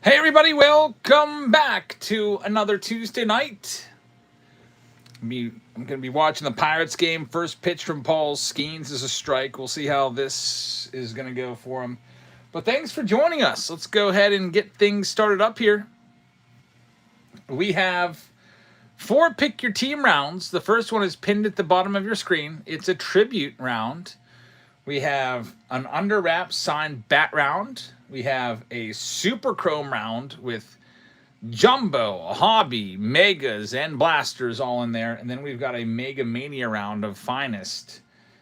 Hey everybody, welcome back to another Tuesday night. I'm going to be watching the Pirates game. First pitch from Paul Skeens is a strike. We'll see how this is going to go for him. But thanks for joining us. Let's go ahead and get things started up here. We have four pick your team rounds. The first one is pinned at the bottom of your screen. It's a tribute round. We have an under wrap signed bat round. We have a super chrome round with Jumbo, Hobby, Megas, and Blasters all in there. And then we've got a Mega Mania round of Finest.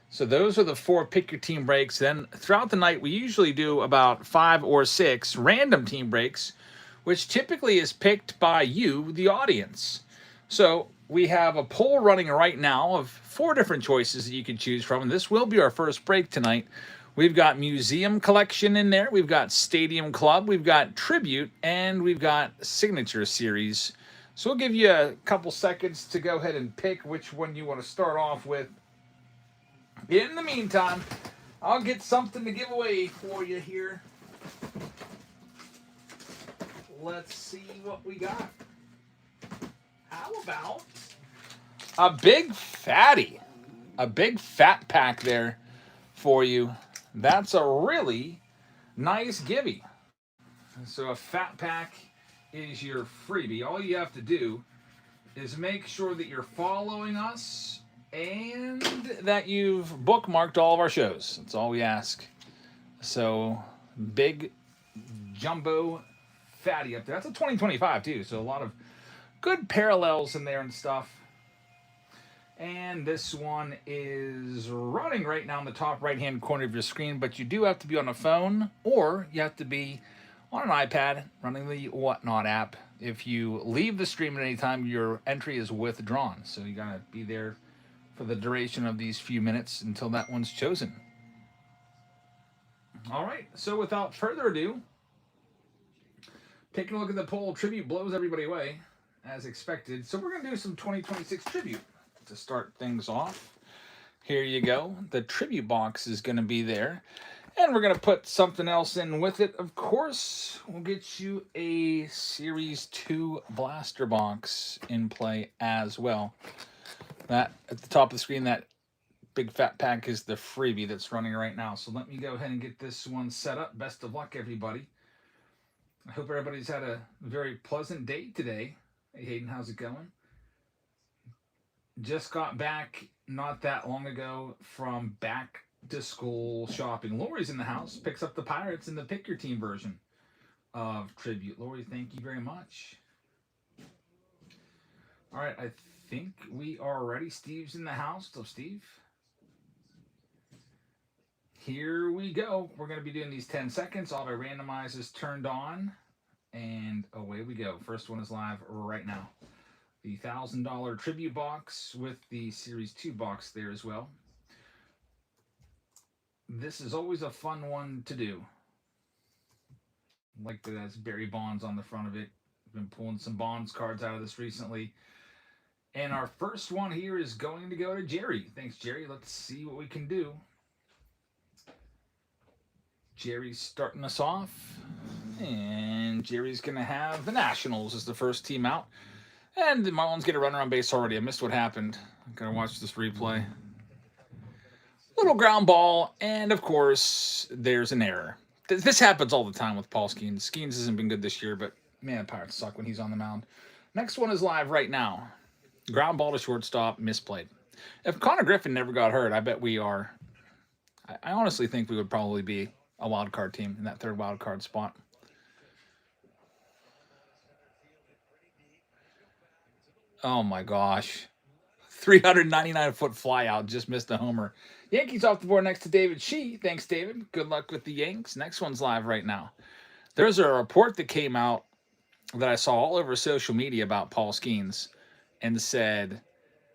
So those are the four pick your team breaks. Then throughout the night, we usually do about 5 or 6 random team breaks, which typically is picked by you, the audience. So we have a poll running right now of 4 different choices that you can choose from. And this will be our first break tonight. We've got Museum Collection in there. We've got Stadium Club. We've got Tribute. And we've got Signature Series. So we'll give you a couple seconds to go ahead and pick which one you want to start off with. In the meantime, I'll get something to give away for you here. Let's see what we got. How about a big fatty? A big fat pack there for you. That's a really nice givey. So a fat pack is your freebie. All you have to do is make sure that you're following us and that you've bookmarked all of our shows. That's all we ask. So big jumbo fatty up there. That's a 2025 too. So a lot of good parallels in there and stuff. And this one is running right now in the top right-hand corner of your screen, but you do have to be on a phone or you have to be on an iPad running the Whatnot app. If you leave the stream at any time, your entry is withdrawn. So you got to be there for the duration of these few minutes until that one's chosen. All right, so without further ado, taking a look at the poll, Tribute blows everybody away, as expected. So we're going to do some 2026 Tribute to start things off. Here you go. The tribute box is going to be there. And we're going to put something else in with it. Of course, we'll get you a Series 2 blaster box in play as well. That, at the top of the screen, that big fat pack is the freebie that's running right now. So let me go ahead and get this one set up. Best of luck, everybody. I hope everybody's had a very pleasant day today. Hey, Hayden, how's it going? Just got back not that long ago from back to school shopping. Lori's in the house, picks up the Pirates in the pick your team version of Tribute. Lori, thank you very much. All right, I think we are ready. Steve's in the house. So, Steve, here we go. We're going to be doing these 10 seconds. Auto randomize is turned on, and away we go. First one is live right now. The $1,000 tribute box with the Series 2 box there as well. This is always a fun one to do. Like that has Barry Bonds on the front of it. I've been pulling some Bonds cards out of this recently. And our first one here is going to go to Jerry. Thanks, Jerry. Let's see what we can do. Jerry's starting us off. And Jerry's going to have the Nationals as the first team out. And the Marlins get a runner on base already. I missed what happened. I'm going to watch this replay. Little ground ball. And, of course, there's an error. This happens all the time with Paul Skeens. Skeens hasn't been good this year, but, man, Pirates suck when he's on the mound. Next one is live right now. Ground ball to shortstop, misplayed. If Connor Griffin never got hurt, I bet we are. I honestly think we would probably be a wild card team in that third wild card spot. Oh my gosh. 399-foot fly out, just missed a homer. Yankees off the board next to David Shee. Thanks, David. Good luck with the Yanks. Next one's live right now. There's a report that came out that I saw all over social media about Paul Skeens and said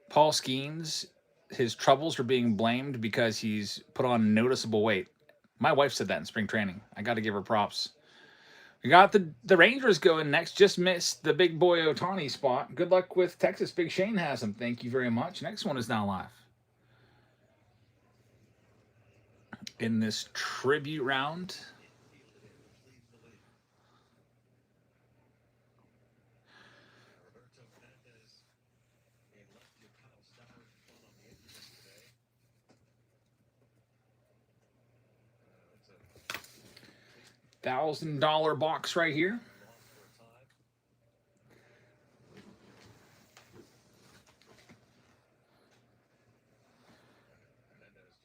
Paul Skeens, his troubles are being blamed because he's put on noticeable weight. My wife said that in spring training. I got to give her props. We got the Rangers going next. Just missed the big boy Ohtani spot. Good luck with Texas. Big Shane has him. Thank you very much. Next one is now live. In this tribute round, $1,000 box right here.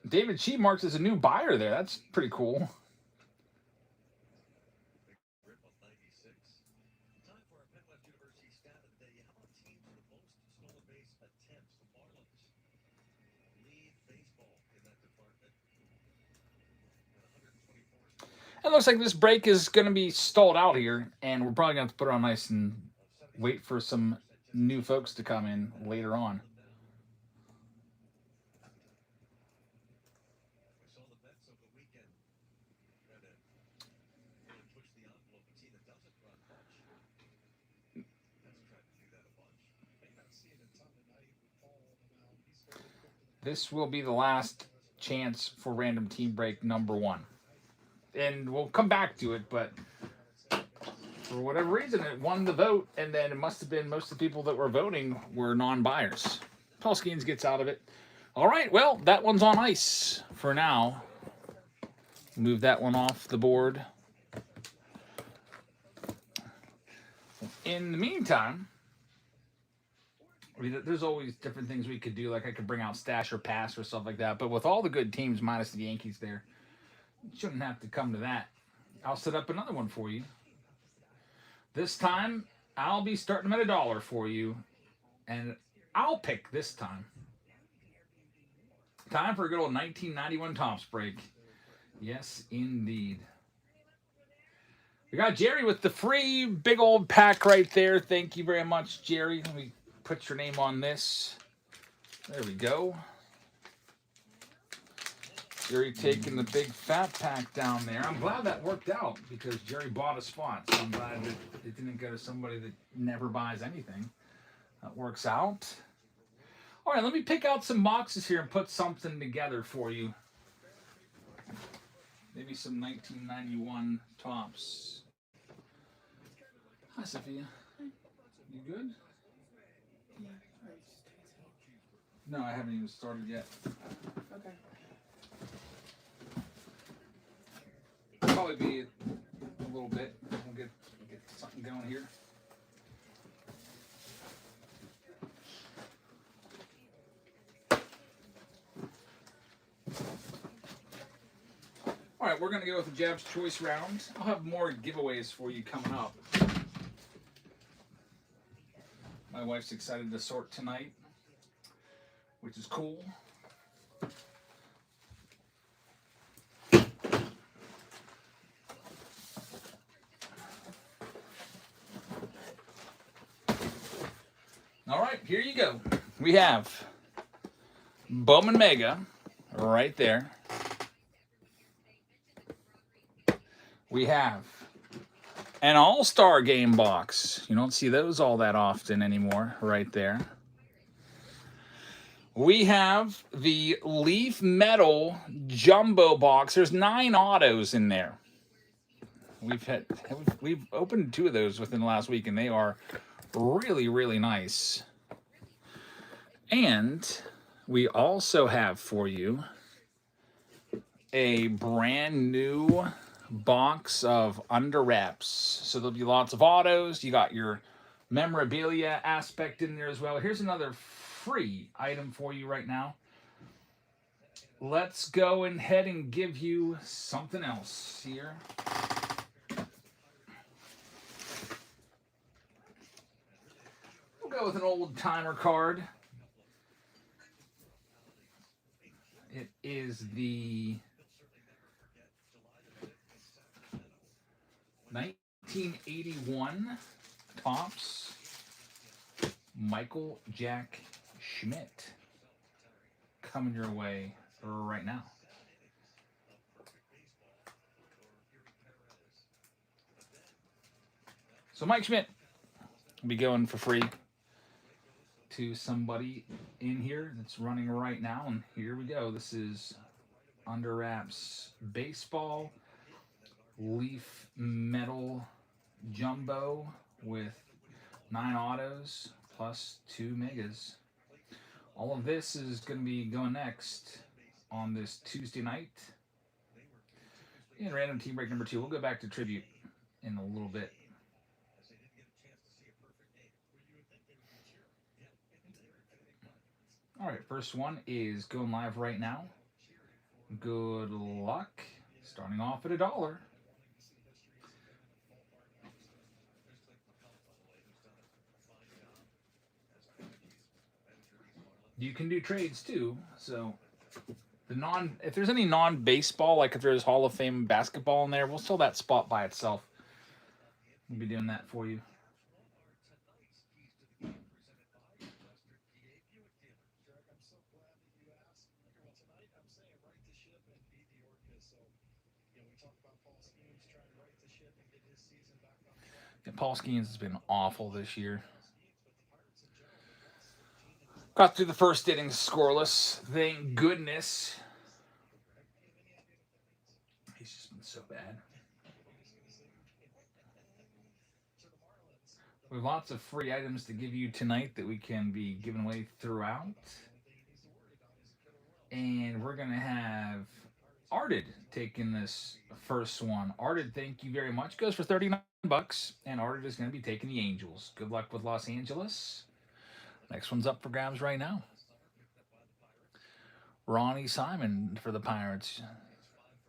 David Sheep marks as a new buyer there. That's pretty cool. It looks like this break is going to be stalled out here, and we're probably going to have to put it on ice and wait for some new folks to come in later on. This will be the last chance for random team break number 1. And we'll come back to it, but for whatever reason, it won the vote, and then it must have been most of the people that were voting were non-buyers. Paul Skeens gets out of it. All right, well, that one's on ice for now. Move that one off the board. In the meantime, I mean, there's always different things we could do. Like I could bring out Stash or Pass or stuff like that. But with all the good teams minus the Yankees there, you shouldn't have to come to that. I'll set up another one for you. This time, I'll be starting them at $1 for you. And I'll pick this time. Time for a good old 1991 Topps break. Yes, indeed. We got Jerry with the free big old pack right there. Thank you very much, Jerry. Let me put your name on this. There we go. Jerry taking the big fat pack down there. I'm glad that worked out because Jerry bought a spot. So I'm glad that it didn't go to somebody that never buys anything. That works out. All right, let me pick out some boxes here and put something together for you. Maybe some 1991 Topps. Hi, Sophia. You good? No, I haven't even started yet. Okay. Probably be a little bit. We'll get something going here. All right, we're going to go with the Jab's Choice round. I'll have more giveaways for you coming up. My wife's excited to sort tonight, which is cool. All right, here you go. We have Bowman Mega right there. We have an All-Star Game box. You don't see those all that often anymore right there. We have the Leaf Metal Jumbo box. There's 9 autos in there. We've opened 2 of those within the last week, and they are really, really nice. And we also have for you a brand new box of Under Wraps. So there'll be lots of autos. You got your memorabilia aspect in there as well. Here's another free item for you right now. Let's go ahead and give you something else here. We'll go with an old timer card. It is the 1981 Topps Michael Jack Schmidt coming your way right now. So Mike Schmidt will be going for free to somebody in here that's running right now. And here we go. This is Under Wraps Baseball Leaf Metal Jumbo with 9 autos plus 2 megas. All of this is going to be going next on this Tuesday night. In random team break number 2, we'll go back to tribute in a little bit. All right, first one is going live right now. Good luck. Starting off at $1. You can do trades too. So if there's any non-baseball, like if there's Hall of Fame basketball in there, we'll sell that spot by itself. We'll be doing that for you. Yeah, Paul Skeens has been awful this year. Got through the first innings scoreless. Thank goodness. He's just been so bad. We have lots of free items to give you tonight that we can be giving away throughout. And we're going to have Arded taking this first one. Arded, thank you very much. Goes for $39. And Arded is going to be taking the Angels. Good luck with Los Angeles. Next one's up for grabs right now. Ronnie Simon for the Pirates.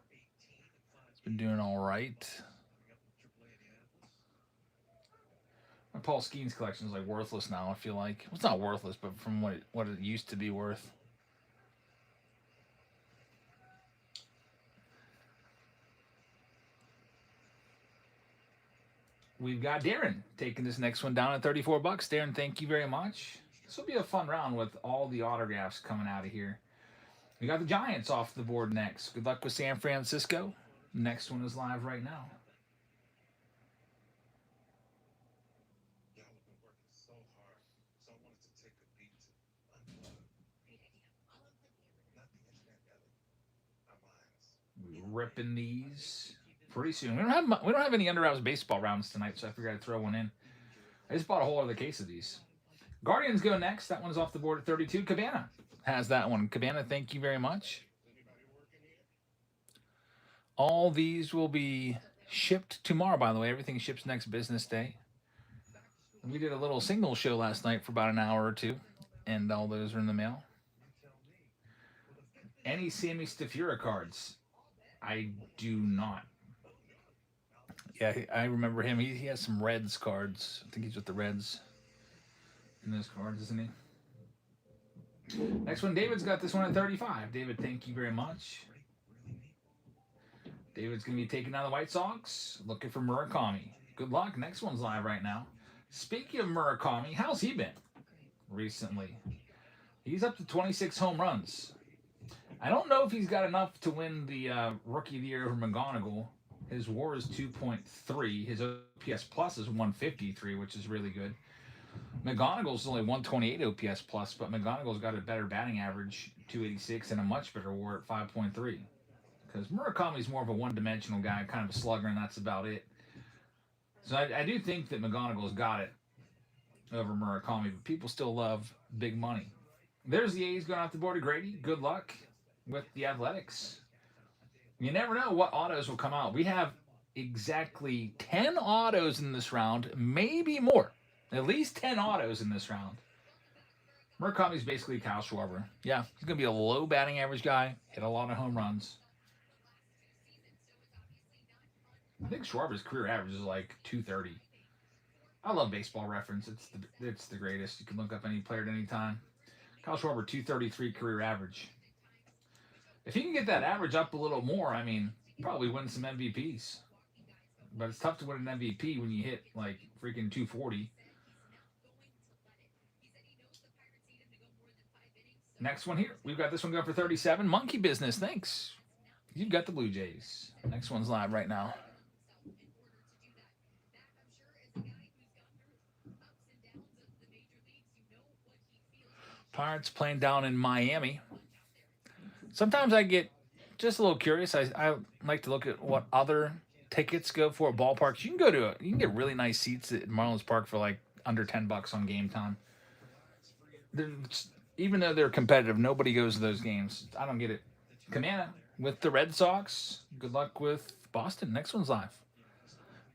He's been doing all right. My Paul Skeens collection is like worthless now, I feel like. Well, it's not worthless, but from what it used to be worth. We've got Darren taking this next one down at $34. Darren, thank you very much. This will be a fun round with all the autographs coming out of here. We got the Giants off the board next. Good luck with San Francisco. Next one is live right now. We're ripping these pretty soon. We don't have any Underwraps baseball rounds tonight, so I figured I'd throw one in. I just bought a whole other case of these. Guardians go next. That one's off the board at 32. Cabana has that one. Cabana, thank you very much. All these will be shipped tomorrow, by the way. Everything ships next business day. We did a little single show last night for about an hour or two, and all those are in the mail. Any Sammy Stafura cards? I do not. Yeah, I remember him. He has some Reds cards. I think he's with the Reds in those cards, isn't he? Next one, David's got this one at 35. David, thank you very much. David's going to be taking down the White Sox, looking for Murakami. Good luck. Next one's live right now. Speaking of Murakami, how's he been recently? He's up to 26 home runs. I don't know if he's got enough to win the Rookie of the Year over McGonigal. His WAR is 2.3. His OPS plus is 153, which is really good. McGonigal's only 128 OPS plus, but McGonigal's got a better batting average, 286, and a much better WAR at 5.3. Because Murakami's more of a one-dimensional guy, kind of a slugger, and that's about it. So I do think that McGonigal's got it over Murakami, but people still love big money. There's the A's going off the board of Grady. Good luck with the Athletics. You never know what autos will come out. We have exactly 10 autos in this round, maybe more. At least 10 autos in this round. Murakami's basically Kyle Schwarber. Yeah, he's going to be a low batting average guy, hit a lot of home runs. I think Schwarber's career average is like 230. I love Baseball Reference. It's the greatest. You can look up any player at any time. Kyle Schwarber, 233 career average. If he can get that average up a little more, I mean, probably win some MVPs. But it's tough to win an MVP when you hit like freaking 240. Next one here. We've got this one going for 37. Monkey Business, thanks. You've got the Blue Jays. Next one's live right now. Pirates playing down in Miami. Sometimes I get just a little curious. I like to look at what other tickets go for at ballparks. You can get really nice seats at Marlins Park for like under $10 on game time. Even though they're competitive, nobody goes to those games. I don't get it. Canana with the Red Sox. Good luck with Boston. Next one's live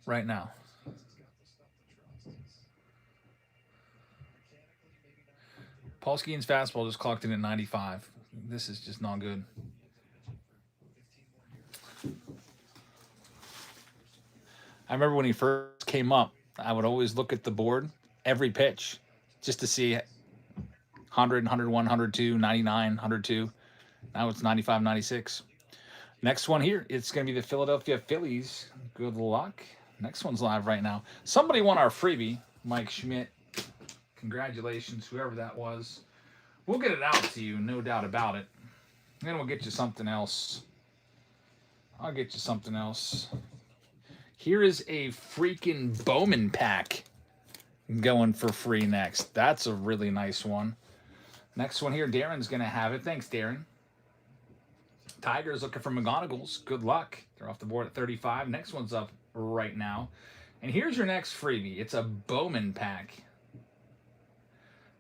right now. Paul Skeens fastball just clocked in at 95. This is just not good. I remember when he first came up, I would always look at the board every pitch just to see 100, 101, 102, 99, 102. Now it's 95, 96. Next one here, it's going to be the Philadelphia Phillies. Good luck. Next one's live right now. Somebody won our freebie, Mike Schmidt. Congratulations, whoever that was. We'll get it out to you, no doubt about it. And then we'll get you something else. I'll get you something else. Here is a freaking Bowman pack going for free next. That's a really nice one. Next one here, Darren's going to have it. Thanks, Darren. Tigers looking for McGonagalls. Good luck. They're off the board at 35. Next one's up right now. And here's your next freebie. It's a Bowman pack.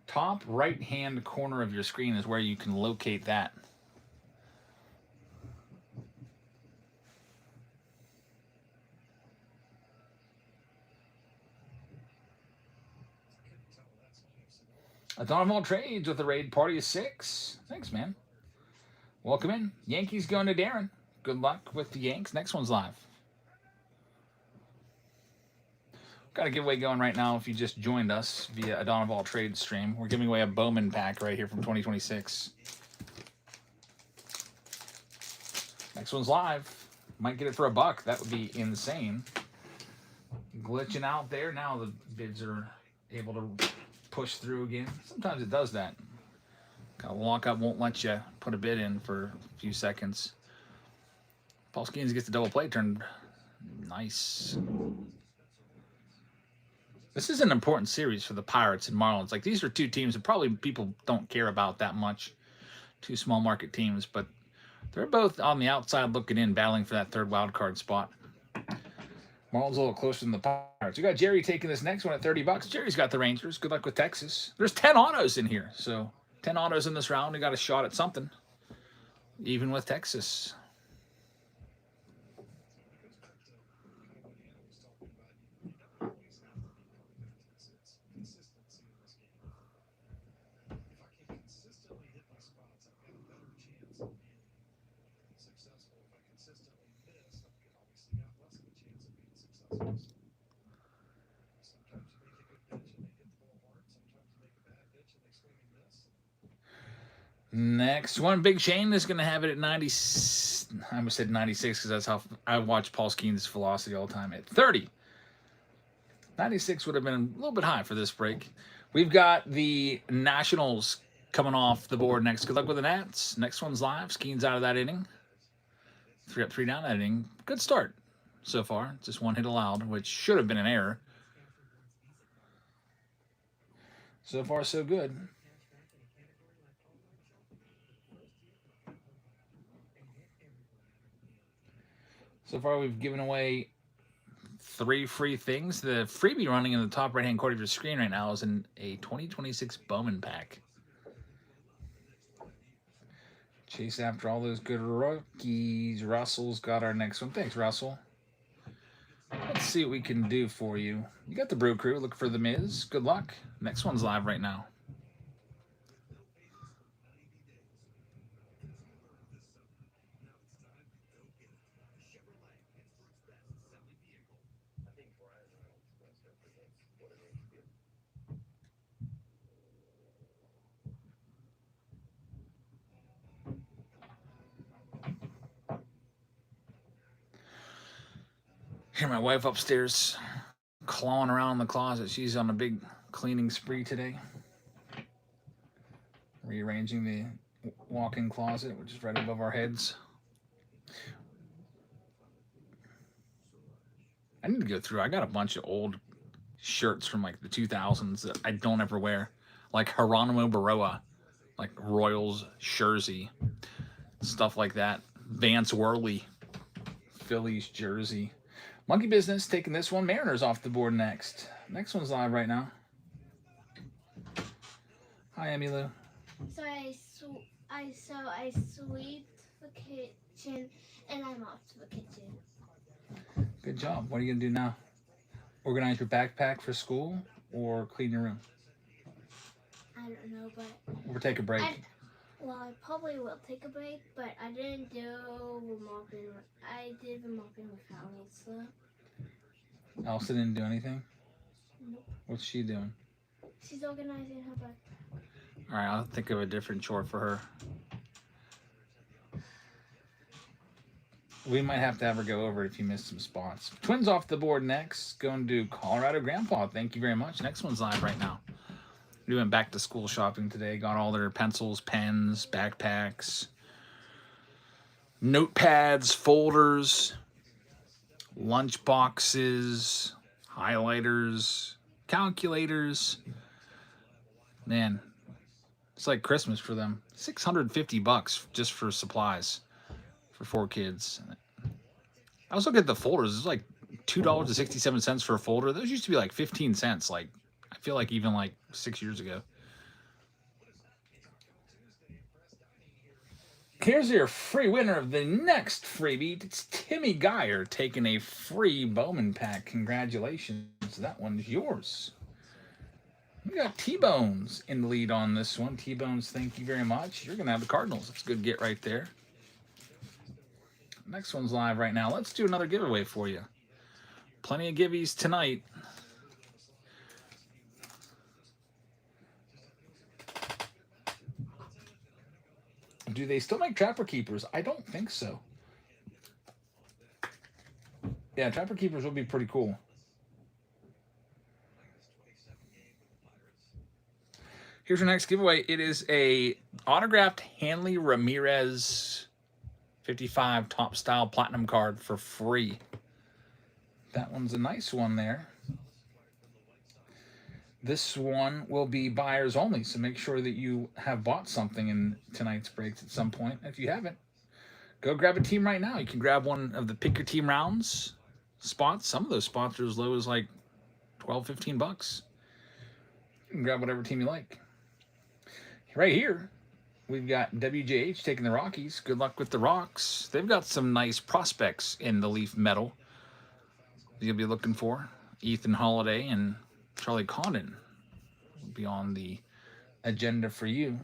Top right-hand corner of your screen is where you can locate that. A Donovan trades with a raid party of 6. Thanks, man. Welcome in. Yankees going to Darren. Good luck with the Yanks. Next one's live. Got a giveaway going right now if you just joined us via a Donovan trade stream. We're giving away a Bowman pack right here from 2026. Next one's live. Might get it for $1. That would be insane. Glitching out there. Now the bids are able to push through again. Sometimes it does that. Lockup won't let you put a bid in for a few seconds. Paul Skeens gets the double play turned. Nice. This is an important series for the Pirates and Marlins. Like, these are two teams that probably people don't care about that much. Two small market teams, but they're both on the outside looking in, battling for that third wild card spot. Marlins a little closer than the Pirates. We got Jerry taking this next one at $30. Jerry's got the Rangers. Good luck with Texas. There's 10 autos in here, so 10 autos in this round. We got a shot at something, even with Texas. Next one, Big Shane is going to have it at 90. I almost said 96 because that's how I watch Paul Skeens' velocity all the time. At 30. 96 would have been a little bit high for this break. We've got the Nationals coming off the board next. Good luck with the Nats. Next one's live. Skeens out of that inning. 3 up, 3 down that inning. Good start so far. Just one hit allowed, which should have been an error. So far, so good. So far, we've given away 3 free things. The freebie running in the top right-hand corner of your screen right now is in a 2026 Bowman pack. Chase after all those good rookies. Russell's got our next one. Thanks, Russell. Let's see what we can do for you. You got the Brew Crew. Look for the Miz. Good luck. Next one's live right now. Hear my wife upstairs clawing around in the closet. She's on a big cleaning spree today. Rearranging the walk-in closet, which is right above our heads. I need to go through. I got a bunch of old shirts from like the 2000s that I don't ever wear. Like Geronimo Baroa, like Royals jersey, stuff like that. Vance Worley, Phillies jersey. Monkey Business taking this one. Mariners off the board next. Next one's live right now. Hi, Emmylou. So I sweep the kitchen and I'm off to the kitchen. Good job. What are you going to do now? Organize your backpack for school or clean your room? I don't know, but... Or take a break? I probably will take a break, but I didn't do the mopping. I did the mopping with Alex, so... Elsa didn't do anything? Nope. What's she doing? She's organizing her backpack. All right, I'll think of a different chore for her. We might have to have her go over it if you missed some spots. Twins off the board next. Going to Colorado Grandpa. Thank you very much. Next one's live right now. We went back to school shopping today. Got all their pencils, pens, backpacks, notepads, folders, lunch boxes, highlighters, calculators. Man, it's like Christmas for them. $650 just for supplies for 4 kids. I was looking at the folders. It's like $2.67 for a folder. Those used to be like 15 cents. Like, I feel like even like 6 years ago. Here's your free winner of the next freebie. It's Timmy Geyer taking a free Bowman pack. Congratulations. That one's yours. We got T-Bones in the lead on this one. T-Bones, thank you very much. You're going to have the Cardinals. That's a good get right there. Next one's live right now. Let's do another giveaway for you. Plenty of giveies tonight. Do they still make Trapper Keepers? I don't think so. Yeah, Trapper Keepers would be pretty cool. Here's your next giveaway. It is a autographed Hanley Ramirez 55 Top Style Platinum card for free. That one's a nice one there. This one will be buyers only, so make sure that you have bought something in tonight's breaks at some point. If you haven't, go grab a team right now. You can grab one of the Pick Your Team rounds spots. Some of those spots are as low as like $12, $15. You can grab whatever team you like. Right here, we've got WJH taking the Rockies. Good luck with the Rocks. They've got some nice prospects in the Leaf Metal you'll be looking for. Ethan Holiday and Charlie Condon will be on the agenda for you.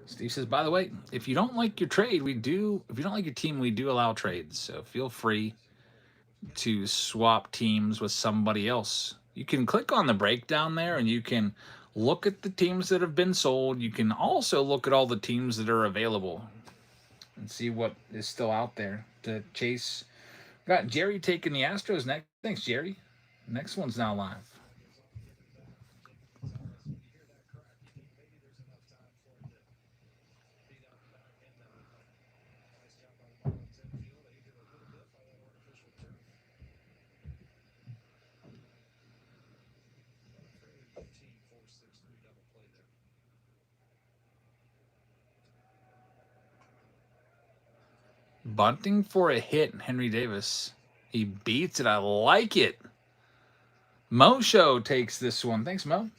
Steve says, by the way, if you don't like your trade, if you don't like your team, we do allow trades. So feel free to swap teams with somebody else. You can click on the breakdown there and you can look at the teams that have been sold. You can also look at all the teams that are available and see what is still out there to chase. Got Jerry taking the Astros next. Thanks, Jerry. Next one's now live. Bunting for a hit, Henry Davis. He beats it. I like it. Mo Show takes this one. Thanks, Mo.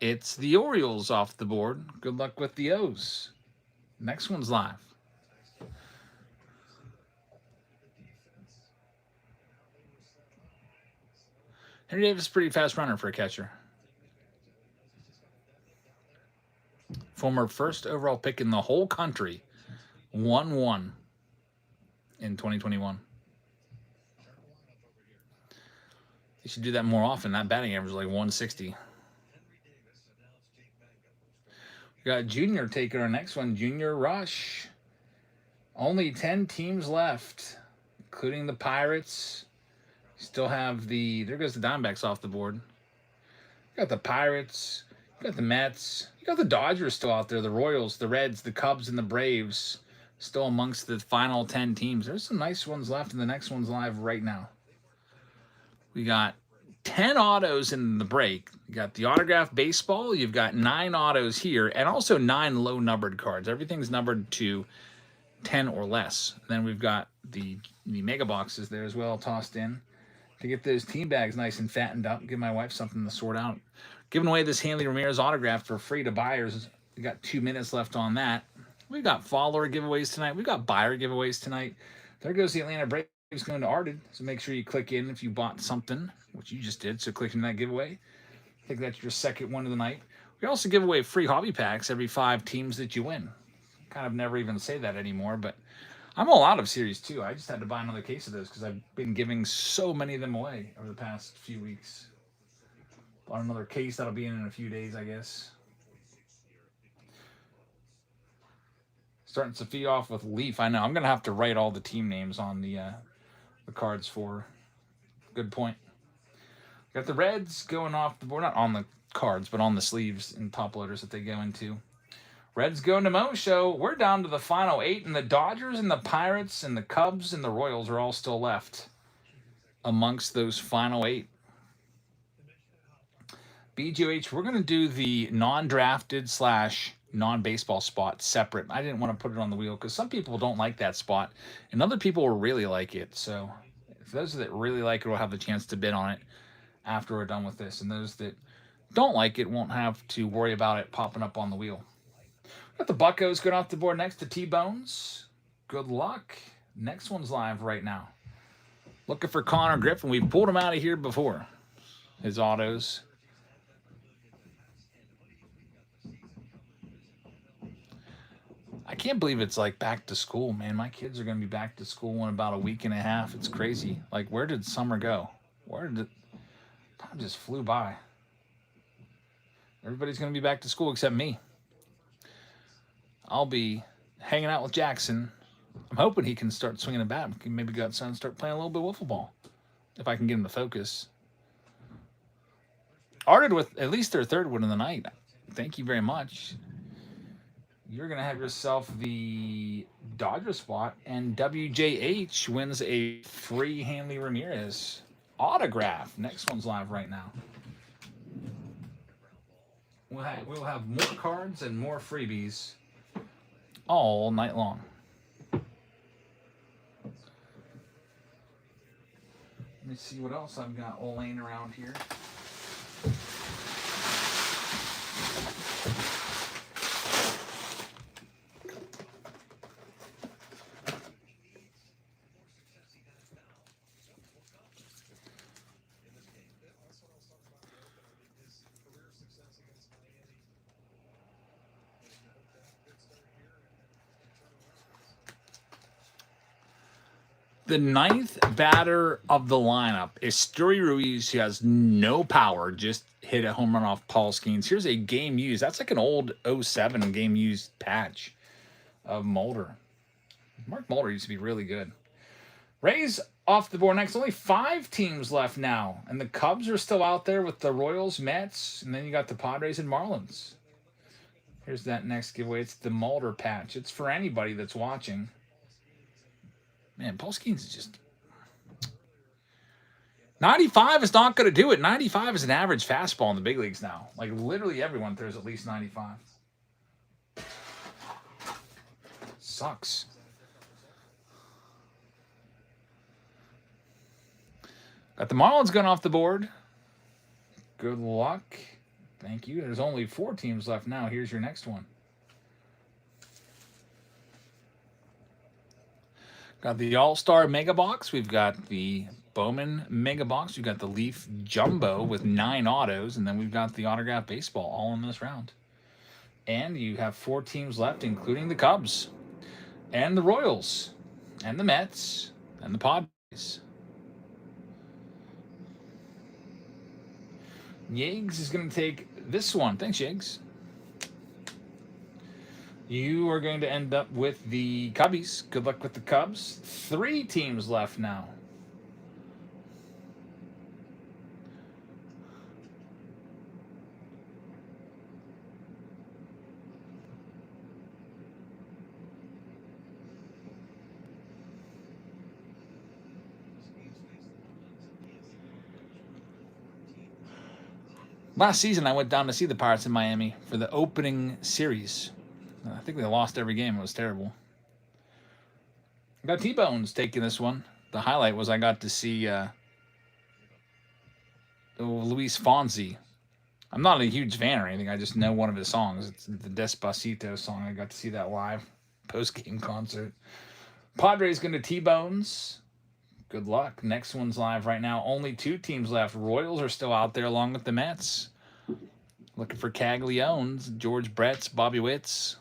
It's the Orioles off the board. Good luck with the O's. Next one's live. Henry Davis is a pretty fast runner for a catcher. Former first overall pick in the whole country. 1-1 in 2021. You should do that more often. That batting average is like 160. We got Junior taking our next one. Junior Rush. Only 10 teams left, including the Pirates. Still have the... There goes the Diamondbacks off the board. You got the Pirates. You got the Mets. You got the Dodgers still out there. The Royals, the Reds, the Cubs, and the Braves. Still amongst the final 10 teams. There's some nice ones left, and the next one's live right now. We got 10 autos in the break. You got the autographed baseball. You've got 9 autos here, and also 9 low-numbered cards. Everything's numbered to 10 or less. Then we've got the mega boxes there as well, tossed in to get those team bags nice and fattened up. Give my wife something to sort out. Giving away this Hanley Ramirez autograph for free to buyers. We got 2 minutes left on that. We've got follower giveaways tonight. We've got buyer giveaways tonight. There goes the Atlanta Braves going to Arded. So make sure you click in if you bought something, which you just did. So click in that giveaway. I think that's your second one of the night. We also give away free hobby packs every 5 teams that you win. Kind of never even say that anymore, but I'm all out of Series 2. I just had to buy another case of those because I've been giving so many of them away over the past few weeks. Bought another case that'll be in a few days, I guess. Starting Sophia off with Leaf. I know. I'm going to have to write all the team names on the cards for. Good point. Got the Reds going off the board. Not on the cards, but on the sleeves and top loaders that they go into. Reds going to Mo Show. We're down to the final 8, and the Dodgers and the Pirates and the Cubs and the Royals are all still left amongst those final 8. BGOH, we're going to do the non-drafted / non-baseball spot separate. I didn't want to put it on the wheel because some people don't like that spot, and other people will really like it. So for those that really like it will have the chance to bid on it after we're done with this, and those that don't like it won't have to worry about it popping up on the wheel. Got the Buccos going off the board next to T-Bones. Good luck. Next one's live right now. Looking for Connor Griffin. We've pulled him out of here before. His autos. I can't believe it's like back to school, man. My kids are going to be back to school in about a week and a half. It's crazy. Like, where did summer go? Where did time just flew by? Everybody's going to be back to school except me. I'll be hanging out with Jackson. I'm hoping he can start swinging a bat. Maybe go outside and start playing a little bit of wiffle ball. If I can get him to focus. Arted with at least their third win of the night. Thank you very much. You're going to have yourself the Dodger spot. And WJH wins a free Hanley Ramirez autograph. Next one's live right now. We'll have more cards and more freebies all night long. Let me see what else I've got all laying around here. The 9th batter of the lineup is Esteury Ruiz, who has no power, just hit a home run off Paul Skeens. Here's a game used. That's like an old 07 game used patch of Mulder. Mark Mulder used to be really good. Rays off the board next. Only 5 teams left now. And the Cubs are still out there with the Royals, Mets, and then you got the Padres and Marlins. Here's that next giveaway. It's the Mulder patch. It's for anybody that's watching. Man, Paul Skeens is just... 95 is not going to do it. 95 is an average fastball in the big leagues now. Like, literally everyone throws at least 95. Sucks. Got the Marlins going off the board. Good luck. Thank you. There's only 4 teams left now. Here's your next one. Got the All-Star Mega Box. We've got the Bowman Mega Box. We've got the Leaf Jumbo with 9 autos. And then we've got the Autograph Baseball all in this round. And you have 4 teams left, including the Cubs. And the Royals. And the Mets. And the Padres. Yags is going to take this one. Thanks, Yags. You are going to end up with the Cubbies. Good luck with the Cubs. 3 teams left now. Last season, I went down to see the Pirates in Miami for the opening series. I think they lost every game. It was terrible. I got T-Bones taking this one. The highlight was I got to see Luis Fonsi. I'm not a huge fan or anything. I just know one of his songs. It's the Despacito song. I got to see that live post-game concert. Padres going to T-Bones. Good luck. Next one's live right now. Only 2 teams left. Royals are still out there along with the Mets. Looking for Cagliones, George Brett's, Bobby Witt's,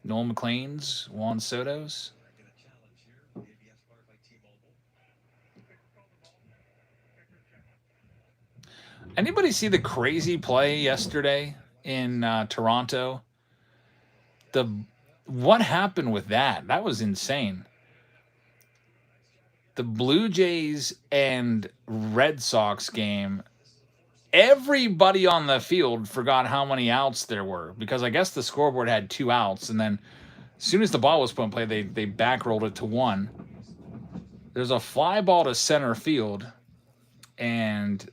Noel McLean's, Juan Soto's. Anybody see the crazy play yesterday in Toronto? What happened with that? That was insane. The Blue Jays and Red Sox game, everybody on the field forgot how many outs there were because I guess the scoreboard had 2 outs, and then as soon as the ball was put in play, they back-rolled it to 1. There's a fly ball to center field, and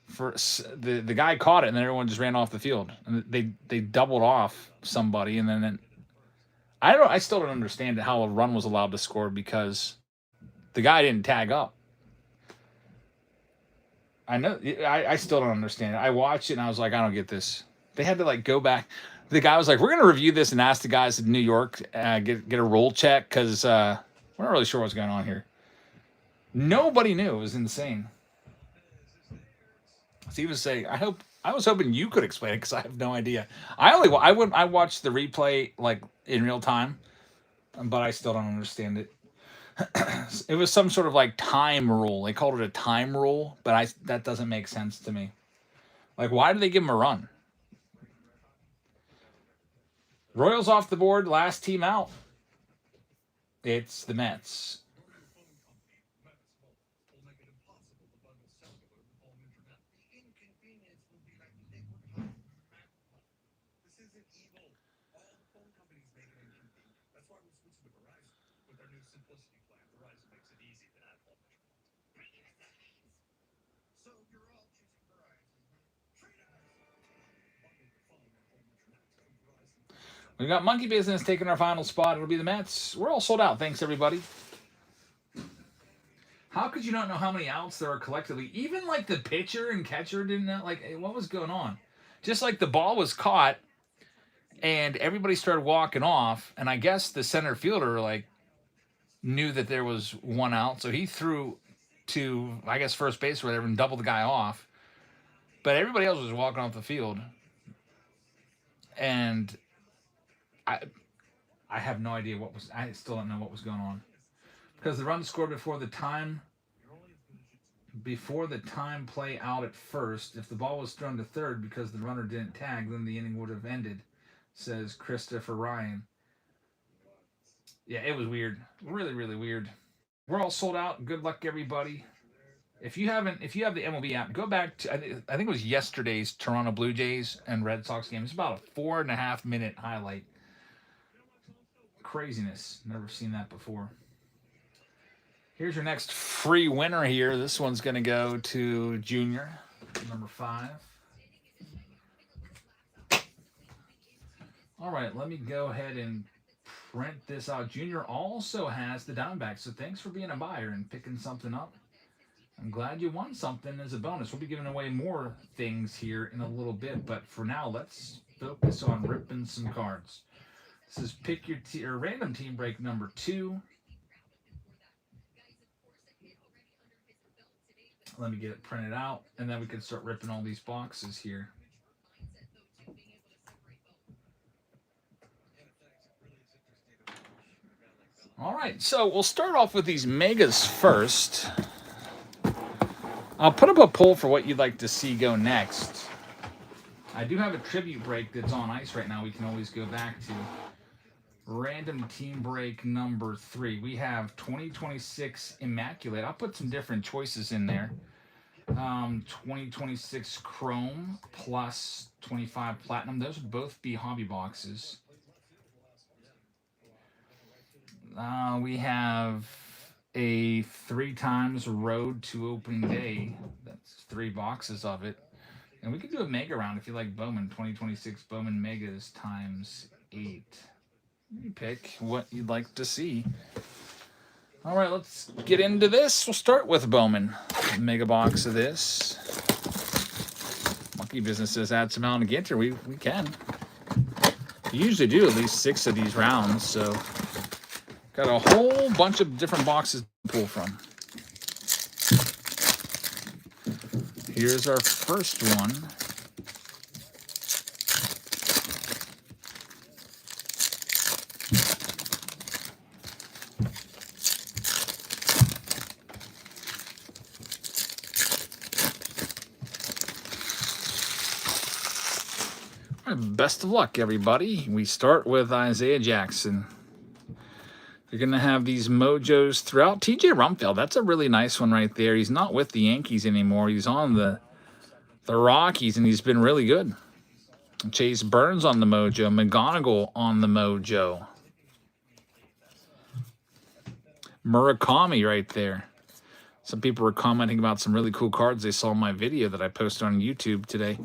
for the guy caught it, and then everyone just ran off the field, and they doubled off somebody, and then I still don't understand how a run was allowed to score because the guy didn't tag up. I know. I still don't understand it. I watched it and I was like, I don't get this. They had to like go back. The guy was like, we're gonna review this and ask the guys in New York get a roll check because we're not really sure what's going on here. Nobody knew. It was insane. Steven say, I was hoping you could explain it because I have no idea. I watched the replay like in real time, but I still don't understand it. It was some sort of like time rule. They called it a time rule, but that doesn't make sense to me. Like, why did they give him a run? Royals off the board, last team out. It's the Mets. We got Monkey Business taking our final spot. It'll be the Mets. We're all sold out. Thanks, everybody. How could you not know how many outs there are collectively? Even like the pitcher and catcher didn't know. Like, what was going on? Just like the ball was caught, and everybody started walking off, and I guess the center fielder like knew that there was 1 out, so he threw to I guess first base or whatever and doubled the guy off. But everybody else was walking off the field, and I have no idea what was. I still don't know what was going on because the run scored before the time play out at first. If the ball was thrown to third because the runner didn't tag, then the inning would have ended, says Christopher Ryan. Yeah, it was weird. Really, really weird. We're all sold out. Good luck, everybody. If you have the MLB app, go back to I think it was yesterday's Toronto Blue Jays and Red Sox game. It's about a 4.5 minute highlight. Craziness. Never seen that before. Here's your next free winner here. This one's going to go to Junior, number 5. All right, let me go ahead and print this out. Junior also has the Diamondbacks, so thanks for being a buyer and picking something up. I'm glad you won something as a bonus. We'll be giving away more things here in a little bit, but for now, let's focus on ripping some cards. This is pick your random team break number 2. Let me get it printed out, and then we can start ripping all these boxes here. All right, so we'll start off with these megas first. I'll put up a poll for what you'd like to see go next. I do have a tribute break that's on ice right now we can always go back to. Random team break number 3. We have 2026 Immaculate. I'll put some different choices in there. 2026 Chrome plus 25 Platinum. Those would both be hobby boxes. We have a 3 times Road to Opening Day. That's 3 boxes of it. And we could do a mega round if you like Bowman. 2026 Bowman Megas times 8. You pick what you'd like to see. All right, let's get into this. We'll start with Bowman. Mega box of this. Monkey Business says add some Allen Ginter. We can. We usually do at least 6 of these rounds, so got a whole bunch of different boxes to pull from. Here's our first one. Best of luck, everybody. We start with Isaiah Jackson. You're going to have these mojos throughout. TJ Rumfield, that's a really nice one right there. He's not with the Yankees anymore. He's on the Rockies, and he's been really good. Chase Burns on the mojo. McGonigal on the mojo. Murakami right there. Some people were commenting about some really cool cards they saw in my video that I posted on YouTube today.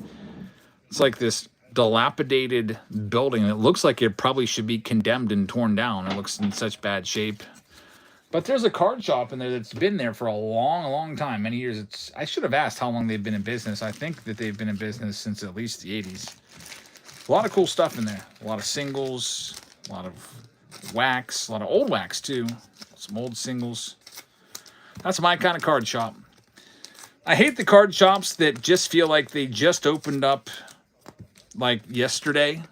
It's like this dilapidated building that looks like it probably should be condemned and torn down. It looks in such bad shape. But there's a card shop in there that's been there for a long time, many years. I should have asked how long they've been in business. I think that they've been in business since at least the 80s. A lot of cool stuff in there. A lot of singles, a lot of wax, a lot of old wax too. Some old singles. That's my kind of card shop. I hate the card shops that just feel like they just opened up like yesterday.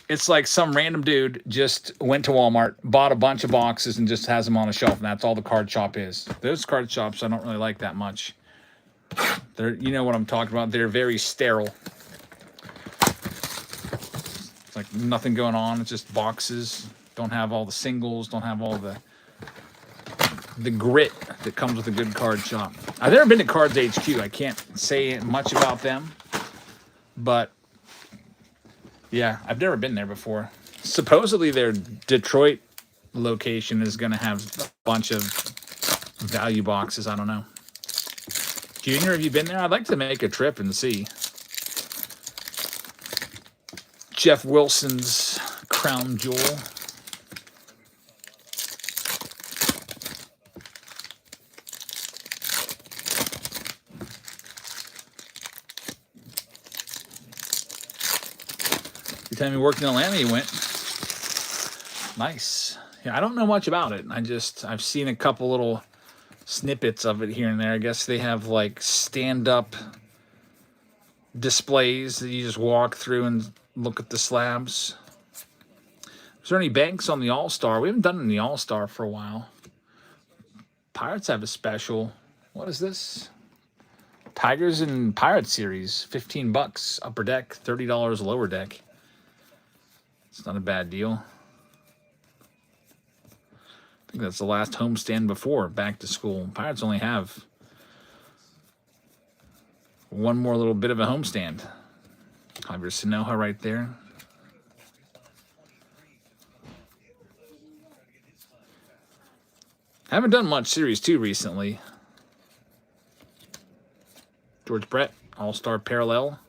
It's like some random dude just went to Walmart, bought a bunch of boxes, and just has them on a shelf, and that's all the card shop is. Those card shops I don't really like that much. They're, you know what I'm talking about. They're very sterile. It's like nothing going on. It's just boxes. Don't have all the singles. Don't have all the grit that comes with a good card shop. I've never been to Cards HQ. I can't say much about them. But, yeah, I've never been there before. Supposedly their Detroit location is going to have a bunch of value boxes. I don't know. Junior, have you been there? I'd like to make a trip and see. Jeff Wilson's Crown Jewel. Every time he worked in Atlanta, he went. Nice. Yeah, I don't know much about it. I've seen a couple little snippets of it here and there. I guess they have like stand-up displays that you just walk through and look at the slabs. Is there any banks on the All-Star? We haven't done any All-Star for a while. Pirates have a special. What is this? Tigers and Pirates series. $15 upper deck, $30 lower deck. It's not a bad deal. I think that's the last homestand before back to school. Pirates only have one more little bit of a homestand. Javier Sanoja right there. Haven't done much Series 2 recently. George Brett, All-Star Parallel.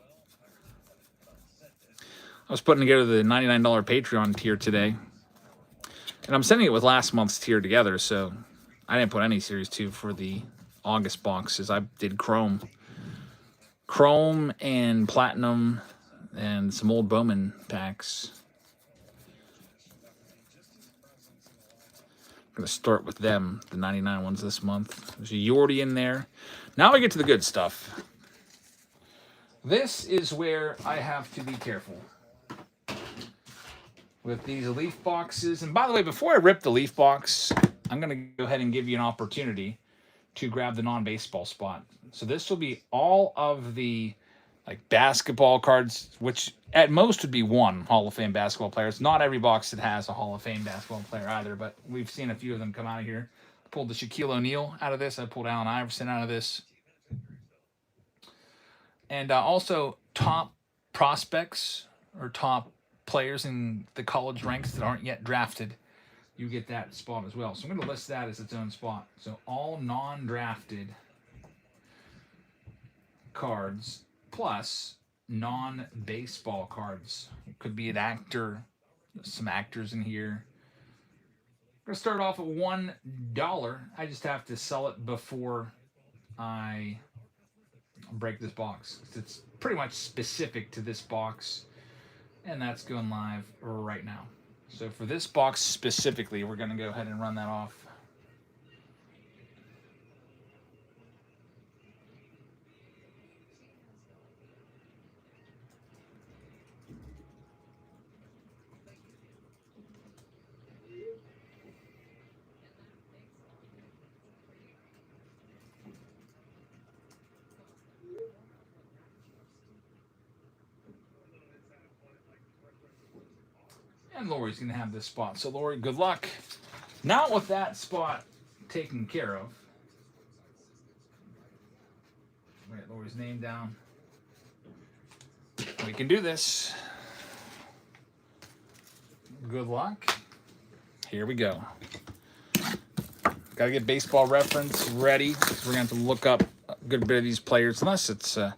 I was putting together the $99 Patreon tier today. And I'm sending it with last month's tier together, so I didn't put any Series 2 for the August boxes. I did Chrome. Chrome and Platinum and some old Bowman packs. I'm going to start with them, the 99 ones this month. There's a Yordi in there. Now we get to the good stuff. This is where I have to be careful with these Leaf boxes. And by the way, before I rip the Leaf box, I'm going to go ahead and give you an opportunity to grab the non-baseball spot. So this will be all of the like basketball cards, which at most would be one Hall of Fame basketball player. It's not every box that has a Hall of Fame basketball player either, but we've seen a few of them come out of here. I pulled the Shaquille O'Neal out of this. I pulled Allen Iverson out of this. And also top prospects or top players in the college ranks that aren't yet drafted. You get that spot as well. So I'm going to list that as its own spot. So all non-drafted cards plus non-baseball cards. It could be an actor, some actors in here. I'm going to start off at $1. I just have to sell it before I break this box. It's pretty much specific to this box, and that's going live right now. So for this box specifically, we're going to go ahead and run that off. And Lori's going to have this spot. So, Lori, good luck. Now with that spot taken care of, write Lori's name down. We can do this. Good luck. Here we go. Got to get Baseball Reference ready. We're going to have to look up a good bit of these players, unless it's a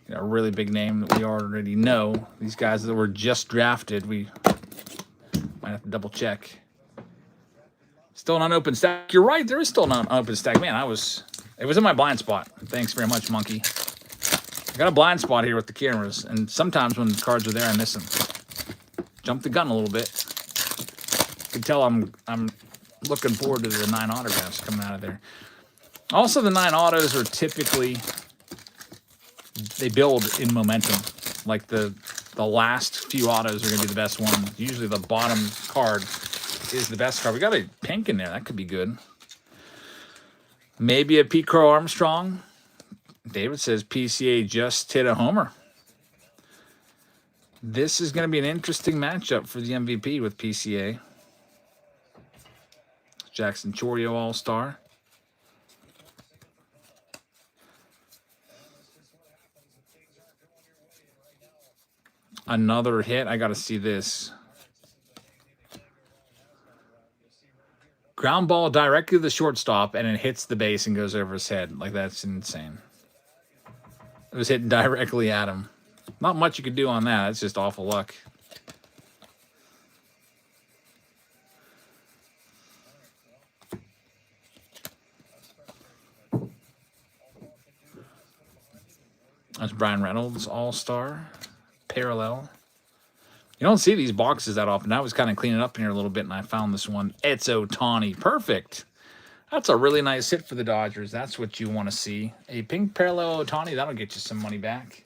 really big name that we already know. These guys that were just drafted, we might have to double check. Still an unopened stack. You're right, there is still an unopened stack. Man, it was in my blind spot. Thanks very much, Monkey. I got a blind spot here with the cameras, and sometimes when the cards are there, I miss them. Jump the gun a little bit. You can tell I'm looking forward to the 9 autographs coming out of there. Also, the 9 autos are typically, they build in momentum. Like the last few autos are going to be the best one. Usually the bottom card is the best card. We got a pink in there. That could be good. Maybe a Pete Crow Armstrong. David says PCA just hit a homer. This is going to be an interesting matchup for the MVP with PCA. Jackson Chourio All-Star. Another hit. I got to see this. Ground ball directly to the shortstop, and it hits the base and goes over his head. Like, that's insane. It was hitting directly at him. Not much you could do on that. It's just awful luck. That's Brian Reynolds, All-Star. Parallel. You don't see these boxes that often. I was kind of cleaning up in here a little bit, and I found this one. It's Ohtani. Perfect. That's a really nice hit for the Dodgers. That's what you want to see. A pink parallel Ohtani. That'll get you some money back.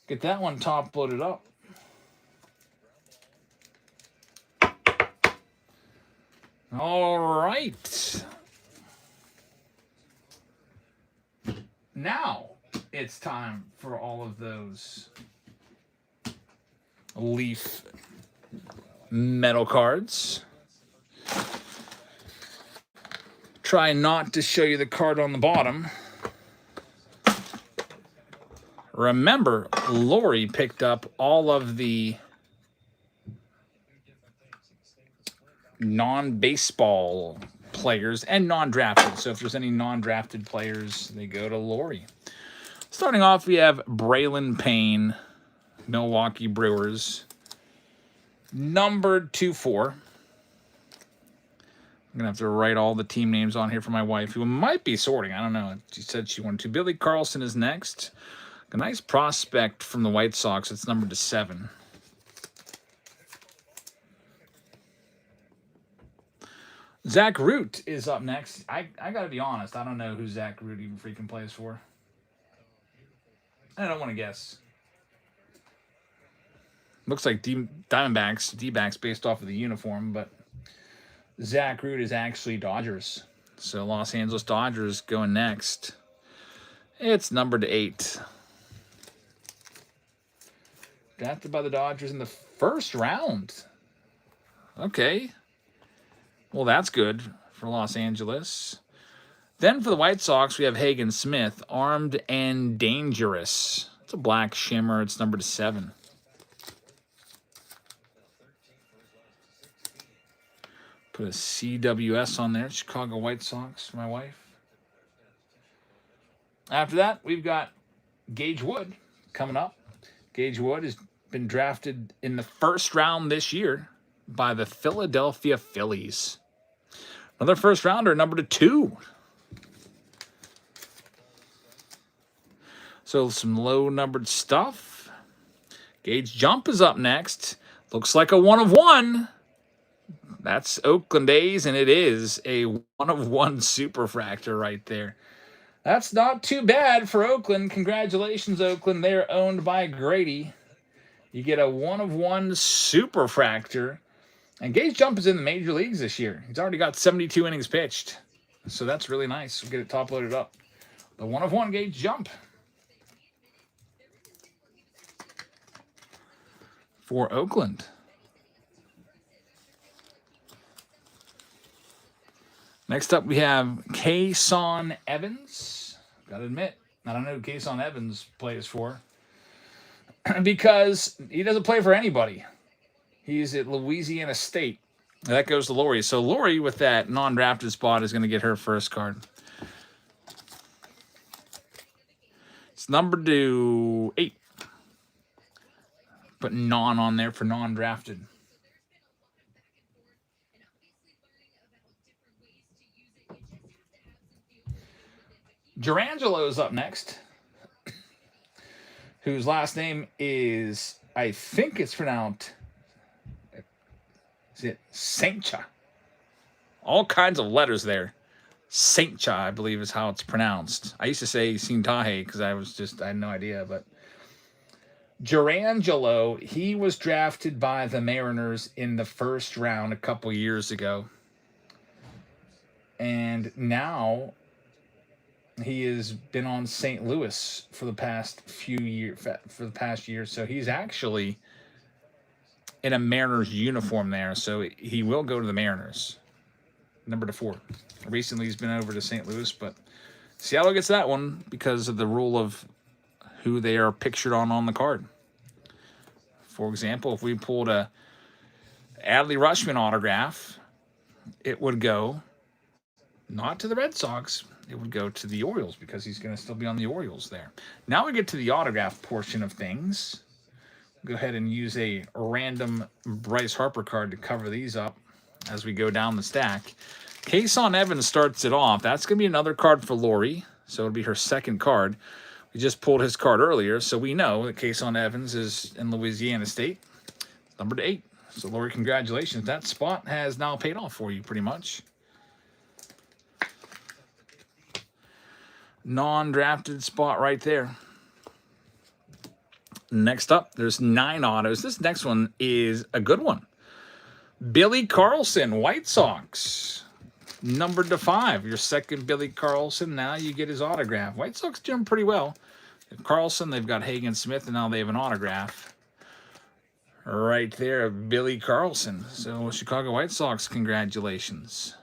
Get that one top loaded up. All right. Now it's time for all of those Leaf metal cards. Try not to show you the card on the bottom. Remember, Lori picked up all of the non-baseball players and non-drafted. So if there's any non-drafted players, they go to Lori. Starting off, we have Braylon Payne, Milwaukee Brewers, numbered 2-4. I'm going to have to write all the team names on here for my wife, who might be sorting. I don't know. She said she wanted to. Billy Carlson is next. A nice prospect from the White Sox. It's numbered to 7. Zach Root is up next. I got to be honest. I don't know who Zach Root even freaking plays for. I don't want to guess. Looks like Diamondbacks, D-backs based off of the uniform, but Zach Root is actually Dodgers. So Los Angeles Dodgers going next. It's numbered to 8. Drafted by the Dodgers in the first round. Okay. Well, that's good for Los Angeles. Then for the White Sox, we have Hagen Smith, Armed and Dangerous. It's a black shimmer. It's numbered to 7. Put a CWS on there, Chicago White Sox for my wife. After that, we've got Gage Wood coming up. Gage Wood is been drafted in the first round this year by the Philadelphia Phillies. Another first rounder, number 2. So some low numbered stuff. Gauge Jump is up next. Looks like a 1 of 1. That's Oakland A's, and it is a 1 of 1 superfractor right there. That's not too bad for Oakland. Congratulations, Oakland. They're owned by Grady. You get a 1 of 1 superfractor. And Gauge Jump is in the major leagues this year. He's already got 72 innings pitched. So that's really nice. We'll get it top loaded up. The 1 of 1 Gauge Jump. For Oakland. Next up, we have Kason Evans. Gotta admit, I don't know who Kason Evans plays for. Because he doesn't play for anybody. He's at Louisiana State. That goes to Lori. So Lori, with that non-drafted spot, is going to get her first card. It's numbered to 8. Put non on there for non-drafted. Gerangelo's up next, whose last name is, I think it's pronounced, is it Saintcha? All kinds of letters there. Saintcha, I believe, is how it's pronounced. I used to say Sintahe because I had no idea, but Gerangelo, he was drafted by the Mariners in the first round a couple years ago. And now he has been on St. Louis for the past few years, for the past year. So he's actually in a Mariners uniform there. So he will go to the Mariners. Number 4. Recently he's been over to St. Louis, but Seattle gets that one because of the rule of who they are pictured on the card. For example, if we pulled a Adley Rutschman autograph, it would go not to the Red Sox. It would go to the Orioles because he's going to still be on the Orioles there. Now we get to the autograph portion of things. Go ahead and use a random Bryce Harper card to cover these up as we go down the stack. Kason Evans starts it off. That's going to be another card for Lori. So it'll be her second card. We just pulled his card earlier, so we know that Kason Evans is in Louisiana State. Number 8. So, Lori, congratulations. That spot has now paid off for you pretty much. Non-drafted spot right there. Next up, there's 9 autos. This next one is a good one. Billy Carlson, White Sox. Numbered to 5. Your second Billy Carlson. Now you get his autograph. White Sox doing pretty well. Carlson, they've got Hagen Smith, and now they have an autograph. Right there, Billy Carlson. So, Chicago White Sox, congratulations.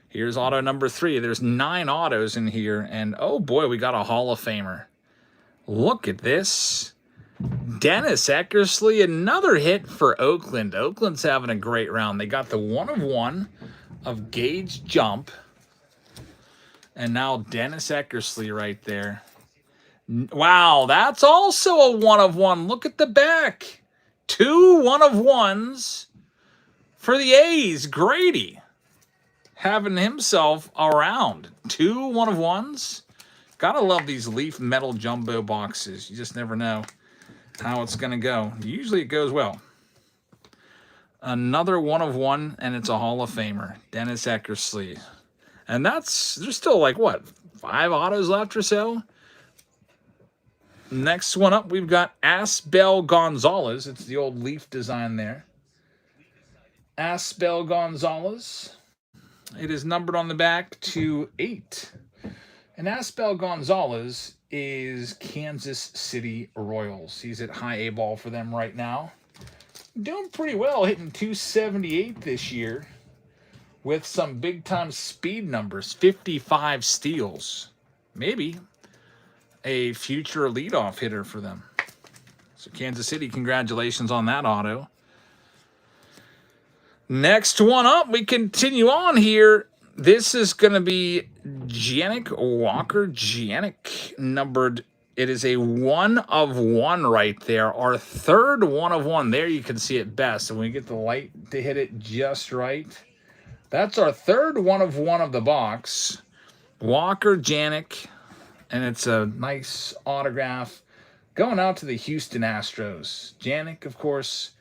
Here's auto number 3. There's 9 autos in here, and oh boy, we got a Hall of Famer. Look at this. Dennis Eckersley, another hit for Oakland. Oakland's having a great round. They got the 1 of 1 of Gauge Jump. And now Dennis Eckersley right there. Wow, that's also a 1 of 1. Look at the back. 2 1 of 1s for the A's. Grady having himself around. 2 1 of 1s. Gotta love these Leaf metal jumbo boxes. You just never know how it's going to go. Usually it goes well. Another 1 of 1, and it's a Hall of Famer. Dennis Eckersley. And there's still like, what, 5 autos left or so? Next one up, we've got Asbel Gonzalez. It's the old Leaf design there. Asbel Gonzalez. It is numbered on the back to 8. And Asbel Gonzalez is Kansas City Royals. He's at high A ball for them right now. Doing pretty well, hitting 278 this year with some big-time speed numbers, 55 steals. Maybe a future leadoff hitter for them. So Kansas City, congratulations on that auto. Next one up, we continue on here. This is going to be Janik Walker. Janik, numbered It is a 1 of 1 right there. Our third 1 of 1. There you can see it best. And we get the light to hit it just right. That's our third 1 of 1 of the box. Walker Janik. And it's a nice autograph going out to the Houston Astros. Janik, of course,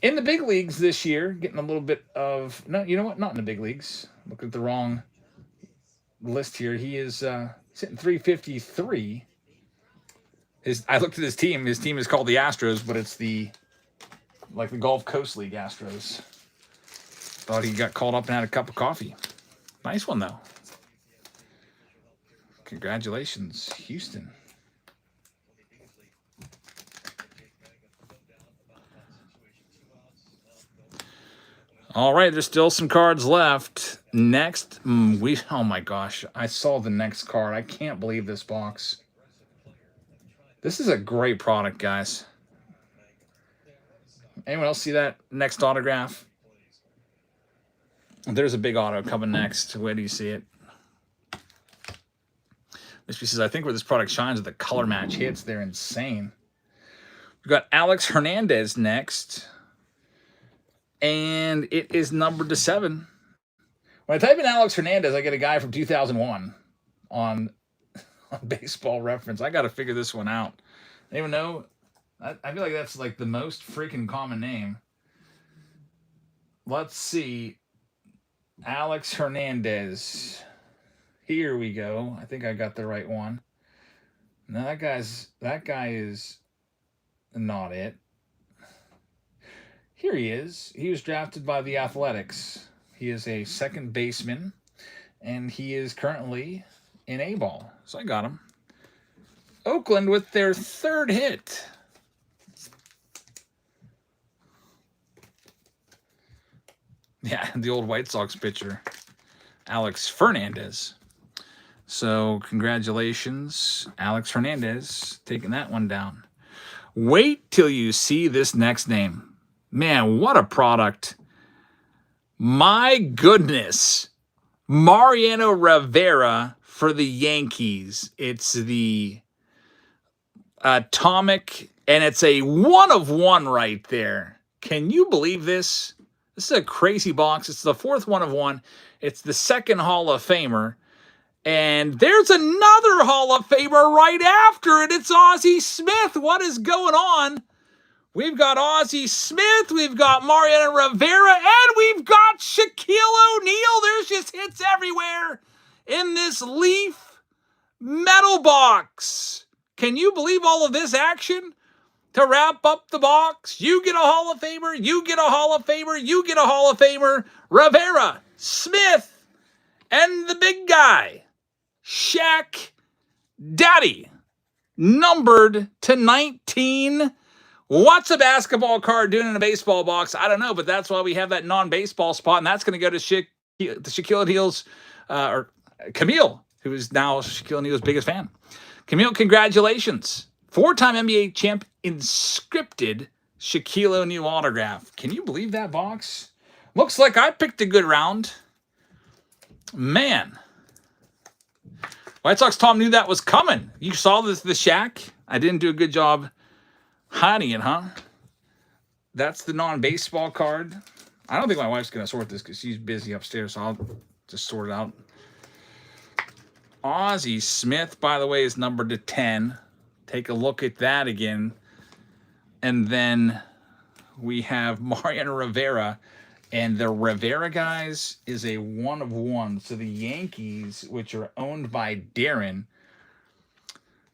in the big leagues this year, getting a little bit of... No, you know what? Not in the big leagues. Look at the wrong list here. He is hitting 353. I looked at his team. His team is called the Astros, but it's the Gulf Coast League Astros. Thought he got called up and had a cup of coffee. Nice one, though. Congratulations, Houston. All right, there's still some cards left. Next, oh my gosh, I saw the next card. I can't believe this box. This is a great product, guys. Anyone else see that next autograph? There's a big auto coming next. Where do you see it? This piece says, I think where this product shines are the color match hits. They're insane. We've got Alex Hernandez next. And it is numbered to 7. When I type in Alex Hernandez, I get a guy from 2001 on Baseball Reference. I got to figure this one out. Anyone know? I feel like that's like the most freaking common name. Let's see. Alex Hernandez. Here we go. I think I got the right one. No, that guy is not it. Here he is. He was drafted by the Athletics. He is a second baseman, and he is currently in A-ball. So I got him. Oakland with their third hit. Yeah, the old White Sox pitcher, Alex Fernandez. So congratulations, Alex Hernandez, taking that one down. Wait till you see this next name. Man, what a product. My goodness. Mariano Rivera for the Yankees. It's the Atomic, and it's a 1 of 1 right there. Can you believe this? This is a crazy box. It's the 4th 1 of 1. It's the 2nd Hall of Famer. And there's another Hall of Famer right after it. It's Ozzie Smith. What is going on? We've got Ozzie Smith, we've got Mariano Rivera, and we've got Shaquille O'Neal. There's just hits everywhere in this Leaf metal box. Can you believe all of this action? To wrap up the box, you get a Hall of Famer, you get a Hall of Famer, you get a Hall of Famer. Rivera, Smith, and the big guy, Shaq Daddy, numbered to 19. What's a basketball card doing in a baseball box? I don't know, but that's why we have that non-baseball spot, and that's going to go to Shaquille O'Neal's, or Camille, who is now Shaquille O'Neal's biggest fan. Camille, congratulations. 4-time NBA champ, inscripted Shaquille O'Neal autograph. Can you believe that box? Looks like I picked a good round. Man. White Sox Tom knew that was coming. You saw the Shaq? I didn't do a good job hiding it, huh? That's the non-baseball card. I don't think my wife's going to sort this because she's busy upstairs, so I'll just sort it out. Ozzie Smith, by the way, is numbered to 10. Take a look at that again. And then we have Mariano Rivera. And the Rivera, guys, is a 1 of 1. So the Yankees, which are owned by Darren,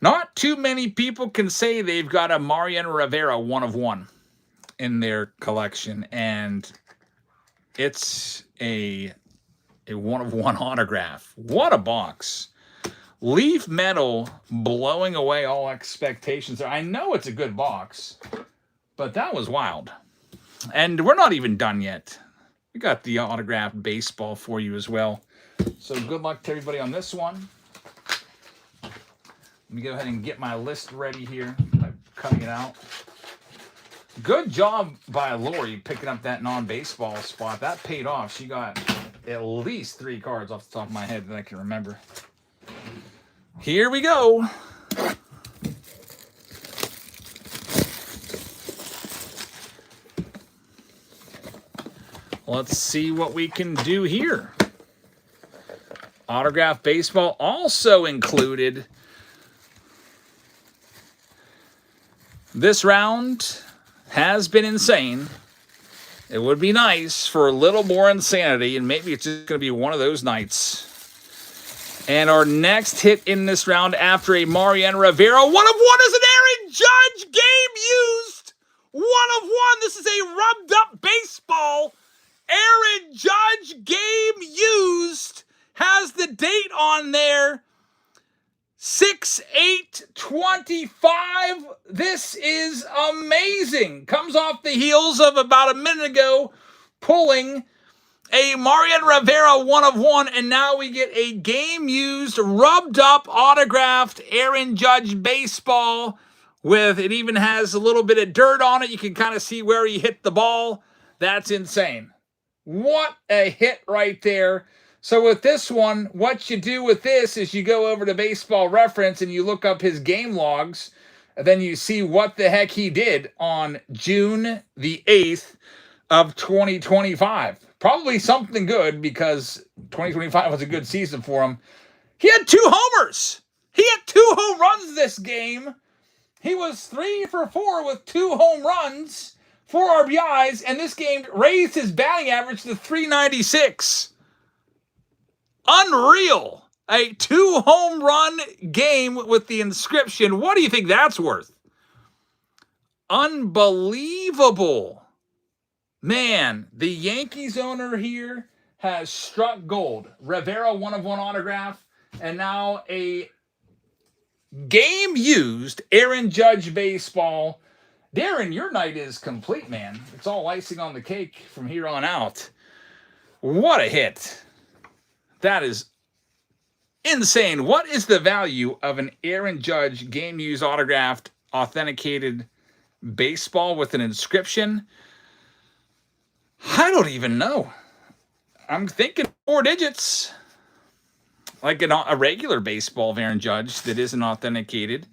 not too many people can say they've got a Mariano Rivera 1 of 1 in their collection. And it's a 1 of 1 autograph. What a box. Leaf metal blowing away all expectations. I know it's a good box, but that was wild. And we're not even done yet. We got the autographed baseball for you as well. So good luck to everybody on this one. Let me go ahead and get my list ready here by cutting it out. Good job by Lori picking up that non-baseball spot. That paid off. She got at least 3 cards off the top of my head that I can remember. Here we go. Let's see what we can do here. Autograph baseball also included. This round has been insane. It would be nice for a little more insanity, and maybe it's just going to be one of those nights. And our next hit in this round after a Mariano Rivera 1 of 1 is an Aaron Judge game used. 1 of 1. This is a rubbed up baseball. Aaron Judge game used. Has the date on there. 6/8/25. This is amazing. Comes off the heels of about a minute ago pulling a Mariano Rivera 1 of 1, and now we get a game-used, rubbed-up, autographed Aaron Judge baseball with, it even has a little bit of dirt on it. You can kind of see where he hit the ball. That's insane. What a hit right there. So with this one, what you do with this is you go over to Baseball Reference and you look up his game logs, and then you see what the heck he did on June the 8th of 2025. Probably something good because 2025 was a good season for him. He had 2 homers. He had 2 home runs this game. He was 3 for 4 with 2 home runs, 4 RBIs, and this game raised his batting average to .396. Unreal. A 2 home run game with the inscription. What do you think that's worth? Unbelievable. Man, the Yankees owner here has struck gold. Rivera 1 of 1 autograph, and now a game-used Aaron Judge baseball. Darren, your night is complete, man. It's all icing on the cake from here on out. What a hit. That is insane. What is the value of an Aaron Judge game-used autographed authenticated baseball with an inscription? I don't even know. I'm thinking 4 digits. Like a regular baseball of Aaron Judge that isn't authenticated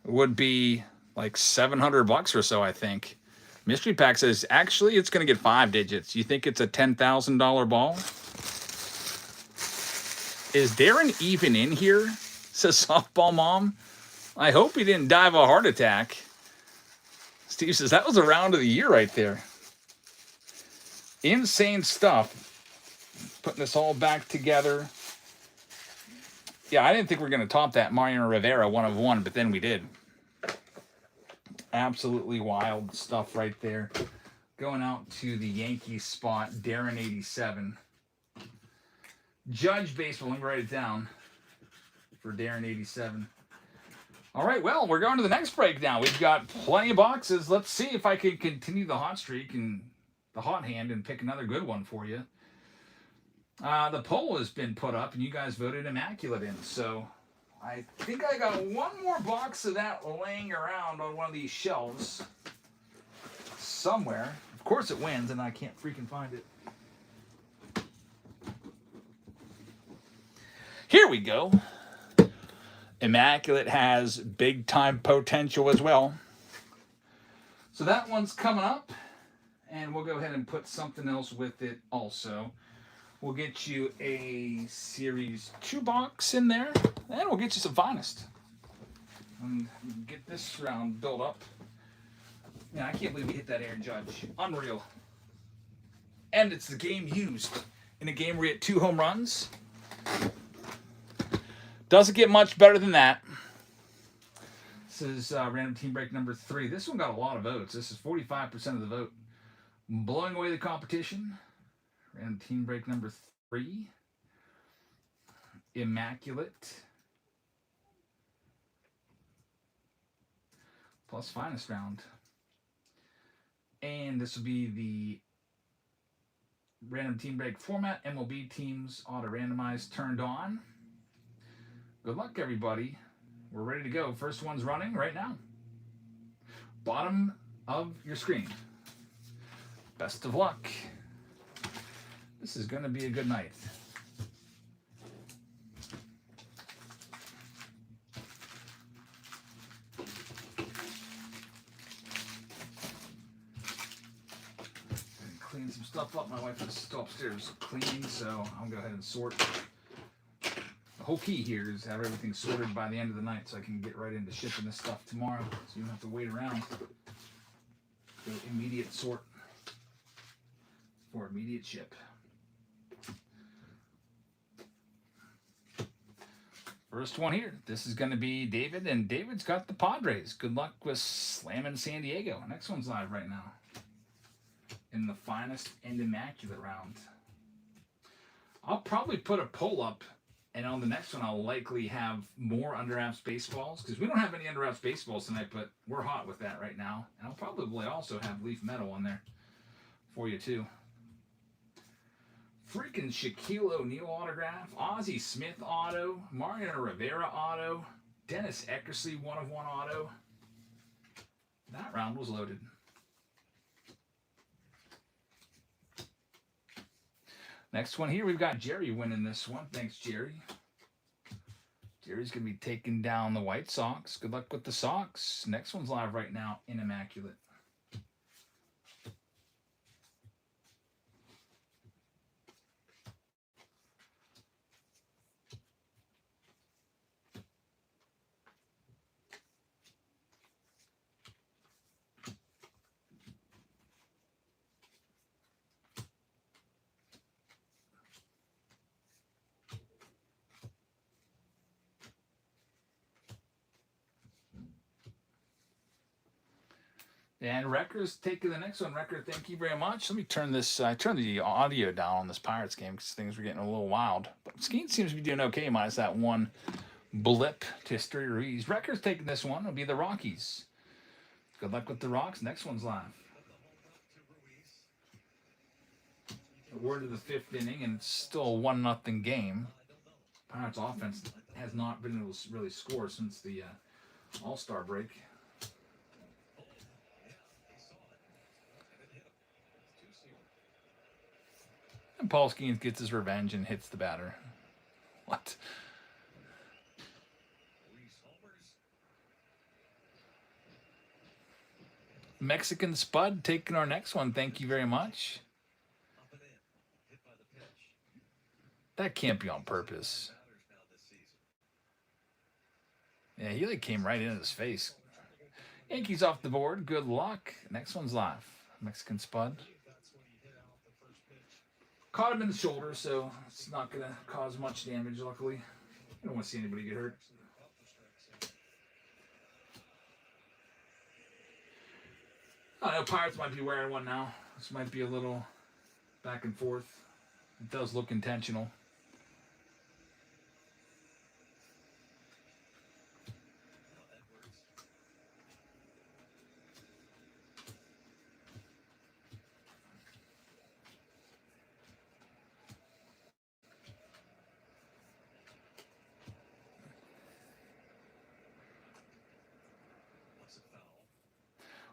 would be like $700 or so, I think. Mystery Pack says, actually, it's going to get 5 digits. You think it's a $10,000 ball? Is Darren even in here? Says Softball Mom. I hope he didn't die of a heart attack. Steve says, that was a round of the year right there. Insane stuff. Putting this all back together. Yeah, I didn't think we were going to top that Mariano Rivera 1 of 1, but then we did. Absolutely wild stuff right there. Going out to the Yankees spot, Darren 87. Judge baseball, let me write it down for Darren 87. All right, well, we're going to the next break now. We've got plenty of boxes. Let's see if I can continue the hot streak and the hot hand and pick another good one for you. The poll has been put up, and you guys voted immaculate in. So I think I got one more box of that laying around on one of these shelves somewhere. Of course it wins, and I can't freaking find it. Here we go. Immaculate has big time potential as well. So that one's coming up, and we'll go ahead and put something else with it also. We'll get you a Series 2 box in there, and we'll get you some Finest. And get this round built up. Yeah, I can't believe we hit that Aaron Judge. Unreal. And it's the game used. In a game where he hit 2 home runs. Doesn't get much better than that. This is random team break number 3. This one got a lot of votes. This is 45% of the vote. Blowing away the competition. Random team break number 3. Immaculate. Plus Finest round. And this will be the random team break format. MLB teams auto randomized turned on. Good luck, everybody. We're ready to go. First one's running right now. Bottom of your screen. Best of luck. This is going to be a good night. Clean some stuff. stuff up. My wife is still upstairs cleaning, so I'll go ahead and sort. The whole key here is have everything sorted by the end of the night so I can get right into shipping this stuff tomorrow, so you don't have to wait around. Go immediate sort for immediate ship. First one here. This is going to be David, and David's got the Padres. Good luck with slamming San Diego. Next one's live right now in the finest and immaculate round. I'll probably put a poll up, and on the next one I'll likely have more Under Wraps baseballs, because we don't have any Under Wraps baseballs tonight, but we're hot with that right now. And I'll probably also have Leaf Metal on there for you too. Freaking Shaquille O'Neal autograph, Ozzie Smith auto, Mariano Rivera auto, Dennis Eckersley 1/1 auto. That round was loaded. Next one here, we've got Jerry winning this one. Thanks, Jerry. Jerry's going to be taking down the White Sox. Good luck with the Sox. Next one's live right now in immaculate. And Wrecker's taking the next one. Wrecker, thank you very much. Let me turn this. I turned the audio down on this Pirates game because things were getting a little wild. But Skeen seems to be doing okay, minus that one blip to History Ruiz. Wrecker's taking this one. It'll be the Rockies. Good luck with the Rocks. Next one's live. We're to the 5th inning, and it's still a 1-0 game. Pirates offense has not been able to really score since the All-Star break. And Paul Skeens gets his revenge and hits the batter. What? Mexican Spud taking our next one. Thank you very much. That can't be on purpose. Yeah, he like came right into his face. Yankees off the board. Good luck. Next one's live. Mexican Spud. Caught him in the shoulder, so it's not going to cause much damage, luckily. I don't want to see anybody get hurt. I know Pirates might be wearing one now. This might be a little back and forth. It does look intentional.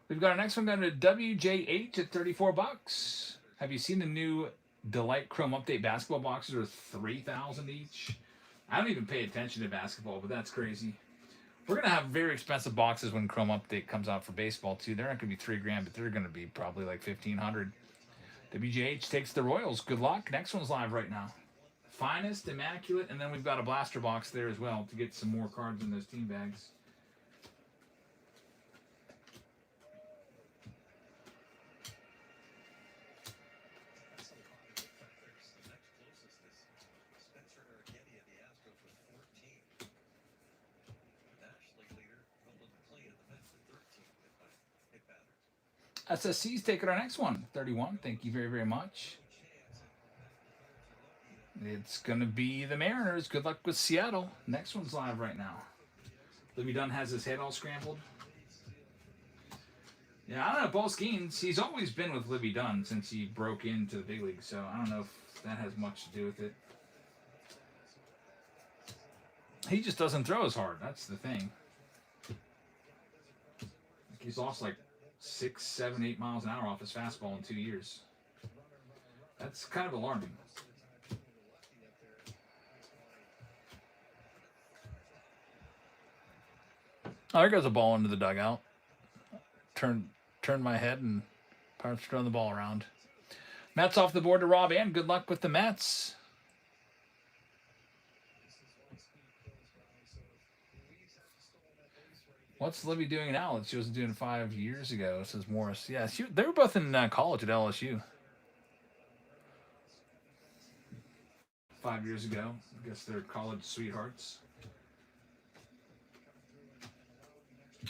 We've got our next one down to WJH at $34. Have you seen the new Delight Chrome Update basketball boxes? Are $3,000 each. I don't even pay attention to basketball, but that's crazy. We're gonna have very expensive boxes when Chrome Update comes out for baseball too. They're not gonna be $3,000, but they're gonna be probably like $1,500. WJH takes the Royals. Good luck. Next one's live right now. Finest, immaculate, and then we've got a blaster box there as well to get some more cards in those team bags. SSC's taking our next one. 31. Thank you very, very much. It's going to be the Mariners. Good luck with Seattle. Next one's live right now. Libby Dunn has his head all scrambled. Yeah, I don't know. Paul Skeens, he's always been with Libby Dunn since he broke into the big league, so I don't know if that has much to do with it. He just doesn't throw as hard. That's the thing. He's lost like 6, 7, 8 miles an hour off his fastball in 2 years. That's kind of alarming. Oh, there goes a ball into the dugout. Turn my head and Pirates throwing the ball around. Mets off the board to Rob Ann. Good luck with the Mets. What's Libby doing now that she wasn't doing 5 years ago, says Morris. Yeah, they were both in college at LSU. 5 years ago. I guess they're college sweethearts.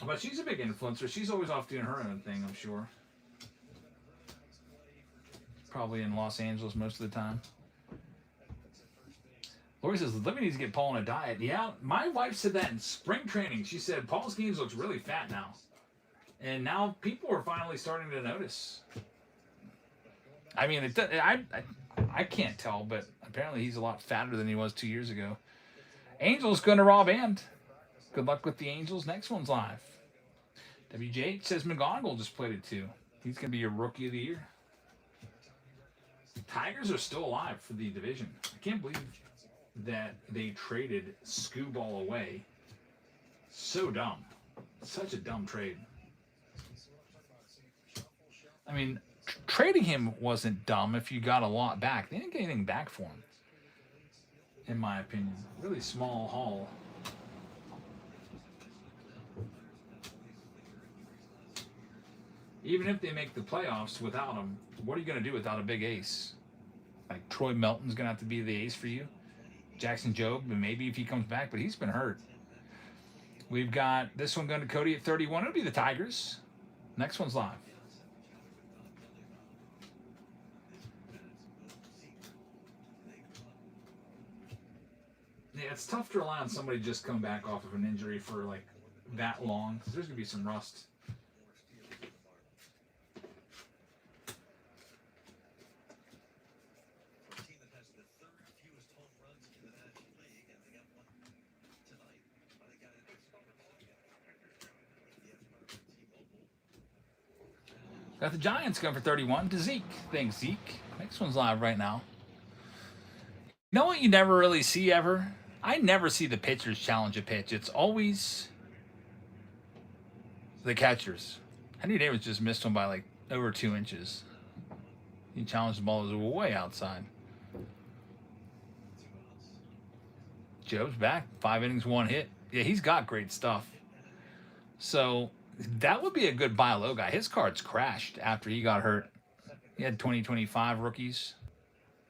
But she's a big influencer. She's always off doing her own thing, I'm sure. Probably in Los Angeles most of the time. Lori says, Libby needs to get Paul on a diet. Yeah, my wife said that in spring training. She said, Paul Skeens looks really fat now. And now people are finally starting to notice. I mean, I can't tell, but apparently he's a lot fatter than he was 2 years ago. Angels going to Rob Ant. Good luck with the Angels. Next one's live. WJ says McGonigal just played it too. He's going to be your Rookie of the Year. Tigers are still alive for the division. I can't believe that they traded Scooball away. So dumb. Such a dumb trade. I mean, trading him wasn't dumb if you got a lot back. They didn't get anything back for him, in my opinion. Really small haul. Even if they make the playoffs without him, what are you going to do without a big ace? Like Troy Melton's going to have to be the ace for you. Jackson Jobe, and maybe if he comes back, but he's been hurt. We've got this one going to Cody at 31. It'll be the Tigers. Next one's live. Yeah, it's tough to rely on somebody just coming back off of an injury for like that long, because there's going to be some rust. Got the Giants going for 31 to Zeke. Thanks, Zeke. Next one's live right now. You know what you never really see ever? I never see the pitchers challenge a pitch. It's always the catchers. Henry Davis just missed one by like over 2 inches. He challenged the ball, it was way outside. Joe's back. 5 innings, 1 hit. Yeah, he's got great stuff. So that would be a good buy low guy. His cards crashed after he got hurt. He had 2025 rookies.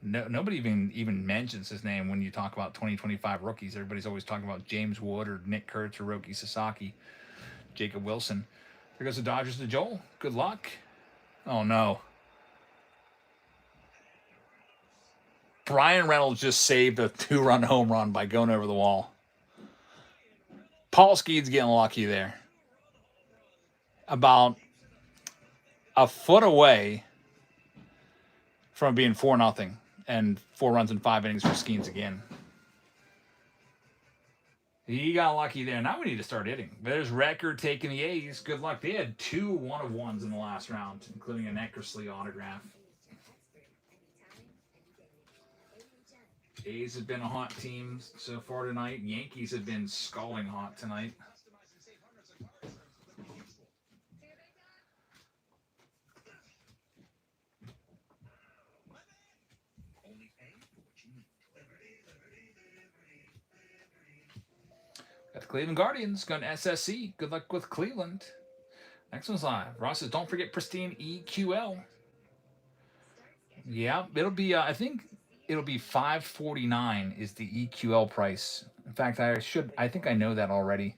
Nobody even mentions his name when you talk about 2025 rookies. Everybody's always talking about James Wood or Nick Kurtz or Roki Sasaki, Jacob Wilson. There goes the Dodgers to Joel. Good luck. Oh, no. Brian Reynolds just saved a 2-run home run by going over the wall. Paul Skeens getting lucky there. About a foot away from being 4-0 and 4 runs in 5 innings for Skeens again. He got lucky there. Now we need to start hitting. There's Record taking the A's. Good luck. They had 2 1-of-1s in the last round, including an Eckersley autograph. A's have been a hot team so far tonight. Yankees have been scalding hot tonight. Got the Cleveland Guardians going to SSC. Good luck with Cleveland. Next one's live. Ross says, don't forget pristine EQL. Yeah, it'll be, I think it'll be $549 is the EQL price. In fact, I think I know that already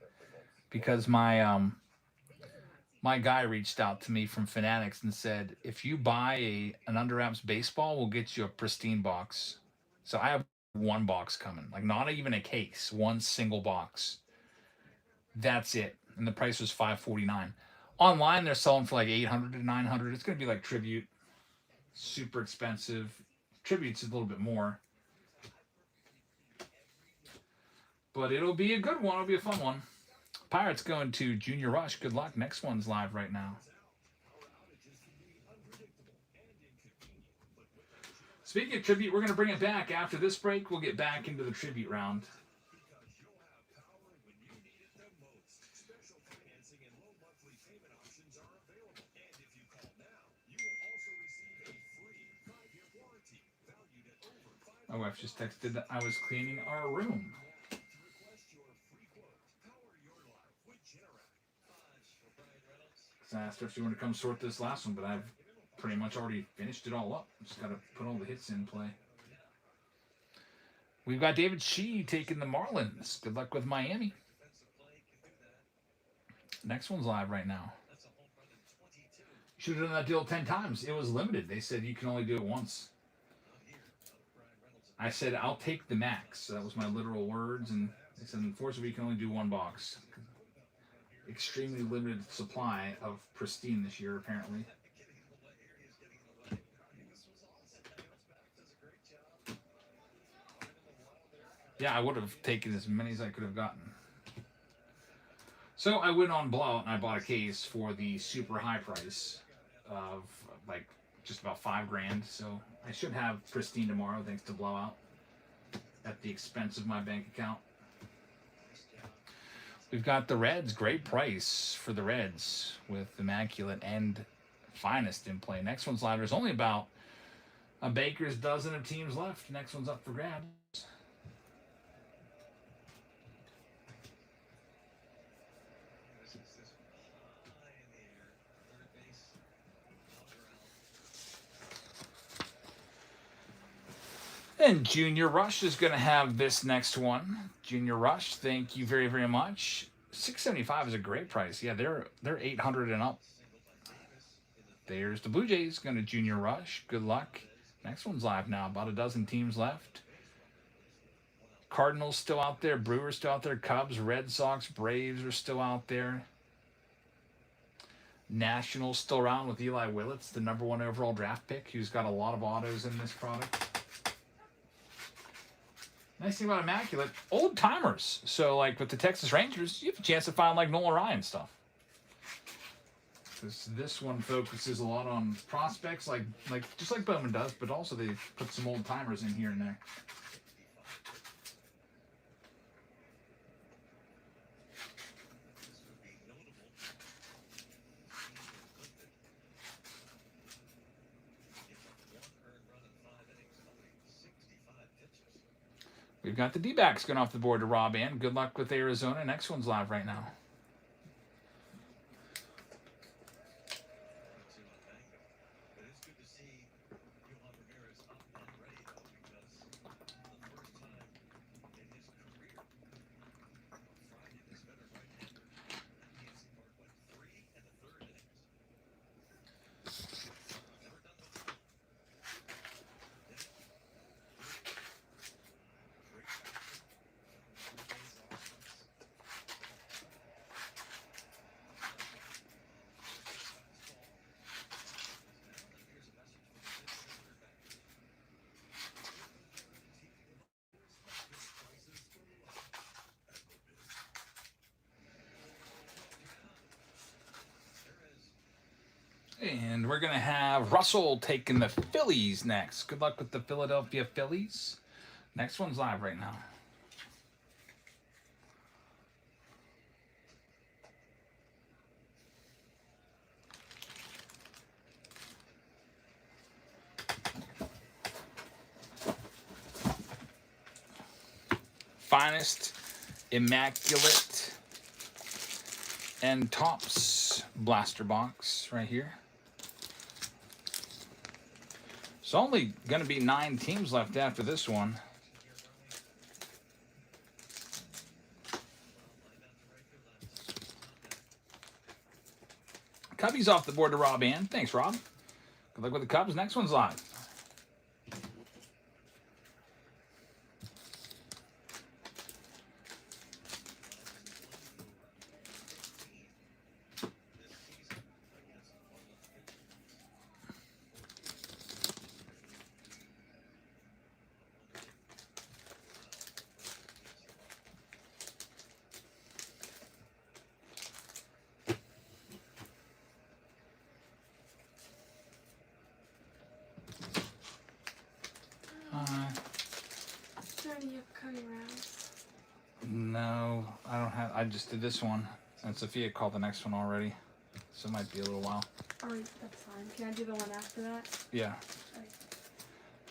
because my guy reached out to me from Fanatics and said, if you buy an Under Wraps baseball, we'll get you a pristine box. So I have 1 box coming, like not even a case, 1 single box. That's it. And the price was $549. Online, they're selling for like $800 to $900. It's going to be like Tribute. Super expensive. Tribute's a little bit more. But it'll be a good one. It'll be a fun one. Pirates going to Junior Rush. Good luck. Next one's live right now. Speaking of Tribute, we're going to bring it back after this break. We'll get back into the Tribute round. My wife just texted that I was cleaning our room. I asked her if she wanted to come sort this last one, but I've pretty much already finished it all up. Just got to put all the hits in play. We've got David Shee taking the Marlins. Good luck with Miami. Next one's live right now. Should have done that deal 10 times. It was limited. They said you can only do it once. I said, I'll take the max. So that was my literal words. And they said, unfortunately, you can only do one box. Extremely limited supply of Pristine this year, apparently. Yeah, I would have taken as many as I could have gotten. So I went on Blowout and I bought a case for the super high price of like just about $5,000. So I should have Pristine tomorrow, thanks to Blowout, at the expense of my bank account. We've got the Reds. Great price for the Reds with Immaculate and Finest in play. Next one's live. There's only about a baker's dozen of teams left. Next one's up for grabs. And Junior Rush is going to have this next one. Junior Rush, thank you very, very much. $675 is a great price. Yeah, they're $800 and up. There's the Blue Jays going to Junior Rush. Good luck. Next one's live now. About a dozen teams left. Cardinals still out there. Brewers still out there. Cubs, Red Sox, Braves are still out there. Nationals still around with Eli Willits, the #1 overall draft pick, who's got a lot of autos in this product. Nice thing about Immaculate, old timers. So, like with the Texas Rangers, you have a chance to find like Nolan Ryan stuff. Because this one focuses a lot on prospects, like just like Bowman does, but also they put some old timers in here and there. We've got the D-backs going off the board to Rob Ann. Good luck with Arizona. Next one's live right now. And we're going to have Russell taking the Phillies next. Good luck with the Philadelphia Phillies. Next one's live right now. Finest, Immaculate, and Topps blaster box right here. There's only going to be 9 teams left after this one. Cubbies off the board to Rob Ann. Thanks, Rob. Good luck with the Cubs. Next one's live. No, I don't have. I just did this one, and Sophia called the next one already, so it might be a little while. Alright, that's fine. Can I do the one after that? Yeah. Sorry.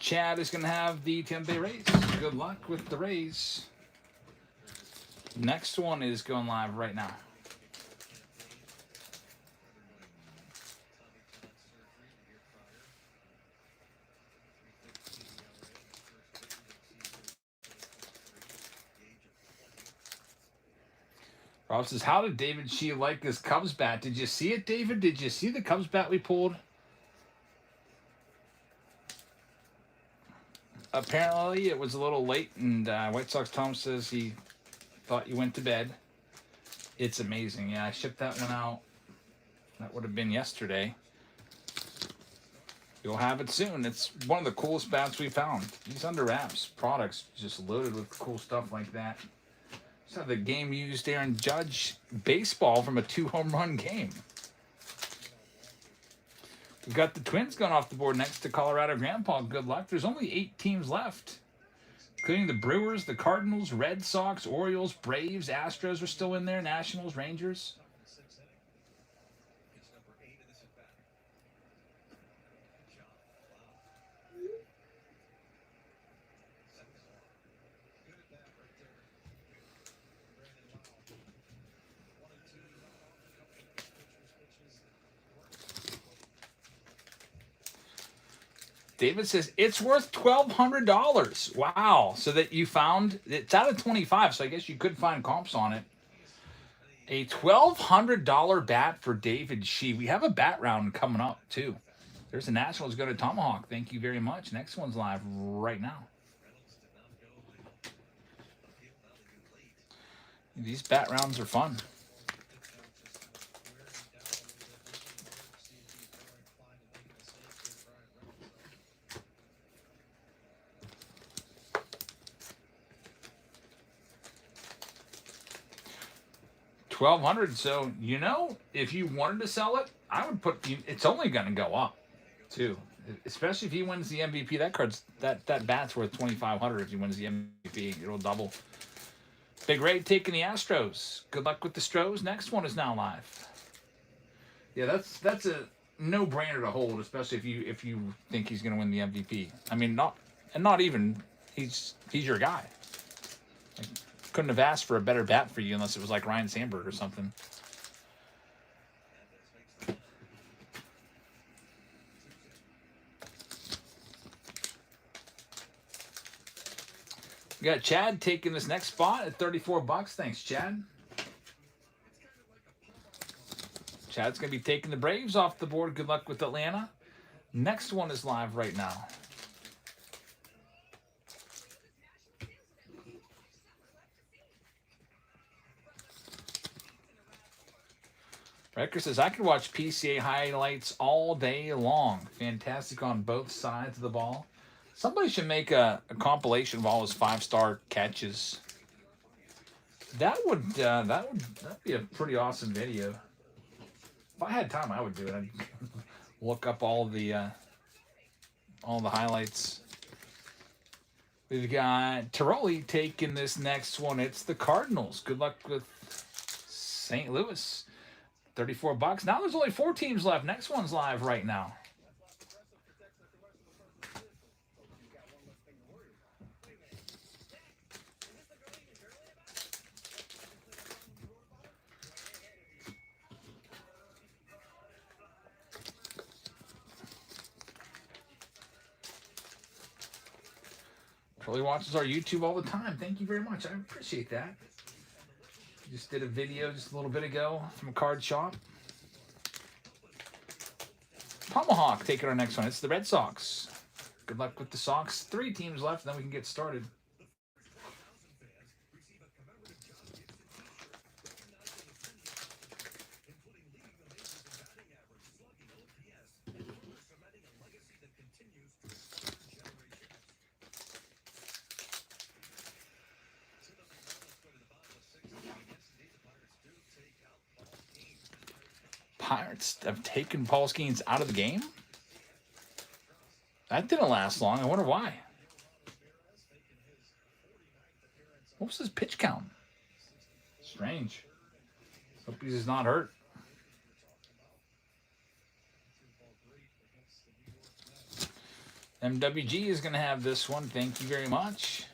Chad is going to have the Tampa Bay Rays. Good luck with the Rays. Next one is going live right now. Rob says, how did David Shee like this Cubs bat? Did you see it, David? Did you see the Cubs bat we pulled? Apparently, it was a little late, and White Sox Tom says he thought you went to bed. It's amazing. Yeah, I shipped that one out. That would have been yesterday. You'll have it soon. It's one of the coolest bats we found. These Under Wraps products just loaded with cool stuff like that. So the game used Aaron Judge baseball from a 2-home run game. We've got the Twins going off the board next to Colorado Grandpa. Good luck. There's only 8 teams left, including the Brewers, the Cardinals, Red Sox, Orioles, Braves, Astros are still in there, Nationals, Rangers. David says it's worth $1,200. Wow. So that you found, it's out of 25, so I guess you could find comps on it. A $1,200 bat for David Shee. We have a bat round coming up, too. There's the Nationals go to Tomahawk. Thank you very much. Next one's live right now. These bat rounds are fun. $1,200. So, you know, if you wanted to sell it, I would put, it's only going to go up too, especially if he wins the MVP. That bat's worth $2,500. If he wins the MVP, it'll double. Big Ray taking the Astros. Good luck with the Stros. Next one is now live. Yeah, that's a no-brainer to hold, especially if you think he's going to win the MVP. I mean, not even he's your guy. Like, couldn't have asked for a better bat for you unless it was like Ryan Sandberg or something. We got Chad taking this next spot at $34. Thanks, Chad. Chad's going to be taking the Braves off the board. Good luck with Atlanta. Next one is live right now. Wrecker says, I could watch PCA highlights all day long. Fantastic on both sides of the ball. Somebody should make a compilation of all his 5-star catches. That'd be a pretty awesome video. If I had time, I would do it. I'd look up all the highlights. We've got Tiroli taking this next one. It's the Cardinals. Good luck with St. Louis. $34. Now there's only 4 teams left. Next one's live right now. Charlie watches our YouTube all the time. Thank you very much. I appreciate that. Just did a video just a little bit ago from a card shop. Tomahawk taking our next one. It's the Red Sox. Good luck with the Sox. 3 teams left, and then we can get started. Pirates have taken Paul Skeens out of the game? That didn't last long. I wonder why. What was his pitch count? Strange. Hope he's not hurt. MWG is going to have this one. Thank you very much.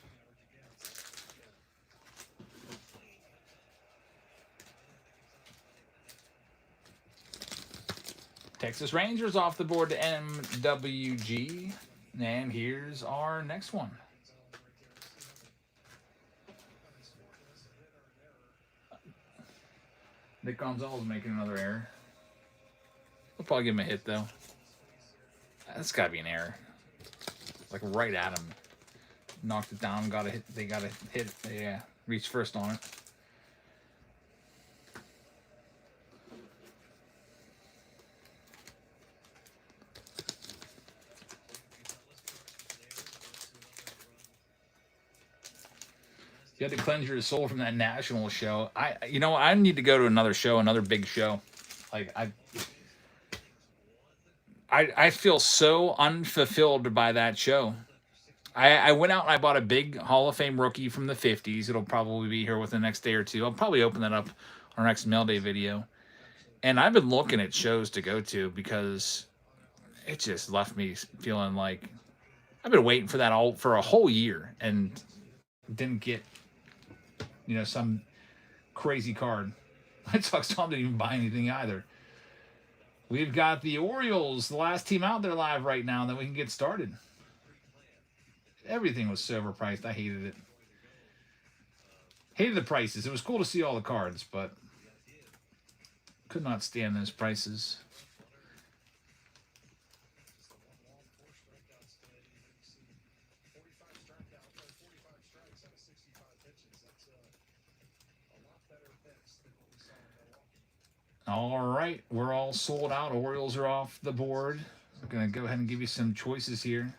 Texas Rangers off the board to MWG. And here's our next one. Nick Gonzalez making another error. We'll probably give him a hit, though. That's got to be an error. Like right at him. Knocked it down, got a hit. They got to hit it. Yeah, reach first on it. You had to cleanse your soul from that national show. I need to go to another show, another big show. Like I feel so unfulfilled by that show. I went out and I bought a big Hall of Fame rookie from the 50s. It'll probably be here within the next day or two. I'll probably open that up on our next mail day video. And I've been looking at shows to go to because it just left me feeling like I've been waiting for that for a whole year and didn't get some crazy card. It sucks. Tom didn't even buy anything either. We've got the Orioles, the last team out there live right now, and then we can get started. Everything was so overpriced. I hated it. Hated the prices. It was cool to see all the cards, but could not stand those prices. All right, we're all sold out. Orioles are off the board. I'm going to go ahead and give you some choices here.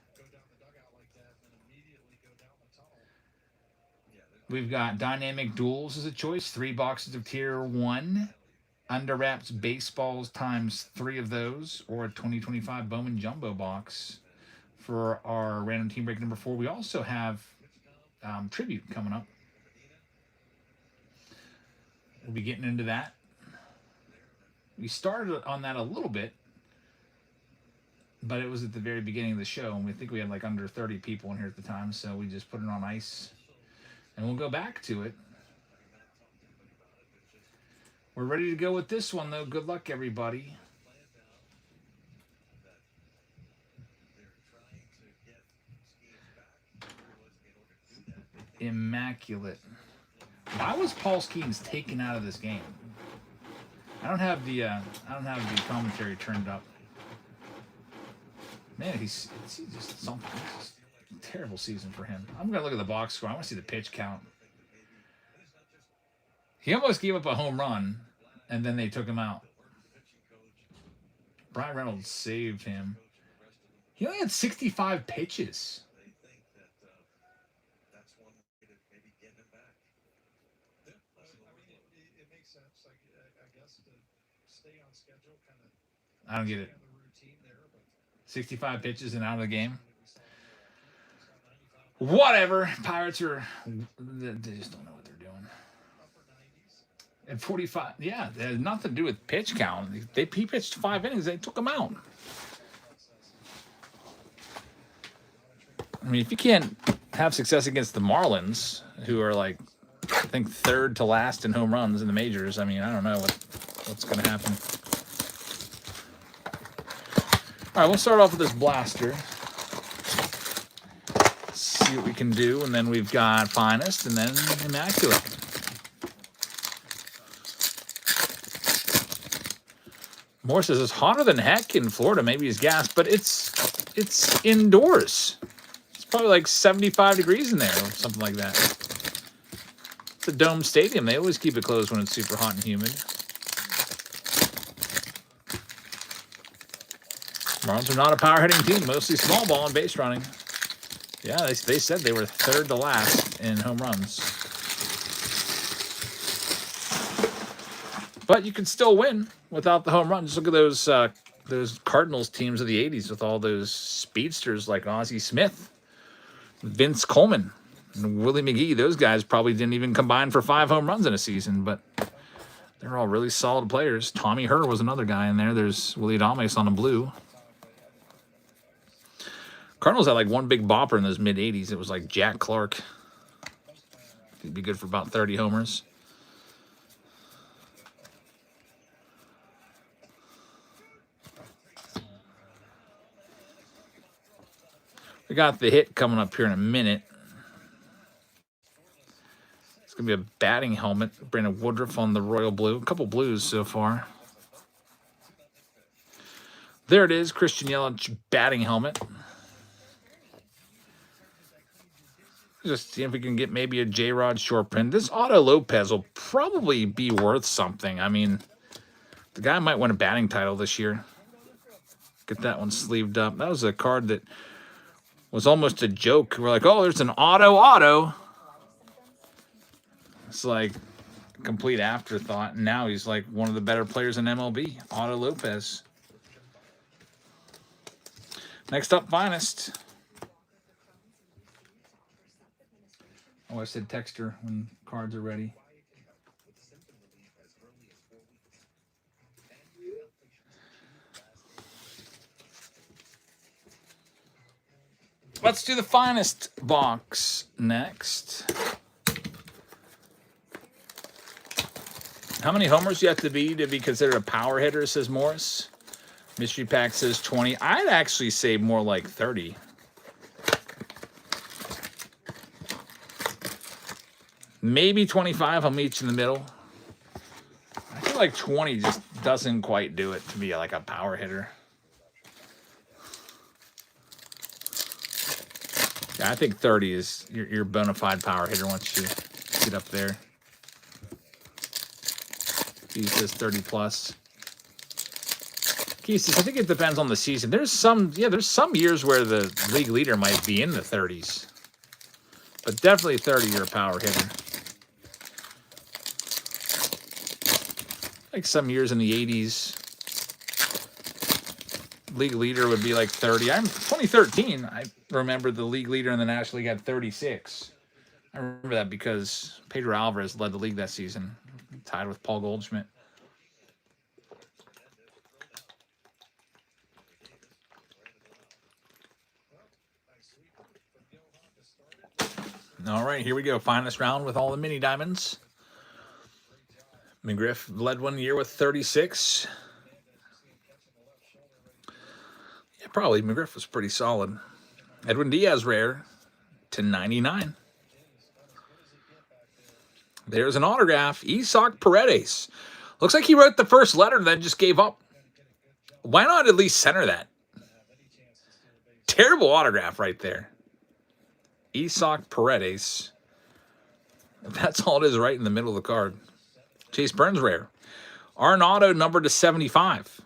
We've got Dynamic Duels as a choice. 3 boxes of Tier 1. Under Wraps Baseballs times 3 of those. Or a 2025 Bowman Jumbo box for our random team break number 4. We also have Tribute coming up. We'll be getting into that. We started on that a little bit, but it was at the very beginning of the show, and we think we had like under 30 people in here at the time, so we just put it on ice, and we'll go back to it. We're ready to go with this one, though. Good luck, everybody. Immaculate. Why was Paul Skeens taken out of this game? I don't have the commentary turned up. Man, he's just something. It's just a terrible season for him. I'm gonna look at the box score. I want to see the pitch count. He almost gave up a home run, and then they took him out. Brian Reynolds saved him. He only had 65 pitches. I don't get it. 65 pitches and out of the game. Whatever. Pirates are... They just don't know what they're doing. At 45... Yeah, it has nothing to do with pitch count. He pitched 5 innings. They took him out. I mean, if you can't have success against the Marlins, who are like, I think, 3rd to last in home runs in the majors, I mean, I don't know what's going to happen. All right, we'll start off with this blaster. See what we can do, and then we've got Finest, and then Immaculate. Moore says it's hotter than heck in Florida. Maybe he's gassed, but it's indoors. It's probably like 75 degrees in there, or something like that. It's a dome stadium. They always keep it closed when it's super hot and humid. Marlins are not a power-hitting team, mostly small ball and base running. Yeah, they said they were 3rd to last in home runs. But you can still win without the home run. Just look at those Cardinals teams of the 80s with all those speedsters like Ozzie Smith, Vince Coleman, and Willie McGee. Those guys probably didn't even combine for 5 home runs in a season, but they're all really solid players. Tommy Herr was another guy in there. There's Willie Adames on the blue. Cardinals had like one big bopper in those mid-'80s. It was like Jack Clark. He'd be good for about 30 homers. We got the hit coming up here in a minute. It's going to be a batting helmet. Brandon Woodruff on the royal blue. A couple blues so far. There it is, Christian Yelich batting helmet. Just see if we can get maybe a J-Rod short print. This Otto Lopez will probably be worth something. I mean, the guy might win a batting title this year. Get that one sleeved up. That was a card that was almost a joke. We're like, oh, there's an auto. It's like a complete afterthought. And now he's like one of the better players in MLB, Otto Lopez. Next up, Finest. Oh, I said text her when cards are ready. Let's do the Finest box next. How many homers do you have to be considered a power hitter, says Morris. Mystery pack says 20. I'd actually say more like 30. Maybe 25. I'll meet you in the middle. I feel like 20 just doesn't quite do it to be like a power hitter. Yeah, I think 30 is your bona fide power hitter once you get up there. He says 30 plus. He says, I think it depends on the season. There's some years where the league leader might be in the 30s. But definitely 30, you're a power hitter. Like some years in the 80s, league leader would be like 30. 2013, I remember the league leader in the National League had 36. I remember that because Pedro Alvarez led the league that season, tied with Paul Goldschmidt. All right, here we go. Finest round with all the mini diamonds. McGriff led one year with 36. Yeah, probably McGriff was pretty solid. Edwin Diaz rare to 99. There's an autograph. Isaac Paredes. Looks like he wrote the first letter and then just gave up. Why not at least center that? Terrible autograph right there. Isaac Paredes. That's all it is right in the middle of the card. Chase Burns rare. Arenado numbered to 75.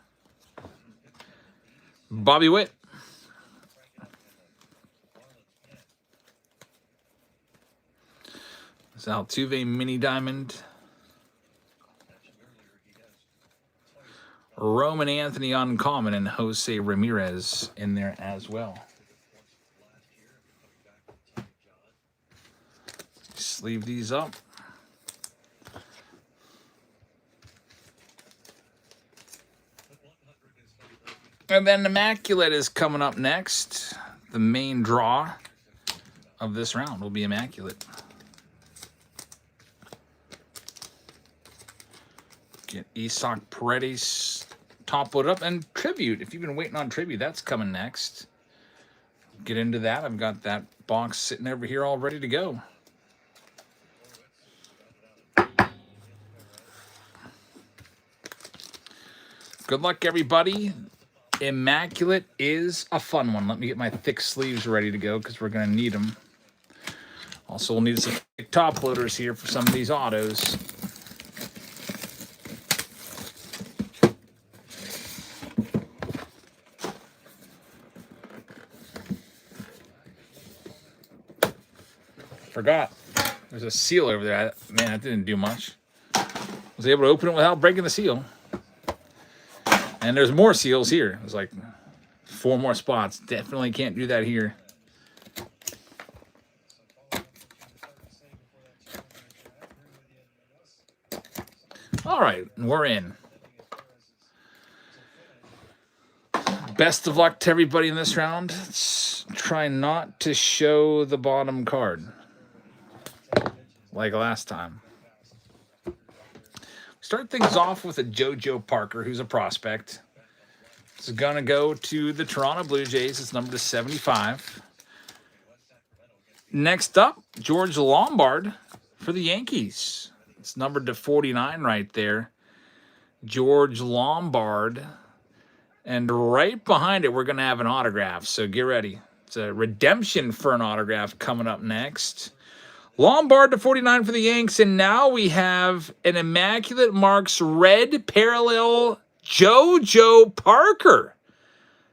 Bobby Witt. It's Altuve mini diamond. Roman Anthony uncommon and Jose Ramirez in there as well. Sleeve these up. And then Immaculate is coming up next. The main draw of this round will be Immaculate. Get Isaac Paredes top load up. And Tribute. If you've been waiting on Tribute, that's coming next. Get into that. I've got that box sitting over here all ready to go. Good luck, everybody. Immaculate is a fun one. Let me get my thick sleeves ready to go because we're going to need them. Also, we'll need some top loaders here for some of these autos. Forgot. There's a seal over there. Man, that didn't do much. Was able to open it without breaking the seal. And there's more seals here. There's like 4 more spots. Definitely can't do that here. All right, we're in. Best of luck to everybody in this round. It's try not to show the bottom card like last time. Start things off with a JoJo Parker, who's a prospect. It's going to go to the Toronto Blue Jays. It's number 75. Next up, George Lombard for the Yankees. It's numbered to 49 right there. George Lombard. And right behind it, we're going to have an autograph. So get ready. It's a redemption for an autograph coming up next. Lombard to 49 for the Yanks. And now we have an Immaculate Marks red parallel JoJo Parker.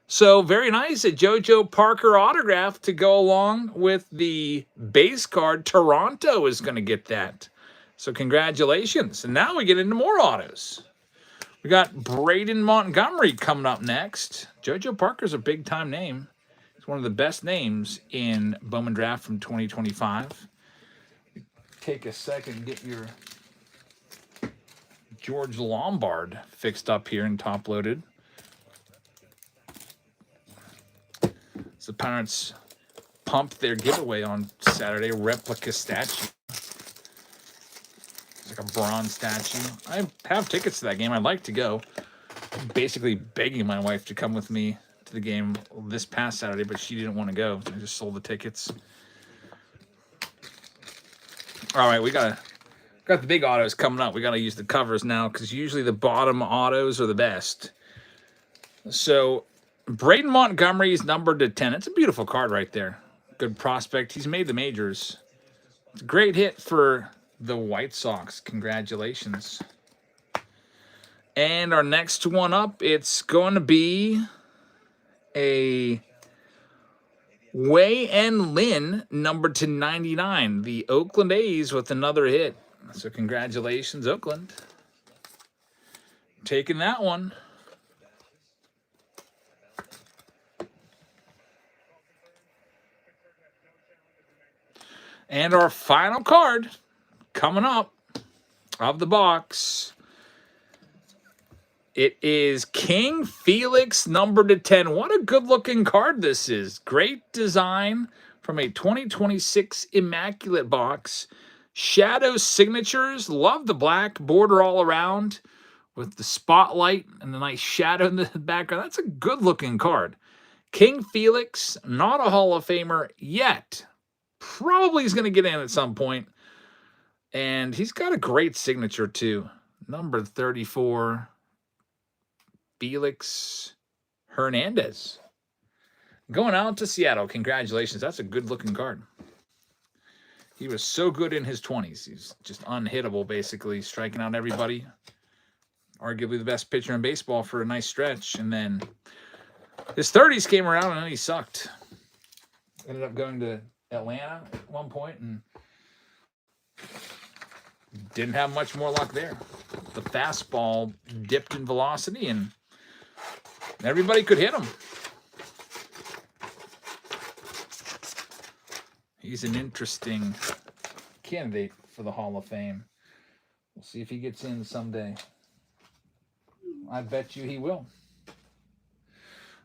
So very nice. A JoJo Parker autograph to go along with the base card. Toronto is going to get that. So congratulations. And now we get into more autos. We got Braden Montgomery coming up next. JoJo Parker's a big-time name. It's one of the best names in Bowman Draft from 2025. Take a second and get your George Lombard fixed up here and top-loaded. So the Pirates pumped their giveaway on Saturday, replica statue. It's like a bronze statue. I have tickets to that game. I'd like to go. I'm basically begging my wife to come with me to the game this past Saturday, but she didn't want to go. So I just sold the tickets. All right, we got the big autos coming up. We got to use the covers now because usually the bottom autos are the best. So Braden Montgomery is numbered to 10. It's a beautiful card right there. Good prospect. He's made the majors. It's a great hit for the White Sox. Congratulations. And our next one up, it's going to be a Wei and Lin, numbered to 99. The Oakland A's with another hit. So congratulations, Oakland. Taking that one. And our final card coming up of the box. It is King Felix, numbered to 10. What a good-looking card this is. Great design from a 2026 Immaculate box. Shadow signatures. Love the black border all around with the spotlight and the nice shadow in the background. That's a good-looking card. King Felix, not a Hall of Famer yet. Probably is going to get in at some point. And he's got a great signature, too. Number 34. Felix Hernandez. Going out to Seattle. Congratulations. That's a good-looking card. He was so good in his 20s. He's just unhittable, basically, striking out everybody. Arguably the best pitcher in baseball for a nice stretch. And then his 30s came around, and then he sucked. Ended up going to Atlanta at one point and didn't have much more luck there. The fastball dipped in velocity, and everybody could hit him. He's an interesting candidate for the Hall of Fame. We'll see if he gets in someday. I bet you he will.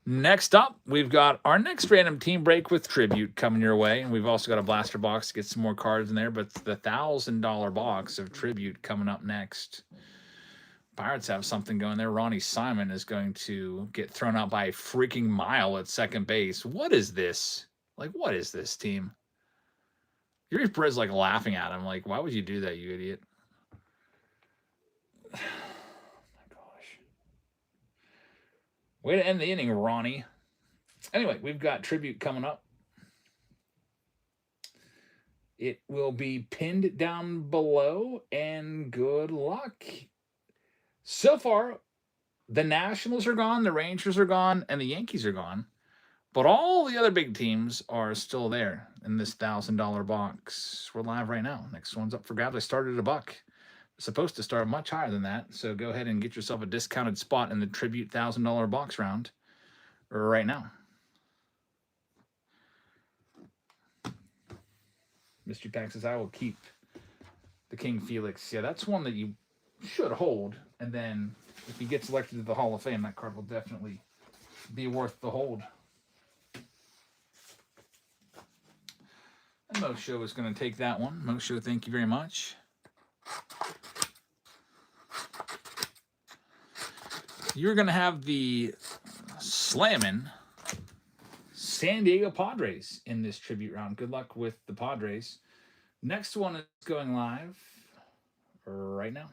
Next up, we've got our next random team break with tribute coming your way. And we've also got a blaster box to get some more cards in there. But the $1,000 box of tribute coming up next. Pirates have something going there. Ronnie Simon is going to get thrown out by a freaking mile at second base. What is this? Like, what is this team? Yuri Perez like laughing at him. Like, why would you do that, you idiot? Oh my gosh. Way to end the inning, Ronnie. Anyway, we've got tribute coming up. It will be pinned down below, and good luck. So far, the Nationals are gone, the Rangers are gone, and the Yankees are gone. But all the other big teams are still there in this $1,000 box. We're live right now. Next one's up for grabs. I started at $1. It's supposed to start much higher than that. So go ahead and get yourself a discounted spot in the Tribute $1,000 box round right now. Mystery Pack says, I will keep the King Felix. Yeah, that's one that you should hold. And then if he gets elected to the Hall of Fame, that card will definitely be worth the hold. And Mosho is going to take that one. Mosho, thank you very much. You're going to have the Slammin' San Diego Padres in this tribute round. Good luck with the Padres. Next one is going live right now.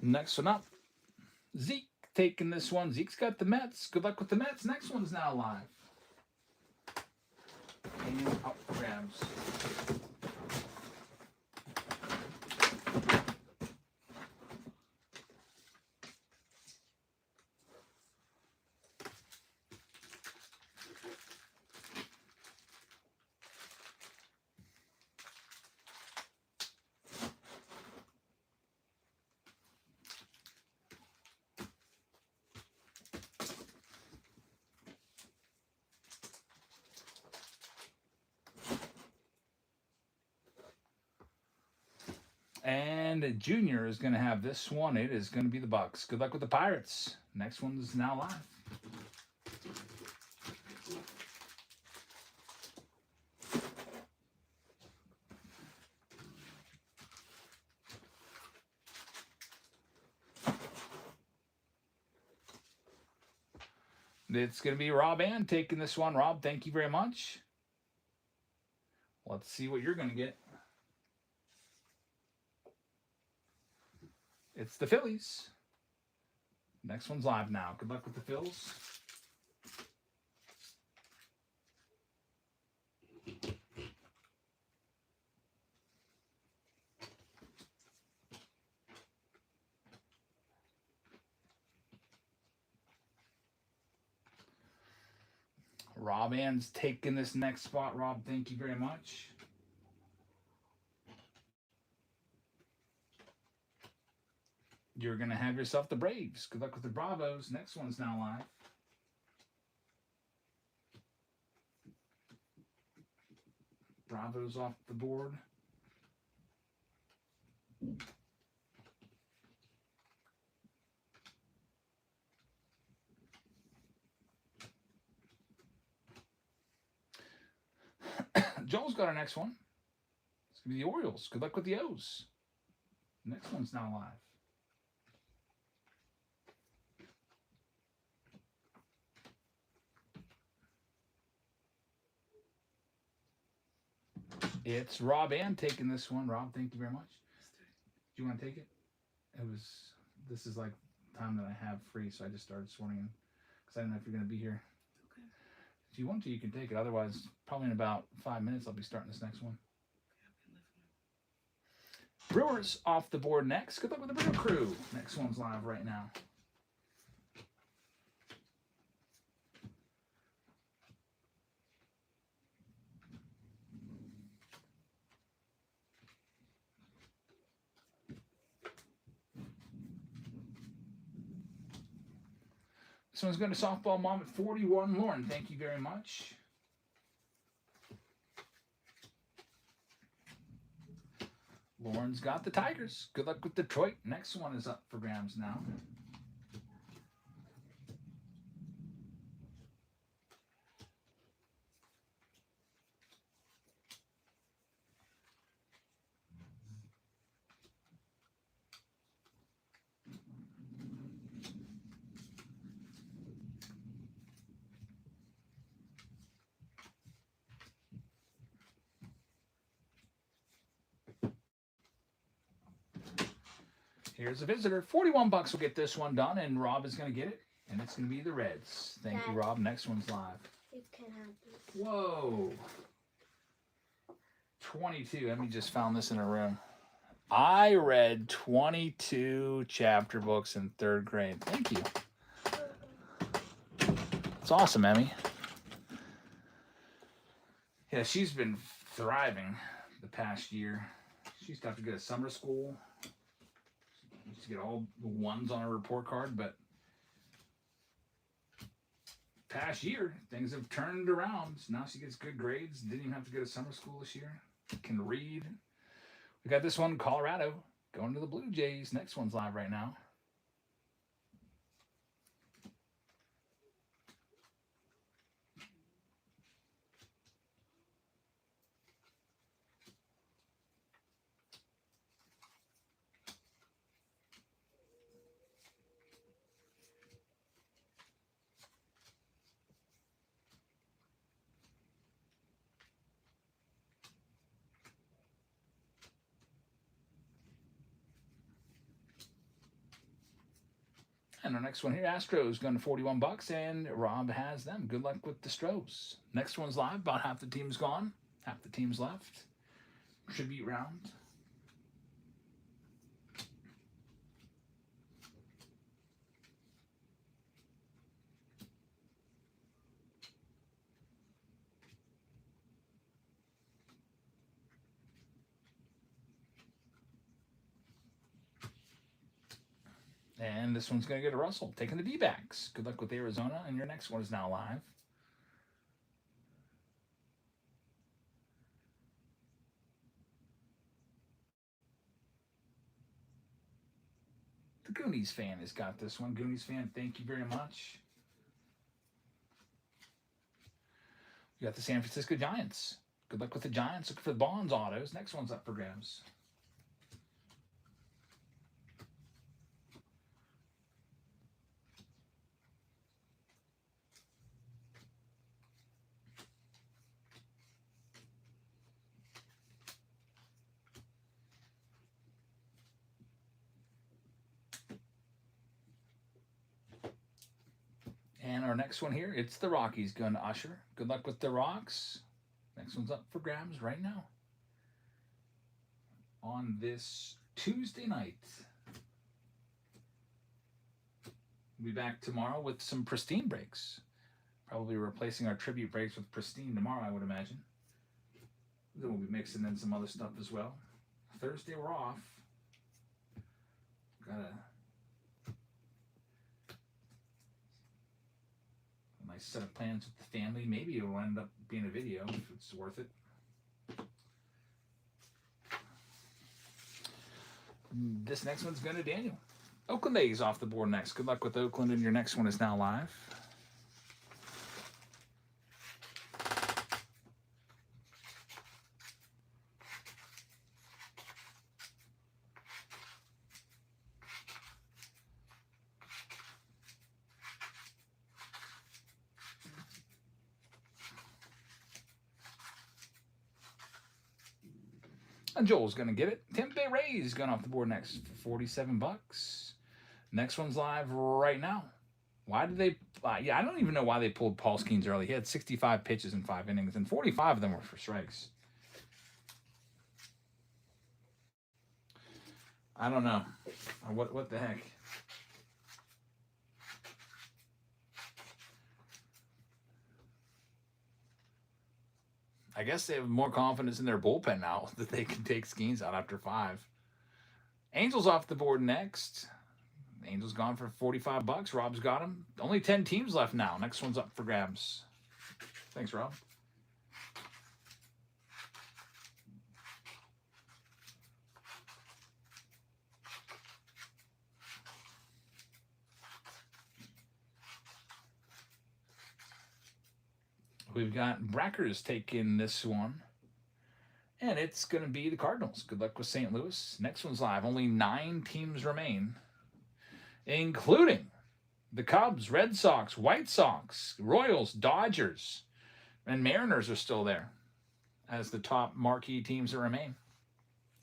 Next one up, Zeke taking this one. Zeke's got the Mets. Good luck with the Mets. Next one's now live. And up for grabs. And Junior is going to have this one. It is going to be the Bucks. Good luck with the Pirates. Next one is now live. It's going to be Rob Ann taking this one. Rob, thank you very much. Let's see what you're going to get. It's the Phillies. Next one's live now. Good luck with the Phils. Rob Ann's taking this next spot. Rob, thank you very much. You're going to have yourself the Braves. Good luck with the Bravos. Next one's now live. Bravos off the board. Joel's got our next one. It's going to be the Orioles. Good luck with the O's. Next one's now live. It's Rob Ann taking this one. Rob, thank you very much. Do you want to take it? This is like time that I have free, so I just started sorting in because I don't know if you're going to be here. Okay. If you want to, you can take it. Otherwise, probably in about 5 minutes, I'll be starting this next one. Brewers off the board next. Good luck with the Brewer Crew. Next one's live right now. This one's going to Softball Mom at 41. Lauren, thank you very much. Lauren's got the Tigers. Good luck with Detroit. Next one is up for grabs now. Here's a visitor. 41 bucks will get this one done, and Rob is going to get it, and it's going to be the Reds. Thank you, Rob. Next one's live. You can have this. Whoa. 22. Let me just found this in a room. I read 22 chapter books in 3rd grade. Thank you. It's awesome, Emmy. Yeah, she's been thriving the past year. She used to have to go to summer school. She used to get all the ones on her report card, but past year, things have turned around. Now she gets good grades. Didn't even have to go to summer school this year. Can read. We got this one, Colorado, going to the Blue Jays. Next one's live right now. And our next one here, Astros, going to 41 bucks, and Rob has them. Good luck with the Stros. Next one's live. About half the team's gone. Half the team's left. Tribute round. And this one's going to go to Russell, taking the D-backs. Good luck with Arizona, and your next one is now live. The Goonies fan has got this one. Goonies fan, thank you very much. We got the San Francisco Giants. Good luck with the Giants. Looking for the Bonds autos. Next one's up for grabs. And our next one here, it's the Rockies going to Usher. Good luck with the Rocks. Next one's up for grabs right now. On this Tuesday night. We'll be back tomorrow with some Pristine breaks. Probably replacing our tribute breaks with Pristine tomorrow, I would imagine. Then we'll be mixing in some other stuff as well. Thursday we're off. Got a nice set of plans with the family. Maybe it'll end up being a video if it's worth it. This next one's going to Daniel. Oakland A's off the board next. Good luck with Oakland, and your next one is now live. And Joel's going to get it. Tampa Bay Rays going off the board next for 47 bucks. Next one's live right now. Why did they... yeah, I don't even know why they pulled Paul Skeens early. He had 65 pitches in 5 innings, and 45 of them were for strikes. I don't know. What the heck? I guess they have more confidence in their bullpen now that they can take Skeens out after 5. Angels off the board next. Angels gone for 45 bucks. Rob's got them. Only 10 teams left now. Next one's up for grabs. Thanks, Rob. We've got Brackers taking this one. And it's going to be the Cardinals. Good luck with St. Louis. Next one's live. Only 9 teams remain, including the Cubs, Red Sox, White Sox, Royals, Dodgers, and Mariners are still there as the top marquee teams that remain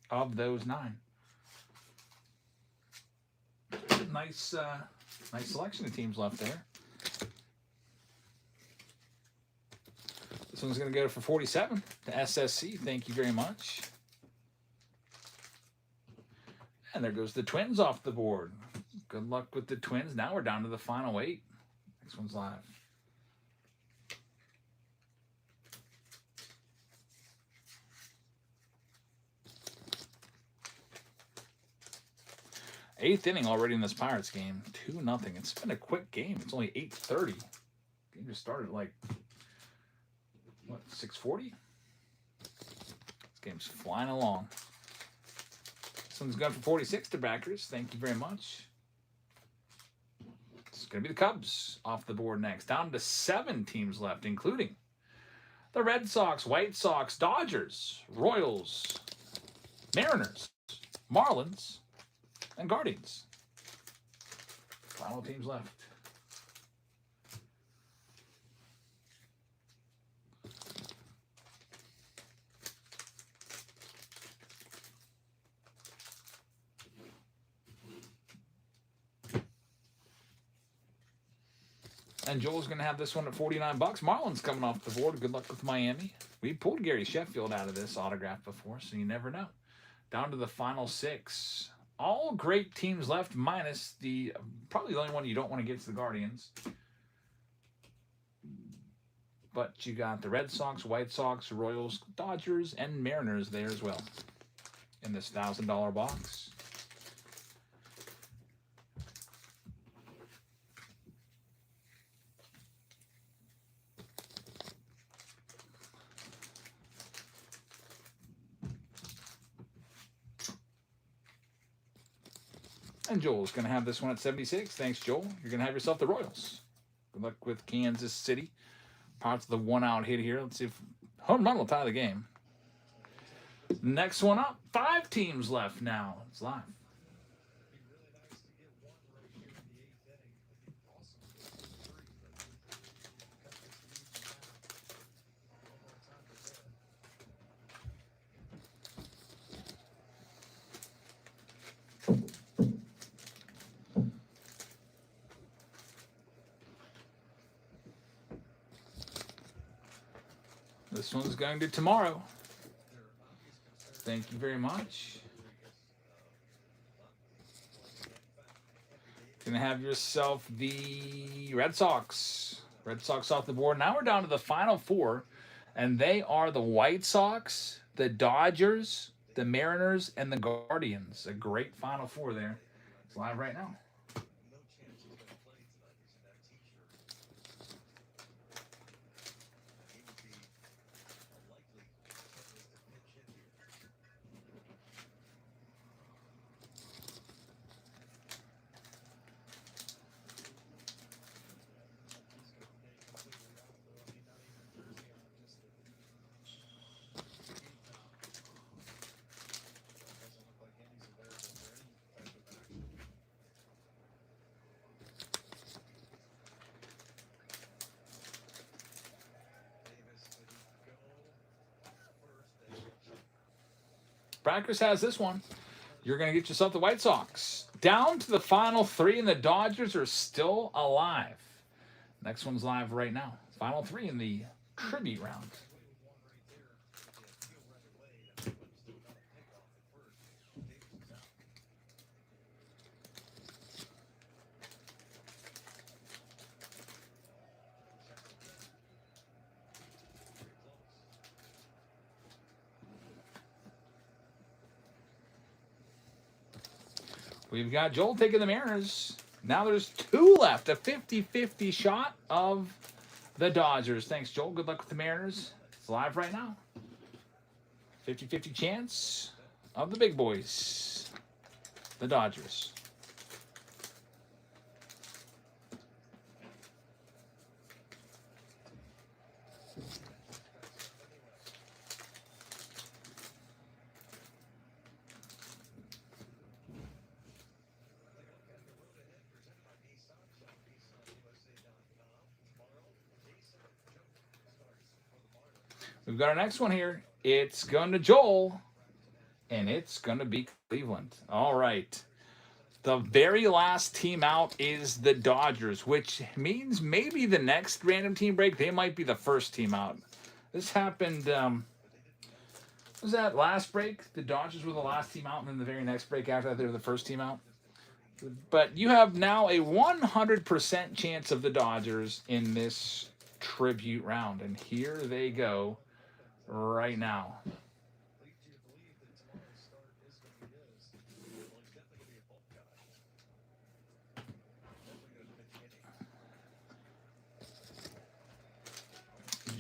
of those 9. Nice selection of teams left there. This one's going to go for 47 to SSC. Thank you very much. And there goes the Twins off the board. Good luck with the Twins. Now we're down to the final 8. Next one's live. Eighth inning already in this Pirates game. 2-0. It's been a quick game. It's only 8:30. Game just started at like, what, 6:40? This game's flying along. This one's going for 46 to backers. Thank you very much. It's going to be the Cubs off the board next. Down to 7 teams left, including the Red Sox, White Sox, Dodgers, Royals, Mariners, Marlins, and Guardians. Final teams left. And Joel's going to have this one at $49. Marlins coming off the board. Good luck with Miami. We pulled Gary Sheffield out of this autograph before, so you never know. Down to the final 6. All great teams left, minus probably the only one you don't want to get is the Guardians. But you got the Red Sox, White Sox, Royals, Dodgers, and Mariners there as well in this $1,000 box. And Joel's going to have this one at 76. Thanks, Joel. You're going to have yourself the Royals. Good luck with Kansas City. Parts of the one-out hit here. Let's see if home run will tie the game. Next one up. 5 teams left now. It's live. This one's going to tomorrow. Thank you very much. Going to have yourself the Red Sox. Red Sox off the board. Now we're down to the final 4. And they are the White Sox, the Dodgers, the Mariners, and the Guardians. A great final 4 there. It's live right now. Brackers has this one. You're going to get yourself the White Sox. Down to the final 3, and the Dodgers are still alive. Next one's live right now. Final 3 in the tribute round. We've got Joel taking the Mariners. Now there's 2 left. A 50-50 shot of the Dodgers. Thanks, Joel. Good luck with the Mariners. It's live right now. 50-50 chance of the big boys. The Dodgers. We've got our next one here. It's going to Joel, and it's going to be Cleveland. All right. The very last team out is the Dodgers, which means maybe the next random team break, they might be the first team out. This happened, was that last break? The Dodgers were the last team out, and then the very next break after that, they were the first team out. But you have now a 100% chance of the Dodgers in this tribute round, and here they go. Right now.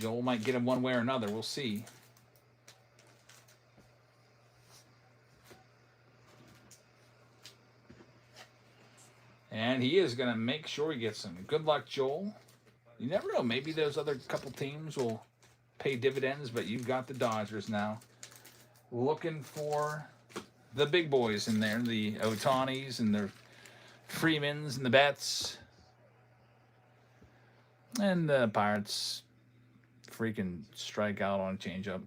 Joel might get him one way or another. We'll see. And he is going to make sure he gets him. Good luck, Joel. You never know. Maybe those other couple teams will pay dividends, but you've got the Dodgers now. Looking for the big boys in there, the Otanis and the Freemans and the Betts. And the Pirates freaking strike out on a changeup.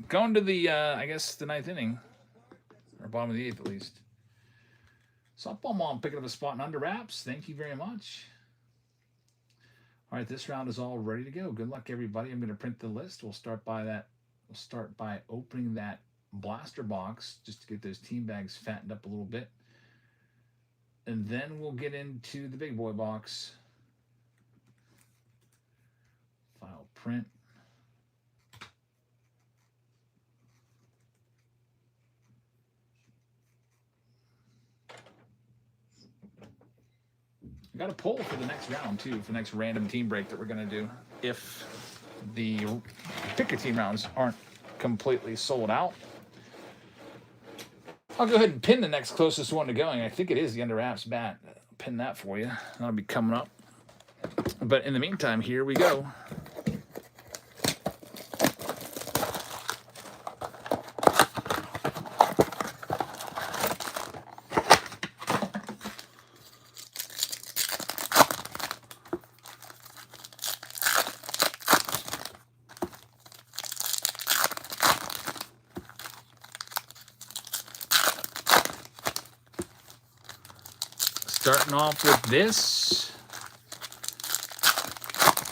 Going to the, I guess, the ninth inning. Or bottom of the eighth, at least. Softball Mom picking up a spot in Under Wraps. Thank you very much. All right, this round is all ready to go. Good luck, everybody. I'm going to print the list. We'll start by that. We'll start by opening that blaster box just to get those team bags fattened up a little bit. And then we'll get into the big boy box. File print. I got a poll for the next round too, for the next random team break that we're going to do. If the picker team rounds aren't completely sold out, I'll go ahead and pin the next closest one to going. I think it is the Under Wraps bat. I'll pin that for you. That'll be coming up. But in the meantime, here we go. Starting off with this,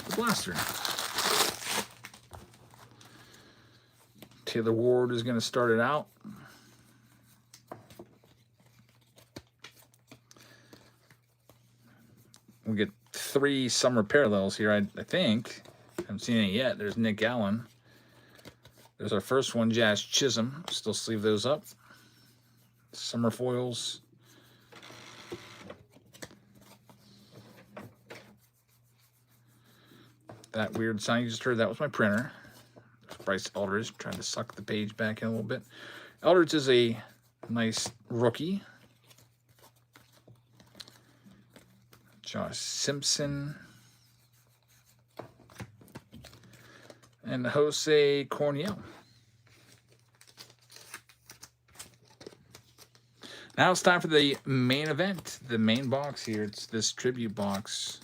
the blaster. Taylor Ward is going to start it out. We get 3 summer parallels here, I think. I haven't seen any yet. There's Nick Allen. There's our first one, Jazz Chisholm. Still sleeve those up. Summer foils. That weird sound you just heard, that was my printer. Bryce Eldridge trying to suck the page back in a little bit. Eldridge is a nice rookie. Josh Simpson. And Jose Corniel. Now it's time for the main event, the main box here. It's this tribute box.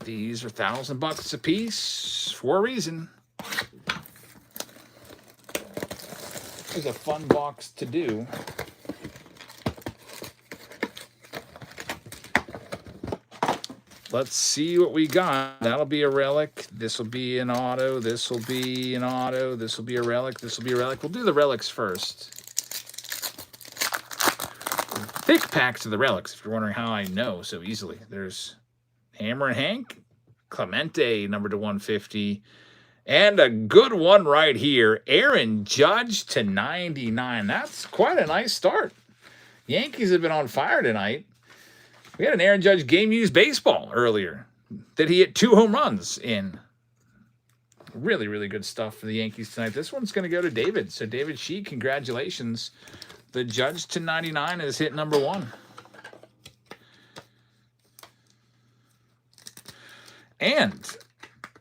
These are $1,000 a piece for a reason. It's a fun box to do. Let's see what we got. That'll be a relic. This will be an auto. This will be an auto. This will be a relic. This will be a relic. We'll do the relics first. Thick packs of the relics, if you're wondering how I know so easily. There's Hammer and Hank, Clemente, number to 150, and a good one right here, Aaron Judge to 99. That's quite a nice start. Yankees have been on fire tonight. We had an Aaron Judge game-used baseball earlier that he hit 2 home runs in. Really, really good stuff for the Yankees tonight. This one's going to go to David. So, David Shee, congratulations. The Judge to 99 is hit number 1. And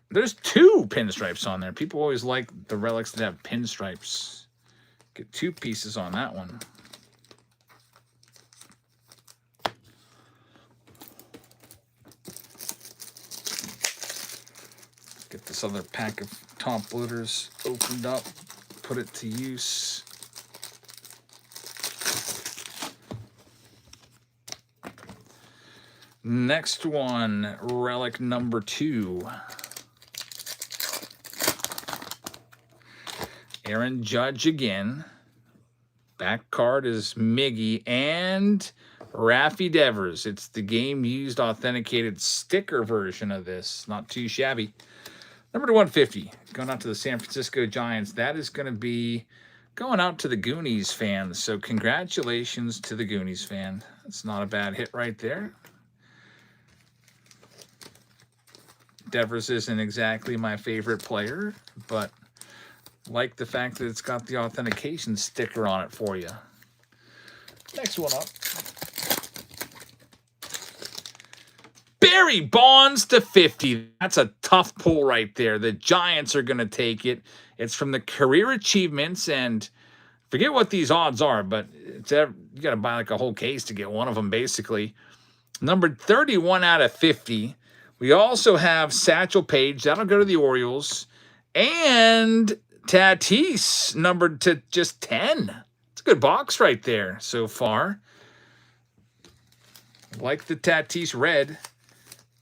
there's 2 pinstripes on there. People always like the relics that have pinstripes. Get 2 pieces on that one. Get this other pack of top loaders opened up. Put it to use. Next one, relic number 2. Aaron Judge again. Back card is Miggy and Raffy Devers. It's the game-used authenticated sticker version of this. Not too shabby. Number to 150. Going out to the San Francisco Giants. That is going to be going out to the Goonies fans. So congratulations to the Goonies fan. That's not a bad hit right there. Devers isn't exactly my favorite player, but like the fact that it's got the authentication sticker on it for you. Next one up. Barry Bonds to 50. That's a tough pull right there. The Giants are going to take it. It's from the Career Achievements, and forget what these odds are, but you got to buy like a whole case to get one of them, basically. Numbered 31 out of 50. We also have Satchel Paige. That'll go to the Orioles. And Tatis, numbered to just 10. It's a good box right there so far. Like the Tatis red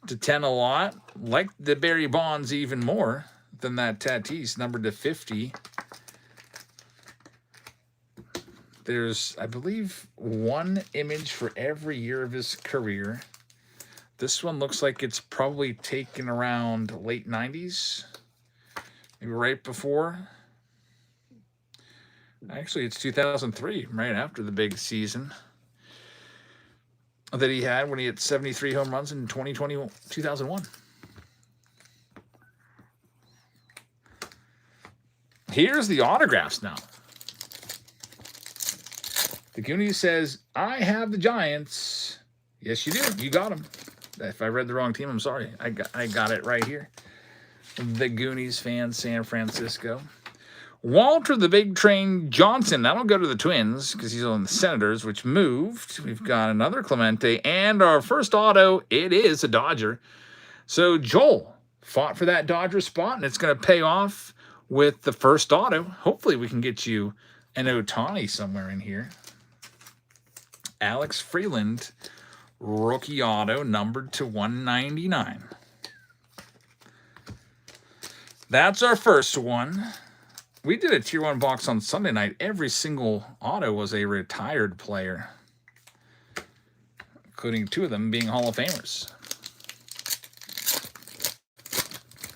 to 10 a lot. Like the Barry Bonds even more than that Tatis, numbered to 50. There's, I believe, one image for every year of his career. This one looks like it's probably taken around late 90s. Maybe right before. Actually, it's 2003, right after the big season that he had when he hit 73 home runs in 2001. Here's the autographs now. The Goonies says, I have the Giants. Yes, you do. You got them. If I read the wrong team, I'm sorry. I got it right here. The Goonies fan, San Francisco. Walter the Big Train Johnson. That'll go to the Twins because he's on the Senators, which moved. We've got another Clemente. And our first auto, it is a Dodger. So Joel fought for that Dodger spot, and it's going to pay off with the first auto. Hopefully we can get you an Ohtani somewhere in here. Alex Freeland, rookie auto, numbered to 199. That's our first one. We did a Tier 1 box on Sunday night. Every single auto was a retired player, including two of them being Hall of Famers.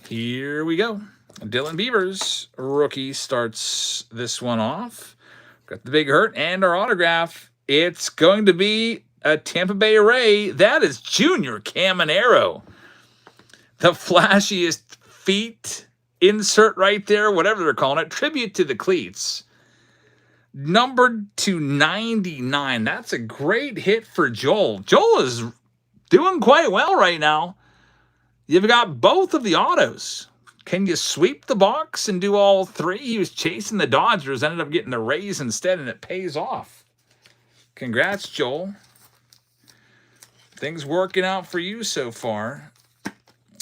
Here we go. Dylan Beavers, rookie, starts this one off. Got the big hurt and our autograph. It's going to be a Tampa Bay Ray. That is Junior Caminero. The flashiest feet insert right there, whatever they're calling it. Tribute to the cleats. Numbered to 99. That's a great hit for Joel. Joel is doing quite well right now. You've got both of the autos. Can you sweep the box and do all three? He was chasing the Dodgers, ended up getting the Rays instead, and it pays off. Congrats, Joel. Things working out for you so far.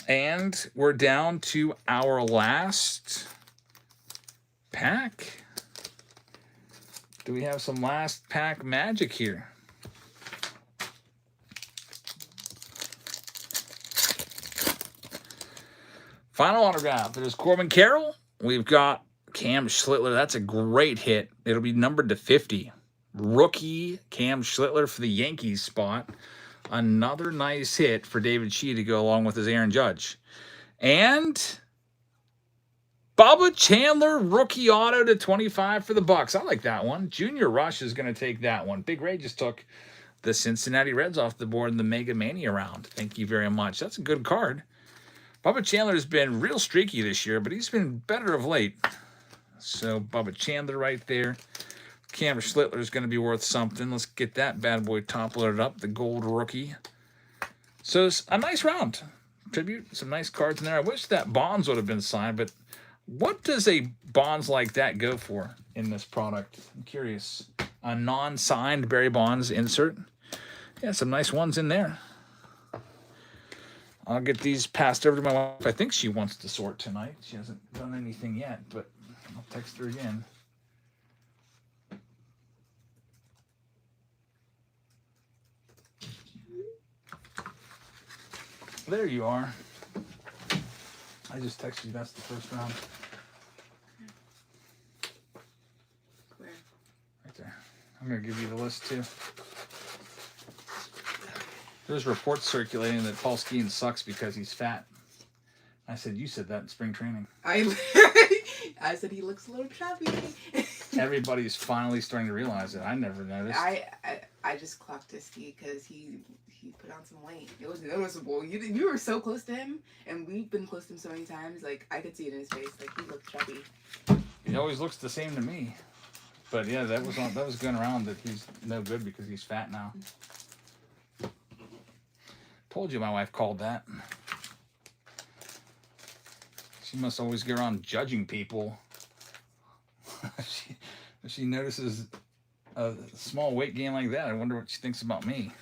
And we're down to our last pack. Do we have some last pack magic here? Final autograph. There's Corbin Carroll. We've got Cam Schlittler. That's a great hit. It'll be numbered to 50. Rookie Cam Schlittler for the Yankees spot. Another nice hit for David Shea to go along with his Aaron Judge. And Bubba Chandler, rookie auto to 25 for the Bucks. I like that one. Junior Rush is going to take that one. Big Ray just took the Cincinnati Reds off the board in the Mega Mania round. Thank you very much. That's a good card. Bubba Chandler's been real streaky this year, but he's been better of late. So Bubba Chandler right there. Cam Schlittler is going to be worth something. Let's get that bad boy top loaded up. The gold rookie. So it's a nice round. Tribute. Some nice cards in there. I wish that Bonds would have been signed, but what does a Bonds like that go for in this product? I'm curious. A non-signed Barry Bonds insert. Yeah, some nice ones in there. I'll get these passed over to my wife. I think she wants to sort tonight. She hasn't done anything yet, but I'll text her again. There you are. I just texted you. That's the first round. Where? Right there. I'm going to give you the list, too. There's reports circulating that Paul Skeens sucks because he's fat. I said, you said that in spring training. I I said he looks a little chubby. Everybody's finally starting to realize it. I never noticed. I just clocked his ski because he put on some weight. It was noticeable. You were so close to him, and we've been close to him so many times. Like I could see it in his face. Like he looked chubby. He always looks the same to me. But yeah, that was going around that he's no good because he's fat now. Told you my wife called that. She must always go around judging people. She notices a small weight gain like that. I wonder what she thinks about me.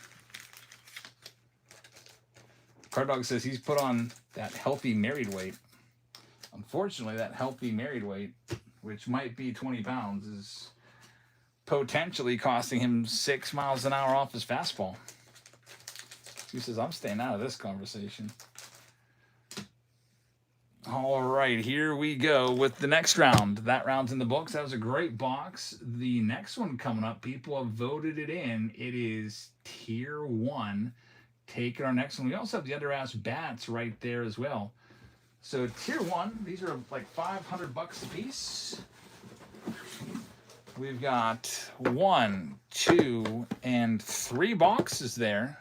Card Dog says he's put on that healthy married weight. Unfortunately, that healthy married weight, which might be 20 pounds, is potentially costing him 6 miles an hour off his fastball. He says, I'm staying out of this conversation. All right, here we go with the next round. That round's in the books. That was a great box. The next one coming up, people have voted it in. It is Tier 1. Taking our next one. We also have the Under-Ass Bats right there as well. So Tier 1, these are like $500 a piece. We've got 1, 2, and 3 boxes there.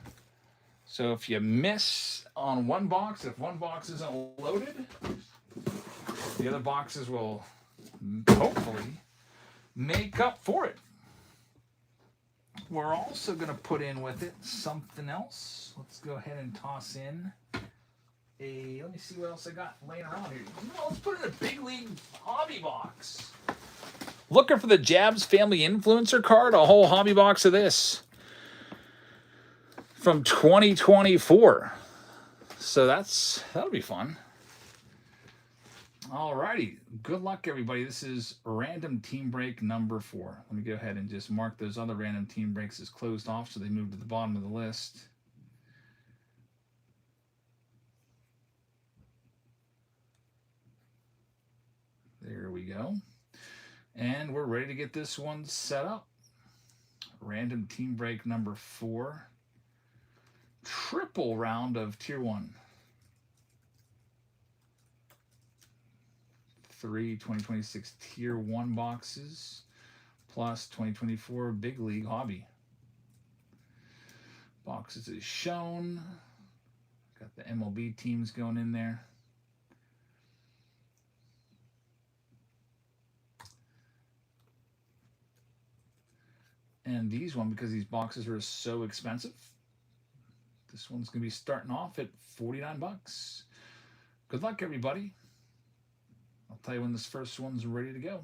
So if you miss on one box, if one box isn't loaded, the other boxes will hopefully make up for it. We're also going to put in with it something else. Let's go ahead and toss in let me see what else I got laying around here. Let's put in a Big League hobby box. Looking for the Jabs Family Influencer card? A whole hobby box of this. From 2024. So that'll be fun. Alrighty. Good luck, everybody. This is random team break number 4. Let me go ahead and just mark those other random team breaks as closed off so they move to the bottom of the list. There we go. And we're ready to get this one set up. Random team break number 4. Triple round of Tier 1. 3 2026 Tier 1 boxes plus 2024 Big League Hobby. Boxes is shown. Got the MLB teams going in there. And these one, because these boxes are so expensive, this one's going to be starting off at $49. Good luck, everybody. I'll tell you when this first one's ready to go.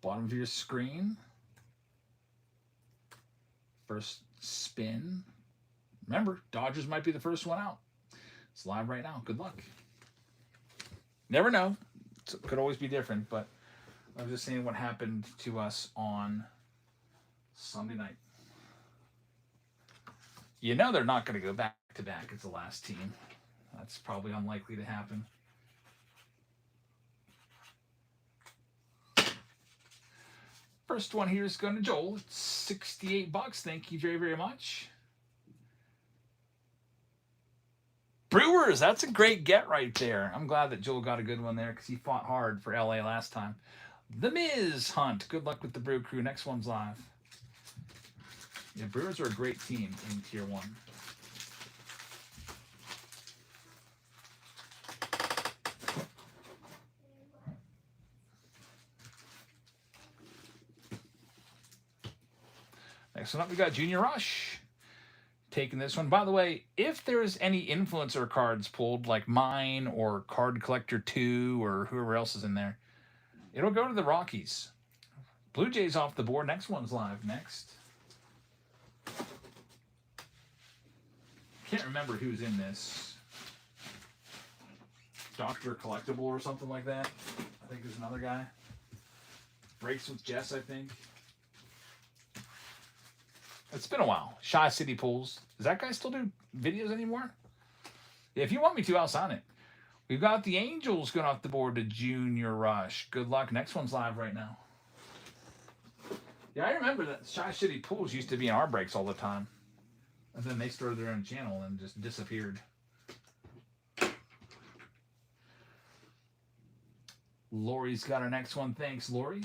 Bottom of your screen. First spin. Remember, Dodgers might be the first one out. It's live right now. Good luck. Never know. It could always be different, but I was just saying what happened to us on Sunday night. You know they're not going to go back to back as the last team. That's probably unlikely to happen. First one here is going to Joel. It's $68. Thank you very, very much. Brewers, that's a great get right there. I'm glad that Joel got a good one there because he fought hard for LA last time. The Miz Hunt. Good luck with the Brew Crew. Next one's live. Yeah, Brewers are a great team in Tier 1. Next one up, we got Junior Rush. Taking this one. By the way, if there's any influencer cards pulled, like mine or Card Collector 2 or whoever else is in there, it'll go to the Rockies. Blue Jays off the board. Next one's live next. Can't remember who's in this. Dr. Collectible or something like that. I think there's another guy. Breaks with Jess, I think. It's been a while. Shy City Pools. Does that guy still do videos anymore? Yeah, if you want me to, I'll sign it. We've got the Angels going off the board to Junior Rush. Good luck. Next one's live right now. Yeah, I remember that Shy City Pools used to be in our breaks all the time. And then they started their own channel and just disappeared. Lori's got our next one. Thanks, Lori.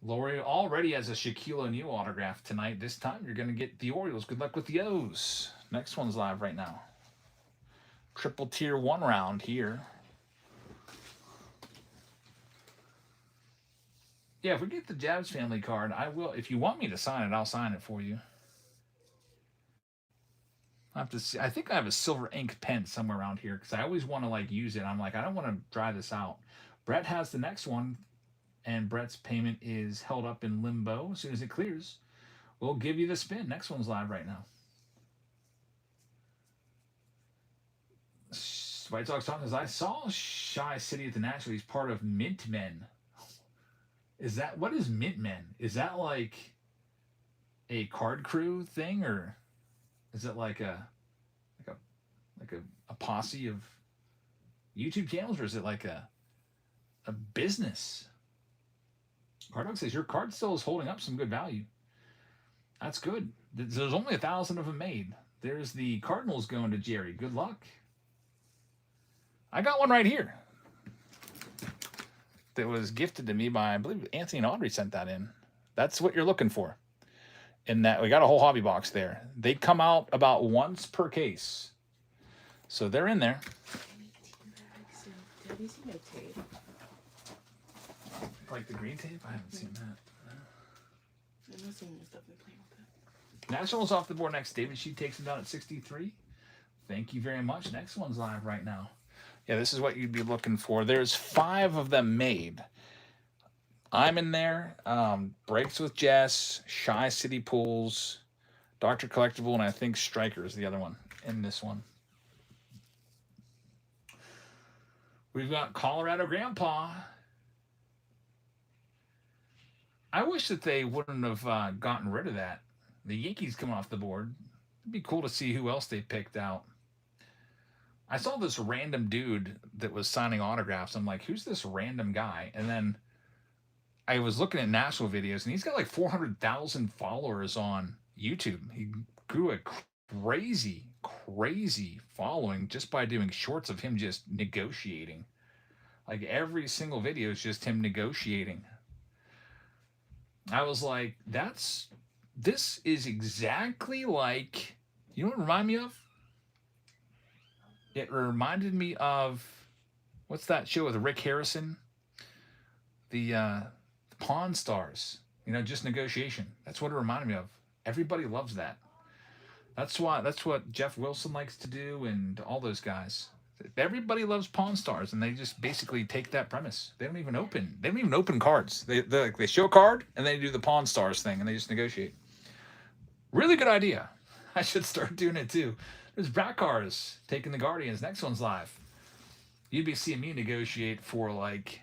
Lori already has a Shaquille O'Neal autograph tonight. This time you're going to get the Orioles. Good luck with the O's. Next one's live right now. Triple tier 1 round here. Yeah, if we get the Jabs family card, I will. If you want me to sign it, I'll sign it for you. I have to see. I think I have a silver ink pen somewhere around here because I always want to like use it. I'm like, I don't want to dry this out. Brett has the next one, and Brett's payment is held up in limbo. As soon as it clears, we'll give you the spin. Next one's live right now. White Sox talking says, I saw Shy City at the National. He's part of Mint Men. Is that what is Mint Men? Is that like a card crew thing, or is it like a posse of YouTube channels, or is it like a business? Card Dog says your card still is holding up some good value. That's good. There's only 1,000 of them made. There's the Cardinals going to Jerry. Good luck. I got one right here that was gifted to me by, I believe, Anthony and Audrey sent that in. That's what you're looking for. In that, we got a whole hobby box there. They come out about once per case. So they're in there. Have you seen my tape? Like the green tape? I haven't seen that. I know someone was definitely playing with it. Nationals off the board next. David She takes him down at 63. Thank you very much. Next one's live right now. Yeah, this is what you'd be looking for. There's 5 of them made. I'm in there. Breaks with Jess, Shy City Pools, Dr. Collectible, and I think Striker is the other one in this one. We've got Colorado Grandpa. I wish that they wouldn't have gotten rid of that. The Yankees coming off the board. It'd be cool to see who else they picked out. I saw this random dude that was signing autographs. I'm like, who's this random guy? And then I was looking at National videos, and he's got like 400,000 followers on YouTube. He grew a crazy following just by doing shorts of him just negotiating. Like every single video is just him negotiating. I was like, this is exactly like, you know what it reminded me of? It reminded me of, what's that show with Rick Harrison? The Pawn Stars. You know, just negotiation. That's what it reminded me of. Everybody loves that. That's what Jeff Wilson likes to do, and all those guys. Everybody loves Pawn Stars, and they just basically take that premise. They don't even open cards. They show a card, and they do the Pawn Stars thing, and they just negotiate. Really good idea. I should start doing it too. There's Brackars taking the Guardians. Next one's live. You'd be seeing me negotiate for like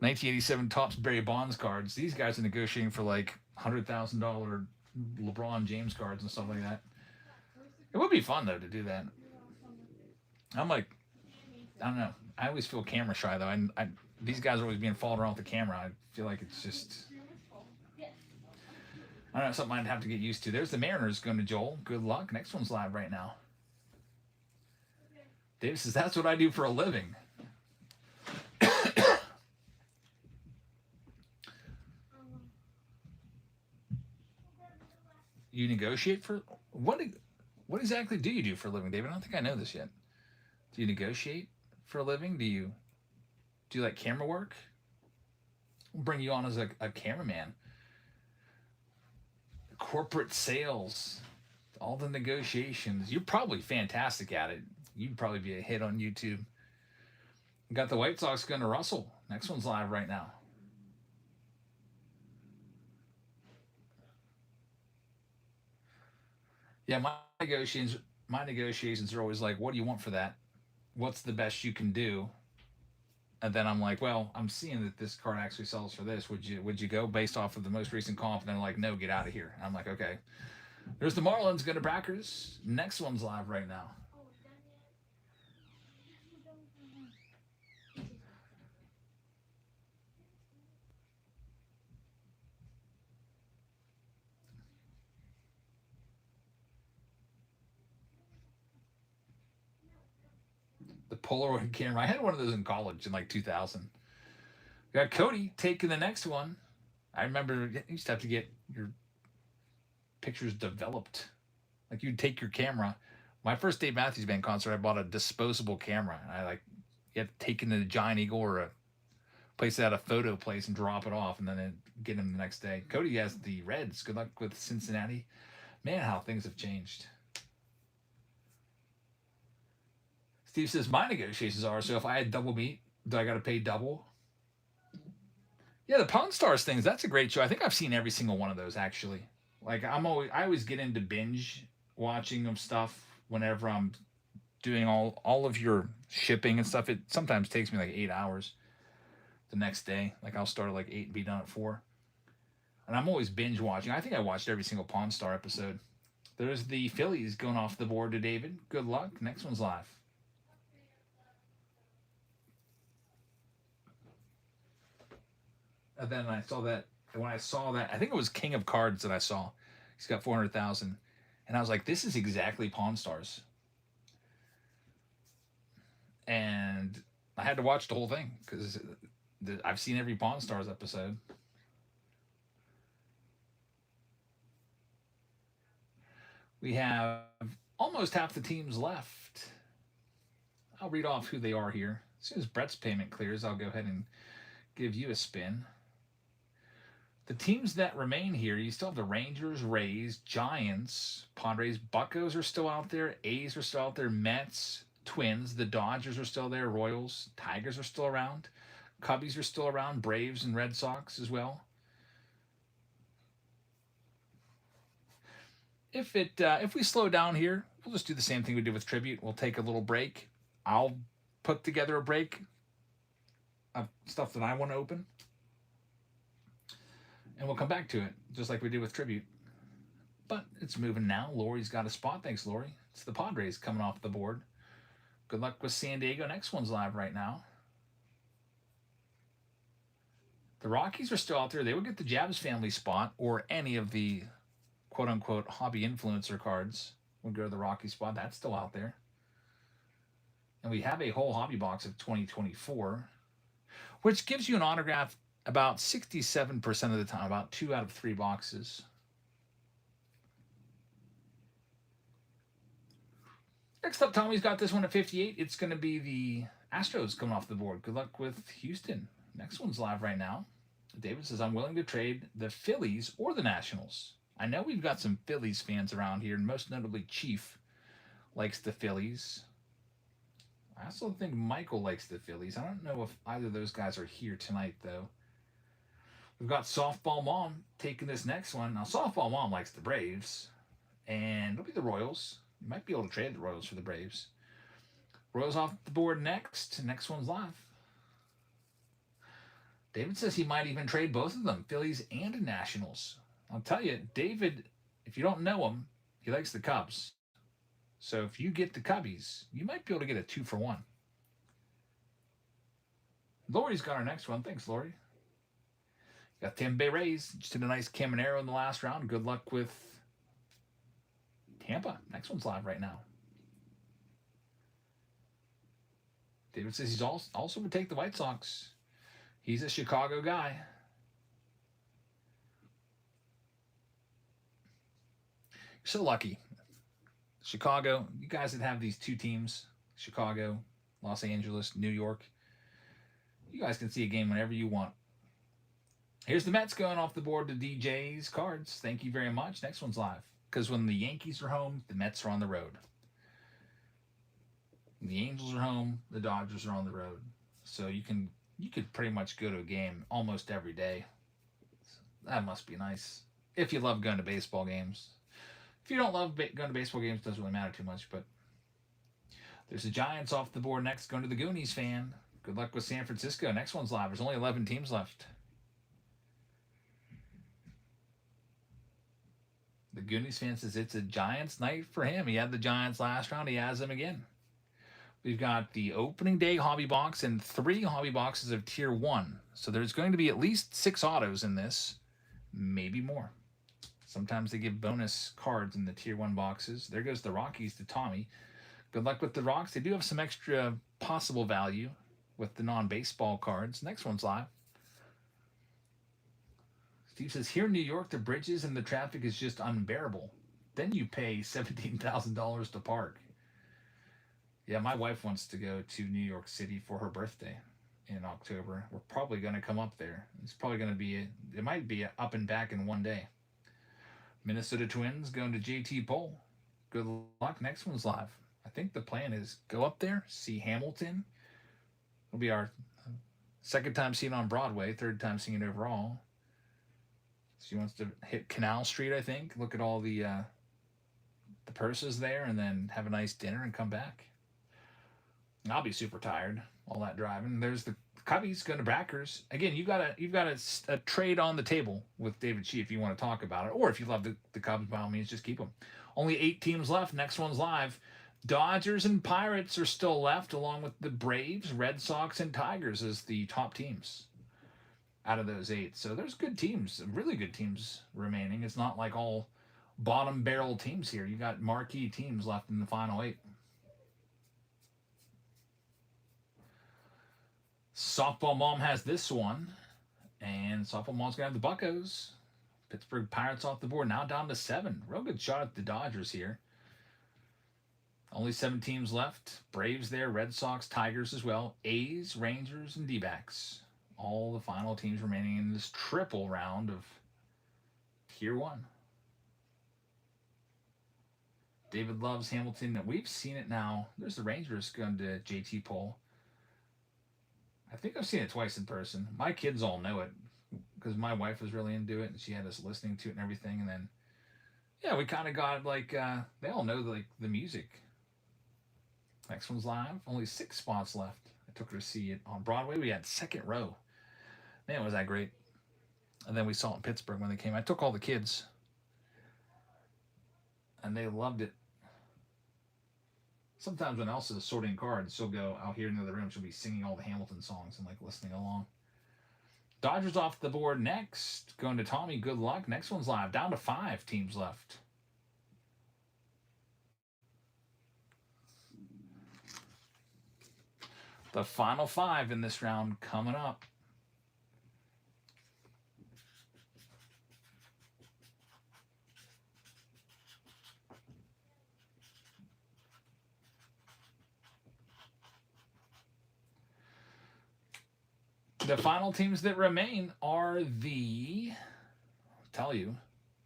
1987 Topps Barry Bonds cards. These guys are negotiating for like $100,000 LeBron James cards and stuff like that. It would be fun though to do that. I'm like, I don't know. I always feel camera shy though. I these guys are always being followed around with the camera. I feel like it's just, I don't know, something I'd have to get used to. There's the Mariners going to Joel. Good luck. Next one's live right now. Dave says, that's what I do for a living. You negotiate for what? What exactly do you do for a living, David? I don't think I know this yet. Do you negotiate for a living? Do you like camera work? We'll bring you on as a cameraman. Corporate sales, all the negotiations. You're probably fantastic at it. You'd probably be a hit on YouTube. Got the White Sox going to Russell. Next one's live right now. Yeah, my negotiations are always like, what do you want for that? What's the best you can do? And then I'm like, well, I'm seeing that this card actually sells for this. Would you go based off of the most recent comp? And they're like, no, get out of here. And I'm like, okay. There's the Marlins going to Brackers. Next one's live right now. The Polaroid camera. I had one of those in college in like 2000. We got Cody taking the next one. I remember you used to have to get your pictures developed. Like you'd take your camera. My first Dave Matthews Band concert, I bought a disposable camera. And I like you had to take it to the Giant Eagle or a place at a photo place and drop it off, and then get him the next day. Cody has the Reds. Good luck with Cincinnati. Man, how things have changed. Steve says my negotiations are so if I had double meat, do I got to pay double? Yeah, the Pawn Stars things. That's a great show. I think I've seen every single one of those actually. Like I always get into binge watching of stuff whenever I'm doing all of your shipping and stuff. It sometimes takes me like 8 hours the next day. Like I'll start at like 8 and be done at 4. And I'm always binge watching. I think I watched every single Pawn Star episode. There's the Phillies going off the board to David. Good luck. Next one's live. And then I saw that. And when I saw that, I think it was King of Cards that I saw. He's got 400,000. And I was like, this is exactly Pawn Stars. And I had to watch the whole thing because I've seen every Pawn Stars episode. We have almost half the teams left. I'll read off who they are here. As soon as Brett's payment clears, I'll go ahead and give you a spin. The teams that remain here, you still have the Rangers, Rays, Giants, Padres, Buccos are still out there, A's are still out there, Mets, Twins, the Dodgers are still there, Royals, Tigers are still around, Cubbies are still around, Braves and Red Sox as well. If we slow down here, we'll just do the same thing we did with Tribute. We'll take a little break. I'll put together a break of stuff that I want to open. And we'll come back to it, just like we did with Tribute. But it's moving now. Lori's got a spot. Thanks, Lori. It's the Padres coming off the board. Good luck with San Diego. Next one's live right now. The Rockies are still out there. They would get the Jabs family spot or any of the quote-unquote hobby influencer cards would go to the Rocky spot. That's still out there. And we have a whole hobby box of 2024, which gives you an autograph about 67% of the time, about 2 out of 3 boxes. Next up, Tommy's got this one at 58. It's going to be the Astros coming off the board. Good luck with Houston. Next one's live right now. David says, I'm willing to trade the Phillies or the Nationals. I know we've got some Phillies fans around here, and most notably Chief likes the Phillies. I also think Michael likes the Phillies. I don't know if either of those guys are here tonight, though. We've got Softball Mom taking this next one. Now, Softball Mom likes the Braves, and it'll be the Royals. You might be able to trade the Royals for the Braves. Royals off the board next. Next one's live. David says he might even trade both of them, Phillies and Nationals. I'll tell you, David, if you don't know him, he likes the Cubs. So if you get the Cubbies, you might be able to get a 2-for-1. Lori's got our next one. Thanks, Lori. Got Tampa Rays. Just did a nice Caminero in the last round. Good luck with Tampa. Next one's live right now. David says he's also would take the White Sox. He's a Chicago guy. So lucky. Chicago, you guys that have these 2 teams, Chicago, Los Angeles, New York, you guys can see a game whenever you want. Here's the Mets going off the board to DJ's cards. Thank you very much. Next one's live. Because when the Yankees are home, the Mets are on the road. When the Angels are home, the Dodgers are on the road. So you could pretty much go to a game almost every day. That must be nice. If you love going to baseball games. If you don't love going to baseball games, it doesn't really matter too much. But there's the Giants off the board next, going to the Goonies fan. Good luck with San Francisco. Next one's live. There's only 11 teams left. The Goonies fan says it's a Giants night for him. He had the Giants last round. He has them again. We've got the opening day hobby box and 3 hobby boxes of tier 1. So there's going to be at least 6 autos in this, maybe more. Sometimes they give bonus cards in the tier 1 boxes. There goes the Rockies to Tommy. Good luck with the Rocks. They do have some extra possible value with the non-baseball cards. Next one's live. Steve says, here in New York, the bridges and the traffic is just unbearable. Then you pay $17,000 to park. Yeah, my wife wants to go to New York City for her birthday in October. We're probably going to come up there. It's probably going to be, it might be up and back in one day. Minnesota Twins going to JT Pole. Good luck. Next one's live. I think the plan is go up there, see Hamilton. It'll be our second time seeing it on Broadway, third time seeing it overall. She wants to hit Canal Street, I think. Look at all the purses there, and then have a nice dinner and come back. And I'll be super tired, all that driving. There's the Cubbies going to Backers. Again, you've got a trade on the table with David Shee if you want to talk about it, or if you love the Cubs, by all means, just keep them. Only 8 teams left. Next one's live. Dodgers and Pirates are still left, along with the Braves, Red Sox, and Tigers as the top teams out of those 8. So there's good teams, really good teams remaining. It's not like all bottom barrel teams here. You got marquee teams left in the final 8. Softball Mom has this one, and Softball Mom's going to have the Buccos. Pittsburgh Pirates off the board, now down to 7. Real good shot at the Dodgers here. Only 7 teams left. Braves there, Red Sox, Tigers as well. A's, Rangers, and D-backs. All the final teams remaining in this triple round of Tier 1. David loves Hamilton. We've seen it now. There's the Rangers going to JT Pole. I think I've seen it twice in person. My kids all know it because my wife was really into it and she had us listening to it and everything. And then, yeah, we kind of got like, they all know the music. Next one's live. Only 6 spots left. I took her to see it on Broadway. We had second row. Man, was that great. And then we saw it in Pittsburgh when they came. I took all the kids. And they loved it. Sometimes when Elsa's sorting cards, she'll go out here in the other room. She'll be singing all the Hamilton songs and like listening along. Dodgers off the board next. Going to Tommy. Good luck. Next one's live. Down to 5 teams left. The final 5 in this round coming up. The final teams that remain are the, I'll tell you,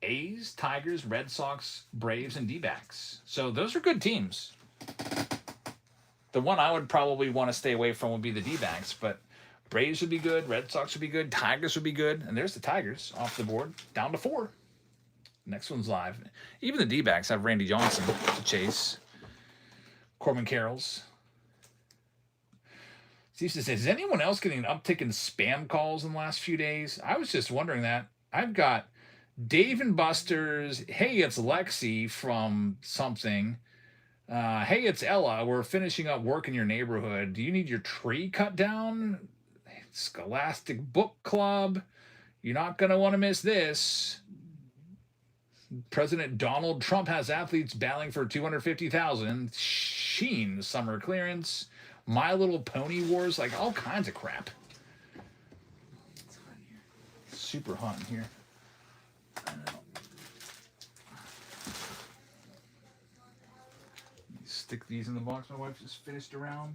A's, Tigers, Red Sox, Braves, and D-backs. So those are good teams. The one I would probably want to stay away from would be the D-backs, but Braves would be good, Red Sox would be good, Tigers would be good, and there's the Tigers off the board, down to 4. Next one's live. Even the D-backs have Randy Johnson to chase. Corbin Carrolls. Steve says, is anyone else getting an uptick in spam calls in the last few days? I was just wondering that. I've got Dave and Buster's, hey, it's Lexi from something. Hey, it's Ella. We're finishing up work in your neighborhood. Do you need your tree cut down? Scholastic Book Club. You're not going to want to miss this. President Donald Trump has athletes battling for $250,000. Sheen summer clearance. My Little Pony Wars, like all kinds of crap. It's hot in here. Super hot in here. I know. Stick these in the box. My wife just finished a round.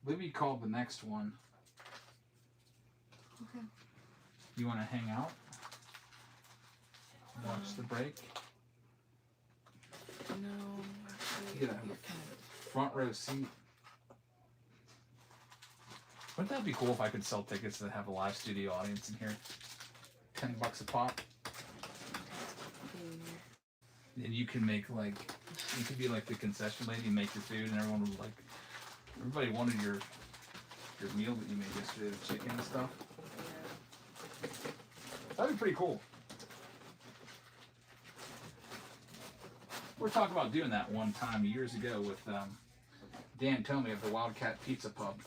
Libby called the next one. Okay. You want to hang out? Watch the break? No, actually, You get a front row seat. Wouldn't that be cool if I could sell tickets that have a live studio audience in here? $10 a pop. And you can make like, you could be like the concession lady and make your food, and everyone would like, everybody wanted your meal that you made yesterday, the chicken and stuff. That'd be pretty cool. We're talking about doing that one time years ago with Dan Tomey of the Wildcat Pizza Pub.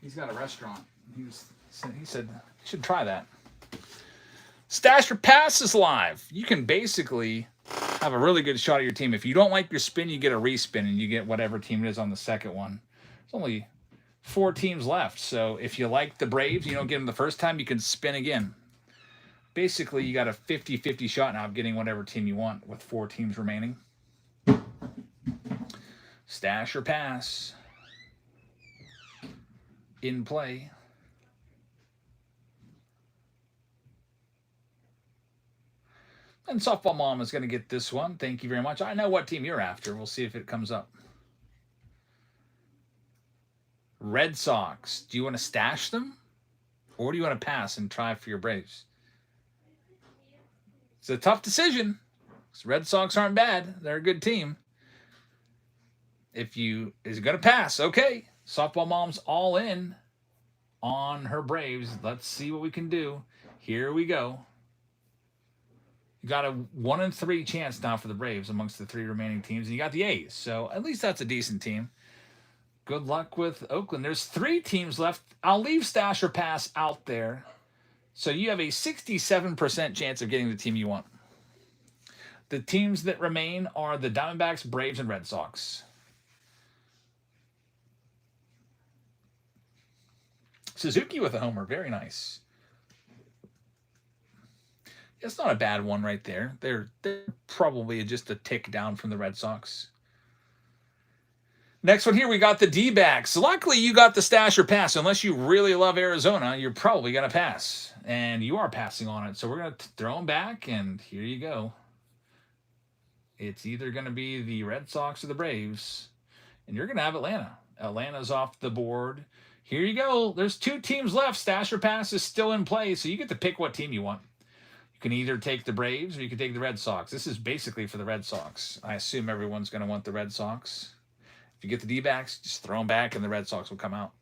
He's got a restaurant. He said you should try that. Stash Your Pass is live. You can basically have a really good shot at your team. If you don't like your spin, you get a respin, and you get whatever team it is on the second one. There's only 4 teams left, so if you like the Braves, you don't get them the first time, you can spin again. Basically, you got a 50-50 shot now of getting whatever team you want with 4 teams remaining. Stash or pass. In play. And Softball Mom is going to get this one. Thank you very much. I know what team you're after. We'll see if it comes up. Red Sox. Do you want to stash them? Or do you want to pass and try for your Braves? It's a tough decision. Red Sox aren't bad. They're a good team. If you is going to pass, okay. Softball Mom's all in on her Braves. Let's see what we can do. Here we go. You got a 1 in 3 chance now for the Braves amongst the 3 remaining teams. And you got the A's. So at least that's a decent team. Good luck with Oakland. There's 3 teams left. I'll leave stash or pass out there. So you have a 67% chance of getting the team you want. The teams that remain are the Diamondbacks, Braves, and Red Sox. Suzuki with a homer. Very nice. It's not a bad one right there. They're probably just a tick down from the Red Sox. Next one here, we got the D-backs. Luckily, you got the stash or pass. Unless you really love Arizona, you're probably going to pass. And you are passing on it. So we're going to throw them back, and here you go. It's either going to be the Red Sox or the Braves. And you're going to have Atlanta. Atlanta's off the board. Here you go. There's 2 teams left. Stash or pass is still in play, so you get to pick what team you want. You can either take the Braves or you can take the Red Sox. This is basically for the Red Sox. I assume everyone's going to want the Red Sox. If you get the D-backs, just throw them back and the Red Sox will come out.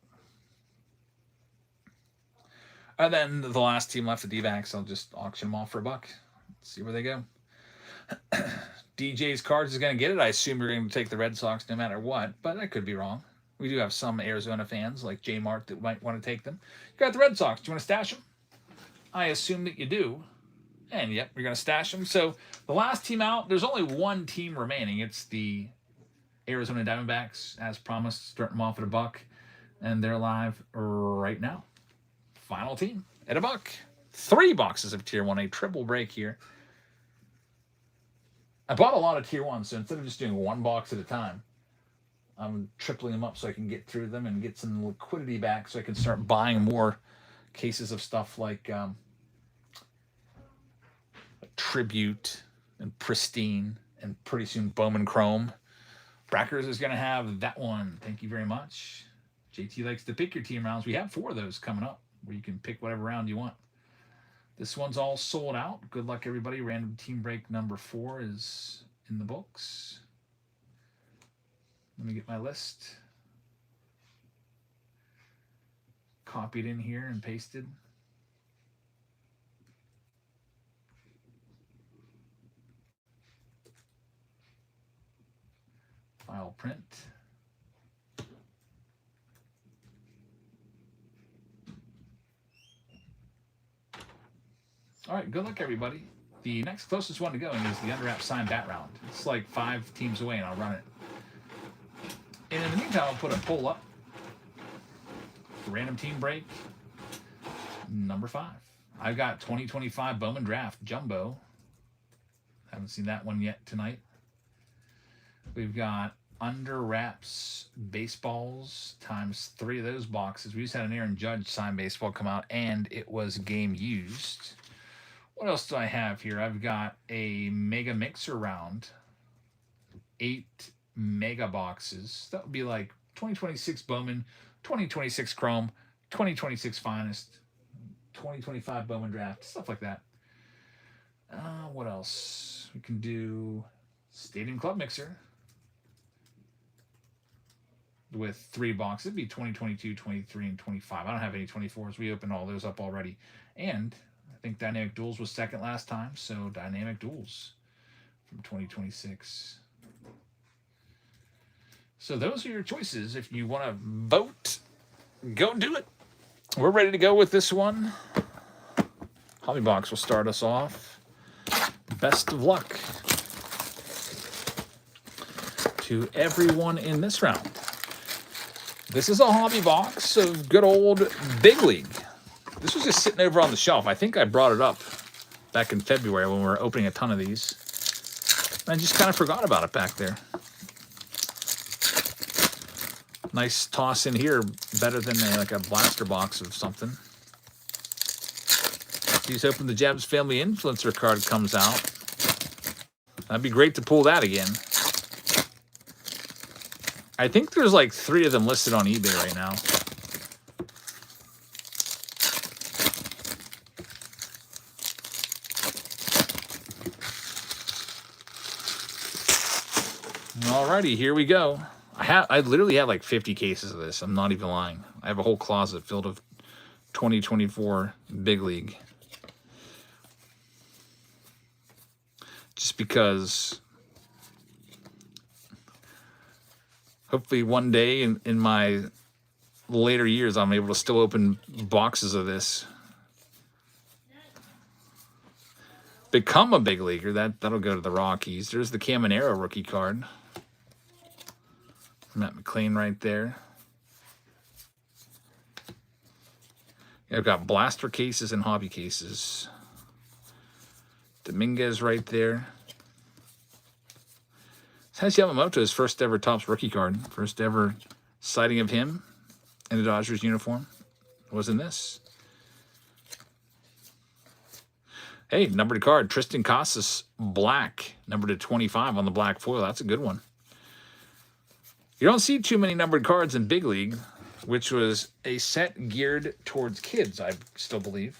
And then the last team left, the D-backs, I'll just auction them off for $1. See where they go. DJ's Cards is going to get it. I assume you're going to take the Red Sox no matter what, but I could be wrong. We do have some Arizona fans like J Mart that might want to take them. You got the Red Sox. Do you want to stash them? I assume that you do. And yep, you're going to stash them. So the last team out, there's only 1 team remaining. It's the Arizona Diamondbacks, as promised, starting them off at $1. And they're live right now. Final team at $1. 3 boxes of Tier 1, a triple break here. I bought a lot of Tier 1, so instead of just doing 1 box at a time, I'm tripling them up so I can get through them and get some liquidity back so I can start buying more cases of stuff like Tribute and Pristine and pretty soon Bowman Chrome. Brackers is going to have that one. Thank you very much. JT likes to pick your team rounds. We have 4 of those coming up where you can pick whatever round you want. This one's all sold out. Good luck, everybody. Random team break number 4 is in the books. Let me get my list copied in here and pasted. File print. All right, good luck, everybody. The next closest one to going is the Under Wraps signed bat round. It's like 5 teams away, and I'll run it. And in the meantime, I'll put a poll up. Random team break number 5. I've got 2025 Bowman Draft Jumbo. Haven't seen that one yet tonight. We've got Under Wraps baseballs times 3 of those boxes. We just had an Aaron Judge signed baseball come out, and it was game used. What else do I have here? I've got a Mega Mixer round. 8 mega boxes. That would be like 2026 Bowman, 2026 Chrome, 2026 Finest, 2025 Bowman Draft, stuff like that. What else? We can do Stadium Club Mixer with 3 boxes. It'd be 2022, 23, and 25. I don't have any 24s. We opened all those up already. And I think Dynamic Duels was second last time, so Dynamic Duels from 2026. So those are your choices. If you want to vote, go do it. We're ready to go with this one. Hobby Box will start us off. Best of luck. to everyone in this round. This is a hobby box of good old Big League. This was just sitting over on the shelf. I think I brought it up back in February when we were opening a ton of these. I just kind of forgot about it back there. Nice toss in here, better than like a blaster box of something. He's hoping the Jabs Family Influencer card comes out. That'd be great to pull that again. I think there's like 3 of them listed on eBay right now. Alrighty, here we go. I literally have like 50 cases of this. I'm not even lying. I have a whole closet filled of 2024 Big League. Just because hopefully one day in my later years, I'm able to still open boxes of this. Become a big leaguer. That'll go to the Rockies. There's the Caminero rookie card. Matt McLean right there. Yeah, I've got blaster cases and hobby cases. Dominguez right there. This has Yamamoto's first ever Topps rookie card. First ever sighting of him in the Dodgers uniform was in this. Hey, numbered card. Tristan Casas, black. Numbered to 25 on the black foil. That's a good one. You don't see too many numbered cards in Big League, which was a set geared towards kids, I still believe.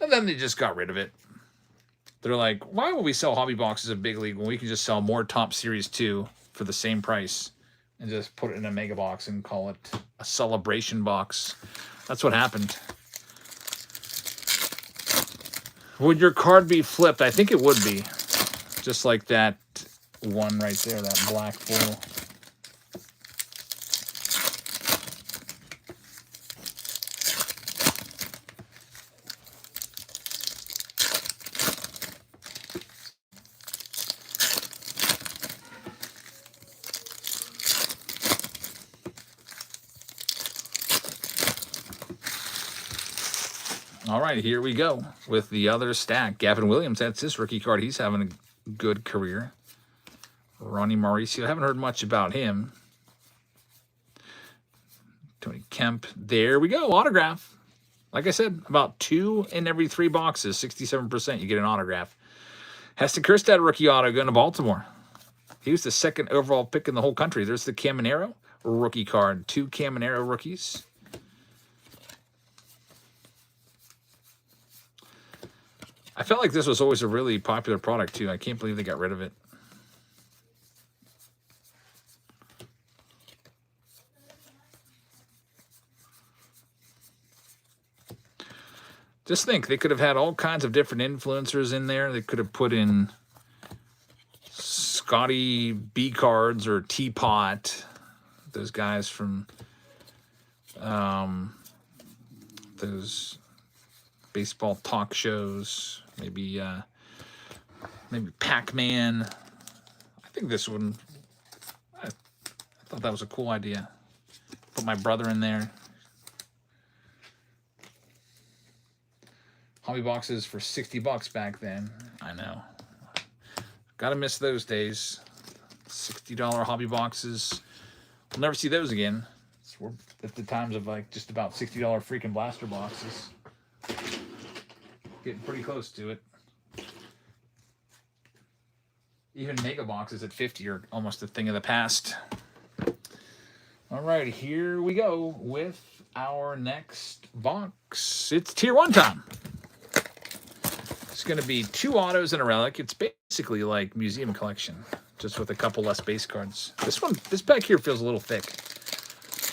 And then they just got rid of it. They're like, why would we sell hobby boxes of Big League when we can just sell more Top Series 2 for the same price and just put it in a mega box and call it a celebration box? That's what happened. Would your card be flipped? I think it would be. Just like that one right there, that black foil. All right, here we go with the other stack. Gavin Williams, that's his rookie card. He's having a good career. Ronnie Mauricio, haven't heard much about him. Tony Kemp, there we go, autograph. Like I said, about 2 in every 3 boxes, 67% you get an autograph. Heston Kjerstad rookie auto going to Baltimore. He was the 2nd overall pick in the whole country. There's the Caminero rookie card. 2 Caminero rookies. I felt like this was always a really popular product, too. I can't believe they got rid of it. Just think, they could have had all kinds of different influencers in there. They could have put in Scotty B cards or Teapot. Those guys from those baseball talk shows. Maybe Pac-Man. I think this one, I thought that was a cool idea. Put my brother in there. Hobby boxes for $60 back then. I know. Gotta miss those days. $60 hobby boxes. We'll never see those again. We're at the times of like just about $60 freaking blaster boxes. Getting pretty close to it. Even mega boxes at 50 are almost a thing of the past. All right, here we go with our next box. It's Tier 1 time. It's going to be 2 autos and a relic. It's basically like museum collection, just with a couple less base cards. This pack here feels a little thick.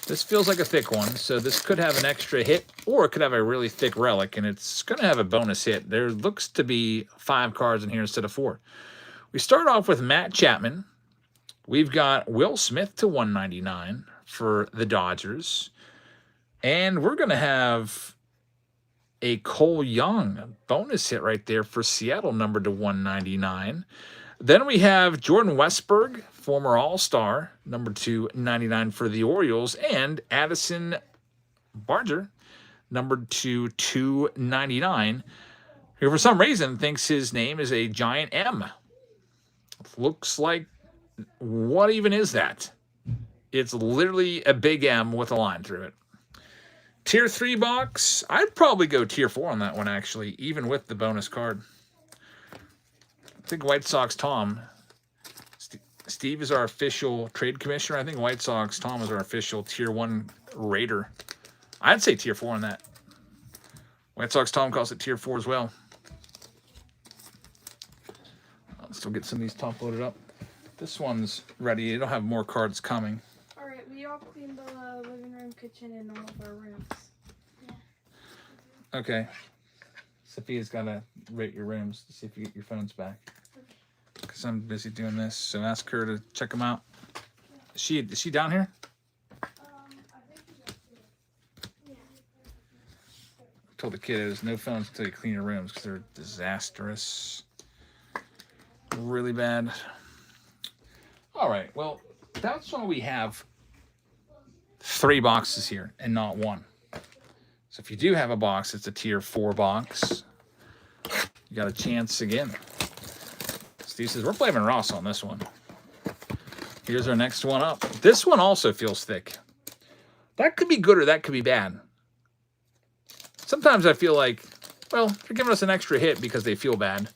This feels like a thick one, so this could have an extra hit, or it could have a really thick relic, and it's going to have a bonus hit. There looks to be 5 cards in here instead of 4. We start off with Matt Chapman. We've got Will Smith to 199 for the Dodgers. And we're going to have a Cole Young bonus hit right there for Seattle, numbered to 199. Then we have Jordan Westberg, former All-Star, number 299 for the Orioles, and Addison Barger, number 299, who for some reason thinks his name is a giant M. Looks like, what even is that? It's literally a big M with a line through it. Tier 3 box, I'd probably go Tier 4 on that one, actually, even with the bonus card. I think White Sox Tom, Steve is our official trade commissioner. I think White Sox Tom is our official Tier 1 Raider. I'd say Tier 4 on that. White Sox Tom calls it Tier 4 as well. I'll still get some of these top loaded up. This one's ready. It'll have more cards coming. All right, we all cleaned the living room, kitchen, and all of our rooms. Okay. Sophia's got to rate your rooms to see if you get your phones back. Because I'm busy doing this, so ask her to check them out. Is she down here? I think she's upstairs. I told the kiddos no phones until you clean your rooms because they're disastrous. Really bad. All right, well, that's why we have 3 boxes here and not 1. So if you do have a box, it's a Tier 4 box. You got a chance again. Steve says, we're blaming Ross on this one. Here's our next one up. This one also feels thick. That could be good or that could be bad. Sometimes I feel like, well, they're giving us an extra hit because they feel bad.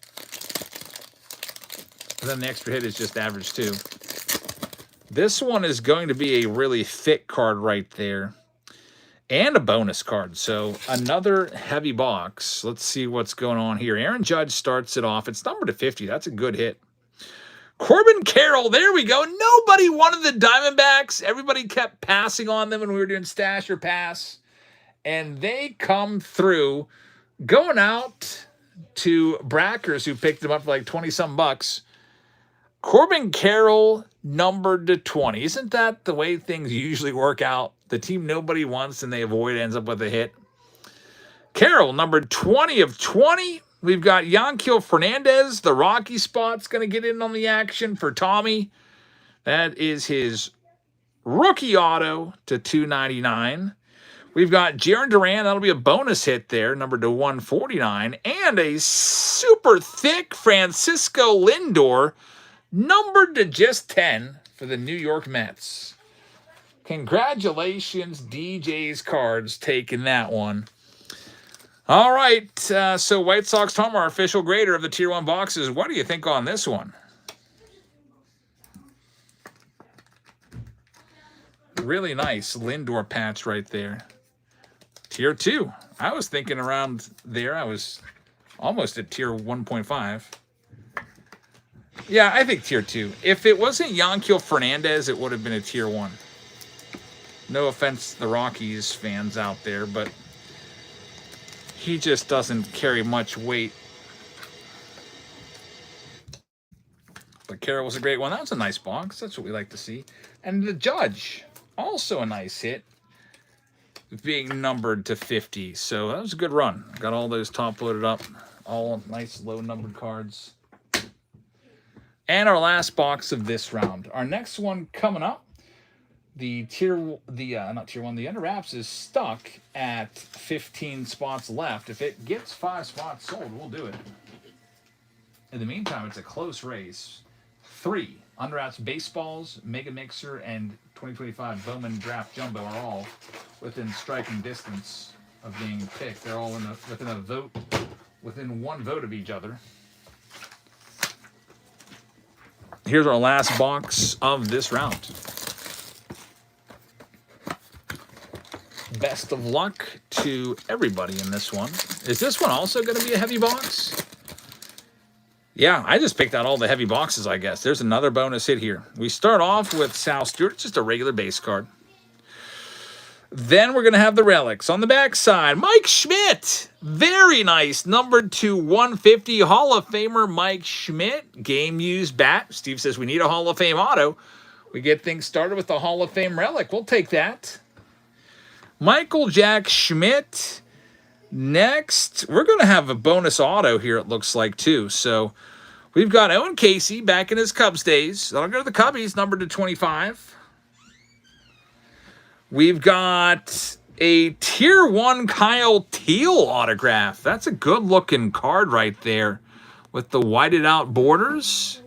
And then the extra hit is just average too. This one is going to be a really thick card right there. And a bonus card. So another heavy box. Let's see what's going on here. Aaron Judge starts it off. It's numbered to 50. That's a good hit. Corbin Carroll. There we go. Nobody wanted the Diamondbacks. Everybody kept passing on them when we were doing stash or pass. And they come through, going out to Brackers, who picked them up for like 20-some bucks. Corbin Carroll numbered to 20. Isn't that the way things usually work out? The team nobody wants and they avoid ends up with a hit. Carroll numbered 20 of 20. We've got Yanquiel Fernandez. The Rocky spot's going to get in on the action for Tommy. That is his rookie auto to 299. We've got Jarren Duran. That'll be a bonus hit there, numbered to 149. And a super thick Francisco Lindor, numbered to just 10 for the New York Mets. Congratulations, DJ's Cards, taking that one. All right, so White Sox Tom, our official grader of the Tier 1 boxes. What do you think on this one? Really nice Lindor patch right there. Tier 2. I was thinking around there. I was almost at Tier 1.5. Yeah, I think Tier 2. If it wasn't Yanquiel Fernandez, it would have been a Tier 1. No offense to the Rockies fans out there, but he just doesn't carry much weight. But Carroll was a great one. That was a nice box. That's what we like to see. And the Judge, also a nice hit, being numbered to 50. So that was a good run. Got all those top loaded up. All nice low numbered cards. And our last box of this round. Our next one coming up. The not tier 1, the under wraps is stuck at 15 spots left. If it gets 5 spots sold, we'll do it. In the meantime, it's a close race. 3 under wraps baseballs, Mega Mixer, and 2025 Bowman Draft Jumbo are all within striking distance of being picked. They're all within a vote, within 1 vote of each other. Here's our last box of this round. Best of luck to everybody in this one. Is this one also going to be a heavy box? Yeah, I just picked out all the heavy boxes, I guess. There's another bonus hit here. We start off with Sal Stewart, just a regular base card. Then we're going to have the relics. On the back side, Mike Schmidt. Very nice. Numbered to 150. Hall of Famer Mike Schmidt. Game used bat. Steve says we need a Hall of Fame auto. We get things started with the Hall of Fame relic. We'll take that. Michael Jack Schmidt. Next, we're going to have a bonus auto here, it looks like, too. So We've got Owen Casey back in his Cubs days. That'll go to the Cubbies, numbered to 25. We've got a Tier 1 Kyle Teal autograph. That's a good-looking card right there with the whited-out borders.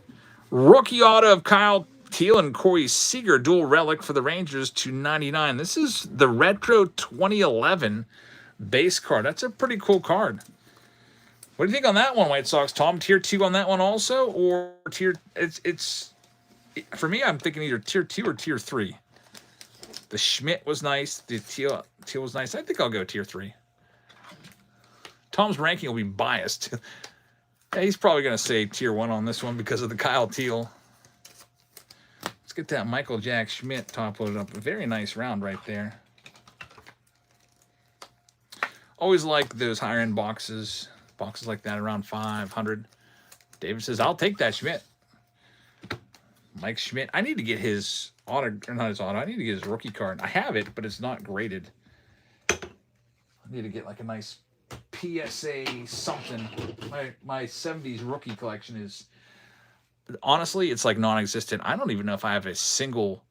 Rookie auto of Kyle Teal and Corey Seager, dual relic for the Rangers to 99. This is the Retro 2011 base card. That's a pretty cool card. What do you think on that one, White Sox, Tom? Tier 2 on that one also? Or tier... It's for me, I'm thinking either Tier 2 or Tier 3. The Schmidt was nice. The Teal was nice. I think I'll go Tier 3. Tom's ranking will be biased. Yeah, he's probably going to say Tier 1 on this one because of the Kyle Teal. Let's get that Michael Jack Schmidt top loaded up. A very nice round right there. Always like those higher end boxes. Boxes like that around 500. David says, I'll take that Schmidt. Mike Schmidt. I need to get his auto, or not his auto. I need to get his rookie card. I have it, but it's not graded. I need to get like a nice PSA something. My 70s rookie collection is, honestly, it's like non-existent. I don't even know if I have a single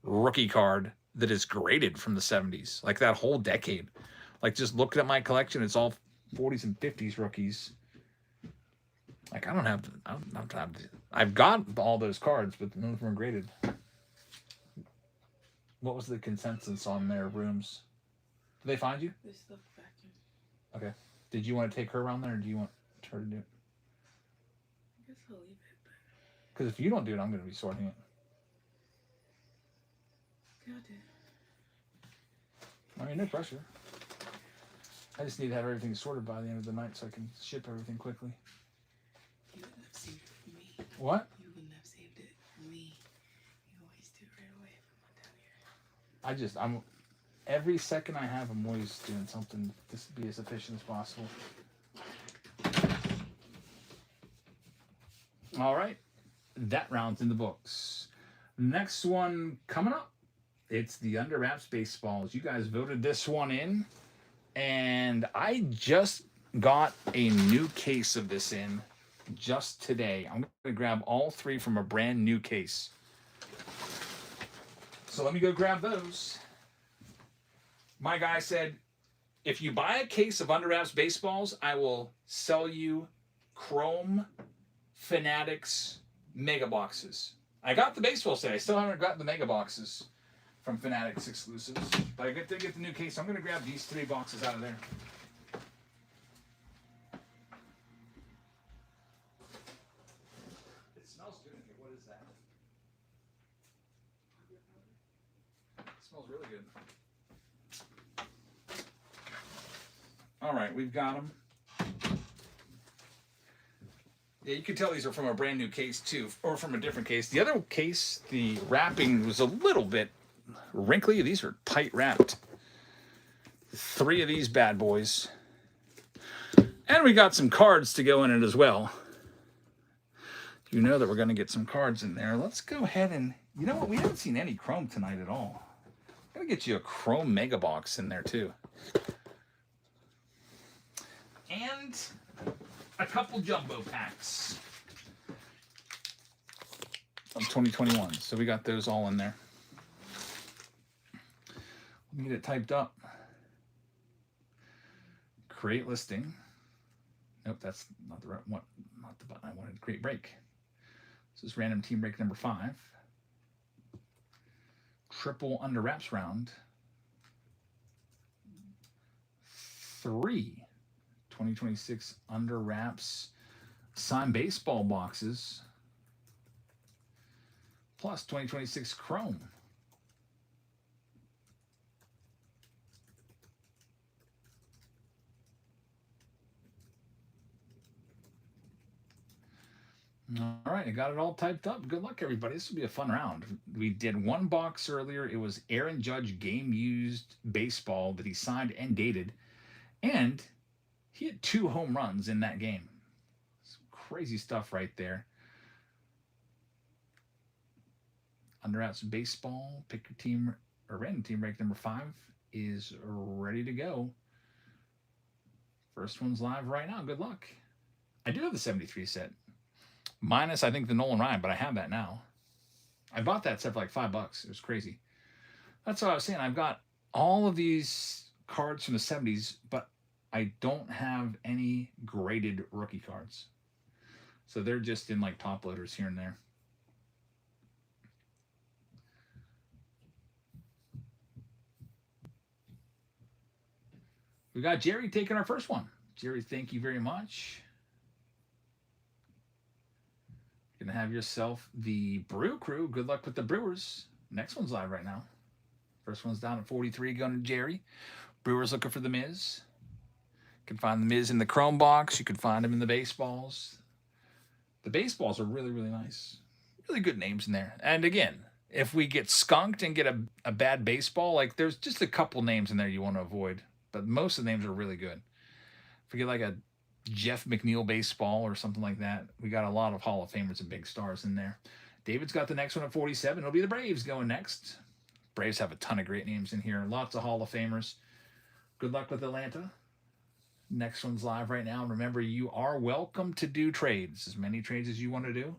rookie card that is graded from the 70s. Like that whole decade. Like just looking at my collection, it's all 40s and 50s rookies. Like I don't have I've got all those cards, but none of them are graded. What was the consensus on their rooms? Did they find you? They still vacuum. Okay. Did you want to take her around there, or do you want her to do it? I guess I'll leave it. Because if you don't do it, I'm going to be sorting it. Got it. I mean, no pressure. I just need to have everything sorted by the end of the night so I can ship everything quickly. You wouldn't have saved it for me. What? You wouldn't have saved it for me. You always do it right away if I'm not down here. Every second I have, I'm always doing something just to be as efficient as possible. All right. That round's in the books. Next one coming up. It's the Under Wraps Baseballs. You guys voted this one in. And I just got a new case of this in just today. I'm going to grab all three from a brand new case. So let me go grab those. My guy said, if you buy a case of Under Wraps Baseballs, I will sell you Chrome Fanatics Mega Boxes. I got the baseball set. I still haven't got the Mega Boxes from Fanatics exclusives. But I get to get the new case. So I'm going to grab these three boxes out of there. It smells good in here. What is that? It smells really good. All right, we've got them. Yeah, you can tell these are from a brand new case too, or from a different case. The other case, the wrapping was a little bit wrinkly. These are tight wrapped. 3 of these bad boys. And we got some cards to go in it as well. You know that we're going to get some cards in there. Let's go ahead and, you know what? We haven't seen any Chrome tonight at all. I'm going to get you a Chrome Mega Box in there too. And a couple jumbo packs of 2021. So we got those all in there. Let me get it typed up. Create listing. Nope, that's not the right one. Not the button I wanted. Create break. This is random team break number 5. Triple Under Wraps round. 3 2026 Under Wraps signed baseball boxes. Plus 2026 Chrome. All right, I got it all typed up. Good luck, everybody. This will be a fun round. We did one box earlier. It was Aaron Judge game-used baseball that he signed and dated. And he had 2 home runs in that game. Some crazy stuff right there. Under Wraps Baseball, pick your team, or random team break number 5 is ready to go. First one's live right now. Good luck. I do have the 73 set. minus I think the Nolan Ryan, but I have that now. I bought that set for like $5. It was crazy. That's what I was saying. I've got all of these cards from the 70s, but I don't have any graded rookie cards. So they're just in like top loaders here and there. We got Jerry taking our first one. Jerry, thank you very much. You're going to have yourself the Brew Crew. Good luck with the Brewers. Next one's live right now. First one's down at 43 going to Jerry. Brewers looking for the Miz. You can find the Miz in the Chrome box. You can find him in the baseballs. The baseballs are really, really nice. Really good names in there. And again, if we get skunked and get a bad baseball, like there's just a couple names in there you want to avoid. But most of the names are really good. If we get like a Jeff McNeil baseball or something like that, we got a lot of Hall of Famers and big stars in there. David's got the next one at 47. It'll be the Braves going next. Braves have a ton of great names in here. Lots of Hall of Famers. Good luck with Atlanta. Next one's live right now. Remember, you are welcome to do trades. As many trades as you want to do.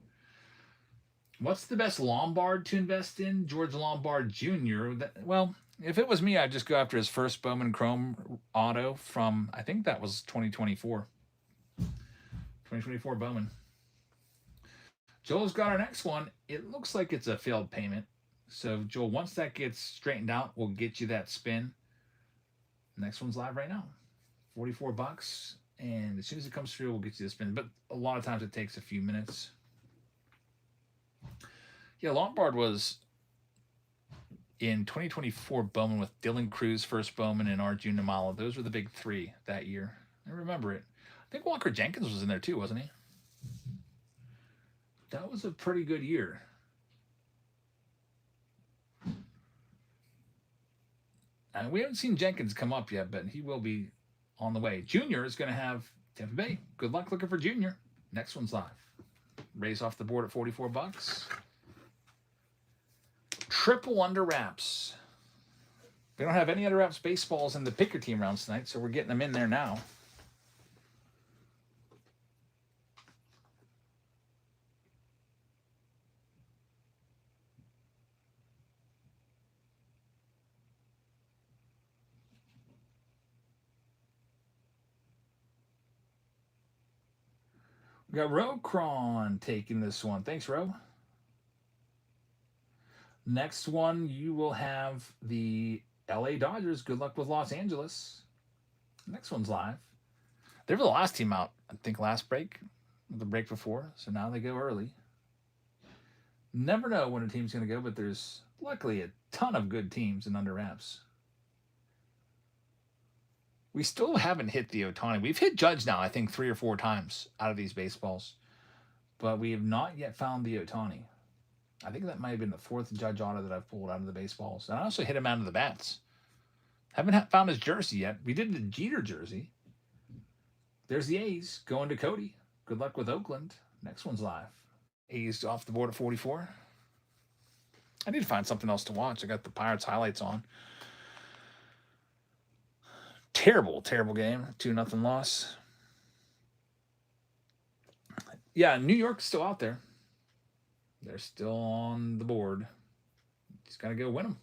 What's the best Lombard to invest in? George Lombard Jr. Well, if it was me, I'd just go after his first Bowman Chrome auto from, I think that was 2024. 2024 Bowman. Joel's got our next one. It looks like it's a failed payment. So, Joel, once that gets straightened out, we'll get you that spin. Next one's live right now. $44. And as soon as it comes through, we'll get you the spin. But a lot of times it takes a few minutes. Yeah, Lombard was in 2024 Bowman with Dylan Cruz, first Bowman, and Arjun Nimala. Those were the big three that year. I remember it. I think Walker Jenkins was in there too, wasn't he? That was a pretty good year. And we haven't seen Jenkins come up yet, but he will be on the way. Junior is going to have Tampa Bay. Good luck looking for Junior. Next one's live. Raise off the board at $44. Triple under wraps. We don't have any under wraps baseballs in the picker team rounds tonight, so we're getting them in there now. We got Ro Cron taking this one. Thanks, Ro. Next one, you will have the LA Dodgers. Good luck with Los Angeles. Next one's live. They were the last team out, I think, last break, the break before. So now they go early. Never know when a team's going to go, but there's luckily a ton of good teams in under wraps. We still haven't hit the Ohtani. We've hit Judge now, I think, 3 or 4 times out of these baseballs. But we have not yet found the Ohtani. I think that might have been the 4th Judge auto that I've pulled out of the baseballs. And I also hit him out of the bats. Haven't found his jersey yet. We did the Jeter jersey. There's the A's going to Cody. Good luck with Oakland. Next one's live. A's off the board at 44. I need to find something else to watch. I got the Pirates highlights on. Terrible, terrible game. 2-0 loss. Yeah, New York's still out there. They're still on the board. Just got to go win them.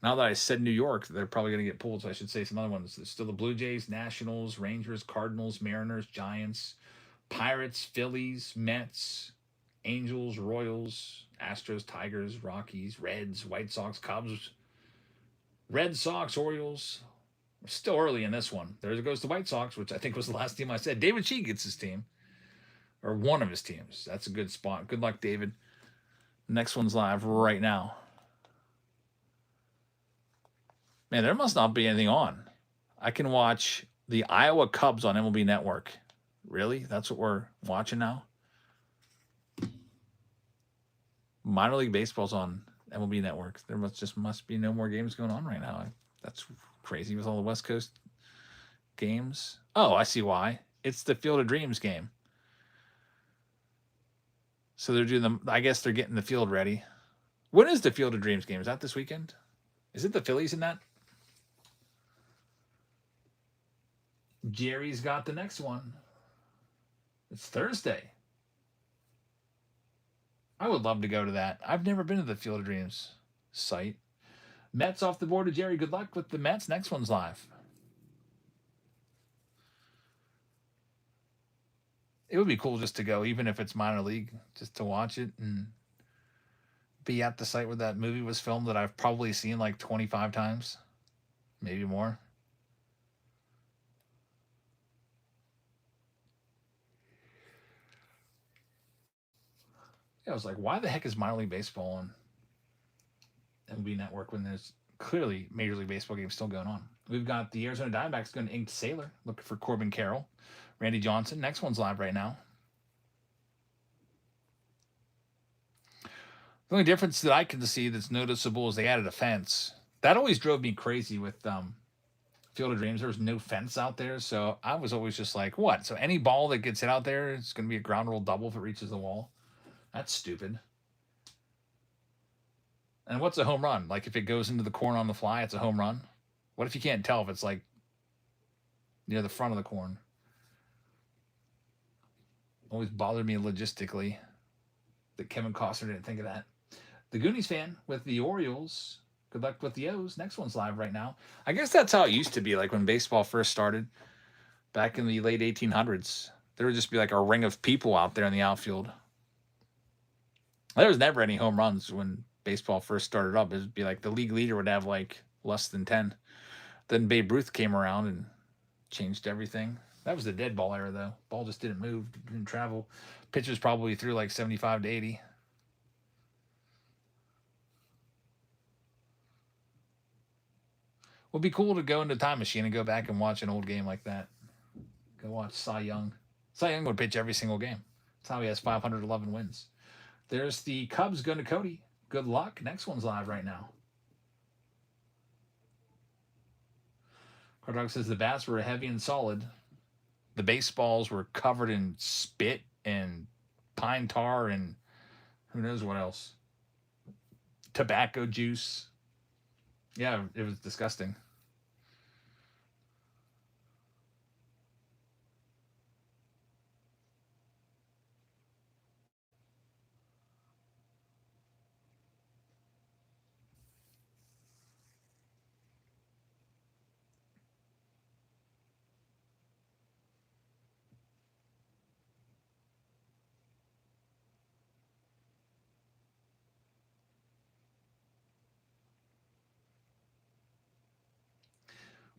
Now that I said New York, they're probably going to get pulled, so I should say some other ones. There's still the Blue Jays, Nationals, Rangers, Cardinals, Mariners, Giants, Pirates, Phillies, Mets, Angels, Royals, Astros, Tigers, Rockies, Reds, White Sox, Cubs, Red Sox, Orioles. We're still early in this one. There goes the White Sox, which I think was the last team I said. David Shee gets his team. Or one of his teams. That's a good spot. Good luck, David. Next one's live right now. Man, there must not be anything on. I can watch the Iowa Cubs on MLB Network. Really? That's what we're watching now? Minor League Baseball's on MLB Network. There must be no more games going on right now. That's crazy with all the West Coast games. Oh, I see why. It's the Field of Dreams game. So they're doing them. I guess they're getting the field ready. When is the Field of Dreams game? Is that this weekend? Is it the Phillies in that? Jerry's got the next one. It's Thursday. I would love to go to that. I've never been to the Field of Dreams site. Mets off the board to Jerry. Good luck with the Mets. Next one's live. It would be cool just to go, even if it's minor league, just to watch it and be at the site where that movie was filmed that I've probably seen like 25 times, maybe more. Yeah, I was like, why the heck is minor league baseball on MLB Network when there's clearly Major League Baseball games still going on? We've got the Arizona Diamondbacks going to Inked Sailor, looking for Corbin Carroll. Randy Johnson. Next one's live right now. The only difference that I can see that's noticeable is they added a fence. That always drove me crazy with Field of Dreams. There was no fence out there, so I was always just like, what? So any ball that gets hit out there is going to be a ground rule double if it reaches the wall? That's stupid. And what's a home run? Like if it goes into the corn on the fly, it's a home run? What if you can't tell if it's like near the front of the corn? Always bothered me logistically that Kevin Costner didn't think of that. The Goonies fan with the Orioles. Good luck with the O's. Next one's live right now. I guess that's how it used to be, like when baseball first started back in the late 1800s. There would just be like a ring of people out there in the outfield. There was never any home runs when baseball first started up. It would be like the league leader would have like less than 10. Then Babe Ruth came around and changed everything. That was the dead ball era, though. Ball just didn't move, didn't travel. Pitchers probably threw like 75 to 80. Would be cool to go into a time machine and go back and watch an old game like that. Go watch Cy Young. Cy Young would pitch every single game. That's how he has 511 wins. There's the Cubs going to Cody. Good luck. Next one's live right now. Cardog says the bats were heavy and solid. The baseballs were covered in spit and pine tar and who knows what else. Tobacco juice. Yeah, it was disgusting.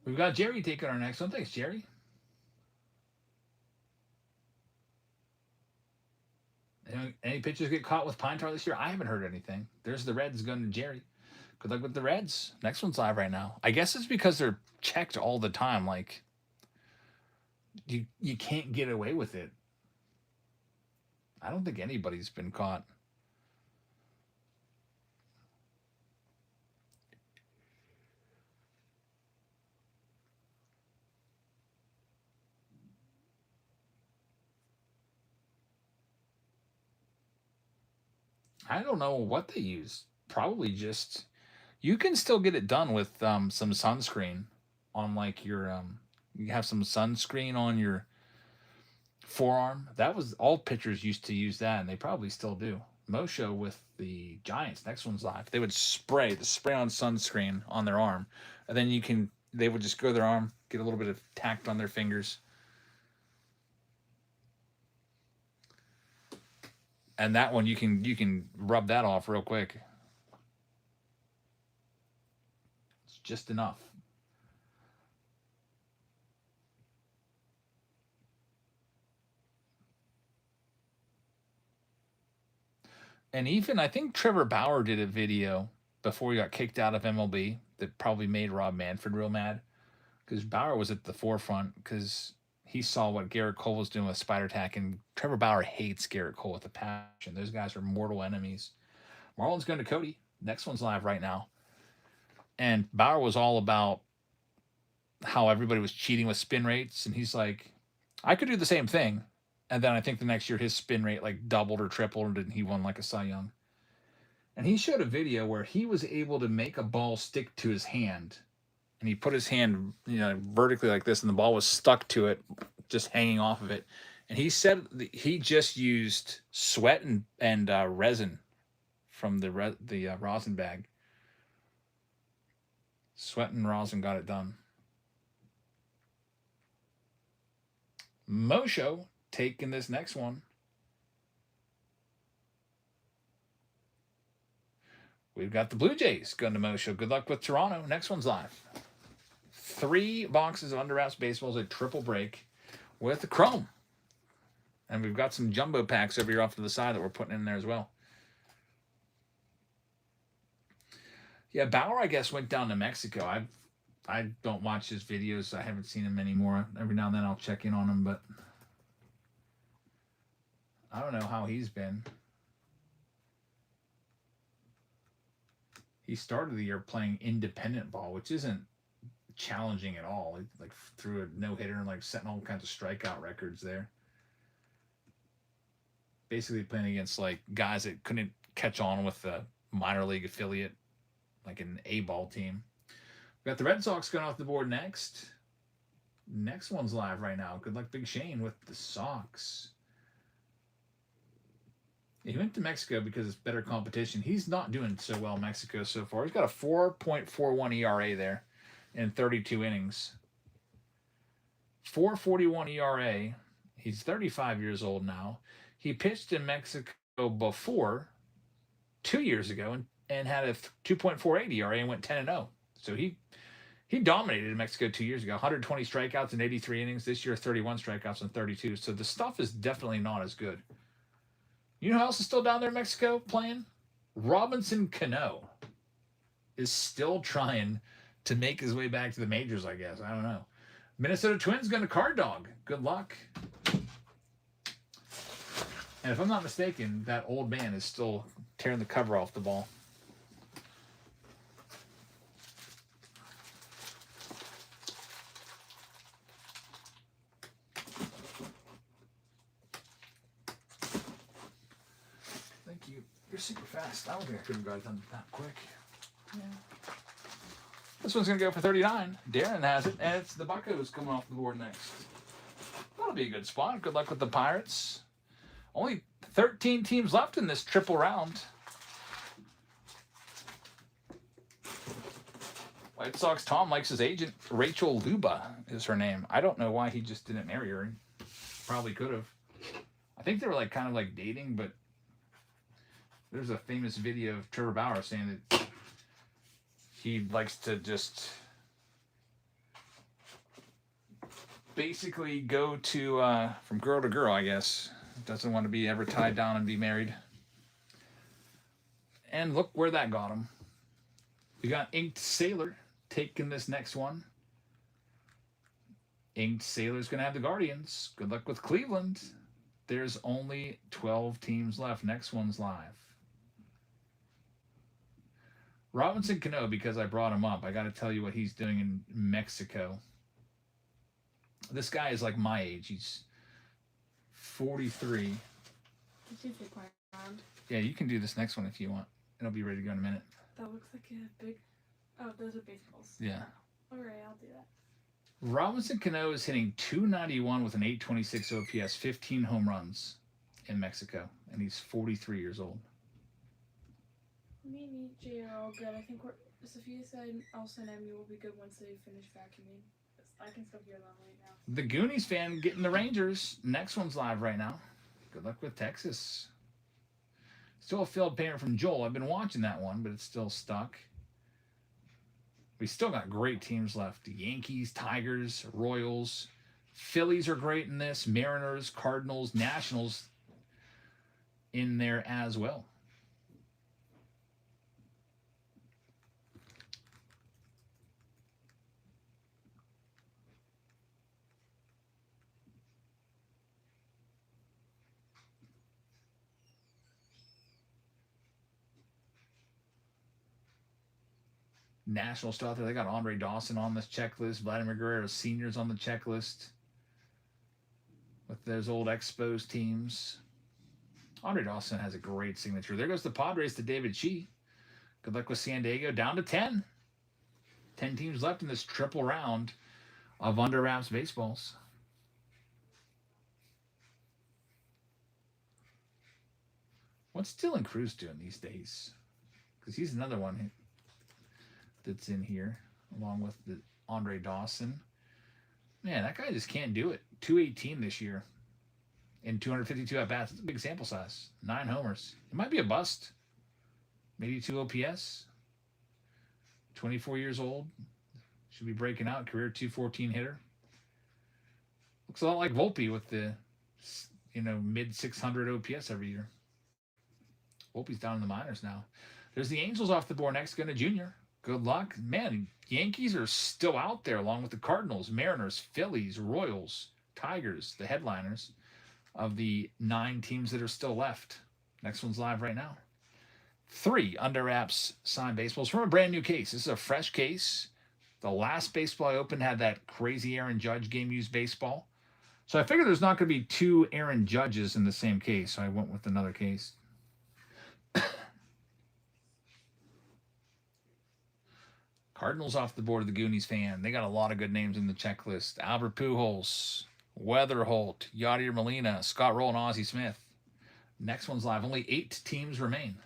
We've got Jerry taking our next one. Thanks, Jerry. Any pitchers get caught with pine tar this year? I haven't heard anything. There's the Reds going to Jerry. Good luck with the Reds. Next one's live right now. I guess it's because they're checked all the time. Like, you can't get away with it. I don't think anybody's been caught. I don't know what they use. Probably just you can still get it done with some sunscreen on like your you have some sunscreen on your forearm. That was all pitchers used to use that, and they probably still do. Mosho with the Giants. Next one's live. They would spray on sunscreen on their arm, and then they would just go to their arm, get a little bit of tacked on their fingers. And that one you can rub that off real quick. It's just enough. And even I think Trevor Bauer did a video before he got kicked out of MLB that probably made Rob Manfred real mad, because Bauer was at the forefront because he saw what Garrett Cole was doing with Spider Tack, and Trevor Bauer hates Garrett Cole with a passion. Those guys are mortal enemies. Marlon's going to Cody. Next one's live right now. And Bauer was all about how everybody was cheating with spin rates, and he's like, I could do the same thing. And then I think the next year his spin rate like doubled or tripled, and he won like a Cy Young. And he showed a video where he was able to make a ball stick to his hand. And he put his hand, vertically like this, and the ball was stuck to it, just hanging off of it. And he said he just used sweat and resin from the rosin bag. Sweat and rosin got it done. Mosho taking this next one. We've got the Blue Jays going to Mosho. Good luck with Toronto. Next one's live. 3 boxes of Under Wraps Baseballs, a triple break with the chrome. And we've got some jumbo packs over here off to the side that we're putting in there as well. Yeah, Bauer, I guess, went down to Mexico. I don't watch his videos. I haven't seen him anymore. Every now and then I'll check in on him, but I don't know how he's been. He started the year playing independent ball, which isn't challenging at all. He like threw a no-hitter and like setting all kinds of strikeout records there. Basically playing against like guys that couldn't catch on with the minor league affiliate, like an A-ball team. We got the Red Sox going off the board next. Next one's live right now. Good luck, Big Shane, with the Sox. He went to Mexico because it's better competition. He's not doing so well in Mexico so far. He's got a 4.41 ERA there in 32 innings. 4.41 ERA. He's 35 years old now. He pitched in Mexico before 2 years ago and had a 2.48 ERA and went 10-0. So he dominated in Mexico 2 years ago. 120 strikeouts in 83 innings. This year, 31 strikeouts in 32. So the stuff is definitely not as good. You know who else is still down there in Mexico playing? Robinson Cano is still trying to make his way back to the majors, I guess. I don't know. Minnesota Twins going to Card Dog. Good luck. And if I'm not mistaken, that old man is still tearing the cover off the ball. Thank you. You're super fast. I don't think I could have got it done that quick. Yeah. This one's going to go for 39. Darren has it, and it's the Buccos coming off the board next. That'll be a good spot. Good luck with the Pirates. Only 13 teams left in this triple round. White Sox Tom likes his agent. Rachel Luba is her name. I don't know why he just didn't marry her. Probably could have. I think they were like kind of like dating, but there's a famous video of Trevor Bauer saying that he likes to just basically go to from girl to girl, I guess. Doesn't want to be ever tied down and be married. And look where that got him. We got Inked Sailor taking this next one. Inked Sailor's going to have the Guardians. Good luck with Cleveland. There's only 12 teams left. Next one's live. Robinson Cano, because I brought him up, I got to tell you what he's doing in Mexico. This guy is like my age. He's 43. Did you take my round? Yeah, you can do this next one if you want. It'll be ready to go in a minute. That looks like a big. Oh, those are baseballs. Yeah. Alright, I'll do that. Robinson Cano is hitting .291 with an .826 OPS, 15 home runs in Mexico, and he's 43 years old. Me and EJ are all good. I think Sophia said Elsa and Emmy will be good once they finish vacuuming. I can still hear them right now. The Goonies fan getting the Rangers. Next one's live right now. Good luck with Texas. Still a failed payment from Joel. I've been watching that one, but it's still stuck. We still got great teams left. Yankees, Tigers, Royals. Phillies are great in this. Mariners, Cardinals, Nationals in there as well. National stuff there. They got Andre Dawson on this checklist. Vladimir Guerrero Sr.'s on the checklist with those old Expos teams. Andre Dawson has a great signature. There goes the Padres to David Chi. Good luck with San Diego. Down to 10. 10 teams left in this triple round of Under Wraps baseballs. What's Dylan Cruz doing these days? Because he's another one that's in here, along with the Andre Dawson. Man, that guy just can't do it. 218 this year in 252 at bats. That's a big sample size. 9 homers. It might be a bust. Maybe 2 OPS. 24 years old. Should be breaking out. Career 214 hitter. Looks a lot like Volpe with the mid 600 OPS every year. Volpe's down in the minors now. There's the Angels off the board next. Going to Junior. Good luck. Man, Yankees are still out there along with the Cardinals, Mariners, Phillies, Royals, Tigers, the headliners of the 9 teams that are still left. Next one's live right now. 3 under wraps signed baseballs from a brand new case. This is a fresh case. The last baseball I opened had that crazy Aaron Judge game-used baseball. So I figured there's not going to be 2 Aaron Judges in the same case, so I went with another case. Cardinals off the board of the Goonies fan. They got a lot of good names in the checklist. Albert Pujols, Weatherholt, Yadier Molina, Scott Roll, and Ozzie Smith. Next one's live. Only 8 teams remain.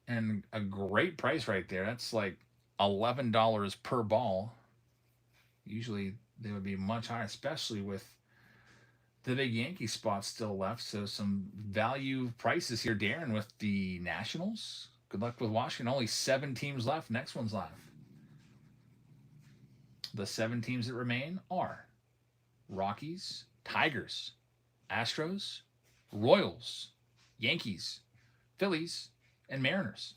And a great price right there. That's like $11 per ball. Usually they would be much higher, especially with the big Yankee spots still left. So some value prices here, Darren, with the Nationals. Good luck with Washington. Only 7 teams left. Next one's live. The 7 teams that remain are Rockies, Tigers, Astros, Royals, Yankees, Phillies, and Mariners.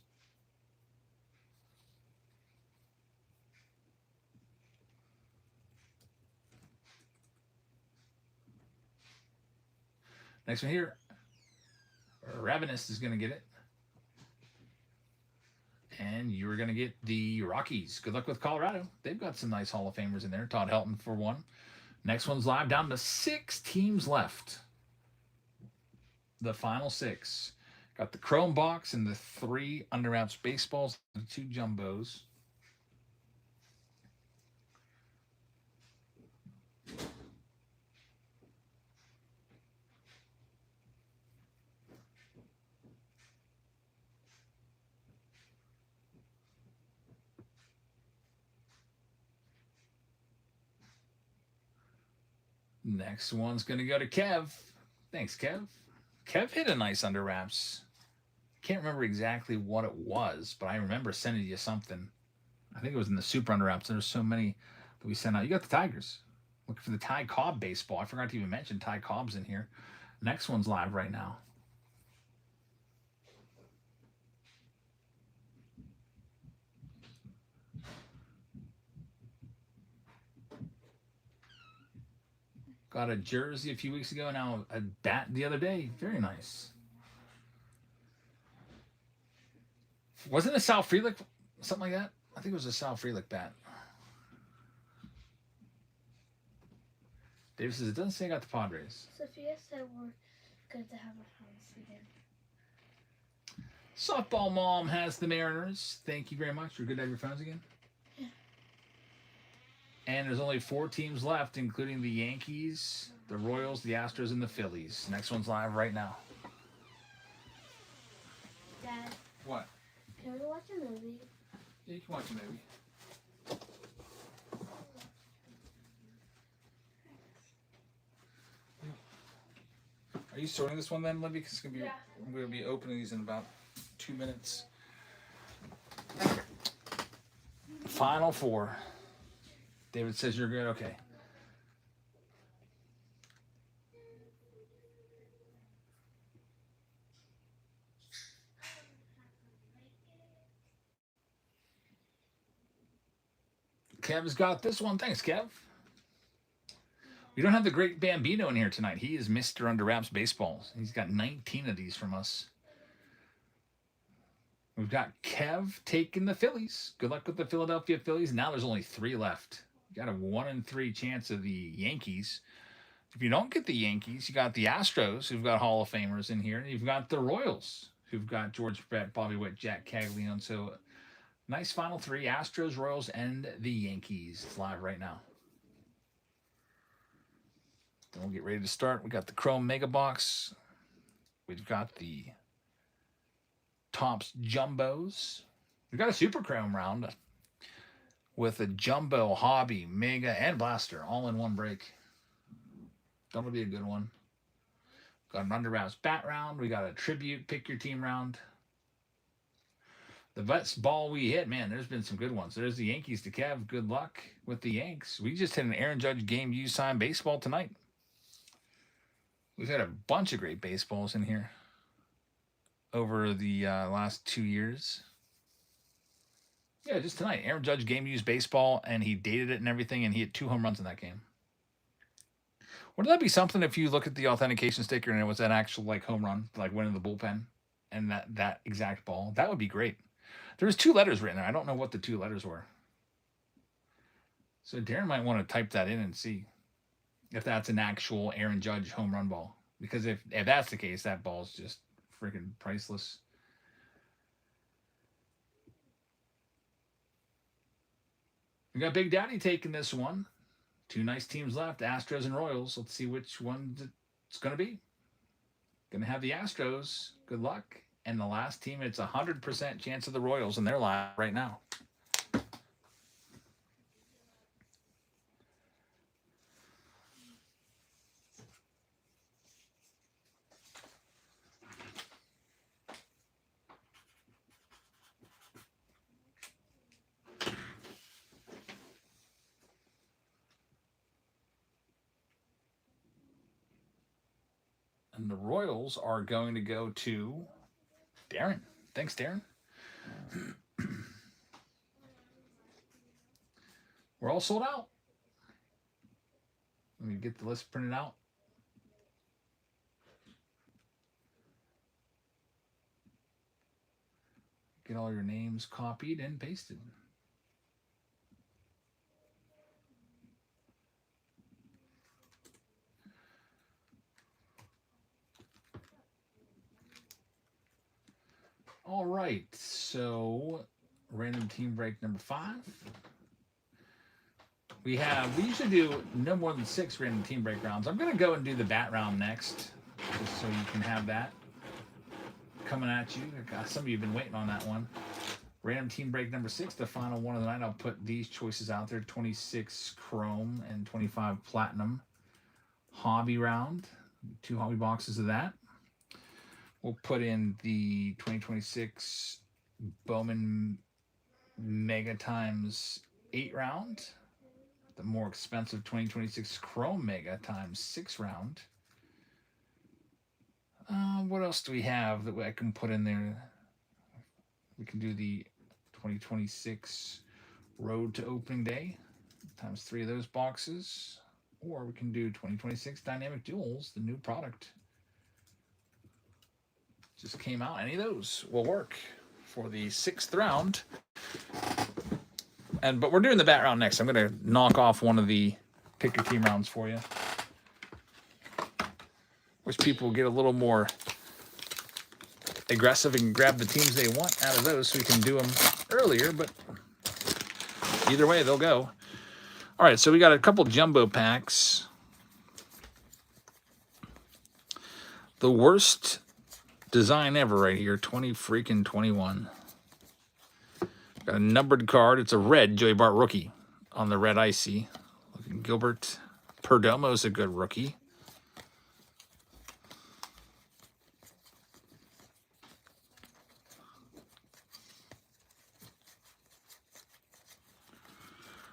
Next one here. Ravenous is going to get it. And you're going to get the Rockies. Good luck with Colorado. They've got some nice Hall of Famers in there. Todd Helton for 1. Next one's live. Down to 6 teams left. The final 6. Got the Chrome box and the 3 under wraps baseballs, the 2 jumbos. Next one's going to go to Kev. Thanks, Kev. Kev hit a nice under wraps. Can't remember exactly what it was, but I remember sending you something. I think it was in the super under wraps. There's so many that we sent out. You got the Tigers. Looking for the Ty Cobb baseball. I forgot to even mention Ty Cobb's in here. Next one's live right now. Got a jersey a few weeks ago. Now a bat the other day. Very nice. Wasn't it Sal Frelick? Something like that? I think it was a Sal Frelick bat. Dave says, it doesn't say I got the Padres. Sophia said we're good to have a house again. Softball Mom has the Mariners. Thank you very much. We're good to have your phones again. Yeah. And there's only 4 teams left, including the Yankees, the Royals, the Astros, and the Phillies. Next one's live right now. Dad, What? can we watch a movie? Yeah, you can watch a movie. Are you sorting this one then, Libby? Because I'm going to be opening these in about 2 minutes. Final 4. David says you're good. Okay. Kev's got this one. Thanks, Kev. We don't have the great Bambino in here tonight. He is Mr. Under Wraps Baseballs. He's got 19 of these from us. We've got Kev taking the Phillies. Good luck with the Philadelphia Phillies. Now there's only 3 left. You got a 1 in 3 chance of the Yankees. If you don't get the Yankees, you got the Astros, who've got Hall of Famers in here. And you've got the Royals, who've got George Brett, Bobby Witt, Jack Caglione. So Nice final three. Astros, Royals, and the Yankees. It's live right now. Then we'll get ready to start. We got the Chrome Mega Box. We've got the Topps Jumbos. We've got a Super Chrome round with a Jumbo, Hobby, Mega, and Blaster all in one break. That'll be a good one. Got an Under Wraps Bat round. We got a Tribute Pick Your Team round. The best ball we hit, man, there's been some good ones. There's the Yankees to Kev. Good luck with the Yanks. We just hit an Aaron Judge game used sign baseball tonight. We've had a bunch of great baseballs in here over the last 2 years. Yeah, just tonight. Aaron Judge game used baseball, and he dated it and everything, and he hit 2 home runs in that game. Wouldn't that be something if you look at the authentication sticker and it was an actual like home run, like winning the bullpen, and that exact ball? That would be great. There was 2 letters written there. I don't know what the 2 letters were. So Darren might want to type that in and see if that's an actual Aaron Judge home run ball. Because if that's the case, that ball's just freaking priceless. We got Big Daddy taking this one. 2 nice teams left, Astros and Royals. Let's see which one it's going to be. Going to have the Astros. Good luck. And the last team, it's 100% chance of the Royals, and they're live right now. And the Royals are going to go to Darren. Thanks, Darren. We're all sold out. Let me get the list printed out. Get all your names copied and pasted. All right, so random team break number 5. We usually do no more than 6 random team break rounds. I'm going to go and do the bat round next, just so you can have that coming at you. Some of you have been waiting on that one. Random team break number 6, the final one of the night. I'll put these choices out there: 26 Chrome and 25 Platinum. Hobby round, 2 hobby boxes of that. We'll put in the 2026 Bowman Mega times 8 round. The more expensive 2026 Chrome Mega times 6 round. What else do we have that I can put in there? We can do the 2026 Road to Opening Day times 3 of those boxes. Or we can do 2026 Dynamic Duels, the new product. Just came out. Any of those will work for the 6th round. But we're doing the bat round next. I'm going to knock off one of the pick your team rounds for you. Wish people would get a little more aggressive and grab the teams they want out of those so we can do them earlier. But either way, they'll go. All right, so we got a couple jumbo packs. The worst design ever right here, 2021. Got a numbered card. It's a red Joey Bart rookie on the red icy. Gilbert Perdomo's a good rookie.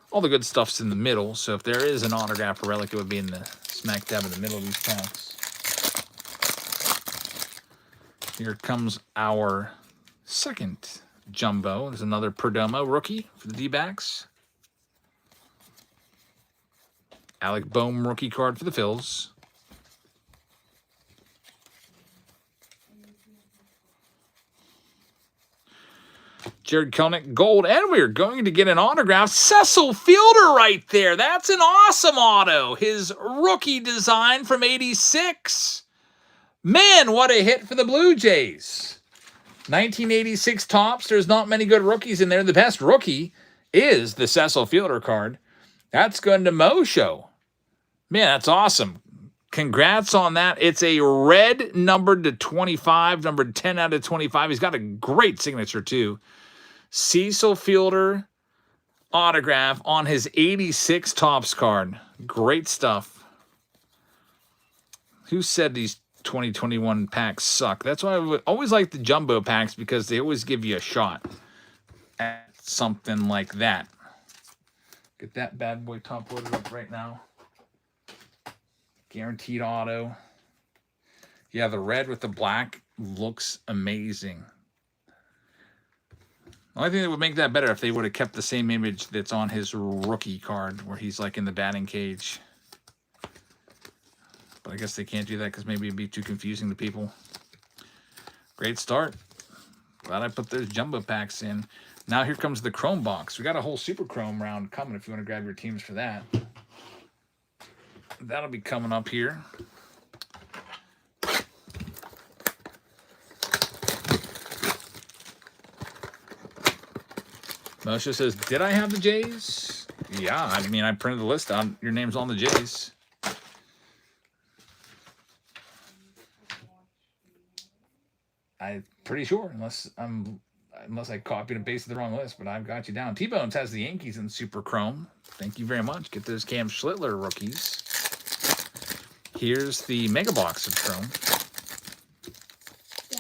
All the good stuff's in the middle, so if there is an autograph or relic, it would be in the smack dab in the middle of these packs. Here comes our second jumbo. There's another Perdomo rookie for the D-backs. Alec Boehm rookie card for the Phils. Jared Kelenic gold, and we're going to get an autograph. Cecil Fielder right there. That's an awesome auto. His rookie design from '86. Man, what a hit for the Blue Jays. 1986 Topps. There's not many good rookies in there. The best rookie is the Cecil Fielder card. That's going to Mo Show. Man, that's awesome. Congrats on that. It's a red numbered to 25, numbered 10 out of 25. He's got a great signature, too. Cecil Fielder autograph on his 86 Topps card. Great stuff. Who said these 2021 packs suck? That's why I always like the jumbo packs, because they always give you a shot at something like that. Get that bad boy top loaded up right now. Guaranteed auto. Yeah, the red with the black looks amazing. The only thing that would make that better if they would have kept the same image that's on his rookie card, where he's like in the batting cage. But I guess they can't do that because maybe it'd be too confusing to people. Great start. Glad I put those jumbo packs in. Now here comes the Chrome box. We got a whole Super Chrome round coming if you want to grab your teams for that. That'll be coming up here. Moshe says, did I have the Jays? Yeah, I mean, I printed the list out. Your name's on the Jays. I'm pretty sure, unless I copied and pasted the wrong list, but I've got you down. T-Bones has the Yankees in Super Chrome. Thank you very much. Get those Cam Schlittler rookies. Here's the mega box of Chrome. Dad,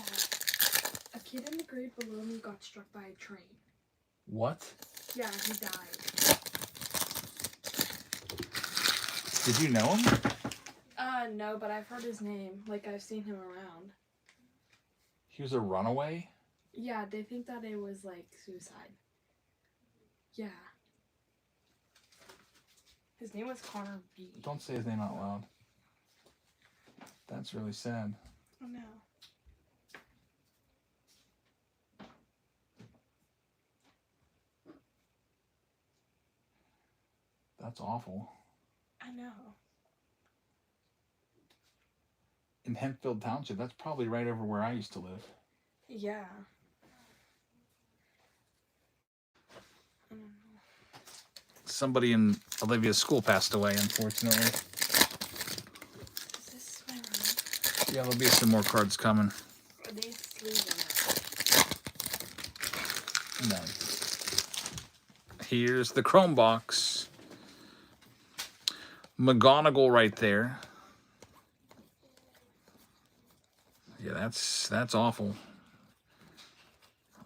a kid in the grade below me got struck by a train. What? Yeah, he died. Did you know him? No, but I've heard his name. Like, I've seen him around. He was a runaway? Yeah, they think that it was, like, suicide. Yeah. His name was Connor B. Don't say his name out loud. That's really sad. Oh, no. That's awful. I know. In Hempfield Township, that's probably right over where I used to live. Yeah. I don't know. Somebody in Olivia's school passed away, unfortunately. Is this my room? Yeah, there'll be some more cards coming. Are they sleeping? No. Here's the Chrome box. McGonagall right there. Yeah, that's awful.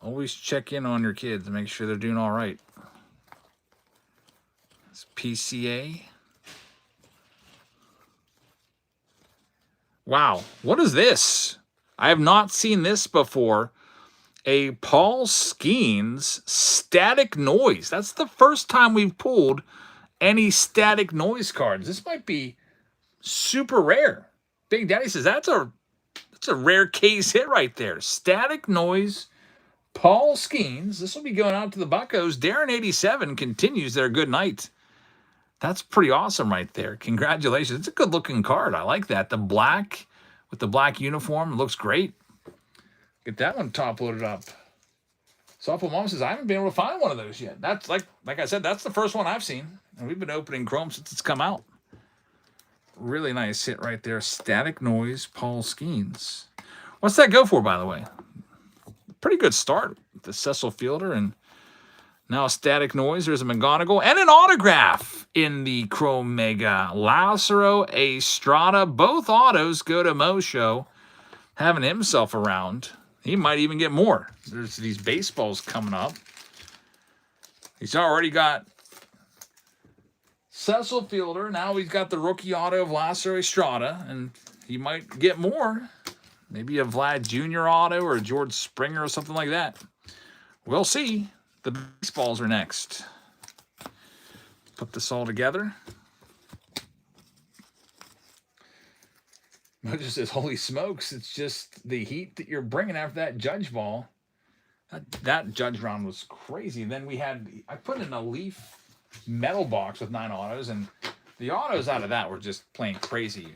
Always check in on your kids and make sure they're doing all right. It's PCA. Wow, what is this? I have not seen this before. A Paul Skeens Static Noise. That's the first time we've pulled any Static Noise cards. This might be super rare. Big Daddy says that's a rare case hit right there. Static Noise, Paul Skeens. This will be going out to the Buccos. Darren 87 continues their good night. That's pretty awesome right there. Congratulations. It's a good looking card. I like that. The black with the black uniform looks great. Get that one top loaded up. Softball Mom says, I haven't been able to find one of those yet. That's like I said, that's the first one I've seen. And we've been opening Chrome since it's come out. Really nice hit right there. Static Noise, Paul Skeens. What's that go for, by the way? Pretty good start with the Cecil Fielder, and now Static Noise. There's a McGonagall and an autograph in the Chrome Mega. Lazaro Estrada. Both autos go to Mo Show. Having himself around. He might even get more. There's these baseballs coming up. He's already got Cecil Fielder. Now he's got the rookie auto of Lazaro Estrada, and he might get more. Maybe a Vlad Jr. auto or a George Springer or something like that. We'll see. The baseballs are next. Put this all together. Mojo says, holy smokes, it's just the heat that you're bringing after that Judge ball. That Judge round was crazy. And then I put in a Leaf metal box with 9 autos, and the autos out of that were just plain crazy.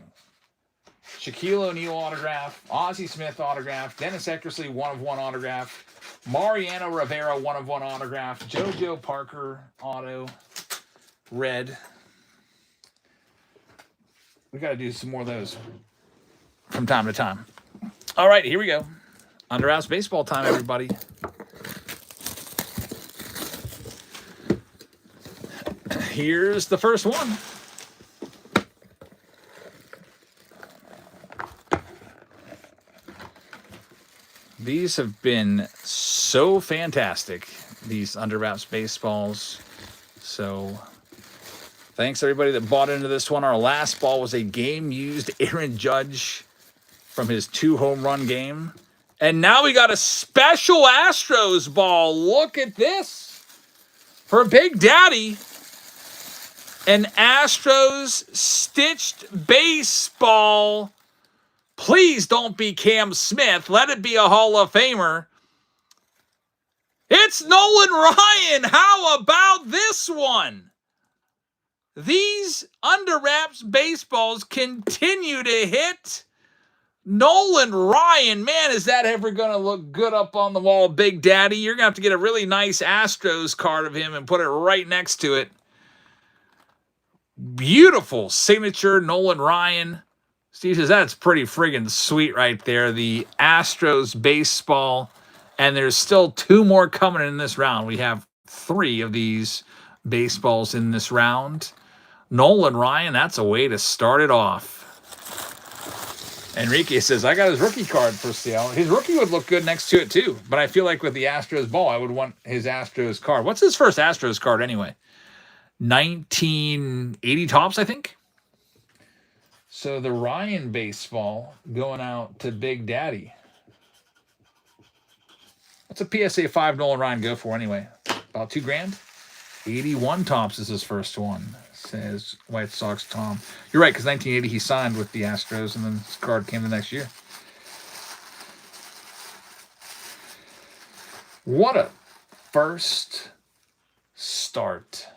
Shaquille O'Neal autograph, Ozzie Smith autograph, Dennis Eckersley 1/1 autograph, Mariano Rivera 1/1 autograph, JoJo Parker auto, red. We got to do some more of those from time to time. All right, here we go. Under Wraps baseball time, everybody. Here's the first one. These have been so fantastic, these Under Wraps baseballs. So thanks everybody that bought into this one. Our last ball was a game-used Aaron Judge from his 2-home run game. And now we got a special Astros ball. Look at this. For Big Daddy, an Astros stitched baseball. Please don't be Cam Smith. Let it be a Hall of Famer. It's Nolan Ryan. How about this one? These Under Wraps baseballs continue to hit. Nolan Ryan. Man, is that ever going to look good up on the wall, Big Daddy? You're going to have to get a really nice Astros card of him and put it right next to it. Beautiful signature, Nolan Ryan. Steve says that's pretty friggin' sweet right there. The Astros baseball. And there's still 2 more coming in this round. We have 3 of these baseballs in this round. Nolan Ryan, that's a way to start it off. Enrique says, I got his rookie card for sale. His rookie would look good next to it too. But I feel like with the Astros ball, I would want his Astros card. What's his first Astros card anyway? 1980 tops, I think. So the Ryan baseball going out to Big Daddy. What's a PSA 5 Nolan Ryan go for anyway? About $2,000? 81 tops is his first one, says White Sox Tom. You're right, because 1980 he signed with the Astros, and then his card came the next year. What a first start.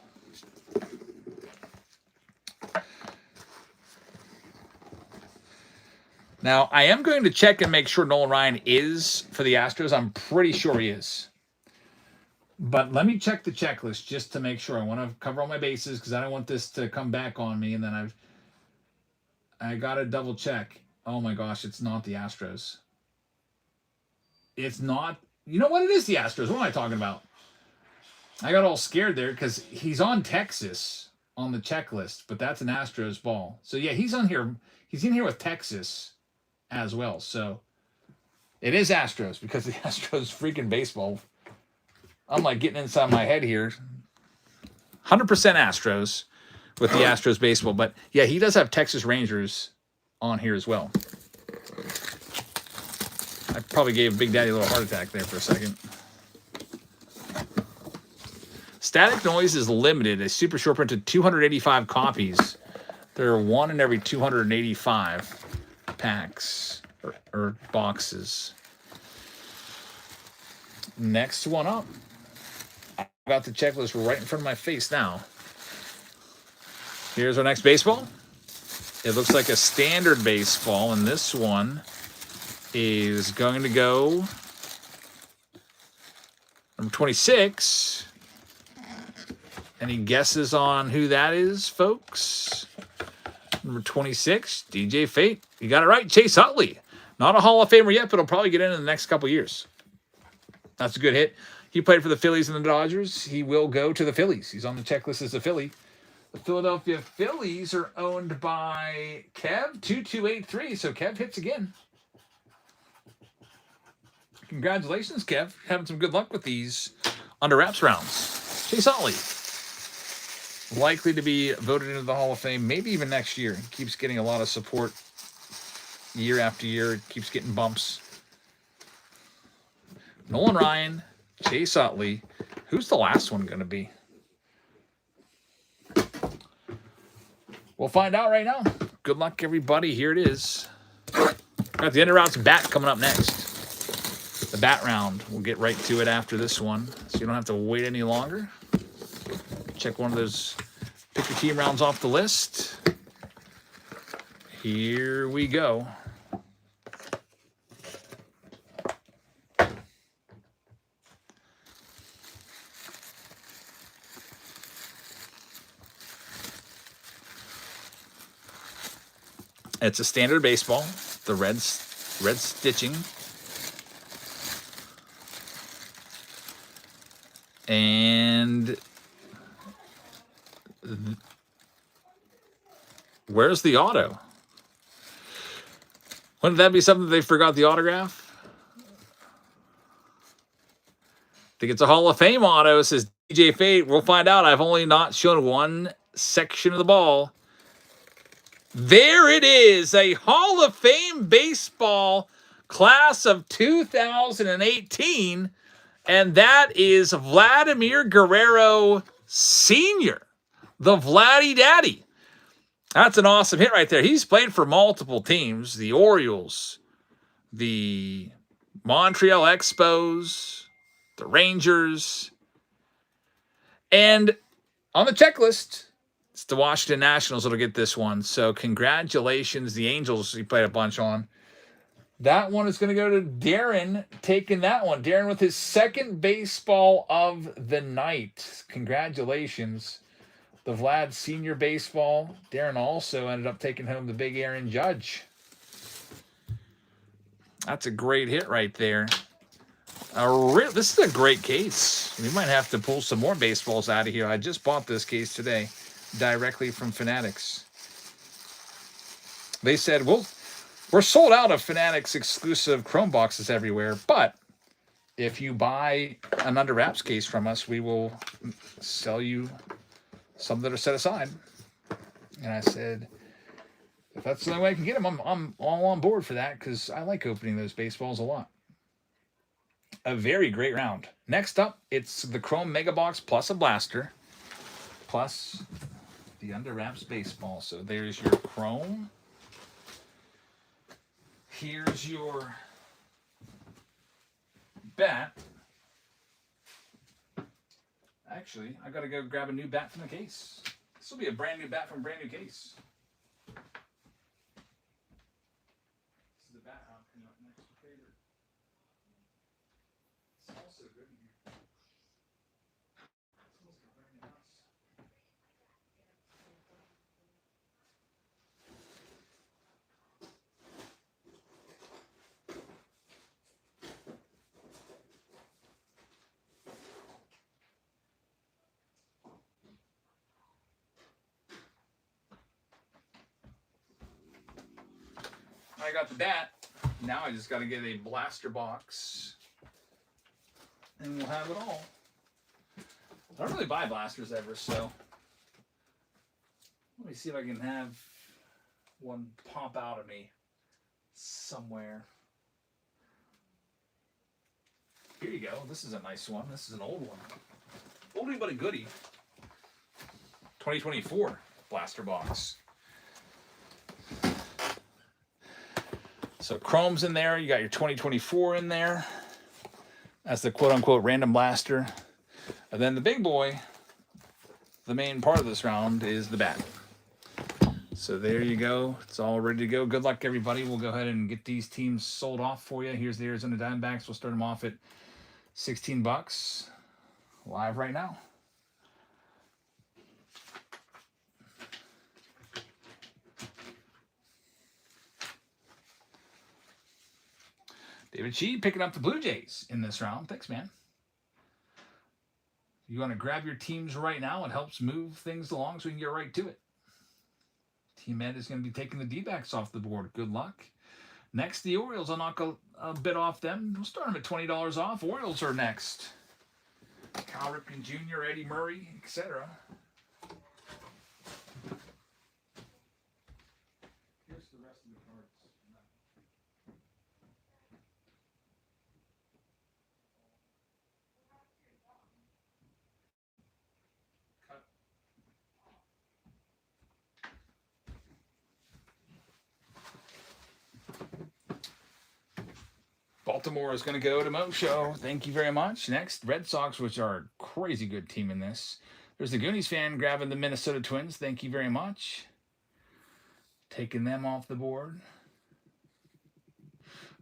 Now, I am going to check and make sure Nolan Ryan is for the Astros. I'm pretty sure he is. But let me check the checklist just to make sure. I want to cover all my bases because I don't want this to come back on me. And then I got to double check. Oh, my gosh, it's not the Astros. It's not. You know what? It is the Astros. What am I talking about? I got all scared there because he's on Texas on the checklist, but that's an Astros ball. So, yeah, he's on here. He's in here with Texas as well. So it is Astros because the Astros freaking baseball. I'm like getting inside my head here. 100% Astros with the Astros baseball. But yeah, he does have Texas Rangers on here as well. I probably gave Big Daddy a little heart attack there for a second. Static Noise is limited. A super short print to 285 copies. There are 1 in every 285 packs or boxes. Next one up. I've got the checklist right in front of my face now. Here's our next baseball. It looks like a standard baseball, and this one is going to go number 26. Any guesses on who that is, folks? Number 26, DJ Fate. You got it right, Chase Utley. Not a Hall of Famer yet, but he'll probably get in the next couple years. That's a good hit. He played for the Phillies and the Dodgers. He will go to the Phillies. He's on the checklist as a Philly. The Philadelphia Phillies are owned by Kev2283. So Kev hits again. Congratulations, Kev. Having some good luck with these Under Wraps rounds. Chase Utley. Likely to be voted into the Hall of Fame, maybe even next year. He keeps getting a lot of support year after year. Keeps getting bumps. Nolan Ryan, Chase Utley. Who's the last one going to be? We'll find out right now. Good luck, everybody. Here it is. Got the Under Wraps bat coming up next. The bat round. We'll get right to it after this one, so you don't have to wait any longer. Check one of those pick your team rounds off the list. Here we go. It's a standard baseball. The red stitching. And where's the auto? Wouldn't that be something they forgot the autograph? I think it's a Hall of Fame auto, says DJ Fate. We'll find out. I've only not shown one section of the ball. There it is, a Hall of Fame baseball class of 2018, and that is Vladimir Guerrero Sr., the Vladdy Daddy. That's an awesome hit right there. He's played for multiple teams, the Orioles, the Montreal Expos, the Rangers, and on the checklist, it's the Washington Nationals that'll get this one. So congratulations, the Angels he played a bunch on. That one is going to go to Darren, taking that one. Darren with his second baseball of the night. Congratulations. The Vlad Senior baseball. Darren also ended up taking home the big Aaron Judge. That's a great hit right there. This is a great case. We might have to pull some more baseballs out of here. I just bought this case today, directly from Fanatics. They said, well, we're sold out of Fanatics exclusive Chrome boxes everywhere, but if you buy an Under Wraps case from us, we will sell you some that are set aside. And I said, if that's the only way I can get them, I'm all on board for that because I like opening those baseballs a lot. A very great round. Next up, it's the Chrome Mega Box plus a blaster, plus the Under Wraps baseball. So there's your Chrome. Here's your bat. Actually, I got to go grab a new bat from the case. This will be a brand new bat from a brand new case. This is the bat hop coming up next. Your favorite. It smells so good in here. It smells like a brand new house. I got the bat. Now I just got to get a blaster box. And we'll have it all. I don't really buy blasters ever, so let me see if I can have one pop out of me somewhere. Here you go. This is a nice one. This is an old one. Oldie but a goodie. 2024 blaster box. So Chrome's in there. You got your 2024 in there. That's the quote-unquote random blaster. And then the big boy, the main part of this round, is the bat. So there you go. It's all ready to go. Good luck, everybody. We'll go ahead and get these teams sold off for you. Here's the Arizona Diamondbacks. We'll start them off at $16. Live right now. David Shee picking up the Blue Jays in this round. Thanks, man. You want to grab your teams right now? It helps move things along so we can get right to it. Team Ed is going to be taking the D-backs off the board. Good luck. Next, the Orioles. I'll knock a bit off them. We'll start them at $20 off. Orioles are next. Cal Ripken Jr., Eddie Murray, etc. Here's the rest of the cards. Baltimore is going to go to Mo Show. Thank you very much. Next, Red Sox, which are a crazy good team in this. There's the Goonies fan grabbing the Minnesota Twins. Thank you very much. taking them off the board.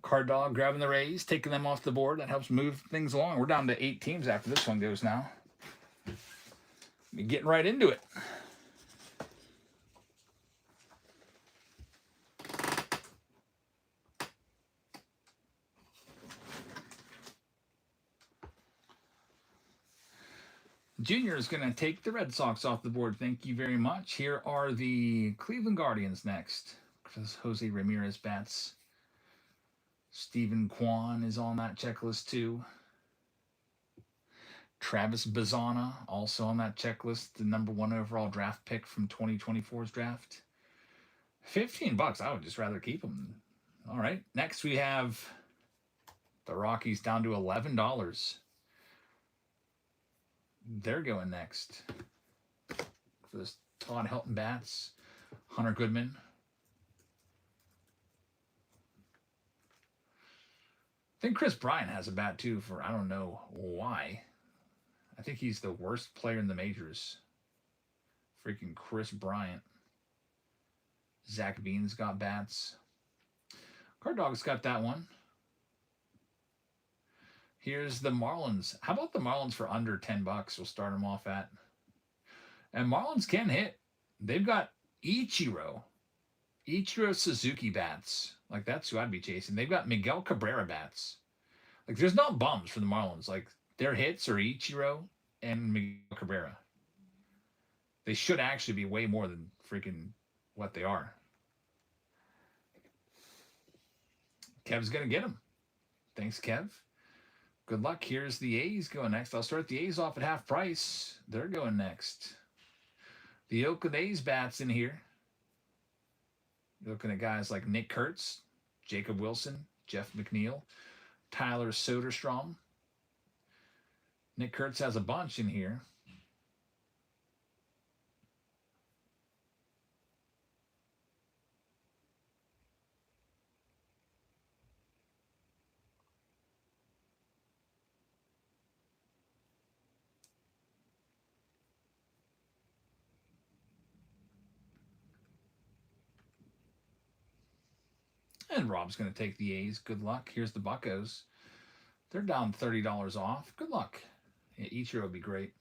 Card Dog grabbing the Rays, taking them off the board. That helps move things along. We're down to 8 teams after this one goes now. We're getting right into it. Junior is going to take the Red Sox off the board. Thank you very much. Here are the Cleveland Guardians next. Jose Ramirez bats. Stephen Kwan is on that checklist too. Travis Bazana also on that checklist. The #1 overall draft pick from 2024's draft. $15. I would just rather keep them. All right. Next we have the Rockies down to $11. They're going next for this Todd Helton bats. Hunter Goodman. I think Chris Bryant has a bat too for I don't know why. I think he's the worst player in the majors. Freaking Chris Bryant. Zach Bean's got bats. Card Dog's got that one. Here's the Marlins. How about the Marlins for under $10? We'll start them off at. And Marlins can hit. They've got Ichiro Suzuki bats. Like, that's who I'd be chasing. They've got Miguel Cabrera bats. Like, there's not bums for the Marlins. Like, their hits are Ichiro and Miguel Cabrera. They should actually be way more than freaking what they are. Kev's going to get them. Thanks, Kev. Good luck. Here's the A's going next. I'll start the A's off at half price. They're going next. The Oakland A's bats in here. You're looking at guys like Nick Kurtz, Jacob Wilson, Jeff McNeil, Tyler Soderstrom. Nick Kurtz has a bunch in here. And Rob's going to take the A's. Good luck. Here's the Buccos. They're down $30 off. Good luck. Yeah, Ichiro would be great.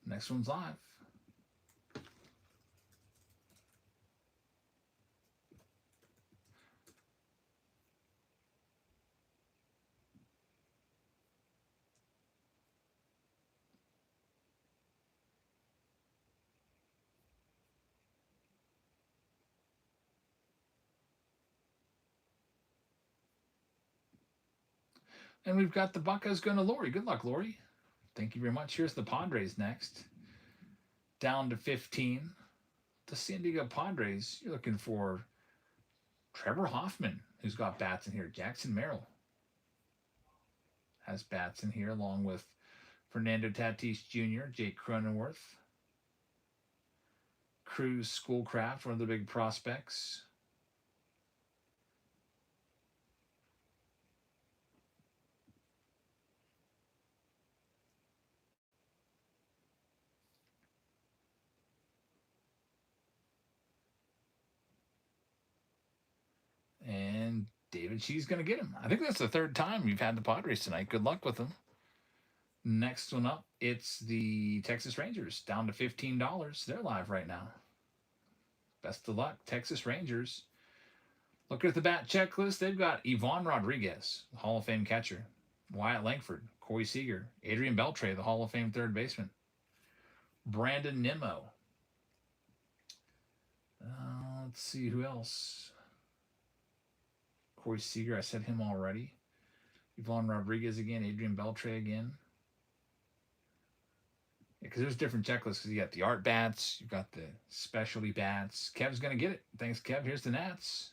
Next one's live. And we've got the Buccos going to Lori. Good luck, Lori. Thank you very much. Here's the Padres next. Down to 15. The San Diego Padres, you're looking for Trevor Hoffman, who's got bats in here. Jackson Merrill has bats in here, along with Fernando Tatis Jr., Jake Cronenworth, Cruz Schoolcraft, one of the big prospects. And David Shee's going to get him. I think that's the third time you've had the Padres tonight. Good luck with them. Next one up, it's the Texas Rangers, down to $15. They're live right now. Best of luck, Texas Rangers. Look at the bat checklist. They've got Ivan Rodriguez, the Hall of Fame catcher. Wyatt Langford, Corey Seager, Adrian Beltre, the Hall of Fame third baseman. Brandon Nimmo. Let's see who else. Corey Seager, I said him already. Ivan Rodriguez again, Adrian Beltre again. Yeah, because there's different checklists. Because you got the art bats, you've got the specialty bats. Kev's going to get it. Thanks, Kev. Here's the Nats.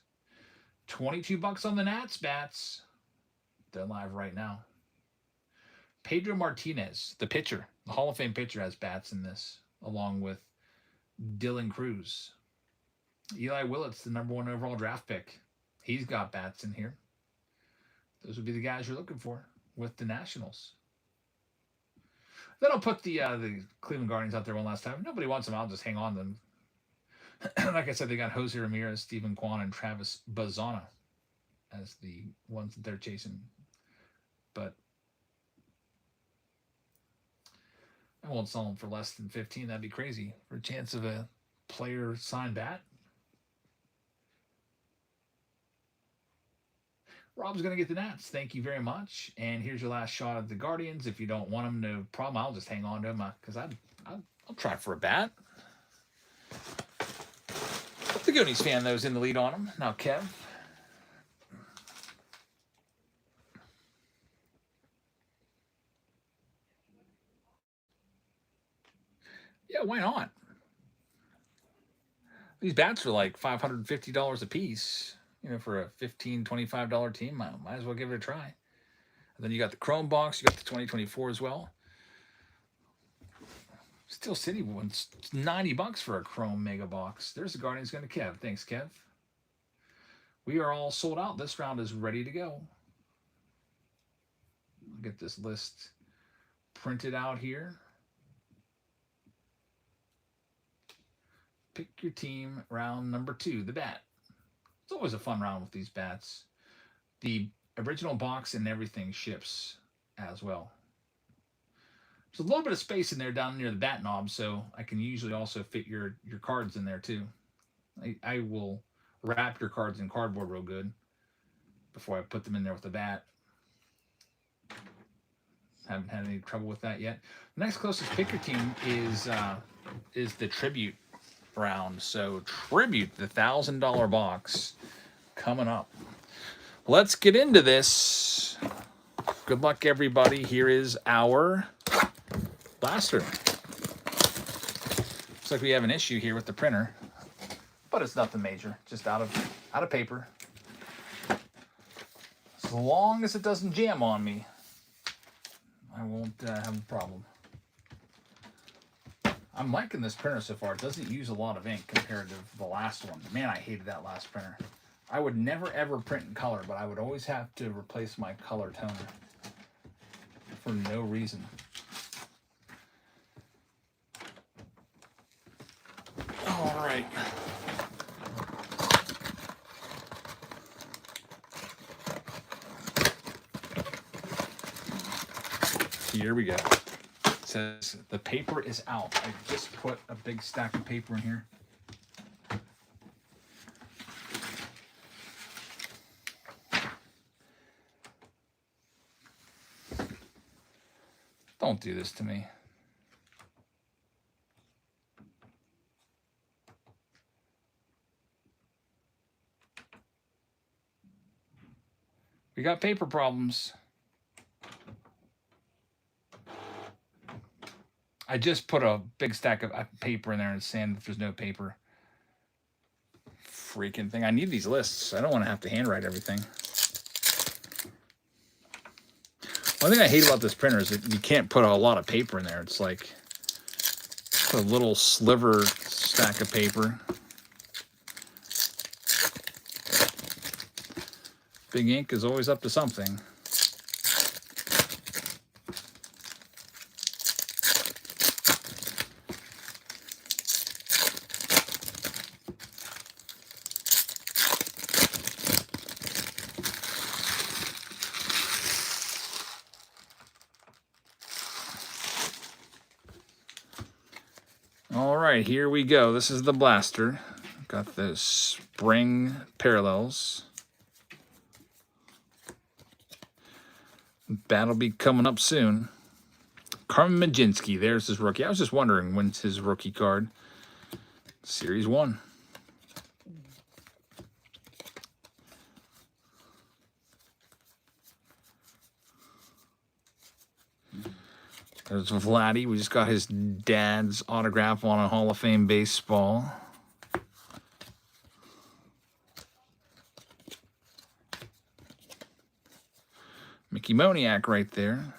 $22 on the Nats bats. They're live right now. Pedro Martinez, the pitcher, the Hall of Fame pitcher, has bats in this, along with Dylan Cruz. Eli Willits, the #1 overall draft pick. He's got bats in here. Those would be the guys you're looking for with the Nationals. Then I'll put the Cleveland Guardians out there one last time. If nobody wants them, I'll just hang on to them. Like I said, they got Jose Ramirez, Stephen Kwan, and Travis Bazana as the ones that they're chasing. But I won't sell them for less than 15. That'd be crazy for a chance of a player signed bat. Rob's going to get the Nats. Thank you very much. And here's your last shot at the Guardians. If you don't want them, no problem. I'll just hang on to them because I'll try for a bat. The Goonies fan, though, is in the lead on them. Now, Kev. Yeah, why not? These bats are like $550 a piece. You know, for a $15, $25 team, might as well give it a try. And then you got the Chrome box. You got the 2024 as well. Steel City wants $90 for a Chrome Mega Box. There's the Guardians going to Kev. Thanks, Kev. We are all sold out. This round is ready to go. I'll get this list printed out here. Pick your team, round number 2, the bat. It's always a fun round with these bats. The original box and everything ships as well. There's a little bit of space in there down near the bat knob, so I can usually also fit your cards in there too. I will wrap your cards in cardboard real good before I put them in there with the bat. Haven't had any trouble with that yet. The next closest pick your team is the Tribute round. So Tribute, the $1,000 box coming up. Let's get into this. Good luck, everybody. Here is our blaster. Looks like we have an issue here with the printer, but it's nothing major. Just out of paper. As long as it doesn't jam on me, I won't have a problem. I'm liking this printer so far. It doesn't use a lot of ink compared to the last one. Man, I hated that last printer. I would never ever print in color, but I would always have to replace my color toner for no reason. All right. Here we go. It says the paper is out. I just put a big stack of paper in here. Don't do this to me. We got paper problems. I just put a big stack of paper in there and saying that there's no paper. Freaking thing. I need these lists. I don't want to have to handwrite everything. One thing I hate about this printer is that you can't put a lot of paper in there. It's like a little sliver stack of paper. Big Ink is always up to something. All right, here we go. This is the blaster. Got the spring parallels. That'll be coming up soon. Carmen Mlodzinski, there's his rookie. I was just wondering when's his rookie card. Series 1. There's Vladdy. We just got his dad's autograph on a Hall of Fame baseball. Mickey Moniak right there.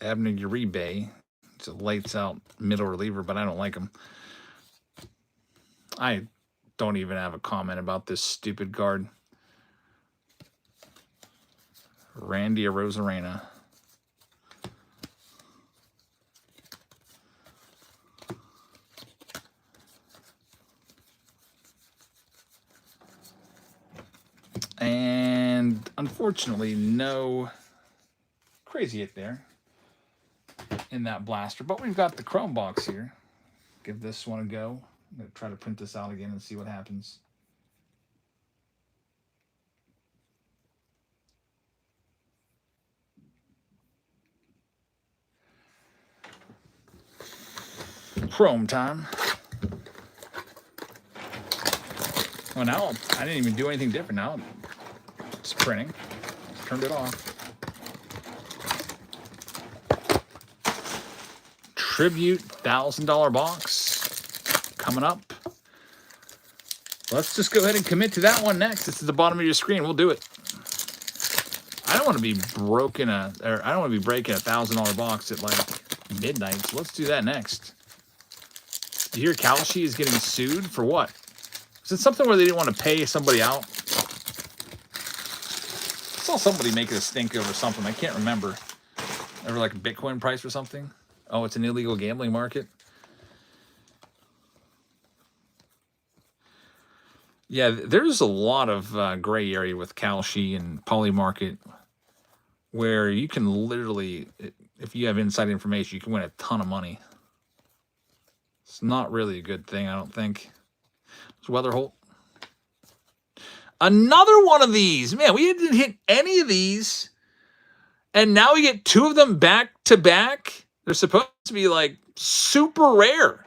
Abner Uribe. It's a lights out middle reliever, but I don't like him. I don't even have a comment about this stupid card. Randy Arozarena. And unfortunately, no crazy hit there in that blaster. But we've got the chrome box here. Give this one a go. I'm going to try to print this out again and see what happens. Chrome time. Well, now I didn't even do anything different. Now it's printing. Turned it off. Tribute $1,000 box coming up. Let's just go ahead and commit to that one next. It's at the bottom of your screen. We'll do it. I don't want to be breaking a $1,000 box at like midnight. So let's do that next. You hear Kalshi is getting sued for what? Is it something where they didn't want to pay somebody out? I saw somebody making a stink over something. I can't remember. Over like a Bitcoin price or something. Oh, it's an illegal gambling market. Yeah, there's a lot of gray area with Kalshi and Polymarket where you can literally, if you have inside information, you can win a ton of money. It's not really a good thing, I don't think. It's Weatherholt. Another one of these. Man, we didn't hit any of these. And now we get two of them back to back. They're supposed to be like super rare.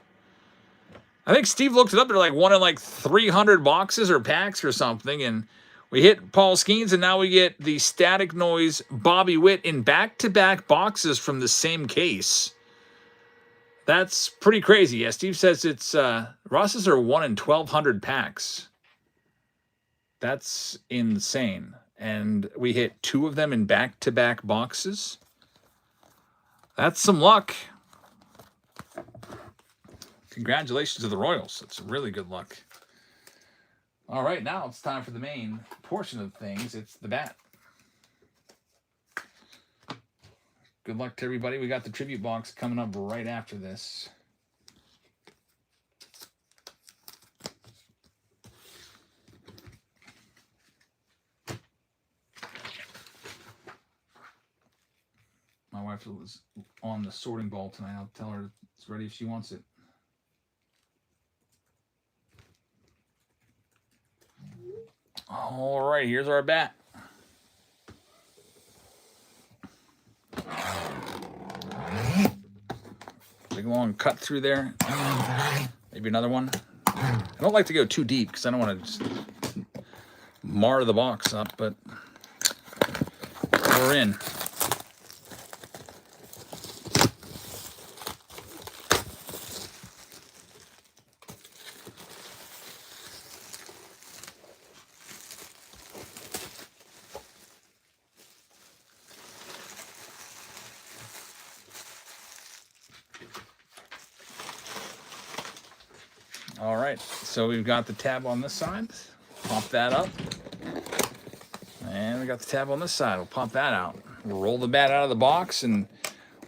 I think Steve looked it up. They're like one in like 300 boxes or packs or something. And we hit Paul Skeens, and now we get the Static Noise Bobby Witt in back-to-back boxes from the same case. That's pretty crazy. Yeah, Steve says it's Ross's are 1 in 1,200 packs. That's insane. And we hit two of them in back-to-back boxes. That's some luck. Congratulations to the Royals. That's really good luck. All right, now it's time for the main portion of things. It's the bat. Good luck to everybody. We got the tribute box coming up right after this. My wife was on the sorting ball tonight. I'll tell her it's ready if she wants it. All right, here's our bat. Big long cut through there. Maybe another one. I don't like to go too deep because I don't want to just mar the box up, but we're in. All right, so we've got the tab on this side. Pop that up. And we got the tab on this side. We'll pop that out. We'll roll the bat out of the box, and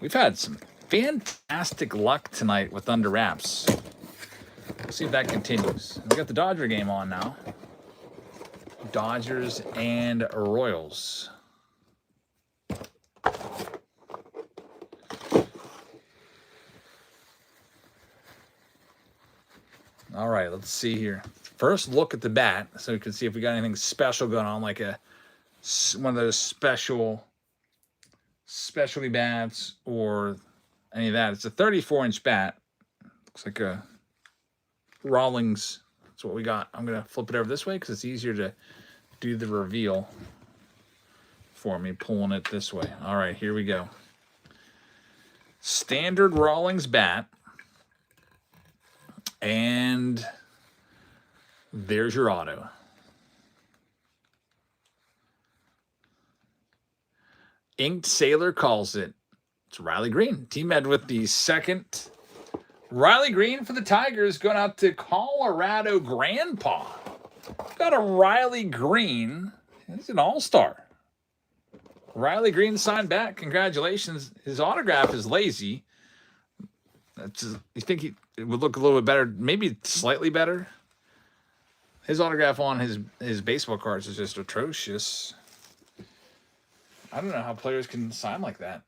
we've had some fantastic luck tonight with under wraps. We'll see if that continues. We got the Dodger game on now. Dodgers and Royals. All right, let's see here. First look at the bat so we can see if we got anything special going on, like one of those specialty bats or any of that. It's a 34-inch bat. Looks like a Rawlings. That's what we got. I'm going to flip it over this way because it's easier to do the reveal for me, pulling it this way. All right, here we go. Standard Rawlings bat. And there's your auto. Inked Sailor calls it. It's Riley Green. Team Ed with the second. Riley Green for the Tigers going out to Colorado Grandpa. Got a Riley Green. He's an all-star. Riley Green signed back. Congratulations. His autograph is lazy. That's just, you think it would look a little bit better, maybe slightly better. His autograph on his baseball cards is just atrocious. I don't know how players can sign like that.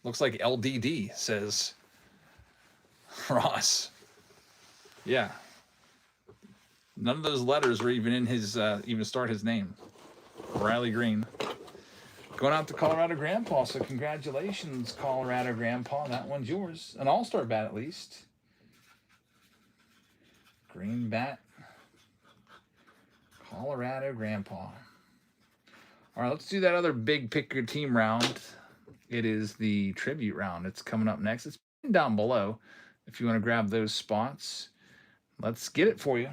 Looks like LDD, says Ross. Yeah. None of those letters were even in his, even start his name. Riley Green. Going out to Colorado Grandpa, so congratulations, Colorado Grandpa. That one's yours. An all-star bat, at least. Green bat. Colorado Grandpa. All right, let's do that other big pick your team round. It is the tribute round. It's coming up next. It's down below if you want to grab those spots. Let's get it for you.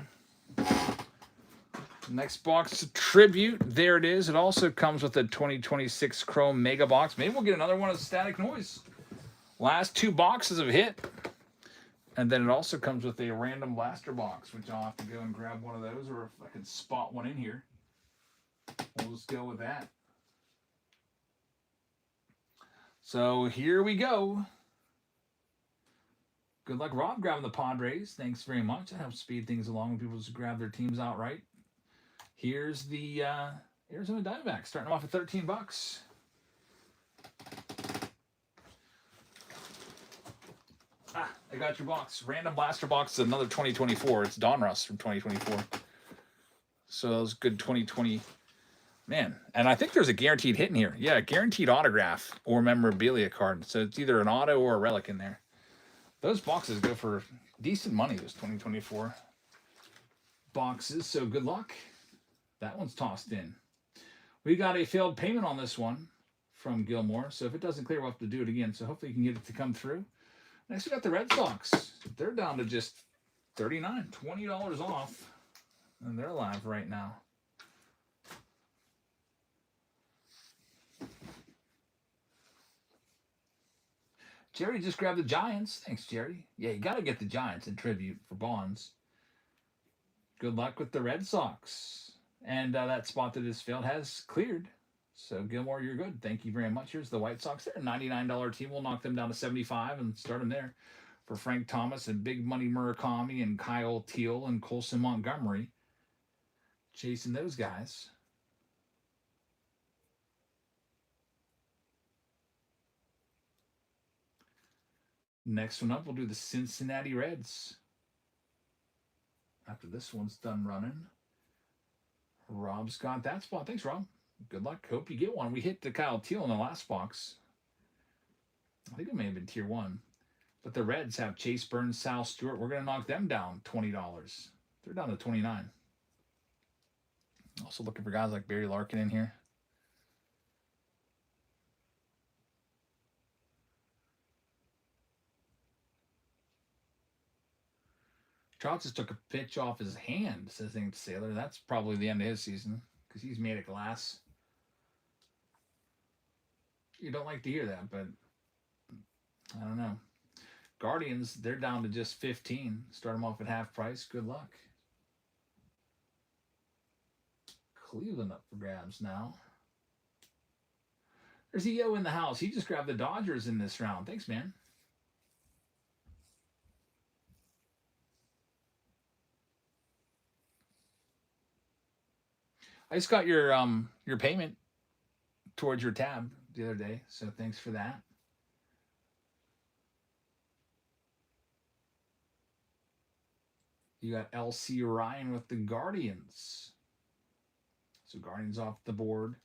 Next box, tribute. There it is. It also comes with a 2026 Chrome Mega Box. Maybe we'll get another one of Static Noise. Last 2 boxes have hit. And then it also comes with a random blaster box, which I'll have to go and grab one of those, or if I can spot one in here, we'll just go with that. So here we go. Good luck, Rob, grabbing the Padres. Thanks very much. That helps speed things along when people just grab their teams outright. Here's the Arizona Diamondbacks, starting off at $13. I got your box. Random blaster box is another 2024. It's Donruss from 2024. So that was good 2020. Man, and I think there's a guaranteed hit in here. Yeah, a guaranteed autograph or memorabilia card. So it's either an auto or a relic in there. Those boxes go for decent money, those 2024 boxes. So good luck. That one's tossed in. We got a failed payment on this one from Gilmore. So if it doesn't clear, we'll have to do it again. So hopefully you can get it to come through. Next, we got the Red Sox. They're down to just $39, $20 off. And they're live right now. Jerry just grabbed the Giants. Thanks, Jerry. Yeah, you got to get the Giants in tribute for Bonds. Good luck with the Red Sox. And that spot that is filled has cleared. So, Gilmore, you're good. Thank you very much. Here's the White Sox. They're a $99 team. We'll knock them down to $75 and start them there for Frank Thomas and Big Money Murakami and Kyle Teal and Colson Montgomery. Chasing those guys. Next one up, we'll do the Cincinnati Reds. After this one's done running. Rob's got that spot. Thanks, Rob. Good luck. Hope you get one. We hit the Kyle Teal in the last box. I think it may have been tier 1. But the Reds have Chase Burns, Sal Stewart. We're going to knock them down $20. They're down to $29. Also looking for guys like Barry Larkin in here. Trout just took a pitch off his hand, says Nate Sailor. That's probably the end of his season because he's made of glass. You don't like to hear that, but I don't know. Guardians, they're down to just 15. Start them off at half price. Good luck. Cleveland up for grabs now. There's EO in the house. He just grabbed the Dodgers in this round. Thanks, man. I just got your payment towards your tab the other day, so thanks for that. You got LC Ryan with the Guardians. So Guardians off the board.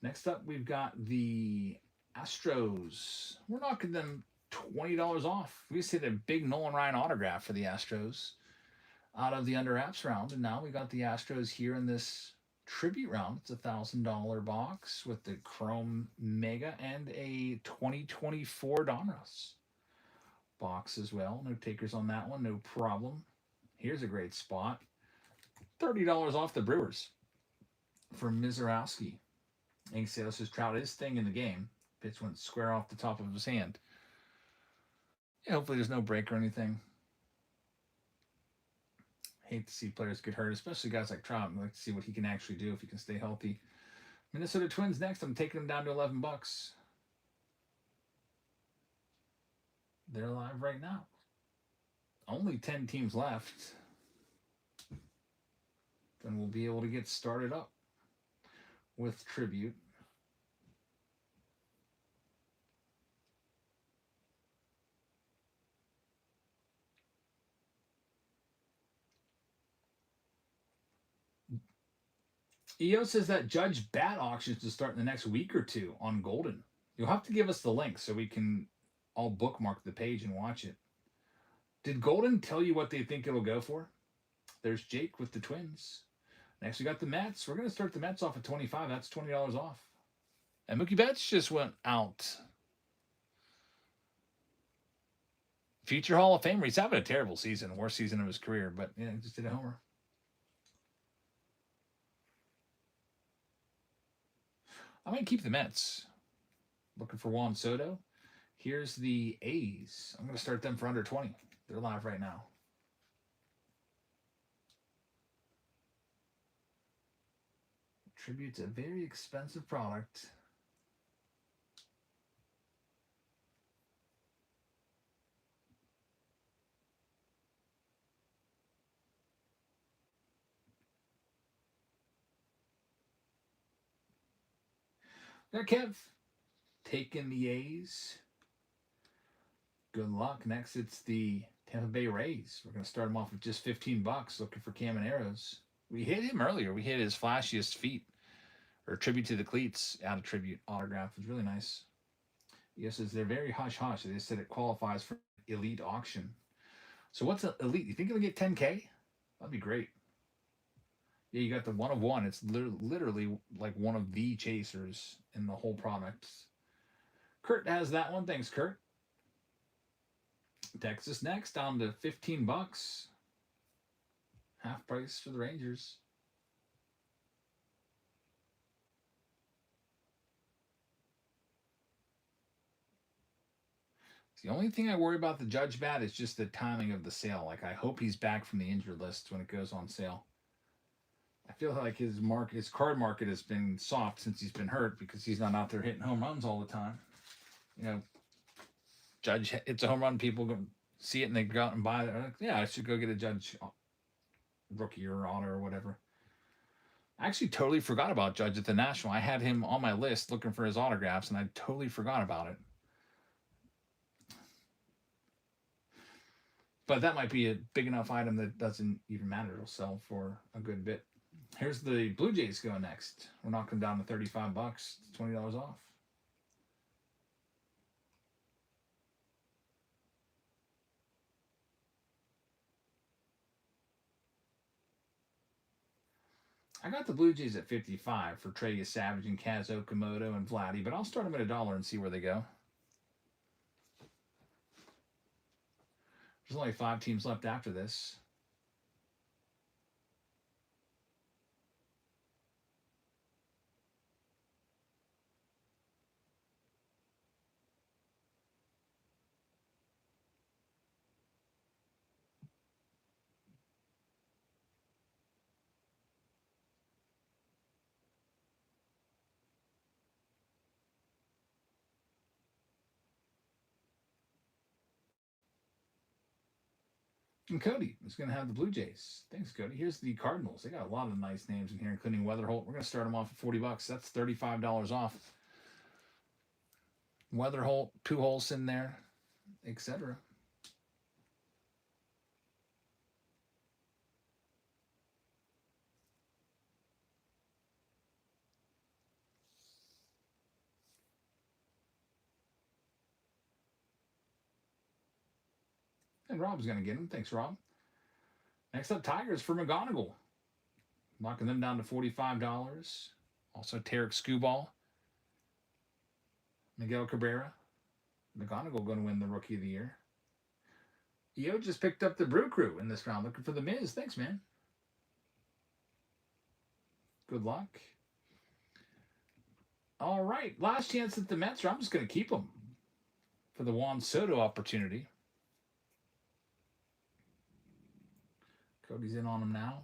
Next up, we've got the Astros. We're knocking them $20 off. We just hit a big Nolan Ryan autograph for the Astros out of the Under Apps round. And now we got the Astros here in this tribute round. It's a $1,000 box with the Chrome Mega and a 2024 Donruss box as well. No takers on that one. No problem. Here's a great spot. $30 off the Brewers for Mizorowski. Ink Sales says Trout is thing in the game. Pitch went square off the top of his hand. Yeah, hopefully there's no break or anything. Hate to see players get hurt, especially guys like Trout. I'd like to see what he can actually do if he can stay healthy. Minnesota Twins next. I'm taking them down to $11. They're live right now. Only 10 teams left. then we'll be able to get started up with tribute. EO says that Judge Bat auctions to start in the next week or two on Golden. You'll have to give us the link so we can all bookmark the page and watch it. Did Golden tell you what they think it'll go for? There's Jake with the Twins. Next, we got the Mets. We're going to start the Mets off at 25. That's $20 off. And Mookie Betts just went out. Future Hall of Famer. He's having a terrible season. Worst season of his career. But, yeah, he just did a homer. I might keep the Mets. Looking for Juan Soto. Here's the A's. I'm going to start them for under 20. They're live right now. Tribute's a very expensive product. There, Kev. Taking the A's. Good luck. Next, it's the Tampa Bay Rays. We're going to start them off with just $15. Looking for Camaneros. We hit him earlier. We hit his flashiest feet. Or tribute to the cleats. Out of tribute autograph. It was really nice. Yes, they're very hush-hush. They said it qualifies for elite auction. So what's an elite? You think it'll get 10K? That'd be great. Yeah, you got the 1 of 1. It's literally like one of the chasers in the whole product. Kurt has that one. Thanks, Kurt. Texas next, down to $15. Half price for the Rangers. The only thing I worry about the Judge Bat is just the timing of the sale. Like, I hope he's back from the injured list when it goes on sale. I feel like his card market has been soft since he's been hurt because he's not out there hitting home runs all the time. You know, Judge, it's a home run. People go see it and they go out and buy it. Like, yeah, I should go get a Judge rookie or auto or whatever. I actually totally forgot about Judge at the National. I had him on my list looking for his autographs, and I totally forgot about it. But that might be a big enough item that doesn't even matter. It'll sell for a good bit. Here's the Blue Jays going next. We're knocking them down to $35. $20 off. I got the Blue Jays at 55 for Trey Savage and Kaz Okamoto and Vladdy, but I'll start them at $1 and see where they go. There's only 5 teams left after this. And Cody is going to have the Blue Jays. Thanks, Cody. Here's the Cardinals. They got a lot of nice names in here, including Weatherholt. We're going to start them off at $40. That's $35 off. Weatherholt, Pujols in there, etc. And Rob's going to get them. Thanks, Rob. Next up, Tigers for McGonigal. Knocking them down to $45. Also, Tarek Skubal. Miguel Cabrera. McGonigal going to win the Rookie of the Year. EO just picked up the Brew Crew in this round. Looking for the Miz. Thanks, man. Good luck. All right. Last chance at the Mets. I'm just going to keep them for the Juan Soto opportunity. Cody's in on him now.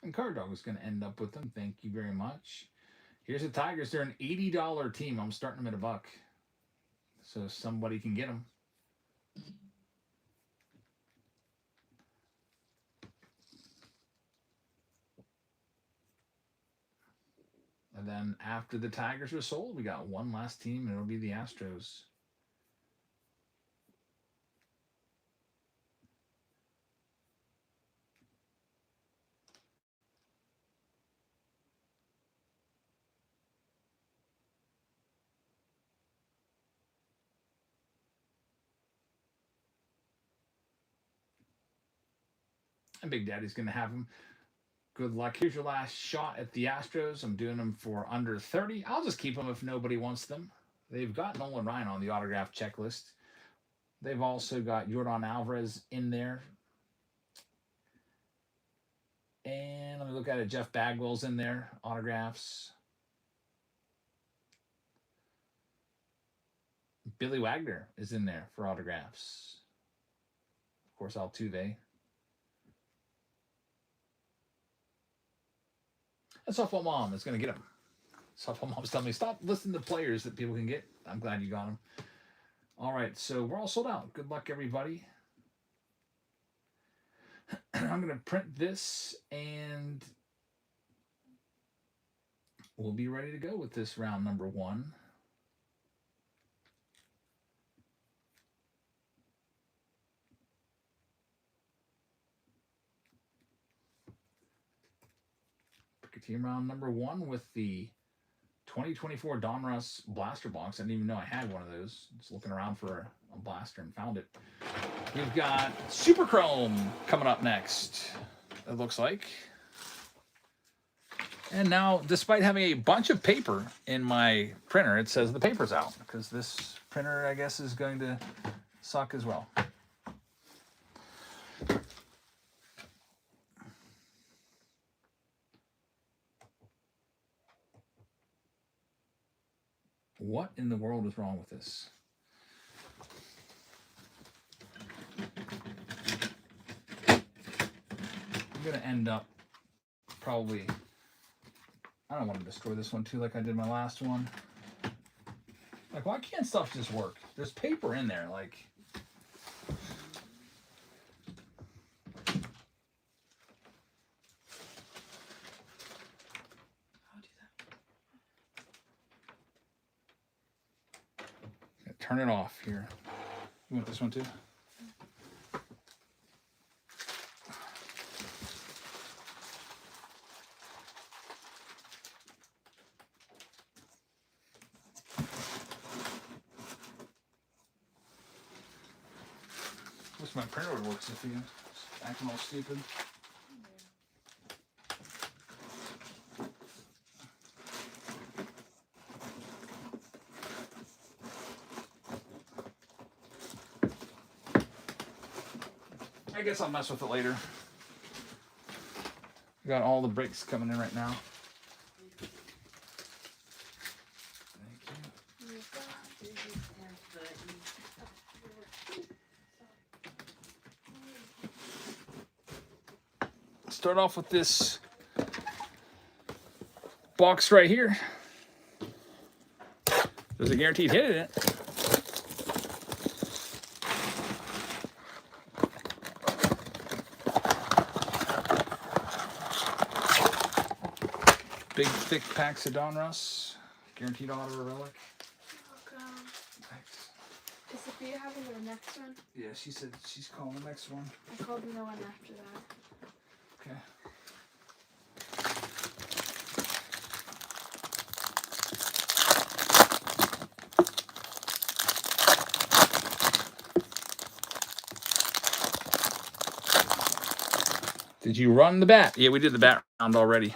And Card Dog is going to end up with them. Thank you very much. Here's the Tigers. They're an $80 team. I'm starting them at $1. So somebody can get them. And then after the Tigers are sold, we got one last team, and it'll be the Astros. And Big Daddy's going to have them. Good luck. Here's your last shot at the Astros. I'm doing them for under 30. I'll just keep them if nobody wants them. They've got Nolan Ryan on the autograph checklist. They've also got Yordan Alvarez in there. And let me look at it. Jeff Bagwell's in there. Autographs. Billy Wagner is in there for autographs. Of course, Altuve. And Softball Mom is going to get them. Softball Mom's telling me, stop listening to players that people can get. I'm glad you got them. All right, so we're all sold out. Good luck, everybody. I'm going to print this, and we'll be ready to go with this round number 1. Team round number 1 with the 2024 Donruss Blaster Box. I didn't even know I had one of those. Just looking around for a blaster and found it. We've got Super Chrome coming up next, it looks like. And now, despite having a bunch of paper in my printer, it says the paper's out because this printer, I guess, is going to suck as well. What in the world is wrong with this? I'm going to end up probably... I don't want to destroy this one too like I did my last one. Like, why can't stuff just work? There's paper in there, like... Turn it off here. You want this one too? Wish my printer would work, Sophia. It's acting all stupid. I guess I'll mess with it later. We got all the breaks coming in right now. Start off with this box right here. There's a guaranteed hit in it. Big, thick packs of Donruss. Guaranteed auto relic. Welcome. Thanks. Is Sophia having the next one? Yeah, she said she's calling the next one. I called the one after that. Okay. Did you run the bat? Yeah, we did the bat round already.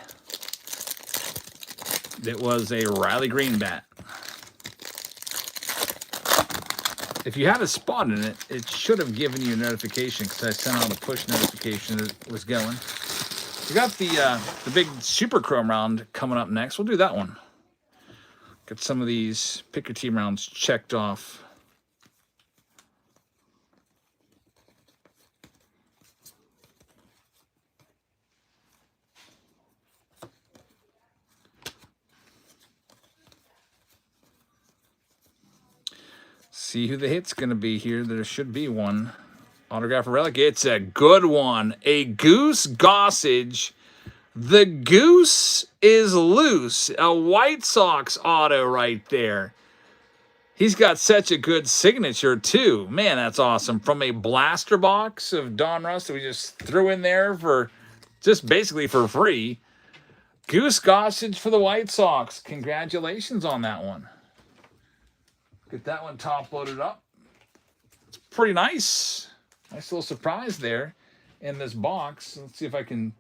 It was a Riley Green bat. If you had a spot in it, it should have given you a notification because I sent out a push notification that it was going. We got the big Super Chrome round coming up next. We'll do that one. Get some of these pick your team rounds checked off. See who the hit's going to be here. There should be one. Autograph relic. It's a good one. A Goose Gossage. The goose is loose. A White Sox auto right there. He's got such a good signature, too. Man, that's awesome. From a blaster box of Donruss that we just threw in there for just basically for free. Goose Gossage for the White Sox. Congratulations on that one. Get that one top loaded up. It's pretty nice. Nice little surprise there in this box. Let's see if I can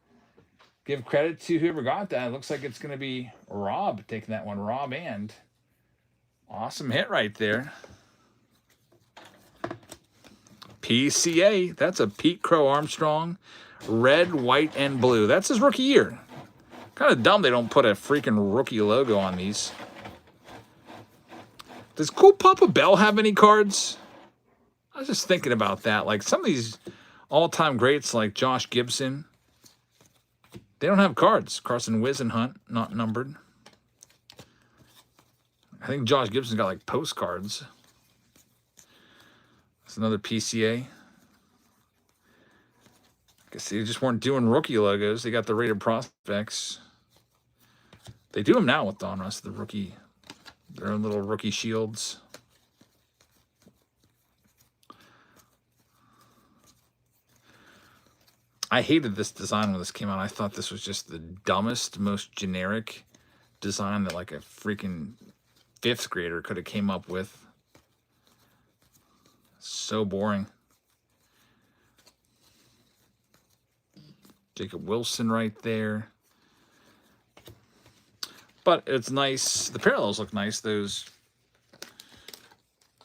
give credit to whoever got that. It looks like it's going to be Rob taking that one. Rob and. Awesome hit right there. PCA. That's a Pete Crow Armstrong. Red, white, and blue. That's his rookie year. Kind of dumb they don't put a freaking rookie logo on these. Does Cool Papa Bell have any cards? I was just thinking about that. Like some of these all-time greats like Josh Gibson, they don't have cards. Carson Whisenhunt, not numbered. I think Josh Gibson's got like postcards. That's another PCA. I guess they just weren't doing rookie logos. They got the rated prospects. They do them now with Donruss, the rookie, their own little rookie shields. I hated this design when this came out. I thought this was just the dumbest, most generic design that like a freaking 5th grader could have came up with. So boring. Jacob Wilson right there. But it's nice. The parallels look nice. Those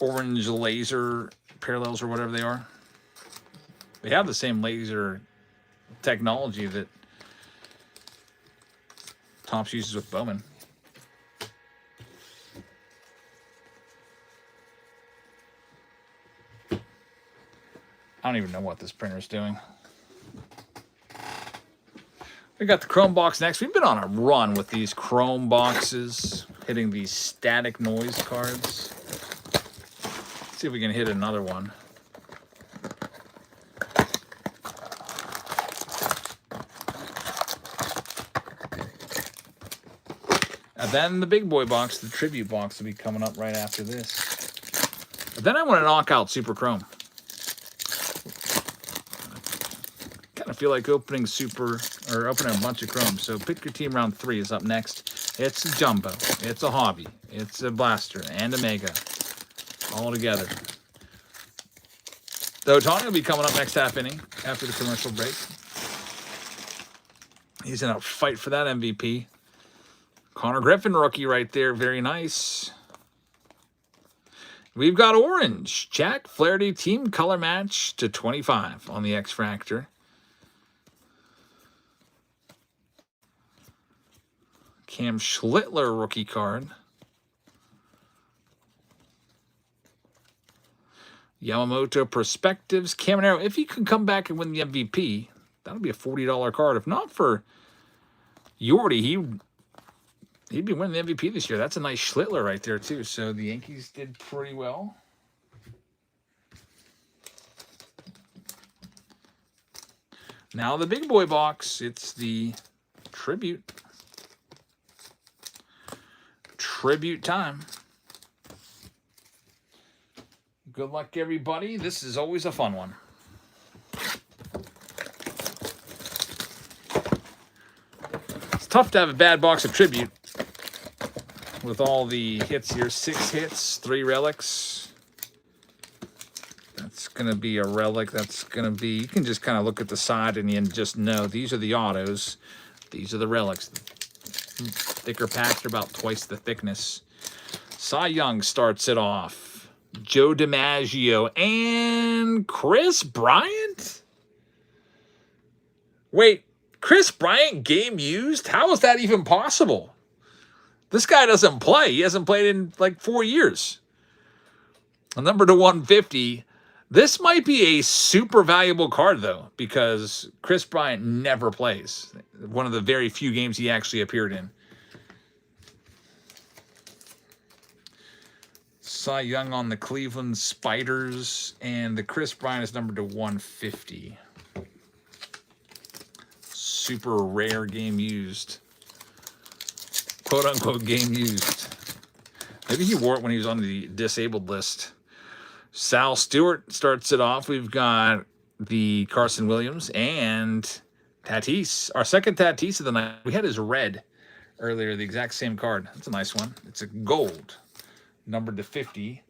orange laser parallels or whatever they are. They have the same laser technology that Topps uses with Bowman. I don't even know what this printer's doing. We got the Chrome box next. We've been on a run with these Chrome boxes, hitting these static noise cards. Let's see if we can hit another one. And then the big boy box, the tribute box, will be coming up right after this. But then I want to knock out Super Chrome. I feel like opening opening a bunch of Chrome. So pick your team round 3 is up next. It's a Jumbo, it's a Hobby, it's a Blaster, and a Mega. All together. Though Tony will be coming up next half inning after the commercial break. He's in a fight for that MVP. Connor Griffin rookie right there. Very nice. We've got orange. Jack Flaherty team color match to 25 on the X-Fractor. Cam Schlittler rookie card. Yamamoto Perspectives. Caminero, if he can come back and win the MVP, that'll be a $40 card. If not for Yordi, he'd be winning the MVP this year. That's a nice Schlittler right there, too. So the Yankees did pretty well. Now the big boy box. It's the tribute. Tribute time. Good luck, everybody. This is always a fun one. It's tough to have a bad box of tribute with all the hits here. 6 hits, 3 relics. That's going to be a relic. That's going to be, you can just kind of look at the side and you just know these are the autos. These are the relics. Thicker packs are about twice the thickness. Cy Young starts it off. Joe DiMaggio and Chris Bryant? Wait, Chris Bryant game used? How is that even possible? This guy doesn't play. He hasn't played in like 4 years. A number to 150. This might be a super valuable card, though, because Chris Bryant never plays. One of the very few games he actually appeared in. Cy Young on the Cleveland Spiders, and the Chris Bryant is numbered to 150. Super rare game used. Quote unquote game used. Maybe he wore it when he was on the disabled list. Sal Stewart starts it off. We've got the Carson Williams and Tatis. Our second Tatis of the night. We had his red earlier, the exact same card. That's a nice one. It's a gold, numbered to 50.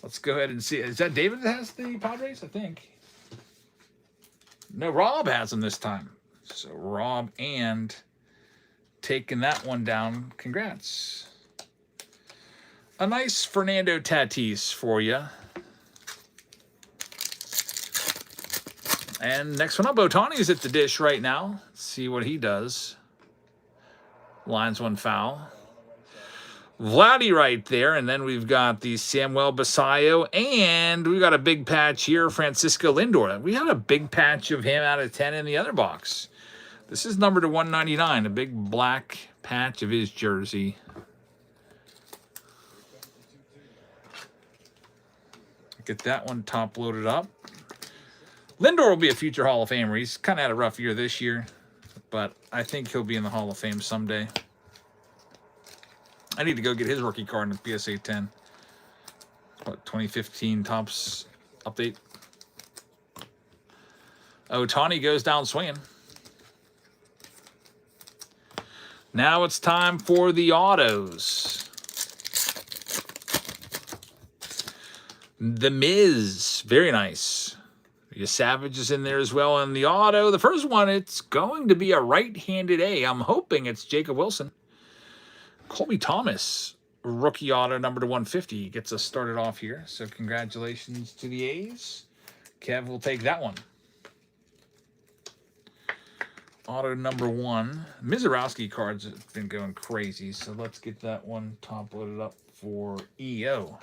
Let's go ahead and see. Is that David that has the Padres? I think. No, Rob has them this time. So Rob and taking that one down. Congrats. A nice Fernando Tatis for you. And next one up, Ohtani's at the dish right now. Let's see what he does. Lines one foul. Vladdy right there, and then we've got the Samuel Basallo, and we got a big patch here, Francisco Lindor. We had a big patch of him out of 10 in the other box. This is numbered to 199, a big black patch of his jersey. Get that one top loaded up. Lindor will be a future Hall of Famer. He's kind of had a rough year this year, but I think he'll be in the Hall of Fame someday. I need to go get his rookie card in the PSA 10. What, 2015 Topps update? Ohtani goes down swinging. Now it's time for the autos. The Miz, very nice. Your Savage is in there as well on the auto. The first one, it's going to be a right-handed A. I'm hoping it's Jacob Wilson. Colby Thomas, rookie auto, number to 150, gets us started off here. So congratulations to the A's. Kev will take that one. Auto number 1. Mizorowski cards have been going crazy, so let's get that one top loaded up for EO.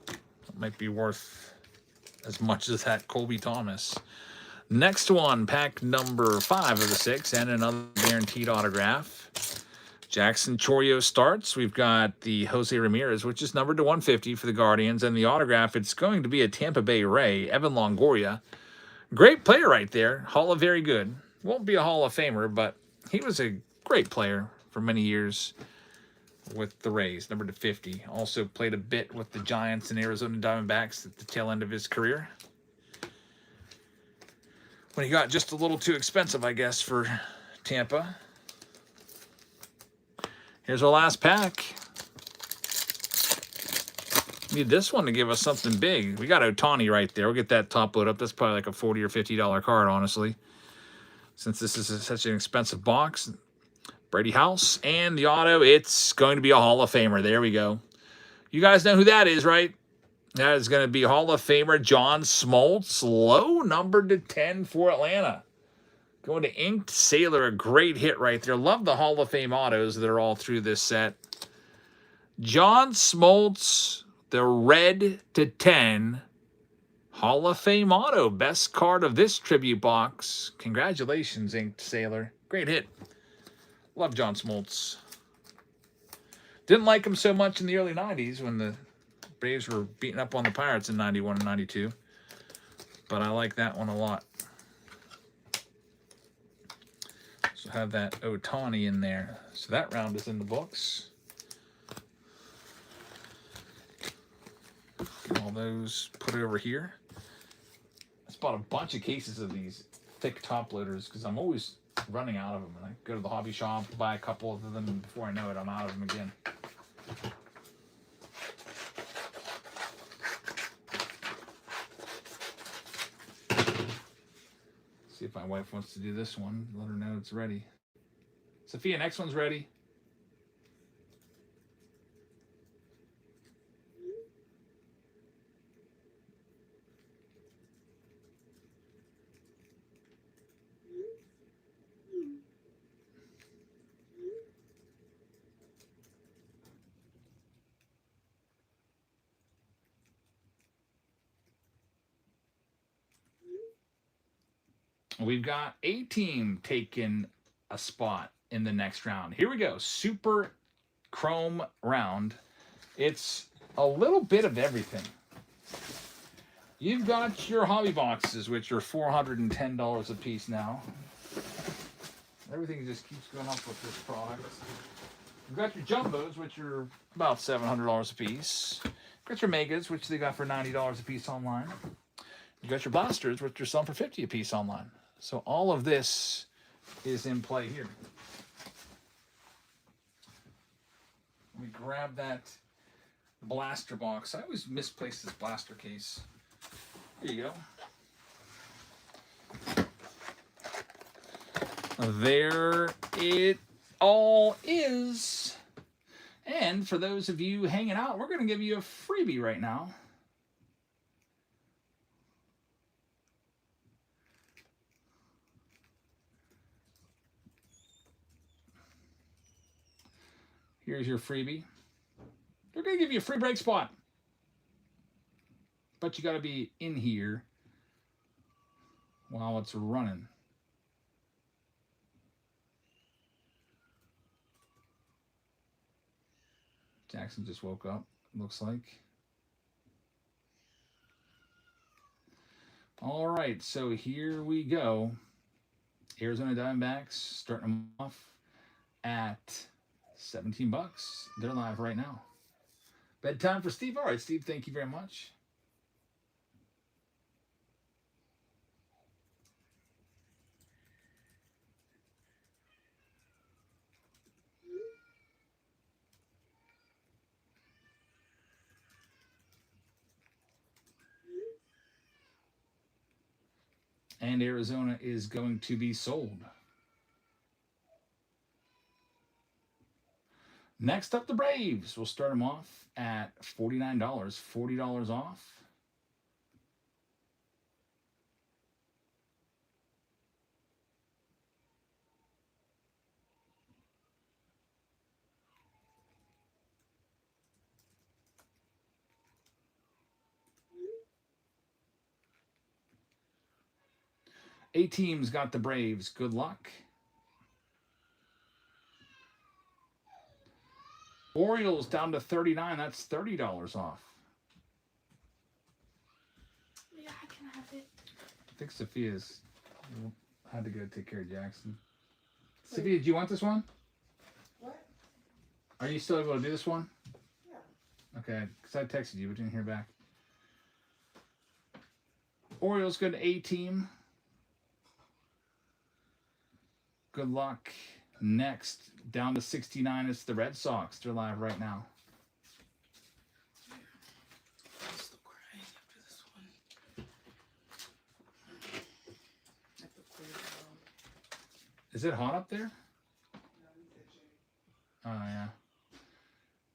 It might be worth as much as that Colby Thomas. Next one, pack number 5 of the 6, and another guaranteed autograph. Jackson Chourio starts. We've got the Jose Ramirez, which is numbered to 150 for the Guardians, and the autograph, it's going to be a Tampa Bay Ray, Evan Longoria. Great player right there. Hall of Very Good. Won't be a Hall of Famer, but he was a great player for many years with the Rays, numbered to 50. Also played a bit with the Giants and Arizona Diamondbacks at the tail end of his career, when he got just a little too expensive, I guess, for Tampa. Here's our last pack. Need this one to give us something big. We got Ohtani right there. We'll get that top load up. That's probably like a $40 or $50 card, honestly, since this is such an expensive box. Brady House, and the auto, it's going to be a Hall of Famer. There we go. You guys know who that is, right? That is going to be Hall of Famer John Smoltz, low numbered to 10 for Atlanta. Going to Inked Sailor, a great hit right there. Love the Hall of Fame autos that are all through this set. John Smoltz, the red to 10 Hall of Fame auto. Best card of this tribute box. Congratulations, Inked Sailor. Great hit. Love John Smoltz. Didn't like him so much in the early 90s when the Braves were beating up on the Pirates in 91 and 92. But I like that one a lot. So have that Ohtani in there. So that round is in the books. Get all those put over here. I just bought a bunch of cases of these thick top loaders because I'm always running out of them. And I go to the hobby shop, buy a couple of them, and before I know it, I'm out of them again. See if my wife wants to do this one. Let her know it's ready. Sophia, next one's ready. We've got a team taking a spot in the next round. Here we go. Super Chrome round. It's a little bit of everything. You've got your hobby boxes, which are $410 a piece now. Everything just keeps going up with this product. You've got your jumbos, which are about $700 a piece. You've got your megas, which they got for $90 a piece online. You got your blasters, which are selling for $50 a piece online. So all of this is in play here. Let me grab that blaster box. I always misplace this blaster case. Here you go. There it all is. And for those of you hanging out, we're going to give you a freebie right now. Here's your freebie. We're going to give you a free break spot. But you got to be in here while it's running. Jackson just woke up, looks like. All right, so here we go. Arizona Diamondbacks starting them off at $17. They're live right now. Bedtime for Steve. All right, Steve, thank you very much. And Arizona is going to be sold. Next up, the Braves. We'll start them off at $49, $40 off. A team's got the Braves. Good luck. Orioles down to $39. That's $30 off. Yeah, I can have it. I think Sophia's had to go take care of Jackson. Wait. Sophia, do you want this one? What? Are you still able to do this one? Yeah. Okay, because I texted you, but didn't hear back. Orioles go to A team. Good luck. Next, down to 69 is the Red Sox. They're live right now. I'm still crying after this one. Is it hot up there? Oh, yeah.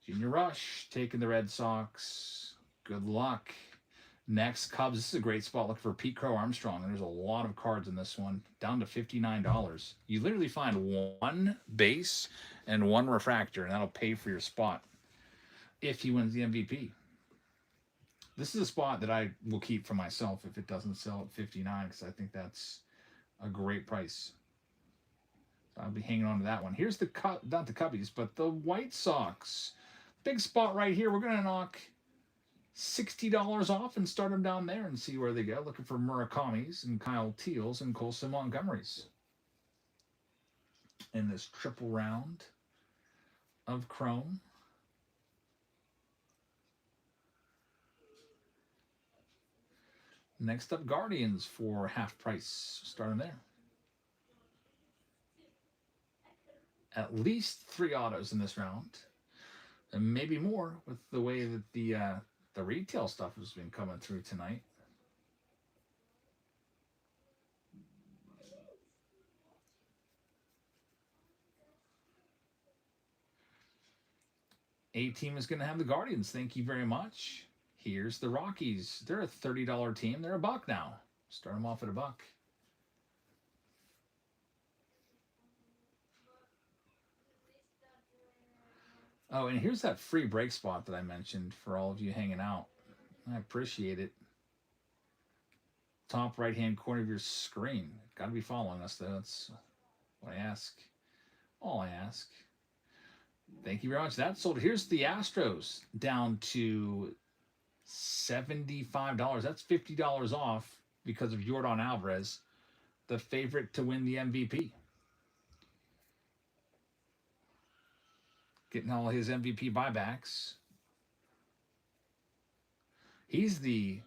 Junior Rush taking the Red Sox. Good luck. Next, Cubs. This is a great spot. Look for Pete Crow Armstrong. And there's a lot of cards in this one. Down to $59. You literally find one base and one refractor, and that'll pay for your spot if he wins the MVP. This is a spot that I will keep for myself if it doesn't sell at $59, because I think that's a great price. So I'll be hanging on to that one. Here's the not the Cubbies, but the White Sox. Big spot right here. We're going to knock $60 off and start them down there and see where they go. Looking for Murakami's and Kyle Teals and Colson Montgomery's in this triple round of Chrome. Next up, Guardians for half price. Start them there. At least 3 autos in this round, and maybe more with the way that the retail stuff has been coming through tonight. A team is going to have the Guardians. Thank you very much. Here's the Rockies. They're a $30 team. They're $1 now. Start them off at $1. Oh, and here's that free break spot that I mentioned for all of you hanging out. I appreciate it. Top right-hand corner of your screen. Got to be following us, though. That's what I ask. All I ask. Thank you very much. That sold. Here's the Astros down to $75. That's $50 off because of Yordan Alvarez, the favorite to win the MVP. Getting all his MVP buybacks. He's the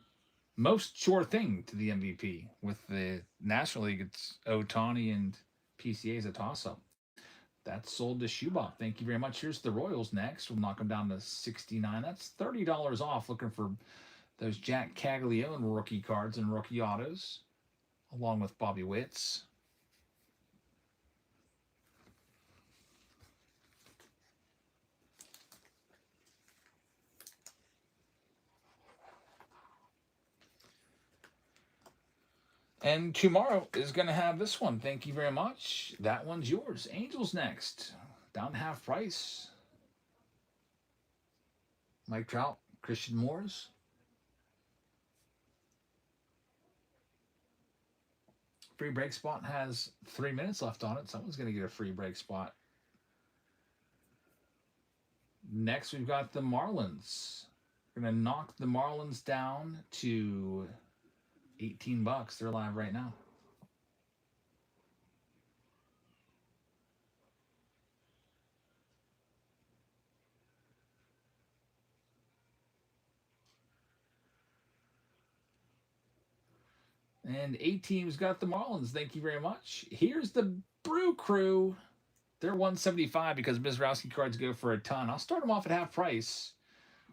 most sure thing to the MVP. With the National League, it's Ohtani and PCA is a toss-up. That's sold to Shubop. Thank you very much. Here's the Royals next. We'll knock them down to $69. That's $30 off. Looking for those Jack Caglione rookie cards and rookie autos, along with Bobby Witts. And tomorrow is going to have this one. Thank you very much. That one's yours. Angels next. Down half price. Mike Trout, Christian Moores. Free break spot has 3 minutes left on it. Someone's going to get a free break spot. Next, we've got the Marlins. We're going to knock the Marlins down to $18. They're live right now. And 8 teams got the Marlins. Thank you very much. Here's the Brew Crew. They're $175 because Mizrowski cards go for a ton. I'll start them off at half price,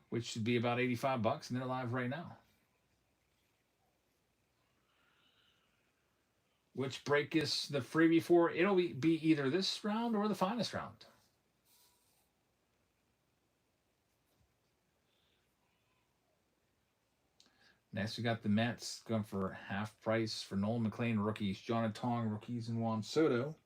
which should be about $85, and they're live right now. Which break is the freebie for? It'll be either this round or the finest round. Next, we got the Mets going for half price for Nolan McLean rookies, Jonah Tong rookies, and Juan Soto.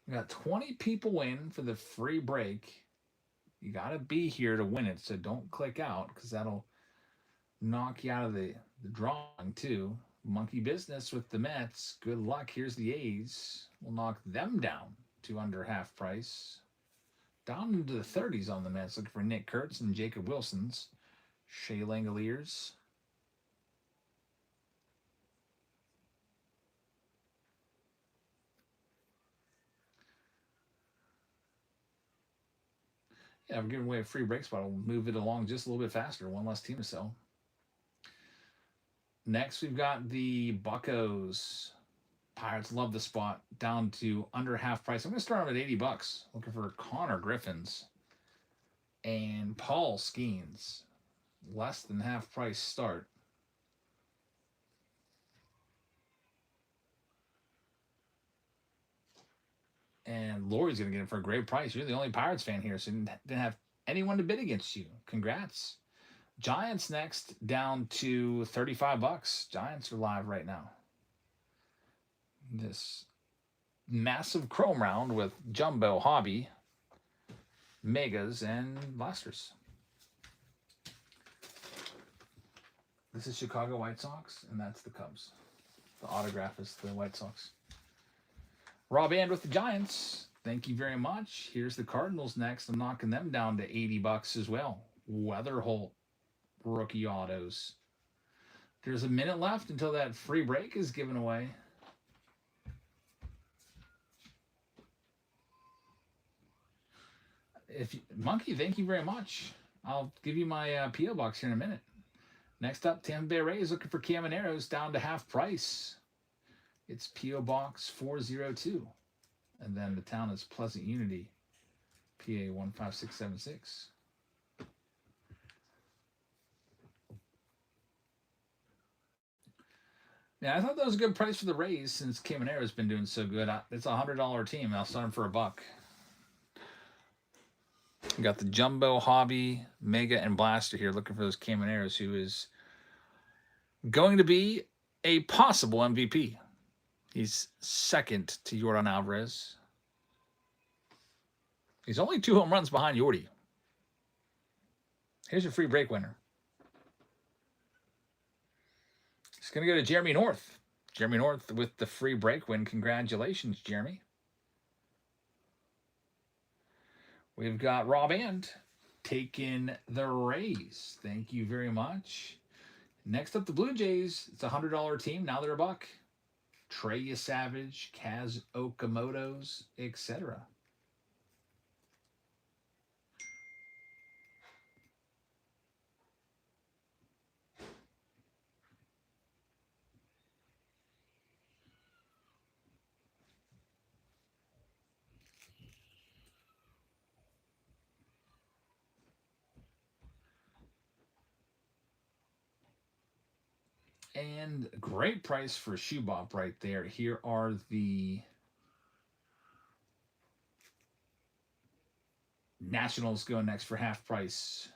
We got 20 people in for the free break. You got to be here to win it, so don't click out because that'll knock you out of the drawing too. Monkey business with the Mets. Good luck. Here's the A's. We'll knock them down to under half price. Down into the 30s on the Mets. Looking for Nick Kurtz and Jacob Wilson's. Shea Langoliers. Yeah, we're giving away a free break spot. We'll move it along just a little bit faster. One less team to sell. Next, we've got the Buccos. Pirates love the spot. Down to under half price. I'm going to start them at $80. Looking for Connor Griffins and Paul Skeens. Less than half price start. And Lori's going to get it for a great price. You're the only Pirates fan here, so you didn't have anyone to bid against you. Congrats. Giants next, down to $35. Giants are live right now. This massive chrome round with Jumbo, Hobby, Megas, and Blasters. This is Chicago White Sox, and that's the Cubs. The autograph is the White Sox. Rob And with the Giants. Thank you very much. Here's the Cardinals next. I'm knocking them down to $80 as well. Weatherholt rookie autos. There's a minute left until that free break is given away. Monkey, thank you very much. I'll give you my P.O. box here in a minute. Next up, Tampa Bay Rays looking for Camaneros down to half price. It's P.O. Box 402. And then the town is Pleasant Unity, PA 15676. Yeah, I thought that was a good price for the Rays since Camanero's been doing so good. It's a $100 team. I'll sell him for $1. We got the Jumbo, Hobby, Mega, and Blaster here looking for those Camaneros, who is going to be a possible MVP. He's second to Yordan Alvarez. He's only 2 home runs behind Yordi. Here's your free break winner. It's going to go to Jeremy North. Jeremy North with the free break win. Congratulations, Jeremy. We've got Rob and taking the Rays. Thank you very much. Next up, the Blue Jays. It's a $100 team. Now they're $1. Trey Savage, Kaz Okamoto's, etc. And great price for Shoe Bop right there. Here are the Nationals going next for half price.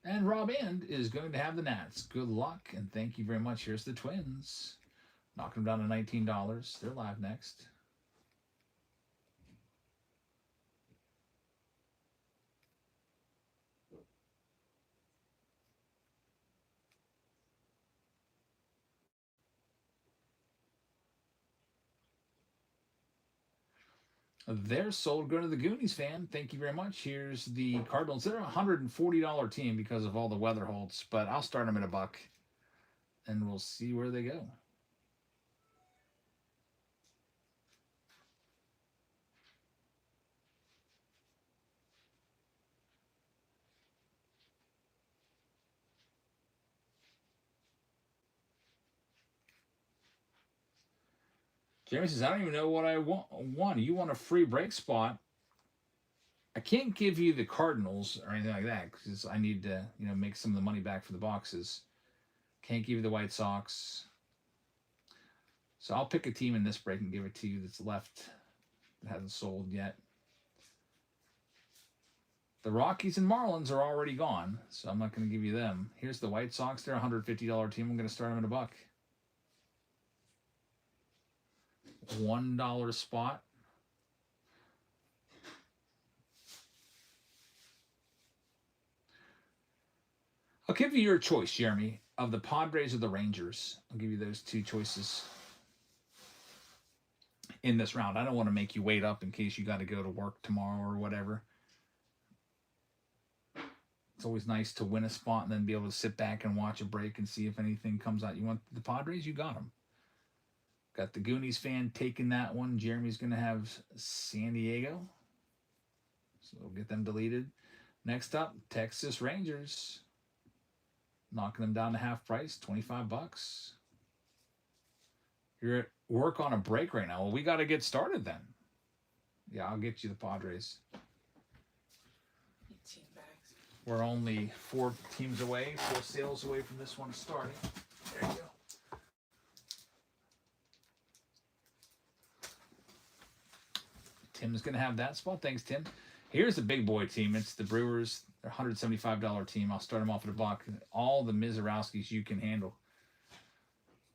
And Rob And is going to have the Nats. Good luck, and thank you very much. Here's the Twins. Knocking them down to $19. They're live next. They're sold. Go to the Goonies fan. Thank you very much. Here's the Cardinals. They're a $140 team because of all the weather holds, but I'll start them at $1, and we'll see where they go. Jeremy says, I don't even know what I want. You want a free break spot. I can't give you the Cardinals or anything like that because I need to, make some of the money back for the boxes. Can't give you the White Sox. So I'll pick a team in this break and give it to you that's left that hasn't sold yet. The Rockies and Marlins are already gone, so I'm not going to give you them. Here's the White Sox. They're a $150 team. I'm going to start them at $1. $1 spot. I'll give you your choice, Jeremy, of the Padres or the Rangers. I'll give you those two choices in this round. I don't want to make you wait up in case you got to go to work tomorrow or whatever. It's always nice to win a spot and then be able to sit back and watch a break and see if anything comes out. You want the Padres? You got them. Got the Goonies fan taking that one. Jeremy's going to have San Diego. So we'll get them deleted. Next up, Texas Rangers. Knocking them down to half price, $25. You're at work on a break right now. Well, we got to get started then. Yeah, I'll get you the Padres. 18 bags. We're only 4 teams away, 4 sales away from this one starting. There you go. Tim's going to have that spot. Thanks, Tim. Here's the big boy team. It's the Brewers. They're a $175 team. I'll start them off at $1. All the Mizorowskis you can handle.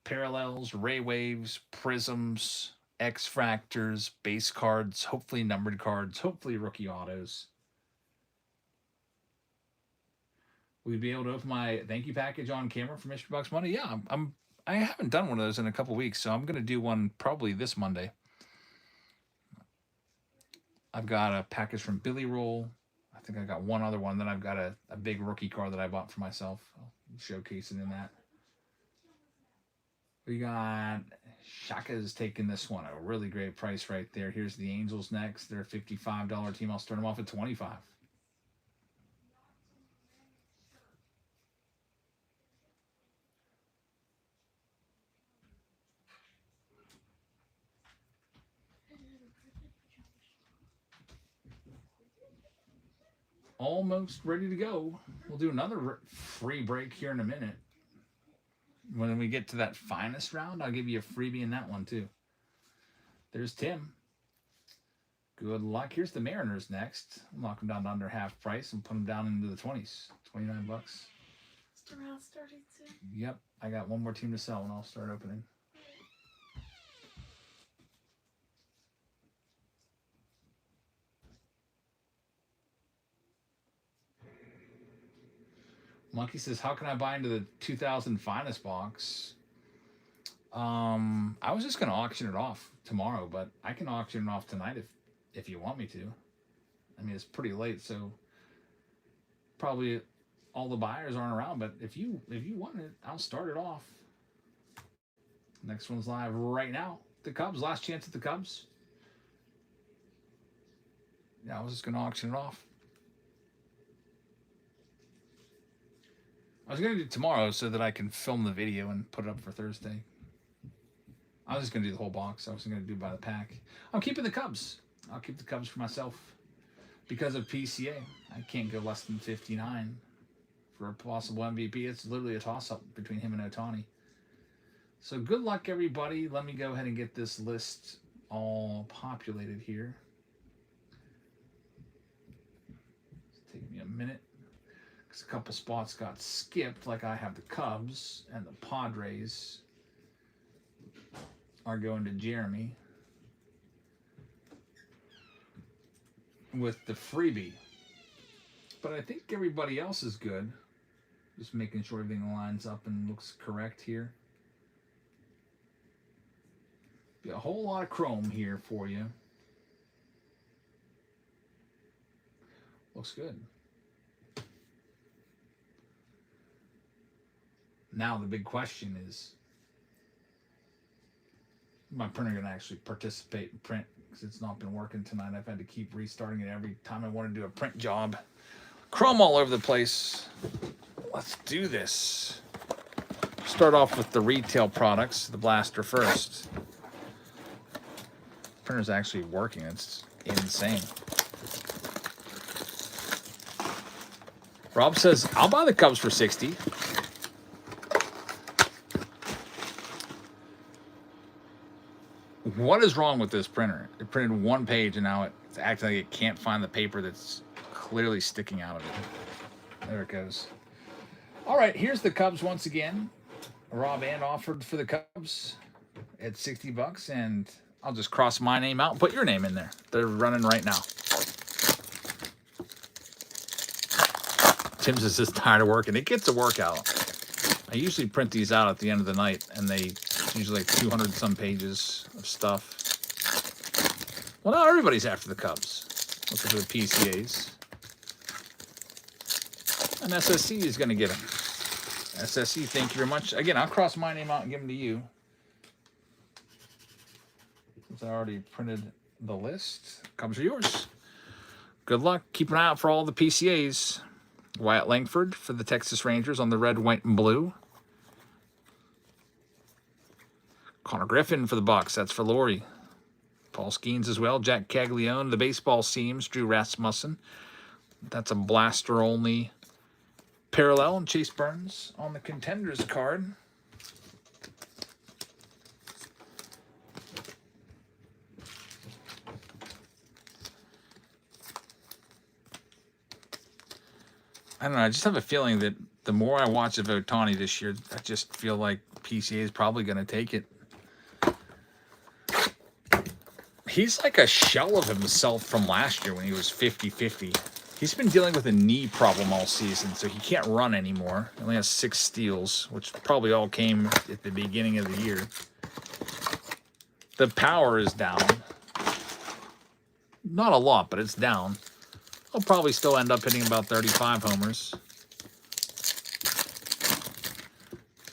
Parallels, Ray Waves, Prisms, X-Fractors, base cards, hopefully numbered cards, hopefully rookie autos. Will you be able to open my thank you package on camera for Mr. Bucks Monday? Yeah, I haven't done one of those in a couple weeks, so I'm going to do one probably this Monday. I've got a package from Billy Roll. I think I got one other one. Then I've got a big rookie card that I bought for myself. I'll showcase it in that. We got Shaka's taking this one. A really great price right there. Here's the Angels next. They're a $55 team. I'll start them off at $25. Almost ready to go. We'll do another free break here in a minute. When we get to that finest round, I'll give you a freebie in that one too. There's Tim. Good luck. Here's the Mariners next. I'll knock them down to under half price and put them down into the 20s. $29. Is the round starting soon? Yep. I got one more team to sell and I'll start opening. Monkey says, how can I buy into the 2000 finest box? I was just going to auction it off tomorrow, but I can auction it off tonight if you want me to. I mean, it's pretty late, so probably all the buyers aren't around, but if you want it, I'll start it off. Next one's live right now. The Cubs, last chance at the Cubs. Yeah, I was just going to auction it off. I was going to do it tomorrow so that I can film the video and put it up for Thursday. I was just going to do the whole box. I wasn't going to do by the pack. I'm keeping the Cubs. I'll keep the Cubs for myself because of PCA. I can't go less than 59 for a possible MVP. It's literally a toss-up between him and Ohtani. So good luck, everybody. Let me go ahead and get this list all populated here. It'll take me a minute because a couple spots got skipped, like I have the Cubs and the Padres are going to Jeremy with the freebie. But I think everybody else is good. Just making sure everything lines up and looks correct here. Be a whole lot of chrome here for you. Looks good. Now the big question is, my printer going to actually participate and print because it's not been working tonight. I've had to keep restarting it every time I want to do a print job. Chrome all over the place. Let's do this. Start off with the retail products, the blaster first. Printer's actually working. It's insane. Rob says, I'll buy the Cubs for 60. What is wrong with this printer? It printed one page and now it's acting like it can't find the paper that's clearly sticking out of it. There it goes. All right, here's the Cubs once again. Rob Ann offered for the Cubs at $60, and I'll just cross my name out and put your name in there. They're running right now. Tim's is just tired of working. It gets a workout. I usually print these out at the end of the night, and they usually like 200 some pages of stuff. Well, now everybody's after the Cubs. Looking for the PCAs. And SSC is going to get them. SSC, thank you very much. Again, I'll cross my name out and give them to you, since I already printed the list. Cubs are yours. Good luck. Keep an eye out for all the PCAs. Wyatt Langford for the Texas Rangers on the red, white, and blue. Connor Griffin for the Bucks. That's for Lori. Paul Skeens as well. Jack Caglione. The baseball seams. Drew Rasmussen. That's a blaster only parallel. And Chase Burns on the contenders card. I don't know. I just have a feeling that the more I watch of Ohtani this year, I just feel like PCA is probably going to take it. He's like a shell of himself from last year when he was 50-50. He's been dealing with a knee problem all season, so he can't run anymore. He only has 6 steals, which probably all came at the beginning of the year. The power is down. Not a lot, but it's down. He'll probably still end up hitting about 35 homers.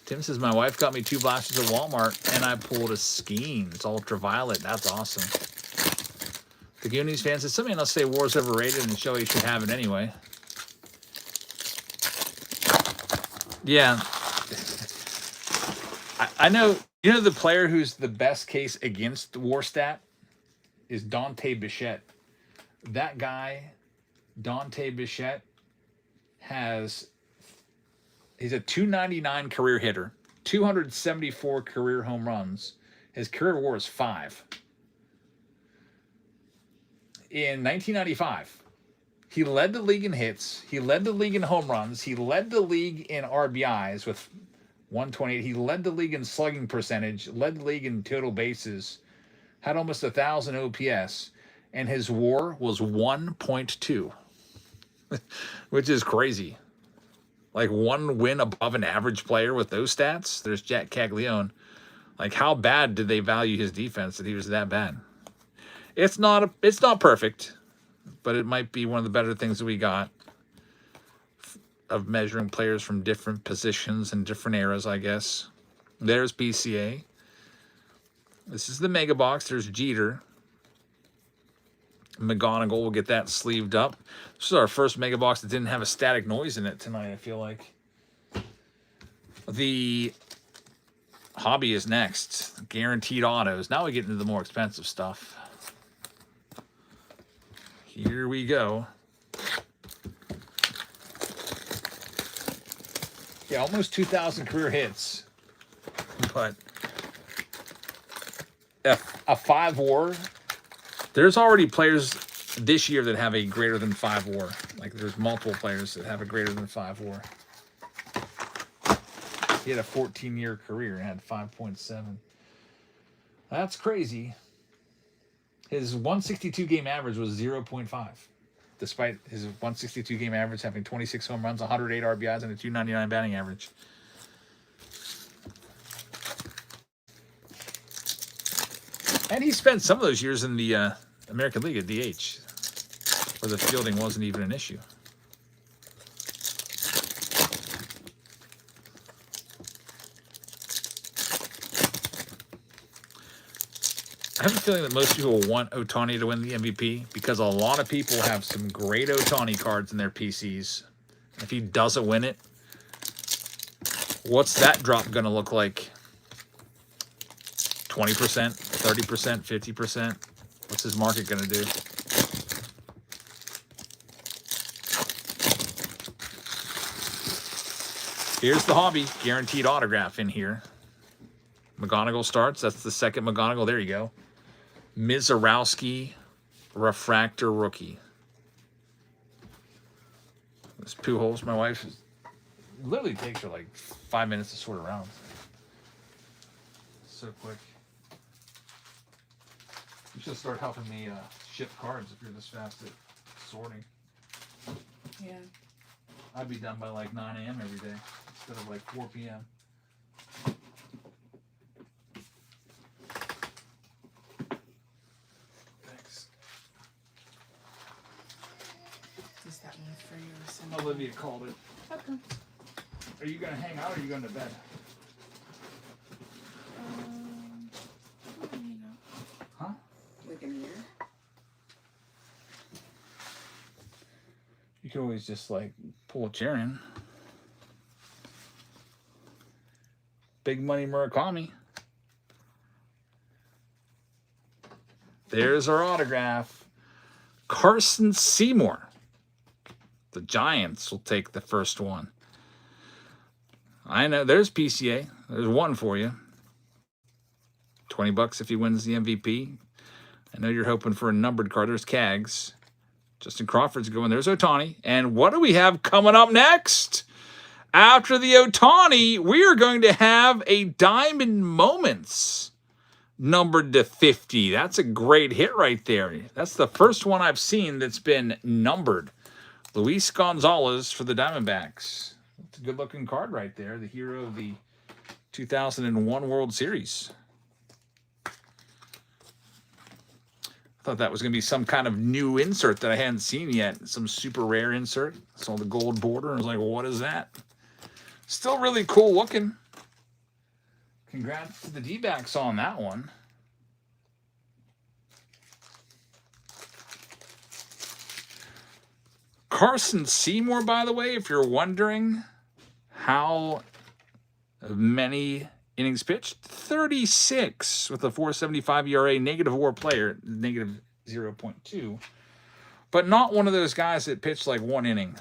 Tim says, my wife got me 2 blasters at Walmart, and I pulled a Skeens ultraviolet. That's awesome. The Goonies fan says, somebody else say War's overrated and Shohei should have it anyway. Yeah. I know, you know the player who's the best case against the War stat is Dante Bichette. That guy, Dante Bichette, he's a 299 career hitter, 274 career home runs. His career WAR is 5. In 1995, he led the league in hits. He led the league in home runs. He led the league in RBIs with 128. He led the league in slugging percentage, led the league in total bases, had almost 1,000 OPS, and his WAR was 1.2, which is crazy. Like 1 win above an average player with those stats. There's Jack Caglione. Like, how bad did they value his defense that he was that bad? It's not perfect, but it might be one of the better things that we got of measuring players from different positions and different eras, I guess. There's PCA. This is the Mega Box. There's Jeter. McGonigal will get that sleeved up. This is our first Mega Box that didn't have a static noise in it tonight, I feel like. The Hobby is next. Guaranteed autos. Now we get into the more expensive stuff. Here we go. Yeah, almost 2,000 career hits. But a 5 WAR. There's already players this year that have a greater than 5 WAR. Like, there's multiple players that have a greater than 5 WAR. He had a 14-year career and had 5.7. That's crazy. His 162 game average was 0.5. Despite his 162 game average having 26 home runs, 108 RBIs, and a 299 batting average. And he spent some of those years in the American League at DH, where the fielding wasn't even an issue. I have a feeling that most people want Ohtani to win the MVP because a lot of people have some great Ohtani cards in their PCs. If he doesn't win it, what's that drop going to look like? 20%, 30%, 50%? What's his market going to do? Here's the Hobby. Guaranteed autograph in here. McGonigal starts. That's the second McGonigal. There you go. Mizorowski refractor rookie. This Pujols, my wife, literally takes her like 5 minutes to sort around. So quick. You should start helping me ship cards if you're this fast at sorting. Yeah. I'd be done by like 9 a.m. every day instead of like 4 p.m. Thanks. Is that one for you or something? Olivia called it. Okay. Are you going to hang out or are you going to bed? You know. Huh? Like in here? You can always just like pull a chair in. Big Money Murakami. There's our autograph. Carson Seymour. The Giants will take the first one. I know. There's PCA. There's one for you. $20 if he wins the MVP. I know you're hoping for a numbered card. There's Cags. Justin Crawford's going. There's Ohtani. And what do we have coming up next? After the Ohtani, we are going to have a Diamond Moments numbered to 50. That's a great hit right there. That's the first one I've seen that's been numbered. Luis Gonzalez for the Diamondbacks. That's a good-looking card right there. The hero of the 2001 World Series. Thought that was going to be some kind of new insert that I hadn't seen yet. Some super rare insert. Saw the gold border. I was like, well, what is that? Still really cool looking. Congrats to the D-backs on that one. Carson Seymour, by the way, if you're wondering how many innings pitched, 36 with a 4.75 ERA, negative WAR player, negative 0.2. But not one of those guys that pitched like 1 inning.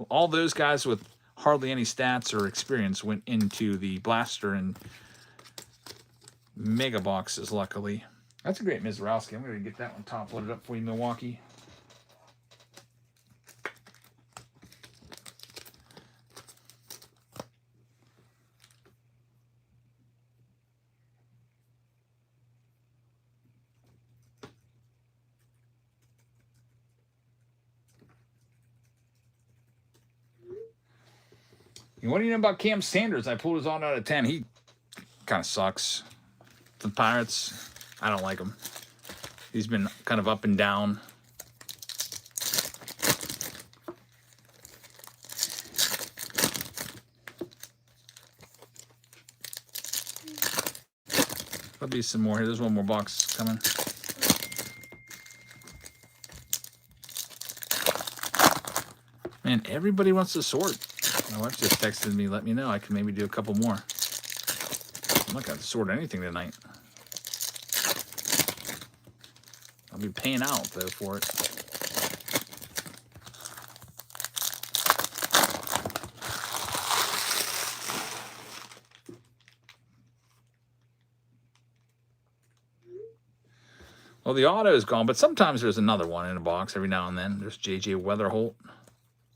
All those guys with hardly any stats or experience went into the blaster and mega boxes, luckily. That's a great Mizorowski. I'm going to get that one top loaded up for you, Milwaukee. What do you know about Cam Sanders? I pulled his on out of 10. He kind of sucks. The Pirates, I don't like him. He's been kind of up and down. There'll be some more here. There's one more box coming. Man, everybody wants to sort. My wife just texted me, let me know. I can maybe do a couple more. I'm not going to sort anything tonight. I'll be paying out, though, for it. Well, the auto is gone, but sometimes there's another one in a box every now and then. There's J.J. Weatherholt.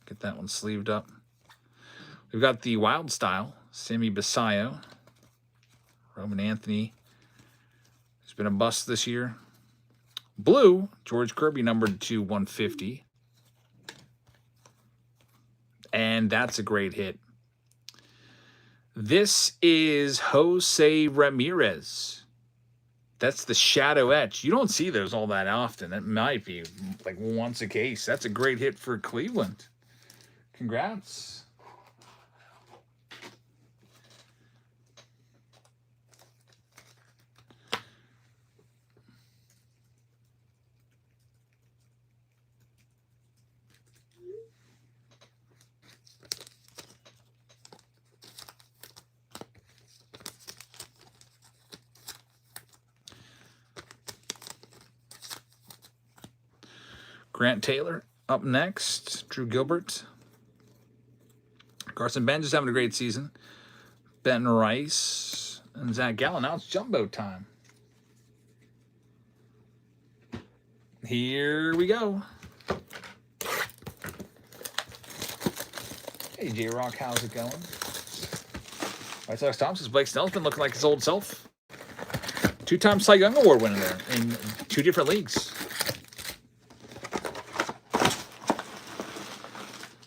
Get that one sleeved up. We've got the Wild Style, Sammy Basayo. Roman Anthony, who's been a bust this year. Blue, George Kirby, numbered to 150. And that's a great hit. This is Jose Ramirez. That's the Shadow Etch. You don't see those all that often. It might be like once a case. That's a great hit for Cleveland. Congrats. Grant Taylor up next. Drew Gilbert. Carson Benja's having a great season. Ben Rice and Zach Gallen. Now it's jumbo time. Here we go. Hey, J-Rock, how's it going? White Sox Thompson's Blake Snell's been looking like his old self. 2-time Cy Young Award winner there in 2 different leagues.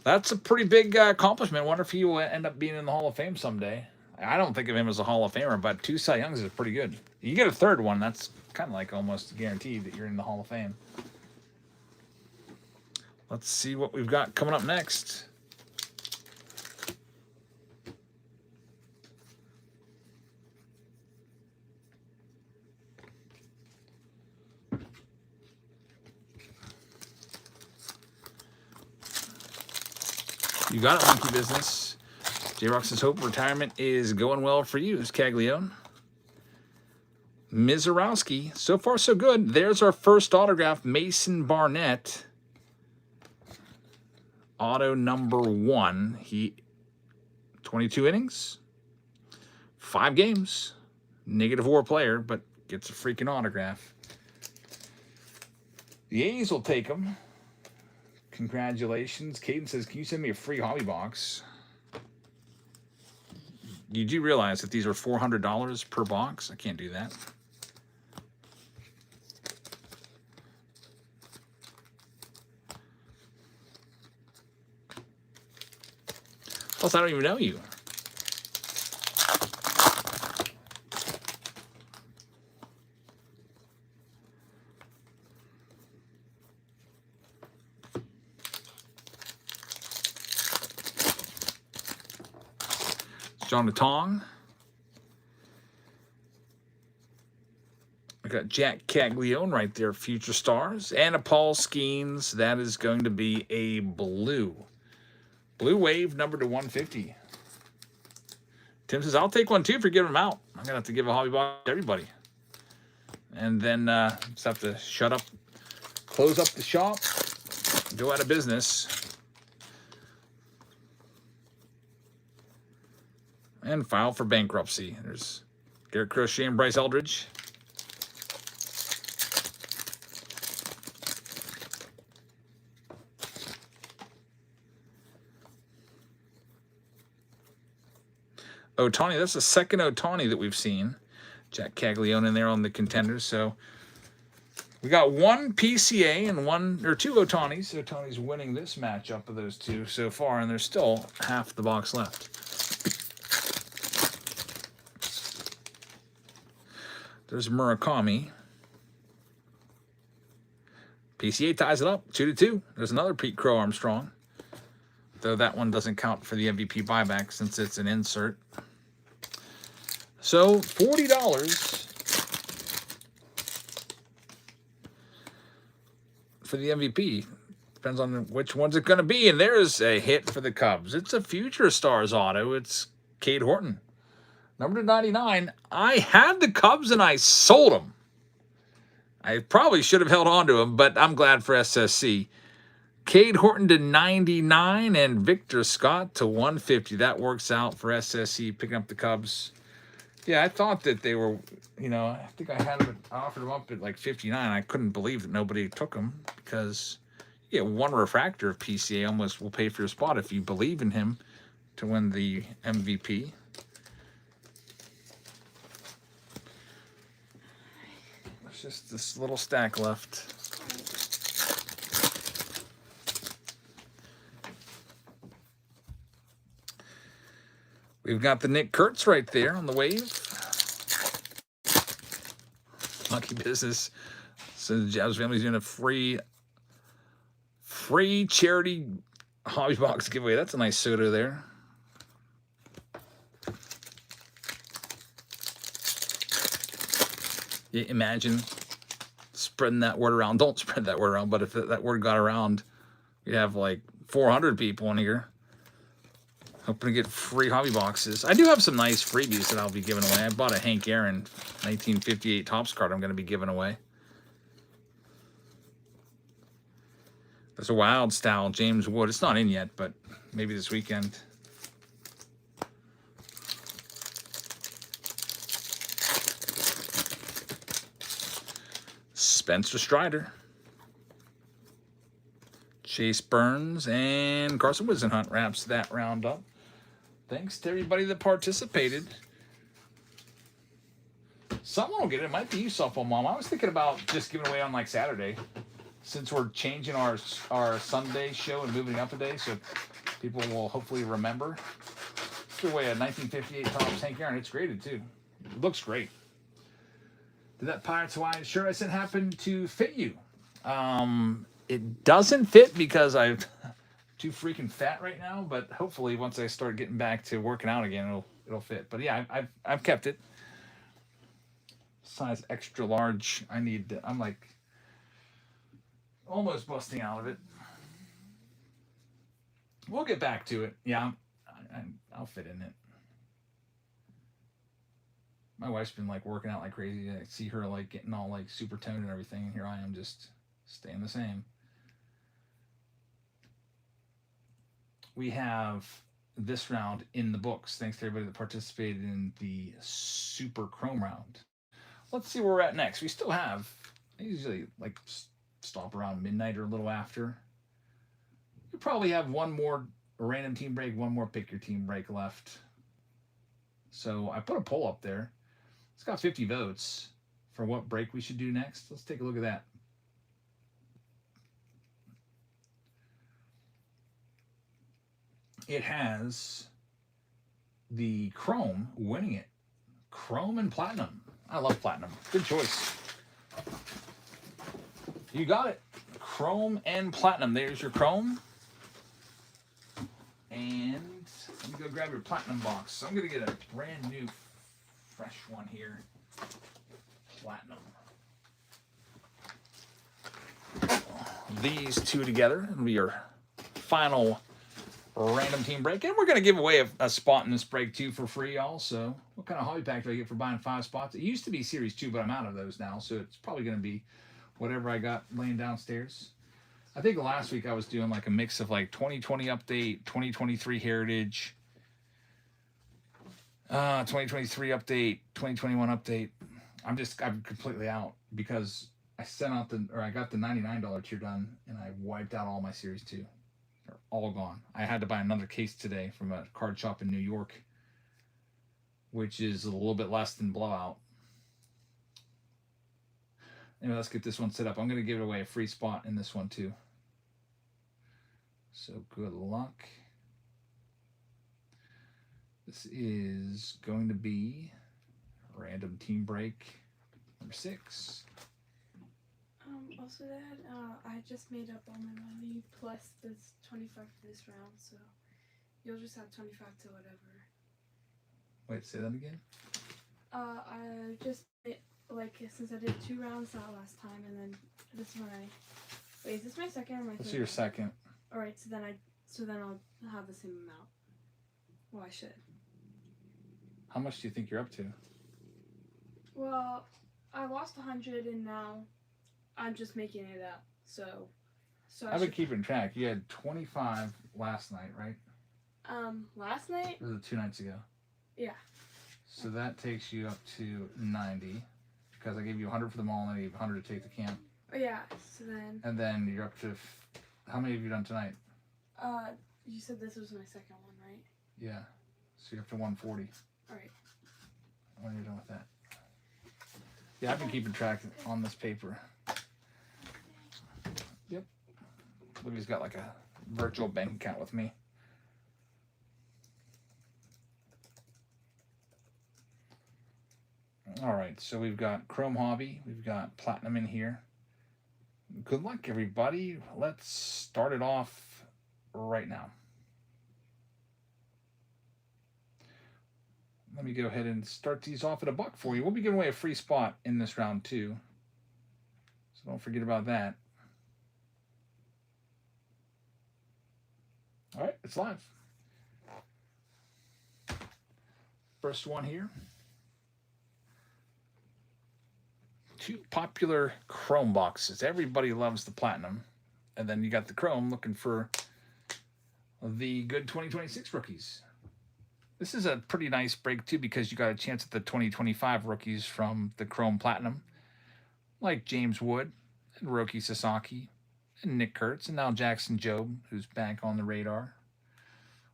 That's a pretty big accomplishment. I wonder if he will end up being in the Hall of Fame someday. I don't think of him as a Hall of Famer, but 2 Cy Youngs is pretty good. You get a third one, that's kind of like almost guaranteed that you're in the Hall of Fame. Let's see what we've got coming up next. You got it, Monkey Business. J-Rock says, hope retirement is going well for you, Caglione. Mizorowski, so far so good. There's our first autograph, Mason Barnett. Auto number 1. He 22 innings, 5 games, -4 player, but gets a freaking autograph. The A's will take him. Congratulations. Caden says, can you send me a free hobby box? You do realize that these are $400 per box? I can't do that. Plus, I don't even know you. John Tong. I got Jack Caglione right there, Future Stars. And a Paul Skeens. That is going to be a blue. Blue Wave, number to 150. Tim says, I'll take one too if you're giving them out. I'm going to have to give a hobby box to everybody. And then just have to shut up, close up the shop, go out of business. And file for bankruptcy. There's Garrett Crochet and Bryce Eldridge. Ohtani, that's the second Ohtani that we've seen. Jack Caglione in there on the contenders. So we got 1 PCA and 2 Ohtanis. Ohtani's winning this matchup of those 2 so far, and there's still half the box left. There's Murakami. PCA ties it up 2-2. There's another Pete Crow Armstrong. Though that one doesn't count for the MVP buyback since it's an insert. So $40 for the MVP. Depends on which one's it going to be. And there's a hit for the Cubs. It's a Future Stars auto. It's Cade Horton. Number 99. I had the Cubs and I sold them. I probably should have held on to them, but I'm glad for SSC. Cade Horton to 99 and Victor Scott to 150. That works out for SSC picking up the Cubs. Yeah, I thought that they were, I think I offered them up at like 59. I couldn't believe that nobody took them because you get one refractor of PCA almost will pay for your spot if you believe in him to win the MVP. There's just this little stack left. We've got the Nick Kurtz right there on the wave. Lucky business. So the Jazz family's doing a free charity hobby box giveaway. That's a nice soda there. You imagine spreading that word around. Don't spread that word around, but if that word got around, you'd have like 400 people in here. Hoping to get free hobby boxes. I do have some nice freebies that I'll be giving away. I bought a Hank Aaron 1958 Topps card I'm going to be giving away. There's a Wild Style James Wood. It's not in yet, but maybe this weekend. Spencer Strider. Chase Burns and Carson Whisenhunt wraps that round up. Thanks to everybody that participated. Someone will get it. It might be you, Softball Mom. I was thinking about just giving away on like Saturday, since we're changing our Sunday show and moving it up a day, so people will hopefully remember. Give away a 1958 Topps Hank Aaron. It's graded too. It looks great. Did that Pirates Hawaiian shirt I sent happen to fit you? It doesn't fit because I'm too freaking fat right now, but hopefully once I start getting back to working out again, it'll fit. But yeah, I've kept it. Size extra large. I'm like almost busting out of it. We'll get back to it. Yeah, I'll fit in it. My wife's been like working out like crazy. I see her like getting all like super toned and everything, and here I am just staying the same. We have this round in the books. Thanks to everybody that participated in the Super Chrome round. Let's see where we're at next. We still have, I usually like stop around midnight or a little after. We probably have one more random team break, one more pick your team break left. So I put a poll up there. It's got 50 votes for what break we should do next. Let's take a look at that. It has the Chrome winning it. Chrome and Platinum. I love Platinum. Good choice. You got it. Chrome and Platinum. There's your Chrome. And let me go grab your Platinum box. So I'm going to get a brand new, fresh one here. Platinum. These two together will be your final random team break. And we're going to give away a spot in this break too for free also. What kind of hobby pack do I get for buying 5 spots? It used to be Series 2, but I'm out of those now. So it's probably going to be whatever I got laying downstairs. I think last week I was doing like a mix of like 2020 update, 2023 heritage, 2023 update, 2021 update. I'm completely out because I got the $99 tier done and I wiped out all my Series 2. They're all gone. I had to buy another case today from a card shop in New York, which is a little bit less than Blowout. Anyway, let's get this one set up. I'm going to give away a free spot in this one too. So good luck. This is going to be a random team break. Number 6. Also, Dad, I just made up all my money plus this 25 for this round, so you'll just have 25 to whatever. Wait, say that again? I just, since I did 2 rounds that last time, and then this is when wait, is this my second or my third? Let's see your second. Alright, so then I'll have the same amount. Well, I should. How much do you think you're up to? Well, I lost 100 and now I'm just making it up. So I've been keeping track. You had 25 last night, right? Last night? Or was it 2 nights ago? Yeah. So that takes you up to 90 because I gave you 100 for the mall and I gave you 100 to take the camp. Oh yeah. So then. And then you're up to how many have you done tonight? You said this was my second one, right? Yeah. So you're up to 140. All right. When you're done with that. Yeah, I've been keeping track on this paper. Yep. Libby's got like a virtual bank account with me. All right, so we've got Chrome Hobby. We've got Platinum in here. Good luck, everybody. Let's start it off right now. Let me go ahead and start these off at $1 for you. We'll be giving away a free spot in this round too. So don't forget about that. All right, it's live. First one here. 2 popular Chrome boxes. Everybody loves the Platinum. And then you got the Chrome looking for the good 2026 rookies. This is a pretty nice break, too, because you got a chance at the 2025 rookies from the Chrome Platinum, like James Wood and Roki Sasaki and Nick Kurtz, and now Jackson Jobe, who's back on the radar.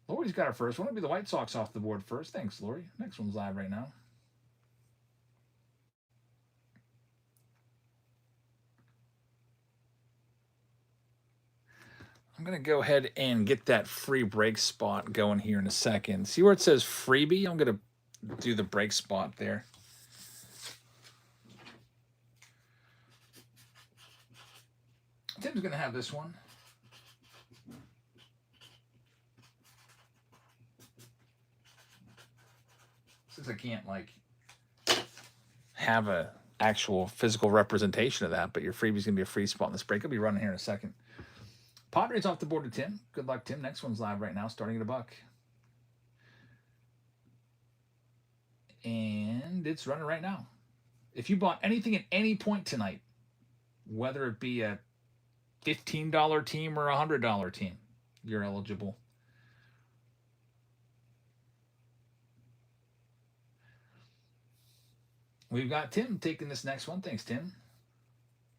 Lori's got her first one. It'll be the White Sox off the board first. Thanks, Lori. Next one's live right now. I'm going to go ahead and get that free break spot going here in a second. See where it says freebie? I'm going to do the break spot there. Tim's going to have this one. Since I can't, have a actual physical representation of that, but your freebie's going to be a free spot in this break. I'll be running here in a second. Padres off the board to Tim. Good luck, Tim. Next one's live right now, starting at $1. And it's running right now. If you bought anything at any point tonight, whether it be a $15 team or a $100 team, you're eligible. We've got Tim taking this next one. Thanks, Tim.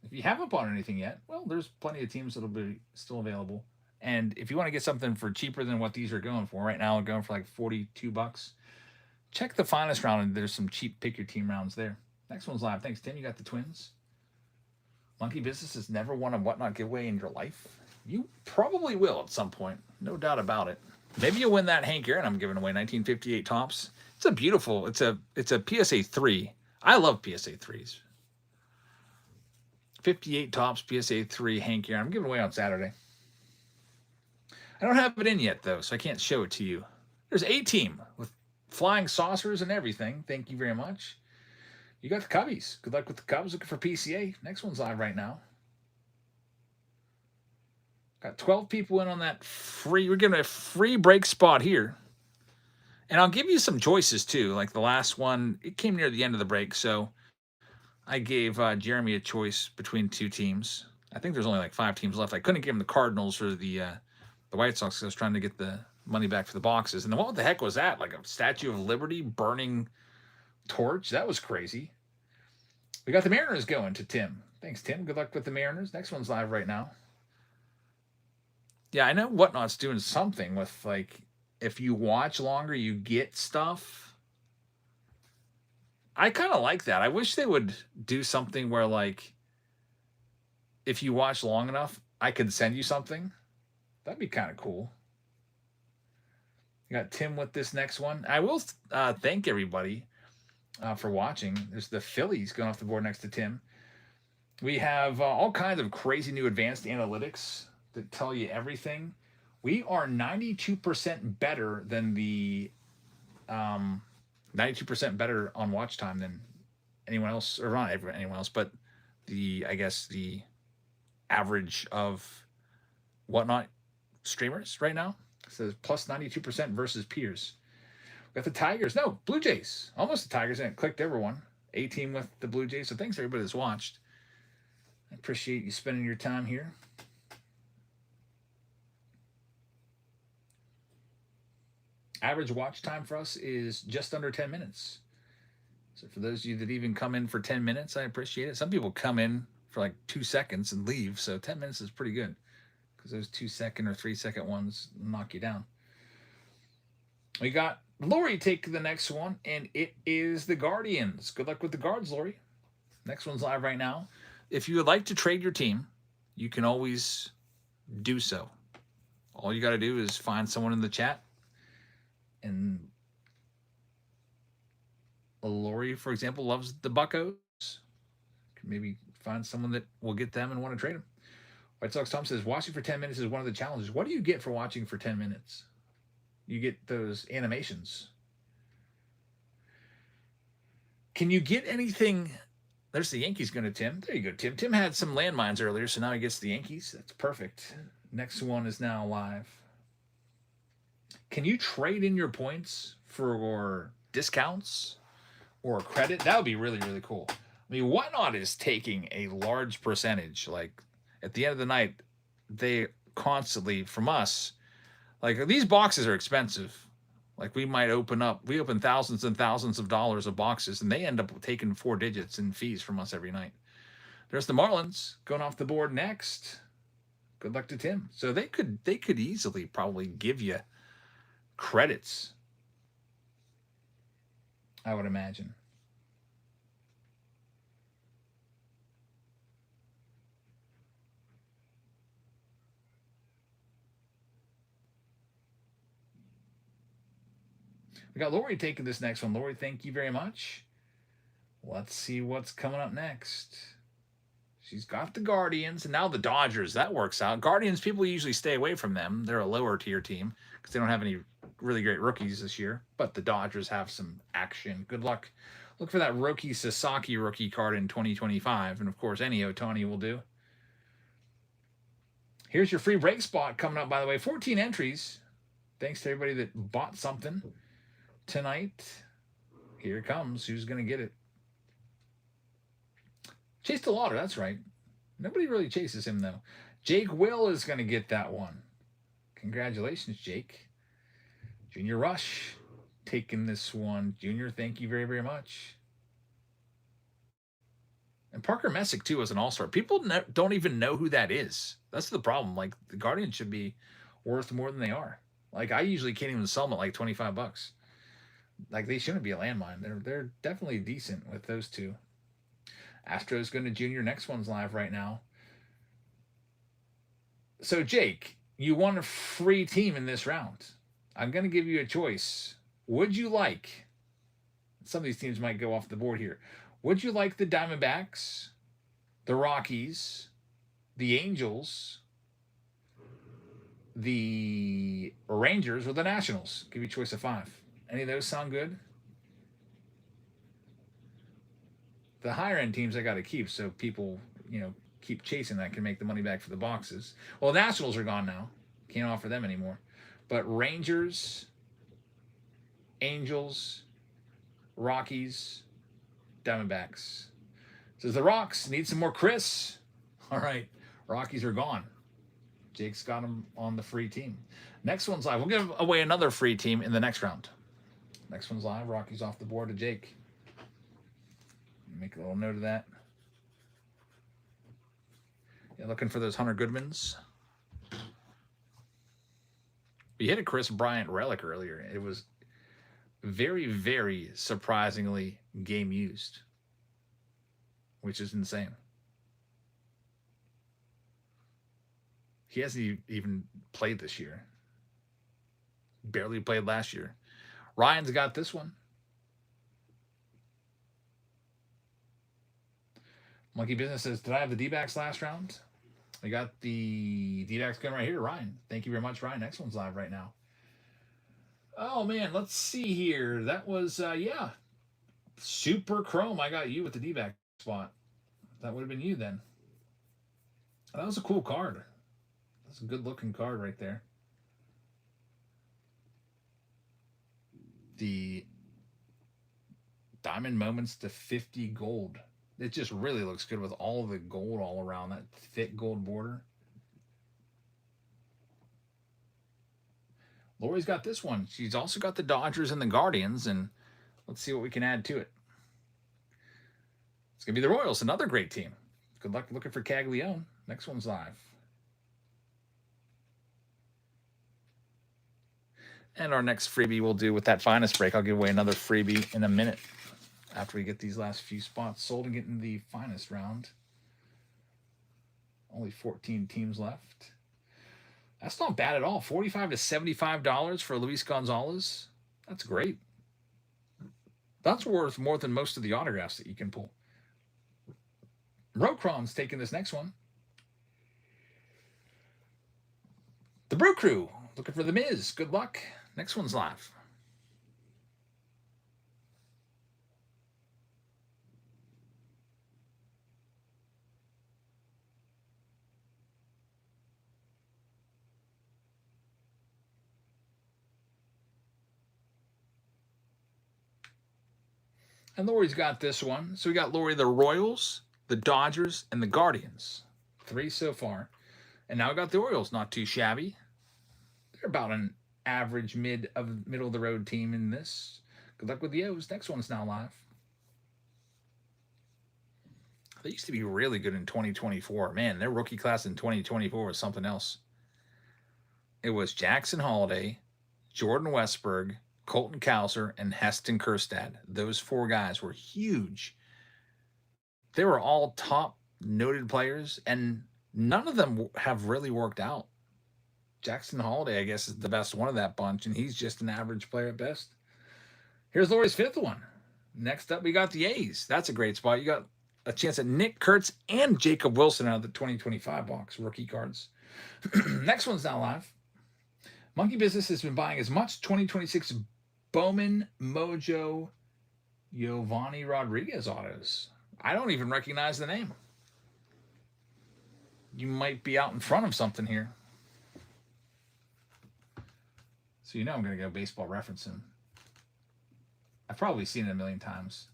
If you haven't bought anything yet, well, there's plenty of teams that'll be still available. And if you want to get something for cheaper than what these are going for, right now they're going for like $42. Check the finest round, and there's some cheap pick your team rounds there. Next one's live. Thanks, Tim. You got the Twins. Monkey Business has never won a Whatnot giveaway in your life. You probably will at some point. No doubt about it. Maybe you'll win that Hank Aaron I'm giving away, 1958 Topps. It's a beautiful, it's a PSA 3. I love PSA 3s. 58 Topps PSA 3 Hank Aaron. I'm giving away on Saturday. I don't have it in yet, though, so I can't show it to you. There's A-Team with flying saucers and everything. Thank you very much. You got the Cubbies. Good luck with the Cubs. Looking for PCA. Next one's live right now. Got 12 people in on that free. We're giving a free break spot here. And I'll give you some choices, too. Like the last one, it came near the end of the break, so I gave Jeremy a choice between 2 teams. I think there's only like 5 teams left. I couldn't give him the Cardinals or the White Sox because I was trying to get the money back for the boxes. And then what the heck was that? Like a Statue of Liberty burning torch? That was crazy. We got the Mariners going to Tim. Thanks, Tim. Good luck with the Mariners. Next one's live right now. Yeah, I know Whatnot's doing something with, like, if you watch longer, you get stuff. I kind of like that. I wish they would do something where, like, if you watch long enough, I could send you something. That'd be kind of cool. You got Tim with this next one. I will thank everybody. for watching. There's the Phillies going off the board next to Tim. We have all kinds of crazy new advanced analytics that tell you everything. We are 92% better than the 92% better on watch time than anyone else, or not anyone else, but I guess the average of Whatnot streamers right now. It says plus 92% versus peers. We got the Tigers. No, Blue Jays. Almost the Tigers, and it clicked everyone. A team with the Blue Jays. So thanks everybody that's watched. I appreciate you spending your time here. Average watch time for us is just under 10 minutes. So for those of you that even come in for 10 minutes, I appreciate it. Some people come in for like 2 seconds and leave. So 10 minutes is pretty good because those 2-second or 3-second ones knock you down. We got Lori take the next one, and it is the Guardians. Good luck with the Guards, Lori. Next one's live right now. If you would like to trade your team, you can always do so. All you got to do is find someone in the chat. And Lori, for example, loves the Buccos. Can maybe find someone that will get them and want to trade them. White Sox Tom says, watching for 10 minutes is one of the challenges. What do you get for watching for 10 minutes? You get those animations. Can you get anything? There's the Yankees going to Tim. There you go, Tim. Tim had some landmines earlier, so now he gets the Yankees. That's perfect. Next one is now live. Can you trade in your points for discounts or credit? That would be really, really cool. I mean, Whatnot is taking a large percentage. Like, at the end of the night, they constantly, from us, like, these boxes are expensive. Like, we open thousands and thousands of dollars of boxes, and they end up taking 4 digits in fees from us every night. There's the Marlins going off the board next. Good luck to Tim. So they could easily probably give you credits, I would imagine. We got Lori taking this next one. Lori, thank you very much. Let's see what's coming up next. She's got the Guardians and now the Dodgers. That works out. Guardians, people usually stay away from them. They're a lower tier team because they don't have any really great rookies this year. But the Dodgers have some action. Good luck. Look for that Roki Sasaki rookie card in 2025. And, of course, any Ohtani will do. Here's your free break spot coming up, by the way. 14 entries. Thanks to everybody that bought something tonight. Here it comes. Who's going to get it? Chase the Lauder, that's right. Nobody really chases him, though. Jake Will is going to get that one. Congratulations, Jake. Junior Rush taking this one. Junior, thank you very, very much. And Parker Messick, too, as an all-star. People don't even know who that is. That's the problem. Like, the Guardians should be worth more than they are. Like, I usually can't even sell them at like $25. Like, they shouldn't be a landmine. They're definitely decent with those two. Astros going to Junior. Next one's live right now. So, Jake, you want a free team in this round. I'm going to give you a choice. Would you like, some of these teams might go off the board here. Would you like the Diamondbacks, the Rockies, the Angels, the Rangers, or the Nationals? Give you a choice of 5. Any of those sound good? The higher end teams I got to keep so people, keep chasing that, can make the money back for the boxes. Well, the Nationals are gone now. Can't offer them anymore. But Rangers, Angels, Rockies, Diamondbacks. Says the Rocks need some more Chris. All right. Rockies are gone. Jake's got them on the free team. Next one's live. We'll give away another free team in the next round. Next one's live. Rockies off the board to Jake. Make a little note of that. Yeah, looking for those Hunter Goodmans. We hit a Chris Bryant relic earlier. It was very, very surprisingly game used, which is insane. He hasn't even played this year. Barely played last year. Ryan's got this one. Monkey Business says, did I have the D-backs last round? We got the D-backs going right here. Ryan. Thank you very much, Ryan. Next one's live right now. Oh, man. Let's see here. That was, yeah. Super Chrome. I got you with the D-back spot. That would have been you then. That was a cool card. That's a good-looking card right there. The Diamond Moments to 50 gold. It just really looks good with all the gold all around, that thick gold border. Lori's got this one. She's also got the Dodgers and the Guardians, and let's see what we can add to it. It's going to be the Royals, another great team. Good luck looking for Caglione. Next one's live. And our next freebie we'll do with that finest break. I'll give away another freebie in a minute after we get these last few spots sold and get into the finest round. Only 14 teams left. That's not bad at all. $45 to $75 for Luis Gonzalez. That's great. That's worth more than most of the autographs that you can pull. Rocron's taking this next one. The Brew Crew, looking for the Miz. Good luck. Next one's live. And Lori's got this one. So we got Lori, the Royals, the Dodgers, and the Guardians. 3 so far. And now we got the Orioles, not too shabby. They're about an average middle of the road team in this. Good luck with the O's. Next one's now live. They used to be really good in 2024. Man, their rookie class in 2024 was something else. It was Jackson Holiday, Jordan Westberg, Colton Cowser, and Heston Kjerstad. Those 4 guys were huge. They were all top noted players, and none of them have really worked out. Jackson Holiday, I guess, is the best one of that bunch, and he's just an average player at best. Here's Lori's 5th one. Next up, we got the A's. That's a great spot. You got a chance at Nick Kurtz and Jacob Wilson out of the 2025 box rookie cards. Next one's now live. Monkey Business has been buying as much 2026 Bowman Mojo Giovanni Rodriguez autos. I don't even recognize the name. You might be out in front of something here. So you know I'm going to go baseball referencing. I've probably seen it a million times.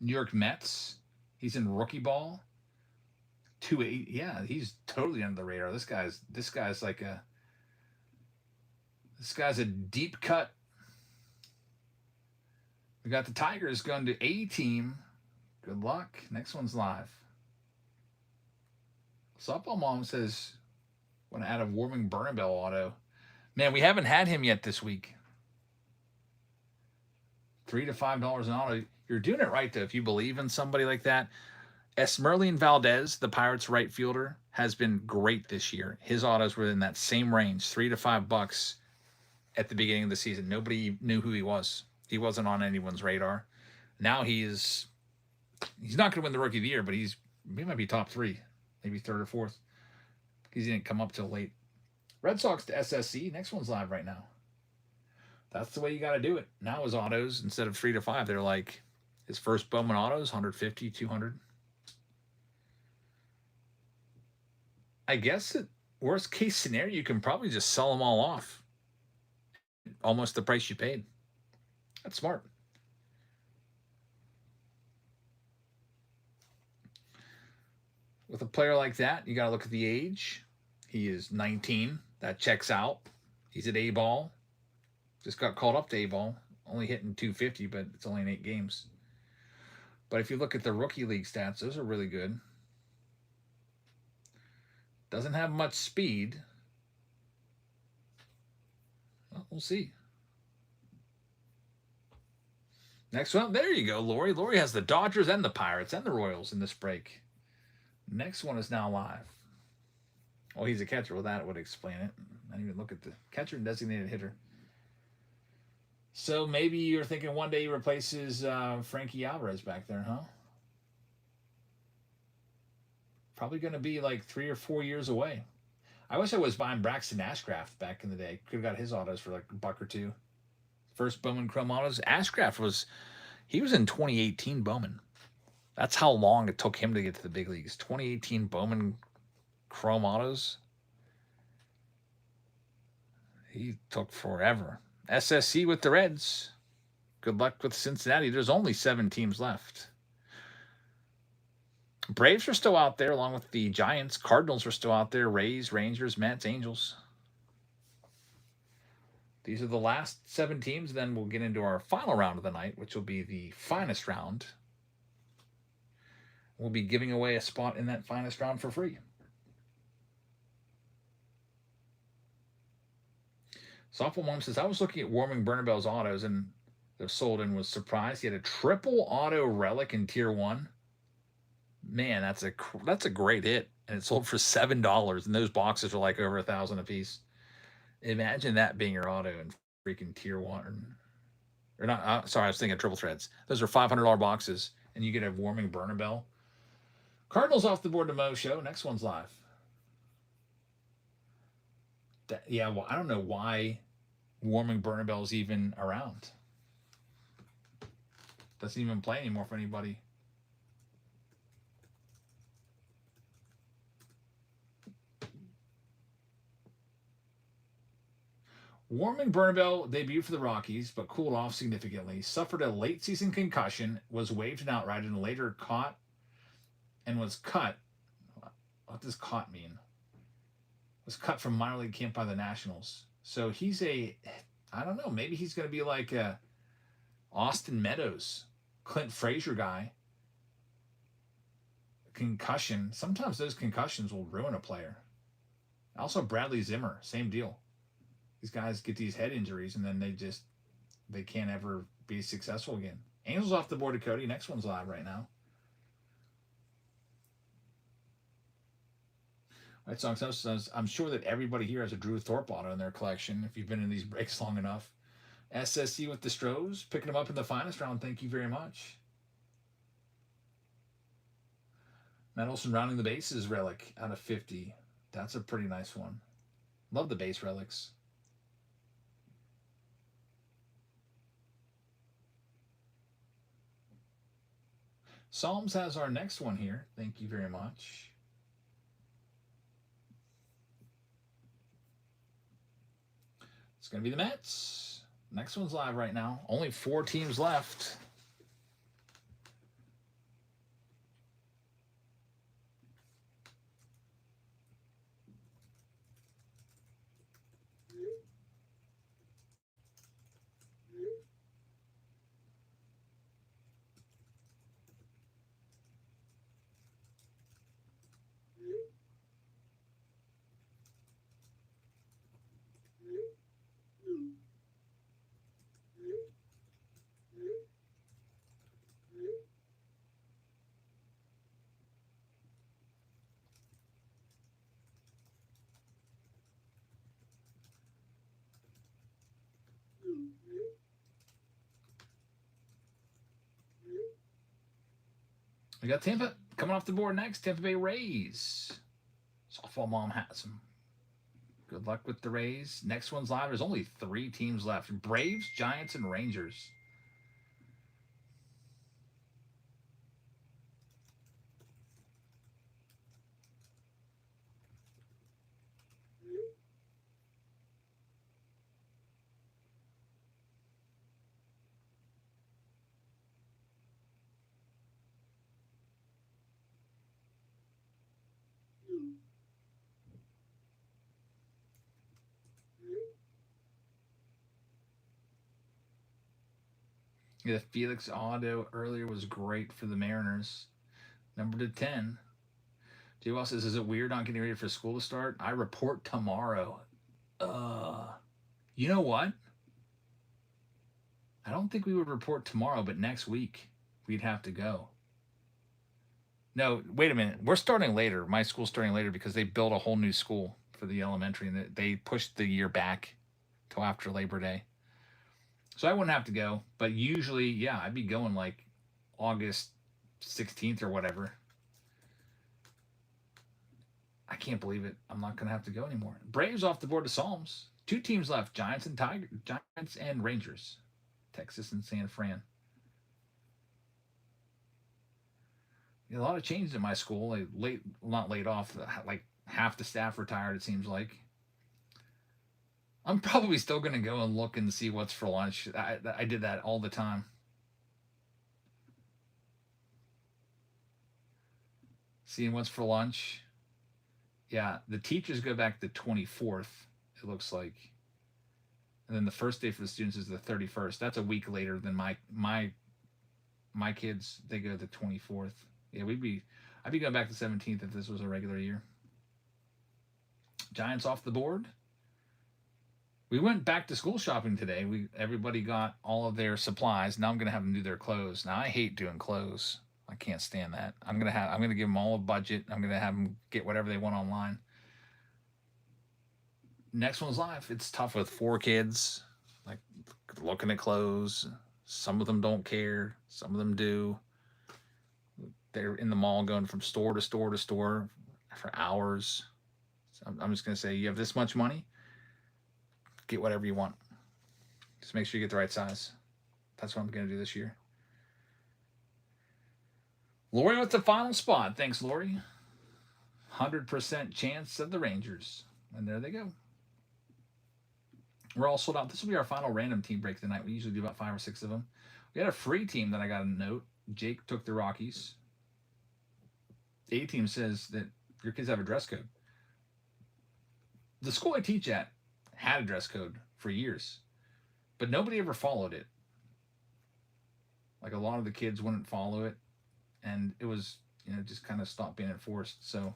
New York Mets. He's in rookie ball. 2-8. Yeah, he's totally under the radar. This guy's like a deep cut. We got the Tigers going to A team. Good luck. Next one's live. Softball Mom says, want to add a Warming Bernabell auto. Man, we haven't had him yet this week. $3 to $5 an auto. You're doing it right, though, if you believe in somebody like that. Esmerlian Valdez, the Pirates right fielder, has been great this year. His autos were in that same range, $3 to $5 at the beginning of the season. Nobody knew who he was. He wasn't on anyone's radar. Now he's not going to win the Rookie of the Year, but he might be top 3, maybe 3rd or 4th. He didn't come up till late. Red Sox to SSC. Next one's live right now. That's the way you got to do it. Now his autos, instead of 3 to 5, they're like his first Bowman autos, 150, 200. I guess at worst case scenario, you can probably just sell them all off. Almost the price you paid. That's smart. With a player like that, you got to look at the age. He is 19. That checks out. He's at A-ball. Just got called up to A-ball. Only hitting 250, but it's only in 8 games. But if you look at the rookie league stats, those are really good. Doesn't have much speed. Well, we'll see. Next one, there you go, Lori. Lori has the Dodgers and the Pirates and the Royals in this break. Next one is now live. Oh, he's a catcher. Well, that would explain it. I didn't even look at the catcher and designated hitter. So maybe you're thinking one day he replaces Frankie Alvarez back there, huh? Probably going to be like 3 or 4 years away. I wish I was buying Braxton Ashcraft back in the day. Could have got his autos for like a buck or two. First Bowman Chrome autos. Ashcraft was in 2018 Bowman. That's how long it took him to get to the big leagues. 2018 Bowman Chrome autos. He took forever. SSC with the Reds. Good luck with Cincinnati. There's only 7 teams left. Braves are still out there along with the Giants. Cardinals are still out there. Rays, Rangers, Mets, Angels. These are the last 7 teams. Then we'll get into our final round of the night, which will be the finest round. We'll be giving away a spot in that finest round for free. Softball Mom says, I was looking at Warming Bernabel's autos and they're sold and was surprised. He had a triple auto relic in Tier 1. Man, that's a great hit. And it sold for $7. And those boxes are like over $1,000 a piece. Imagine that being your auto in freaking Tier 1. Or not, sorry, I was thinking triple threads. Those are $500 boxes. And you get a Warming Bernabel. Cardinals off the board to Mo Show. Next one's live. Yeah, well, I don't know why Warming Bernabel's even around. Doesn't even play anymore for anybody. Warming Bernabel debuted for the Rockies, but cooled off significantly. Suffered a late-season concussion, was waived and outright, and later caught and was cut. What does caught mean? Was cut from minor league camp by the Nationals. So he's I don't know, maybe he's going to be like a Austin Meadows, Clint Frazier guy. Concussion. Sometimes those concussions will ruin a player. Also Bradley Zimmer, same deal. These guys get these head injuries and then they can't ever be successful again. Angels off the board to Cody. Next one's live right now. White Sox says, I'm sure that everybody here has a Drew Thorpe auto in their collection if you've been in these breaks long enough. SSC with the Stros, picking them up in the finest round. Thank you very much. Matt Olson rounding the bases relic out of 50. That's a pretty nice one. Love the base relics. Psalms has our next one here. Thank you very much. It's going to be the Mets. Next one's live right now. Only 4 teams left. We got Tampa coming off the board next. Tampa Bay Rays. Softball Mom has them. Good luck with the Rays. Next one's live. There's only 3 teams left. Braves, Giants, and Rangers. Yeah, the Felix auto earlier was great for the Mariners. Number to 10. J. Well says, is it weird not getting ready for school to start? I report tomorrow. You know what? I don't think we would report tomorrow, but next week we'd have to go. No, wait a minute. We're starting later. My school's starting later because they built a whole new school for the elementary, and they pushed the year back till after Labor Day. So I wouldn't have to go. But usually, yeah, I'd be going like August 16th or whatever. I can't believe it. I'm not going to have to go anymore. Braves off the board to Psalms. 2 teams left: Giants and Rangers. Texas and San Fran. A lot of changes in my school. Not laid off. Like half the staff retired. It seems like. I'm probably still gonna go and look and see what's for lunch. I did that all the time. Seeing what's for lunch. Yeah, the teachers go back the 24th. It looks like, and then the first day for the students is the 31st. That's a week later than my kids. They go the 24th. Yeah, I'd be going back to 17th if this was a regular year. Giants off the board. We went back to school shopping today. Everybody got all of their supplies. Now I'm gonna have them do their clothes. Now I hate doing clothes. I can't stand that. I'm gonna give them all a budget. I'm gonna have them get whatever they want online. Next one's live. It's tough with 4 kids. Like looking at clothes. Some of them don't care. Some of them do. They're in the mall going from store to store to store for hours. So I'm just going to say, you have this much money, get whatever you want. Just make sure you get the right size. That's what I'm going to do this year. Lori with the final spot. Thanks, Lori. 100% chance of the Rangers. And there they go. We're all sold out. This will be our final random team break tonight. We usually do about 5 or 6 of them. We had a free team that I got a note. Jake took the Rockies. The A-team says that your kids have a dress code. The school I teach at had a dress code for years, but nobody ever followed it. Like a lot of the kids wouldn't follow it, and it was, just kind of stopped being enforced. So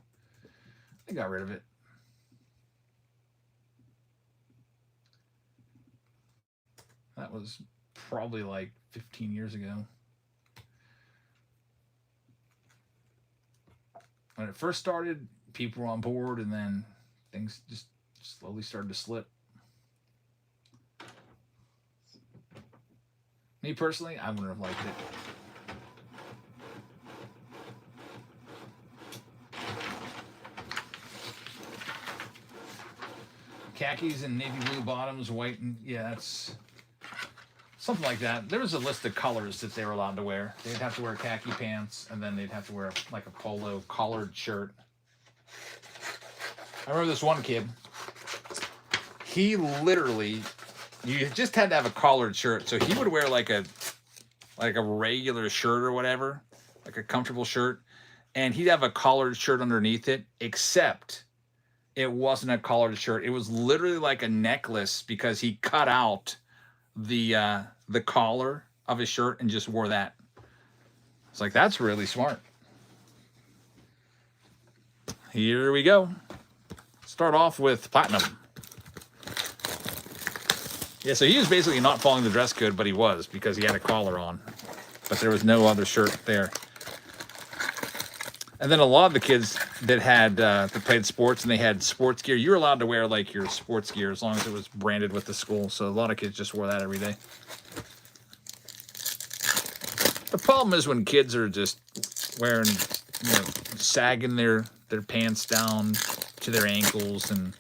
they got rid of it. That was probably like 15 years ago. When it first started, people were on board, and then things just slowly started to slip. Me personally, I wouldn't have liked it. Khakis and navy blue bottoms, white and that's something like that. There was a list of colors that they were allowed to wear. They'd have to wear khaki pants, and then they'd have to wear like a polo collared shirt. I remember this one kid. He literally, you just had to have a collared shirt. So he would wear like a regular shirt or whatever, like a comfortable shirt, and he'd have a collared shirt underneath it, except it wasn't a collared shirt. It was literally like a necklace because he cut out the collar of his shirt and just wore that. It's like, that's really smart. Here we go. Start off with Platinum. Yeah, so he was basically not following the dress code, but he was, because he had a collar on. But there was no other shirt there. And then a lot of the kids that had that played sports and they had sports gear, you were allowed to wear like your sports gear as long as it was branded with the school. So a lot of kids just wore that every day. The problem is when kids are just wearing, sagging their pants down to their ankles, and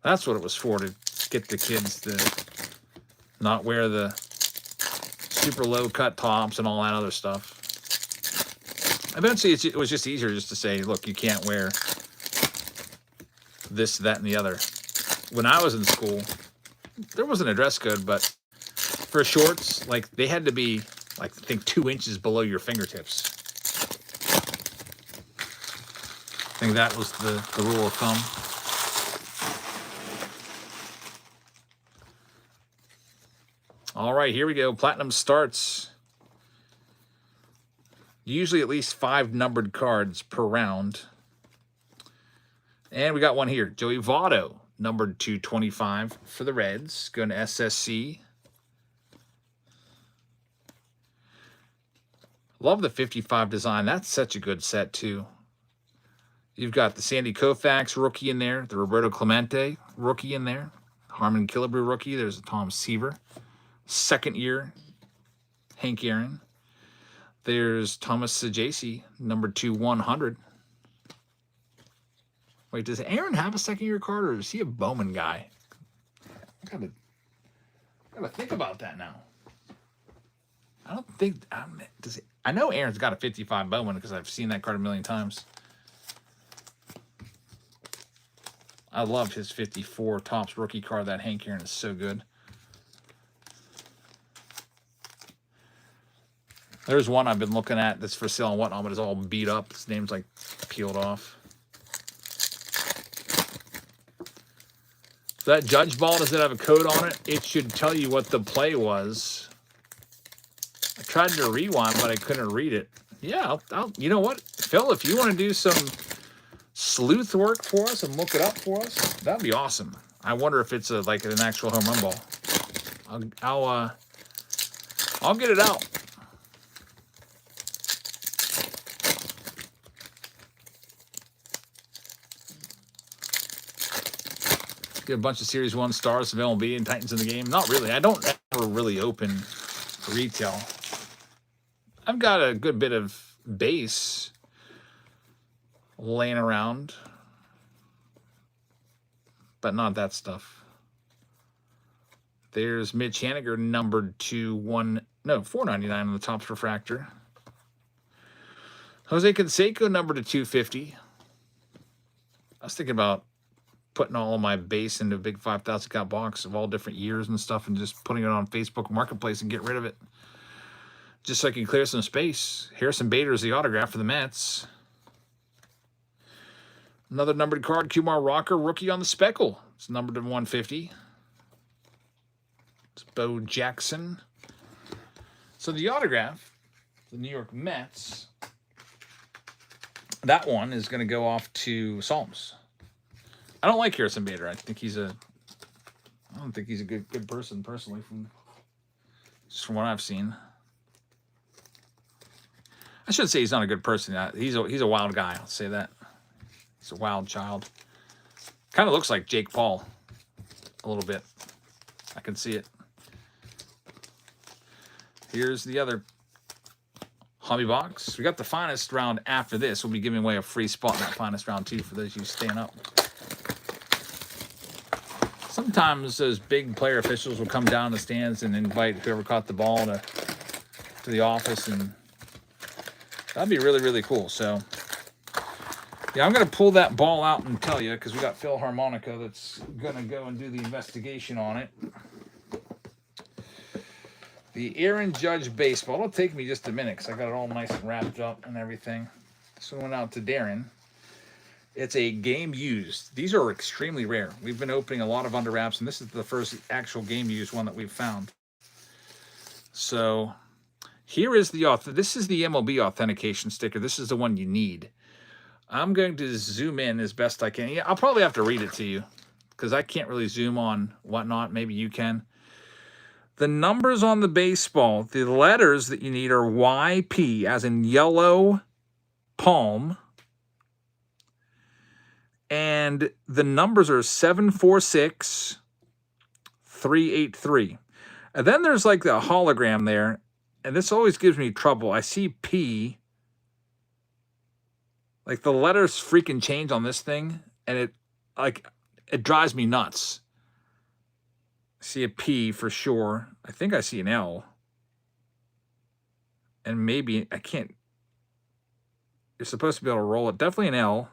that's what it was for, to get the kids to not wear the super low cut tops and all that other stuff. Eventually, it was just easier just to say, look, you can't wear this, that, and the other. When I was in school, there wasn't a dress code, but for shorts, like, they had to be, like, I think 2 inches below your fingertips. I think that was the rule of thumb. All right, here we go. Platinum starts. Usually at least 5 numbered cards per round. And we got one here. Joey Votto, numbered 225 for the Reds. Going to SSC. Love the 55 design. That's such a good set, too. You've got the Sandy Koufax rookie in there. The Roberto Clemente rookie in there. Harmon Killebrew rookie. There's a Tom Seaver. second year Hank Aaron. There's Thomas Sajaci, number 2/100. Wait, does Aaron have a second year card, or is he a Bowman guy? I gotta think about that now. I don't think does it, I know Aaron's got a 55 Bowman because I've seen that card a million times. I love his 54 Topps rookie card. That Hank Aaron is so good. There's one I've been looking at that's for sale and whatnot, but it's all beat up. His name's like peeled off. So that Judge ball, does it have a code on it? It should tell you what the play was. I tried to rewind, but I couldn't read it. Yeah, you know what? Phil, if you want to do some sleuth work for us and look it up for us, that'd be awesome. I wonder if it's like an actual home run ball. I'll get it out. Get a bunch of Series 1 stars of MLB and Titans in the game. Not really. I don't ever really open retail. I've got a good bit of base laying around, but not that stuff. There's Mitch Haniger, numbered to $4.99 on the Topps refractor. Jose Canseco, numbered to 250. I was thinking about putting all of my base into a big 5,000 count box of all different years and stuff and just putting it on Facebook Marketplace and get rid of it. Just so I can clear some space. Harrison Bader is the autograph for the Mets. Another numbered card, Kumar Rocker, rookie on the Speckle. It's numbered to 150. It's Bo Jackson. So the autograph, the New York Mets, that one is going to go off to Psalms. I don't like Harrison Bader. I don't think he's a good person personally, from what I've seen. I shouldn't say he's not a good person. He's a wild guy. I'll say that. He's a wild child. Kind of looks like Jake Paul a little bit. I can see it. Here's the other hobby box. We got the finest round after this. We'll be giving away a free spot in that finest round too for those of you staying up. Sometimes those big player officials will come down the stands and invite whoever caught the ball to the office, and that'd be really, really cool. So, yeah, I'm going to pull that ball out and tell you, because we got Phil Harmonica that's going to go and do the investigation on it. The Aaron Judge baseball. It'll take me just a minute because I got it all nice and wrapped up and everything. This one went out to Darren. It's a game used. These are extremely rare. We've been opening a lot of under wraps, and this is the first actual game used one that we've found. So here is this is the MLB authentication sticker. This is the one you need. I'm going to zoom in as best I can. Yeah, I'll probably have to read it to you because I can't really zoom on whatnot. Maybe you can. The numbers on the baseball, the letters that you need are YP, as in yellow palm. And the numbers are 746, 383. And then there's like the hologram there. And this always gives me trouble. I see P. Like the letters freaking change on this thing. And it drives me nuts. I see a P for sure. I think I see an L. And maybe, I can't. You're supposed to be able to roll it. Definitely an L.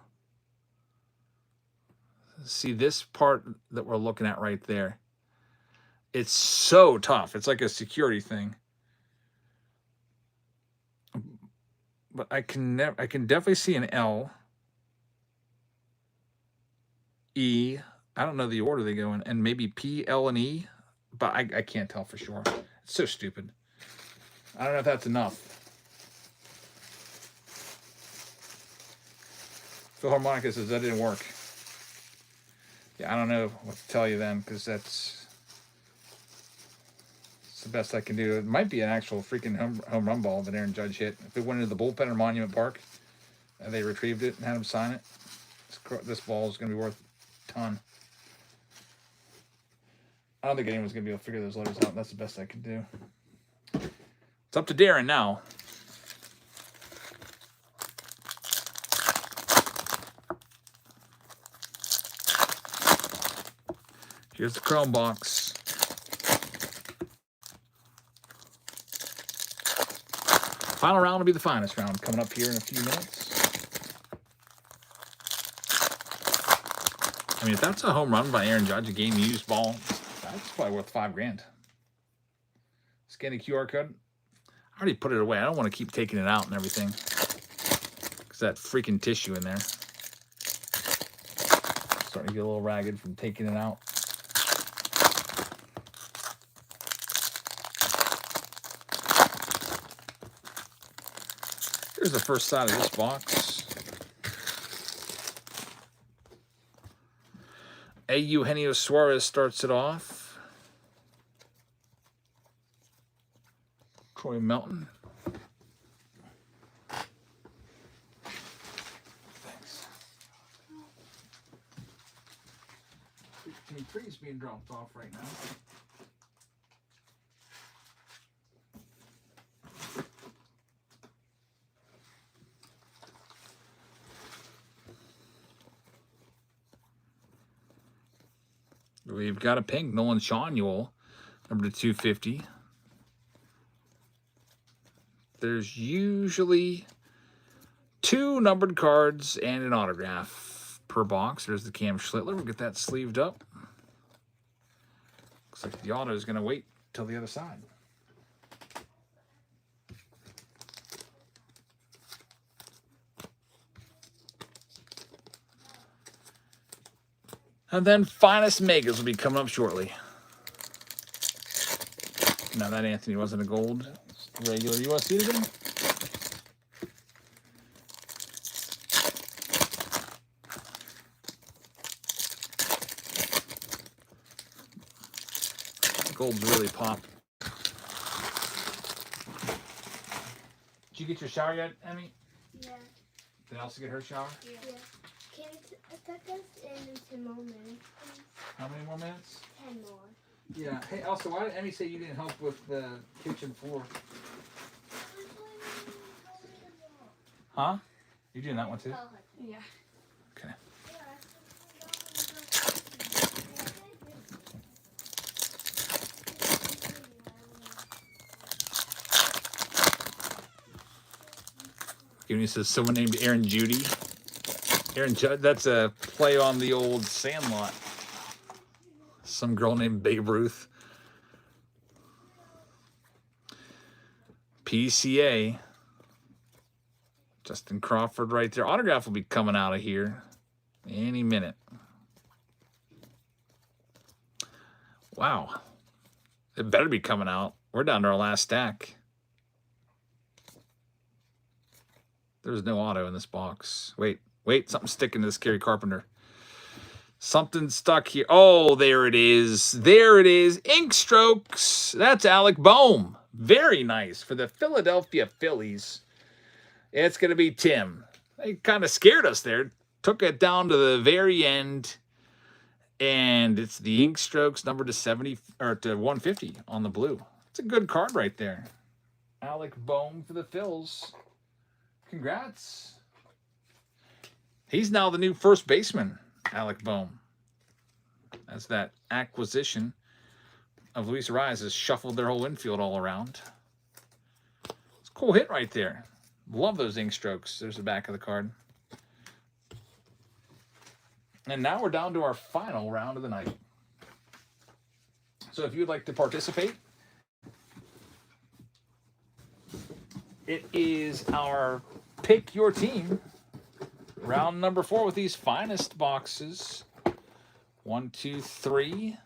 See this part that we're looking at right there. It's so tough. It's like a security thing. But I can definitely see an L. E. I don't know the order they go in. And maybe P, L, and E. But I can't tell for sure. It's so stupid. I don't know if that's enough. Philharmonica says that didn't work. Yeah, I don't know what to tell you then, because that's the best I can do. It might be an actual freaking home run ball that Aaron Judge hit. If it went into the bullpen or Monument Park, and they retrieved it and had him sign it, this ball is going to be worth a ton. I don't think anyone's going to be able to figure those letters out. That's the best I could do. It's up to Darren now. Here's the Chrome box. Final round will be the finest round coming up here in a few minutes. I mean, if that's a home run by Aaron Judge, a game used ball, that's probably worth $5,000. Scan the QR code. I already put it away. I don't want to keep taking it out and everything. Because that freaking tissue in there. Starting to get a little ragged from taking it out. Here's the first side of this box. Eugenio Suarez starts it off. Troy Melton. Thanks. 15 trees being dropped off right now. We've got a pink Nolan Schanuel, number 250. There's usually 2 numbered cards and an autograph per box. There's the Cam Schlittler. We'll get that sleeved up. Looks like the auto is going to wait till the other side. And then Finest Megas will be coming up shortly. Now that Anthony wasn't a gold, it's regular. You want to see it again? Gold's really popped. Did you get your shower yet, Emmy? Yeah. Did Elsa get her shower? Yeah. Can you take us in 10 more minutes, please? How many more minutes? 10 more. Yeah. Hey, Elsa, why did Emmy say you didn't help with the kitchen floor? Huh? You doing that one too? Yeah. Okay. He says someone named Aaron Judy. Aaron Judd, that's a play on the old Sandlot. Some girl named Babe Ruth. PCA. Justin Crawford right there. Autograph will be coming out of here any minute. Wow. It better be coming out. We're down to our last stack. There's no auto in this box. Wait, something's sticking to this Gary Carpenter. Something stuck here. Oh, there it is. There it is. Ink Strokes. That's Alec Boehm. Very nice for the Philadelphia Phillies. It's going to be Tim. They kind of scared us there. Took it down to the very end. And it's the Ink Strokes number to 70 or to 150 on the blue. It's a good card right there. Alec Boehm for the Phils. Congrats. He's now the new first baseman, Alec Boehm. As that acquisition of Luis Arias has shuffled their whole infield all around. It's a cool hit right there. Love those ink strokes. There's the back of the card. And now we're down to our final round of the night. So if you'd like to participate, it is our Pick Your Team. Round number 4 with these finest boxes. 1, 2, 3.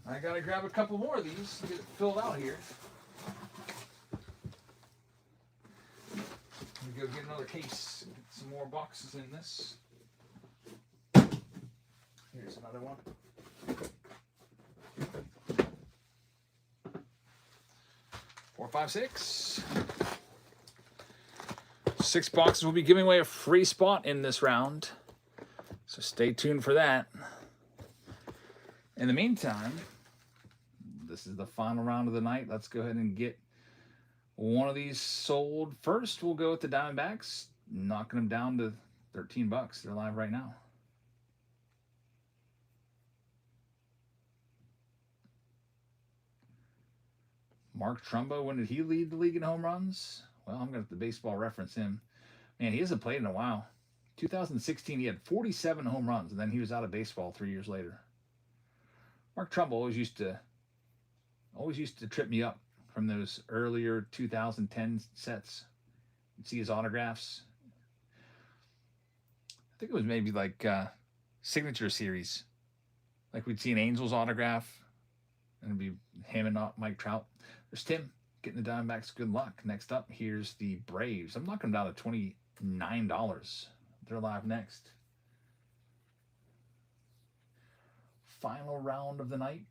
I gotta grab a couple more of these to get it filled out here. Let me go get another case. Get some more boxes in this. Here's another one. Four, 5, 6. 6 boxes will be giving away a free spot in this round. So stay tuned for that. In the meantime, this is the final round of the night. Let's go ahead and get one of these sold. First, we'll go with the Diamondbacks, knocking them down to $13. They're live right now. Mark Trumbo, when did he lead the league in home runs? Well, I'm going to have to baseball reference him. Man, he hasn't played in a while. 2016, he had 47 home runs, and then he was out of baseball 3 years later. Mark Trumbo always used to trip me up from those earlier 2010 sets. You'd see his autographs. I think it was maybe like Signature Series. Like we'd see an Angels autograph, and it'd be him and Mike Trout. There's Tim getting the Diamondbacks good luck. Next up, here's the Braves. I'm knocking them down to $29. They're live next. Final round of the night.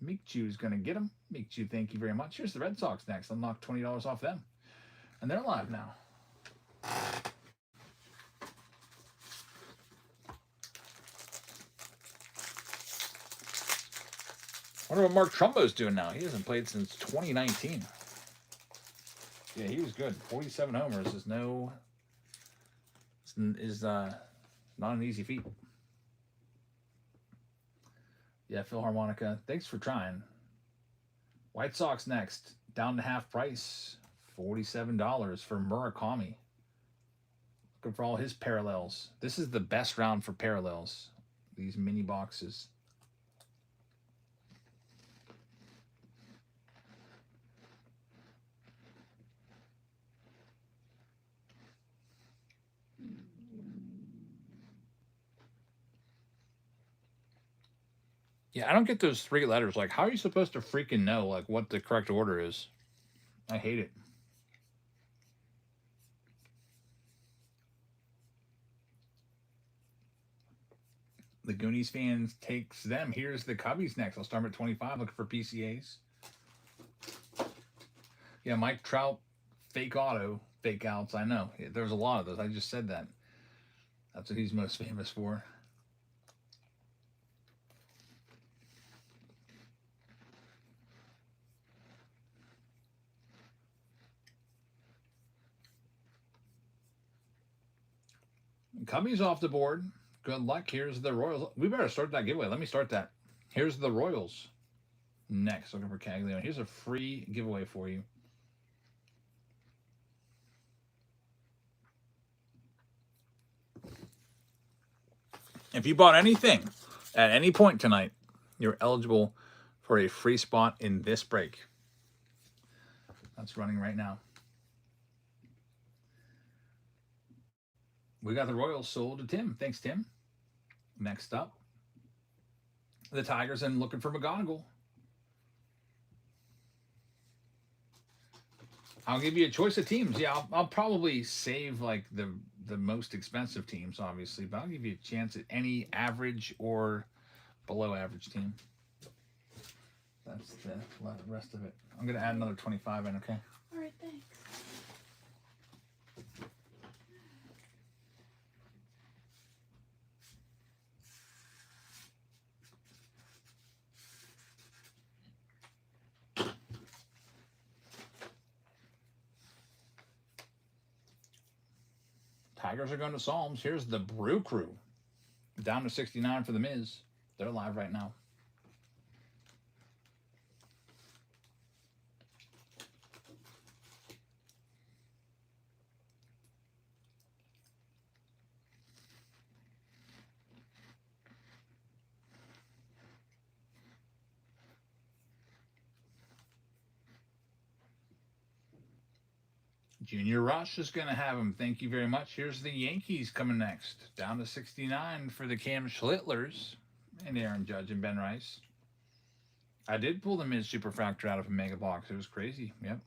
Meekchew's going to get them. Meekchew, thank you very much. Here's the Red Sox next. I'll knock $20 off them. And they're live now. I wonder what Mark Trumbo's doing now. He hasn't played since 2019. Yeah, he was good. 47 homers is not an easy feat. Yeah, Philharmonica, thanks for trying. White Sox next, down to half price, $47 for Murakami. Looking for all his parallels. This is the best round for parallels. These mini boxes. Yeah, I don't get those 3 letters. Like, how are you supposed to freaking know, like, what the correct order is? I hate it. The Goonies fans takes them. Here's the Cubbies next. I'll start at 25, looking for PCAs. Yeah, Mike Trout, fake auto, fake outs. I know. There's a lot of those. I just said that. That's what he's most famous for. Cubbies off the board. Good luck. Here's the Royals. We better start that giveaway. Let me start that. Here's the Royals. Next, looking for Caglione. Here's a free giveaway for you. If you bought anything at any point tonight, you're eligible for a free spot in this break. That's running right now. We got the Royals sold to Tim. Thanks, Tim. Next up, the Tigers and looking for McGonigal. I'll give you a choice of teams. Yeah, I'll probably save like the most expensive teams, obviously, but I'll give you a chance at any average or below average team. That's the rest of it. I'm going to add another 25 in, okay? All right, thanks. Tigers are going to Psalms. Here's the Brew Crew. Down to 69 for the Miz. They're live right now. Junior Rush is going to have him. Thank you very much. Here's the Yankees coming next. Down to 69 for the Cam Schlitlers and Aaron Judge and Ben Rice. I did pull the Miz Superfractor out of a mega box. It was crazy. Yep.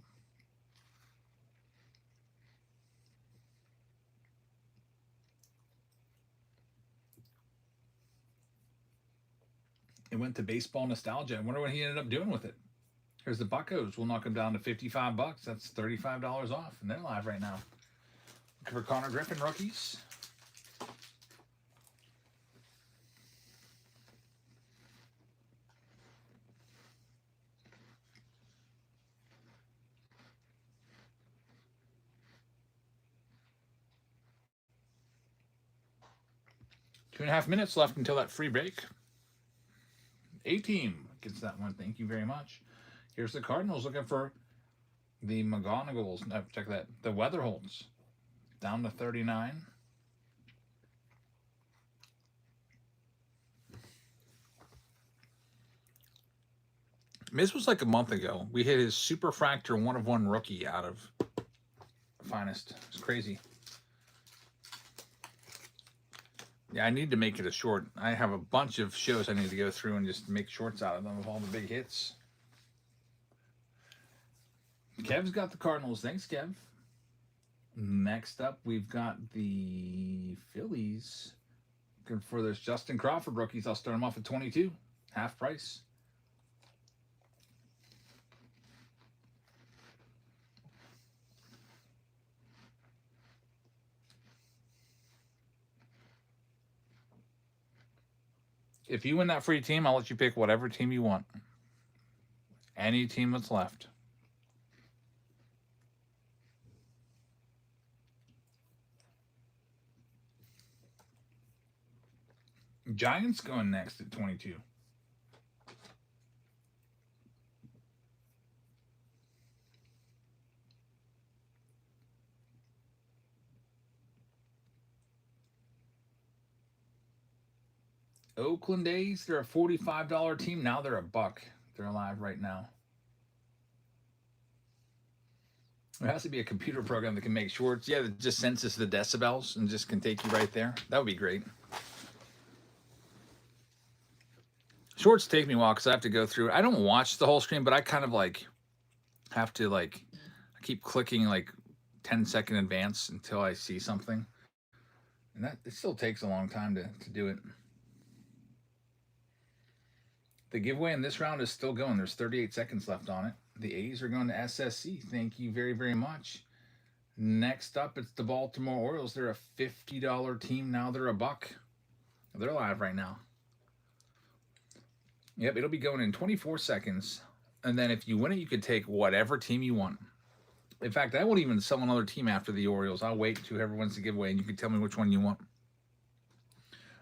It went to baseball nostalgia. I wonder what he ended up doing with it. There's the Buccos. We'll knock them down to $55. That's $35 off, and they're live right now. Looking for Connor Griffin rookies. Two and a half minutes left until that free break. A-Team gets that one. Thank you very much. Here's the Cardinals looking for the McGonagalls. No, check that. The Weatherholds. Down to 39. This was like a month ago. We hit his Superfractor 1/1 rookie out of Finest. It's crazy. Yeah, I need to make it a short. I have a bunch of shows I need to go through and just make shorts out of them with all the big hits. Kev's got the Cardinals. Thanks, Kev. Next up, we've got the Phillies. Looking for those Justin Crawford rookies. I'll start them off at 22. Half price. If you win that free team, I'll let you pick whatever team you want. Any team that's left. Giants going next at 22. Oakland A's, they're a $45 team. Now they're $1. They're alive right now. There has to be a computer program that can make shorts. Yeah, that just senses the decibels and just can take you right there. That would be great. Shorts take me a while because I have to go through. I don't watch the whole screen, but I kind of like have to I keep clicking like 10-second advance until I see something. And that it still takes a long time to do it. The giveaway in this round is still going. There's 38 seconds left on it. The A's are going to SSC. Thank you very, very much. Next up, it's the Baltimore Orioles. They're a $50 team. Now they're $1. They're live right now. Yep, it'll be going in 24 seconds. And then if you win it, you can take whatever team you want. In fact, I won't even sell another team after the Orioles. I'll wait until whoever wins the giveaway, and you can tell me which one you want.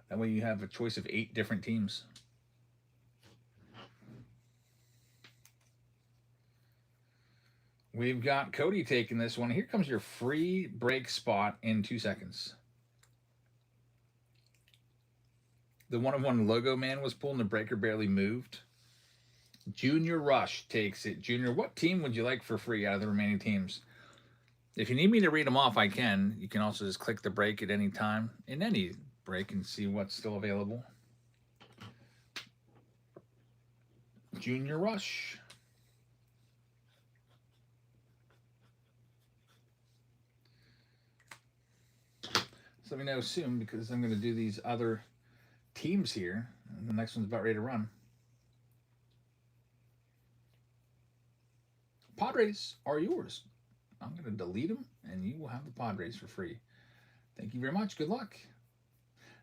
That way you have a choice of 8 different teams. We've got Cody taking this one. Here comes your free break spot in 2 seconds. The 1/1 logo man was pulling the breaker, barely moved. Junior Rush takes it. Junior, what team would you like for free out of the remaining teams? If you need me to read them off, I can. You can also just click the break at any time in any break and see what's still available. Junior Rush. So let me know soon because I'm going to do these other teams here. And the next one's about ready to run. Padres are yours. I'm going to delete them and you will have the Padres for free. Thank you very much. Good luck.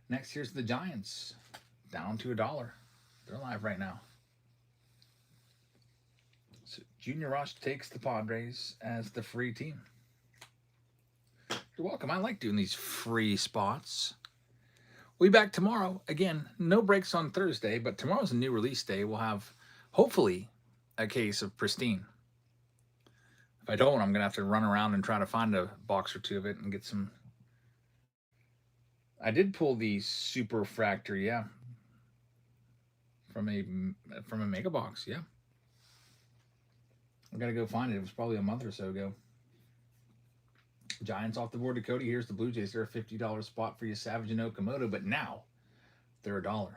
Next, here's the Giants. Down to $1. They're live right now. So Junior Rush takes the Padres as the free team. You're welcome. I like doing these free spots. We'll be back tomorrow. Again, no breaks on Thursday, but tomorrow's a new release day. We'll have, hopefully, a case of Pristine. If I don't, I'm going to have to run around and try to find a box or two of it and get some. I did pull the Superfractor, yeah. From a mega box, yeah. I got to go find it. It was probably a month or so ago. Giants off the board to Cody. Here's the Blue Jays. They're a $50 spot for you, Savage and Okamoto, but now they're $1.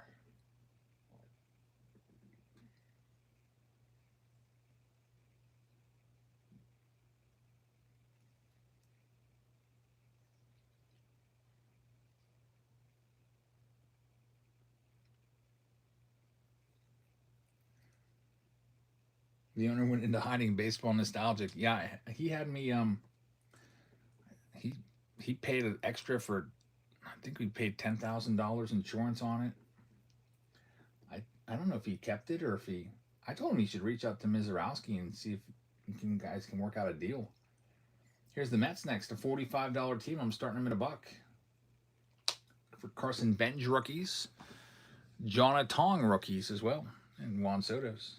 The owner went into hiding. Baseball nostalgic. Yeah, he had me. He he paid an extra for. I think we paid $10,000 insurance on it. I don't know if he kept it or if he. I told him he should reach out to Mizorowski and see if guys can work out a deal. Here's the Mets next, a $45 team. I'm starting them at $1 for Carson Bench rookies, Jonna Tong rookies as well, and Juan Soto's.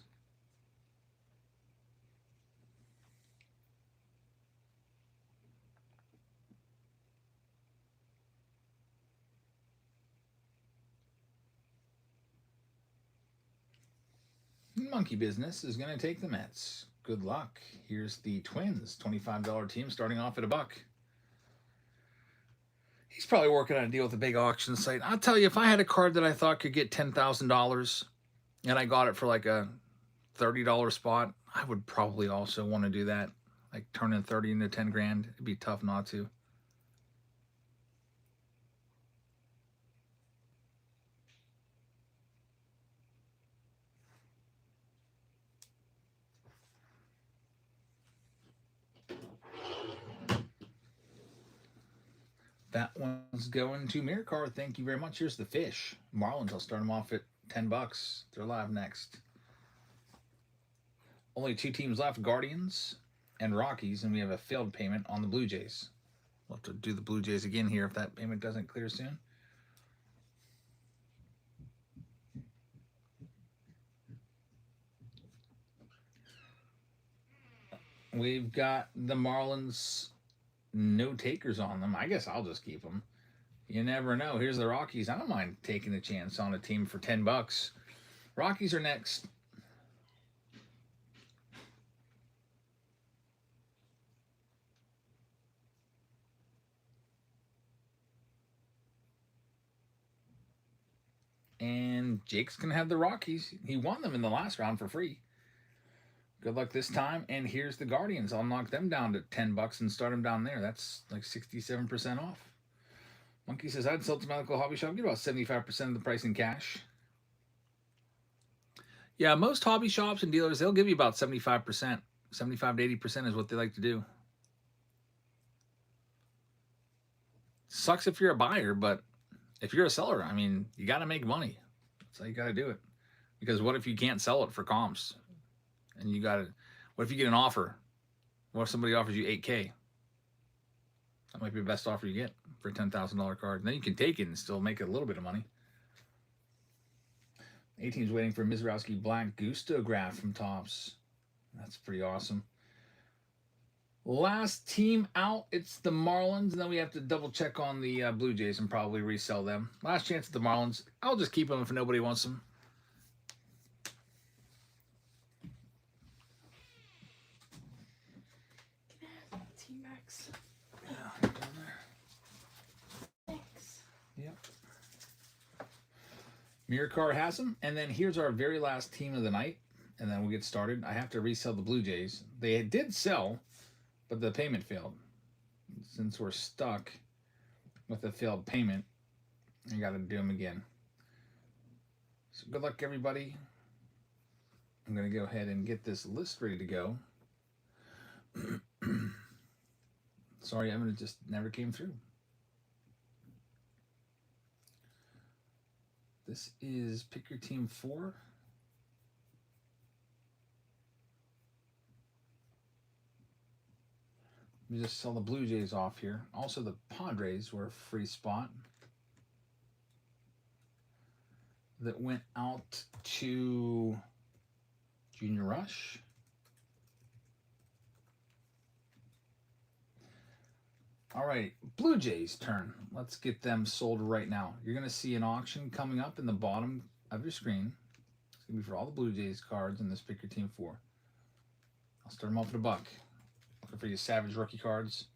Monkey Business is going to take the Mets. Good luck. Here's the Twins, $25 team starting off at $1. He's probably working on a deal with a big auction site. I'll tell you, if I had a card that I thought could get $10,000 and I got it for like a $30 spot, I would probably also want to do that. Like turning 30 into 10 grand. It'd be tough not to. That one's going to Mirror Card. Thank you very much. Here's the Fish. Marlins, I'll start them off at $10. They're live next. Only 2 teams left, Guardians and Rockies, and we have a failed payment on the Blue Jays. We'll have to do the Blue Jays again here if that payment doesn't clear soon. We've got the Marlins, no takers on them. I guess I'll just keep them. You never know. Here's the Rockies. I don't mind taking a chance on a team for $10. Rockies are next. And Jake's going to have the Rockies. He won them in the last round for free. Good luck this time. And here's the Guardians. I'll knock them down to $10 and start them down there. That's like 67% off. Monkey says, I'd sell to my local hobby shop. Get about 75% of the price in cash. Yeah, most hobby shops and dealers, they'll give you about 75%. 75 to 80% is what they like to do. Sucks if you're a buyer, but if you're a seller, I mean, you got to make money. That's how you got to do it. Because what if you can't sell it for comps? And you got to, what if you get an offer? What if somebody offers you $8K? That might be the best offer you get for a $10,000 card. And then you can take it and still make a little bit of money. 18's waiting for Mizorowski Black Gustograph from Topps. That's pretty awesome. Last team out, it's the Marlins, and then we have to double check on the Blue Jays and probably resell them. Last chance at the Marlins. I'll just keep them if nobody wants them. T-Max. Yeah, Thanks. yep. Mirror Card has them, and then here's our very last team of the night, and then we'll get started. I have to resell the Blue Jays. They did sell, but the payment failed. Since we're stuck with a failed payment, I got to do them again. So good luck, everybody. I'm going to go ahead and get this list ready to go. Sorry, Evan, it just never came through. This is Pick Your Team 4. Let me just sell the Blue Jays off here. Also, the Padres were a free spot that went out to Junior Rush. All right, Blue Jays turn. Let's get them sold right now. You're going to see an auction coming up in the bottom of your screen. It's going to be for all the Blue Jays cards in this Pick Your Team 4. I'll start them off at $1. Looking for your Savage rookie cards.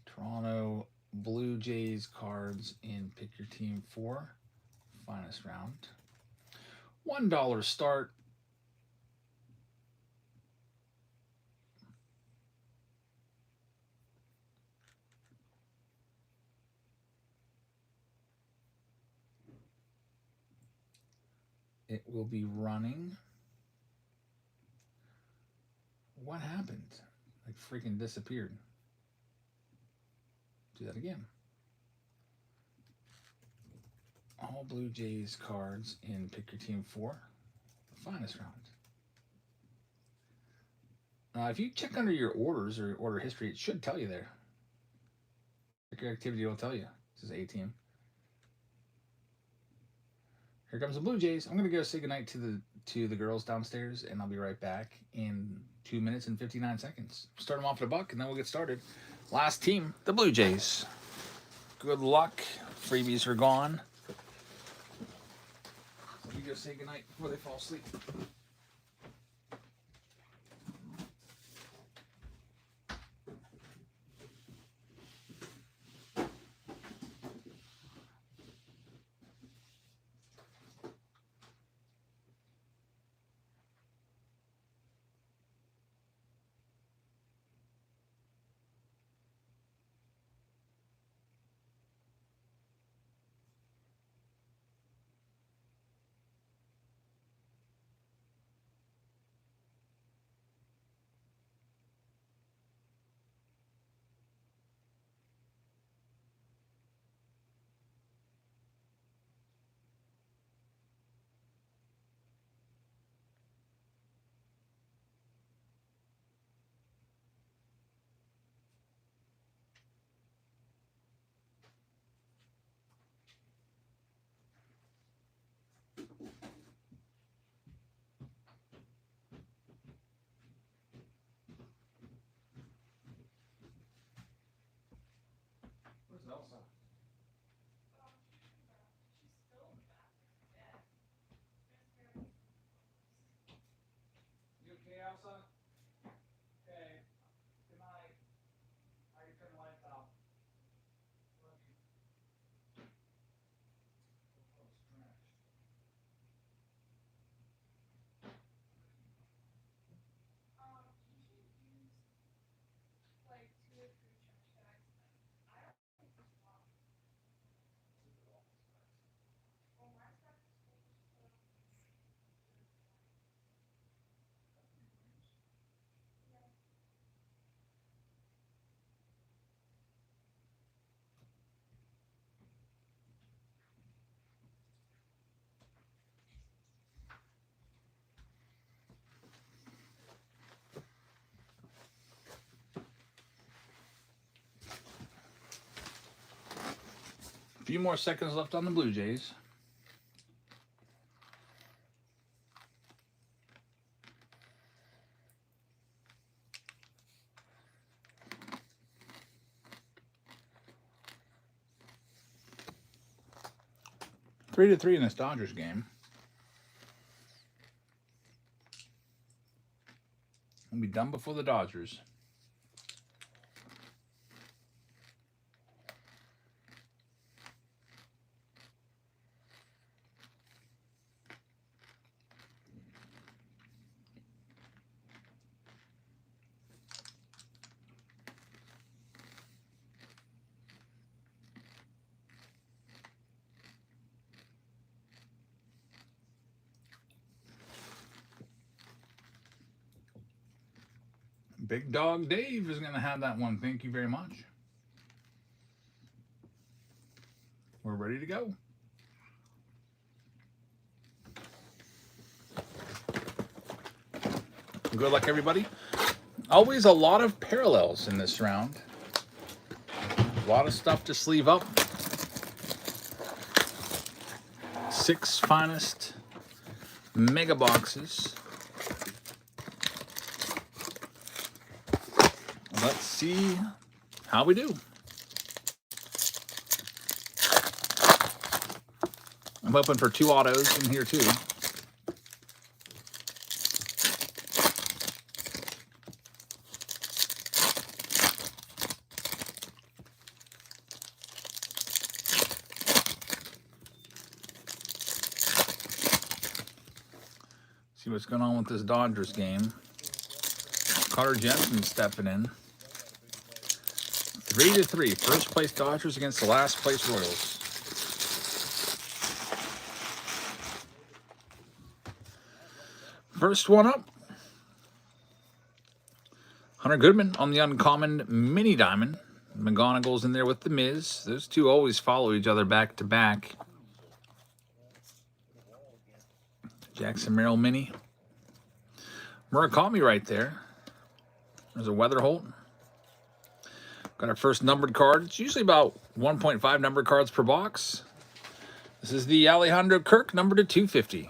Toronto Blue Jays cards in Pick Your Team 4. Finest round. $1 start. It will be running What happened? Like freaking disappeared. Do that again. All Blue Jays cards in Pick Your Team 4. The finest round. If you check under your orders or order history, it should tell you there. Pick Your Activity will tell you. This is A team. Here comes the Blue Jays. I'm gonna go say goodnight to the girls downstairs, and I'll be right back in 2 minutes and 59 seconds. Start them off at a buck, and then we'll get started. Last team, the Blue Jays. Good luck. Freebies are gone. Let me go say goodnight before they fall asleep. Where's Elsa? You okay, Elsa? Okay. Good night. I can turn the lights off. Love you. Oh, it's trash. A few more seconds left on the Blue Jays. Three to three in this Dodgers game. We'll be done before the Dodgers. Big Dog Dave is going to have that one. Thank you very much. We're ready to go. Good luck, everybody. Always a lot of parallels in this round. A lot of stuff to sleeve up. 6 finest mega boxes. Let's see how we do. I'm hoping for 2 autos in here too. See what's going on with this Dodgers game. Carter Jensen stepping in. 3-3. First place Dodgers against the last place Royals. First one up. Hunter Goodman on the uncommon mini diamond. McGonagall's in there with the Miz. Those two always follow each other back to back. Jackson Merrill mini. Murakami right there. There's a Weatherholt. Got our first numbered card. It's usually about 1.5 numbered cards per box. This is the Alejandro Kirk, numbered to 250.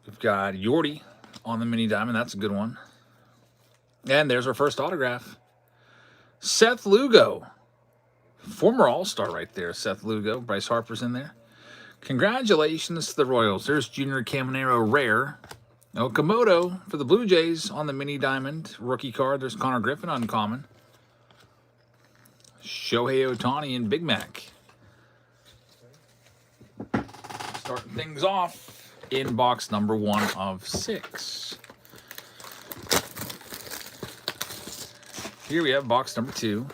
We've got Yordi on the mini diamond. That's a good one. And there's our first autograph. Seth Lugo. Former All-Star right there, Seth Lugo. Bryce Harper's in there. Congratulations to the Royals. There's Junior Caminero rare. Okamoto for the Blue Jays on the mini diamond rookie card. There's Connor Griffin uncommon. Shohei Ohtani and Big Mac. Starting things off in box number 1 of 6. Here we have box number 2.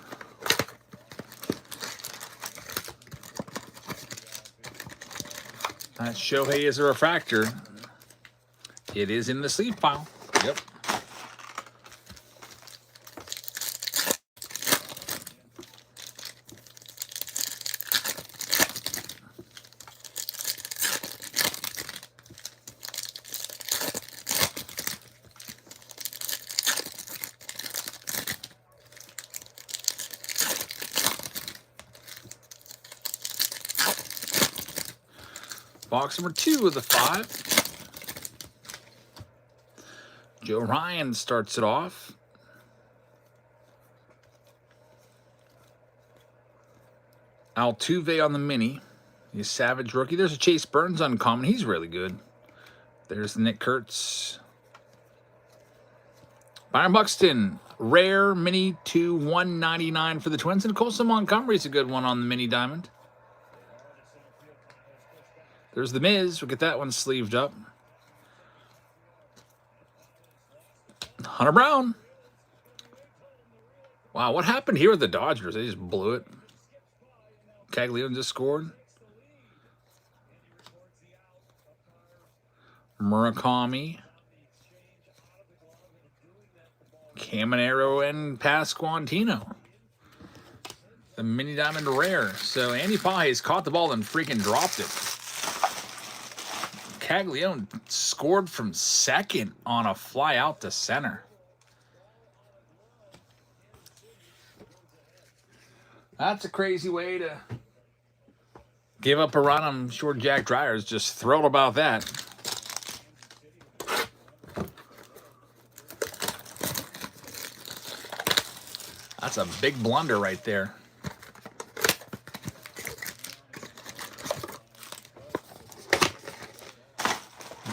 That Shohei is a refractor. It is in the sleeve pile. Yep. Box number 2 of the 5. Joe Ryan starts it off. Altuve on the mini. He's Savage rookie. There's a Chase Burns uncommon. He's really good. There's Nick Kurtz. Byron Buxton. Rare mini to 199 for the Twins. And Colson Montgomery's a good one on the mini diamond. There's the Miz. We'll get that one sleeved up. Hunter Brown. Wow, what happened here with the Dodgers? They just blew it. Caglione just scored. Murakami. Caminero and Pasquantino. The mini diamond rare. So Andy Pages caught the ball and freaking dropped it. Caglione scored from second on a fly out to center. That's a crazy way to give up a run. I'm sure Jack Dreyer's just thrilled about that. That's a big blunder right there.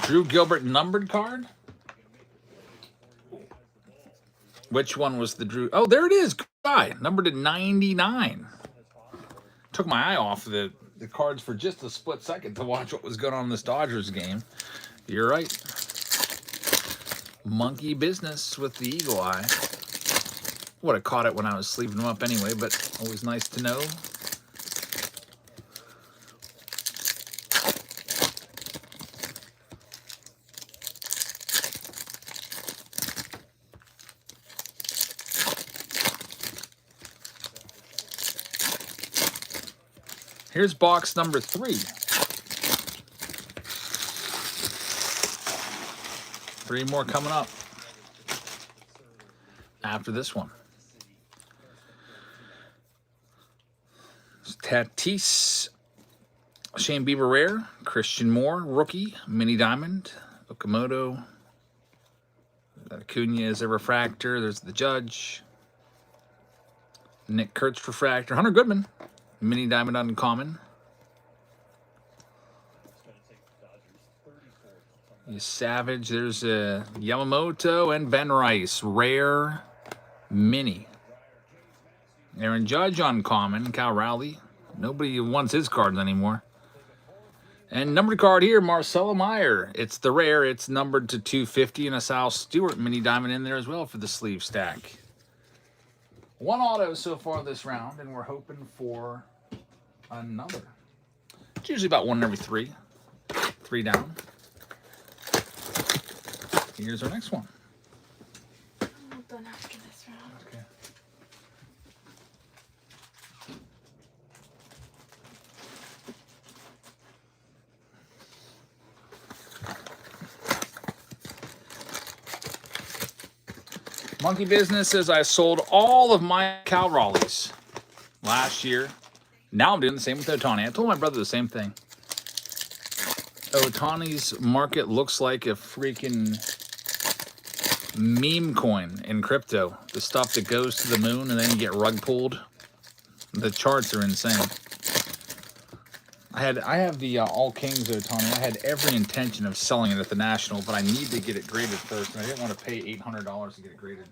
Drew Gilbert numbered card. Which one was the Drew? Oh, there it is. Goodbye. Numbered to 99. Took my eye off the cards for just a split second to watch what was going on in this Dodgers game. You're right. Monkey business with the eagle eye. Would have caught it when I was sleeving them up anyway, but always nice to know. Here's box number 3. 3 more coming up after this one. Tatis, Shane Bieber rare, Christian Moore rookie, mini diamond, Okamoto, Acuna is a refractor. There's the Judge, Nick Kurtz refractor, Hunter Goodman, mini diamond uncommon. Savage. There's Yamamoto and Ben Rice rare mini. Aaron Judge uncommon. Cal Raleigh. Nobody wants his cards anymore. And numbered card here, Marcelo Meyer. It's the rare. It's numbered to 250, and a Sal Stewart mini diamond in there as well for the sleeve stack. 1 auto so far this round, and we're hoping for another. It's usually about 1 every 3. 3 down. Here's our next one. I'm all done after this round. Okay. Monkey Business says I sold all of my Cal Raleighs last year. Now I'm doing the same with Ohtani. I told my brother the same thing. Ohtani's market looks like a freaking meme coin in crypto. The stuff that goes to the moon and then you get rug pulled. The charts are insane. I have the All Kings Ohtani. I had every intention of selling it at the National, but I need to get it graded first. And I didn't want to pay $800 to get it graded.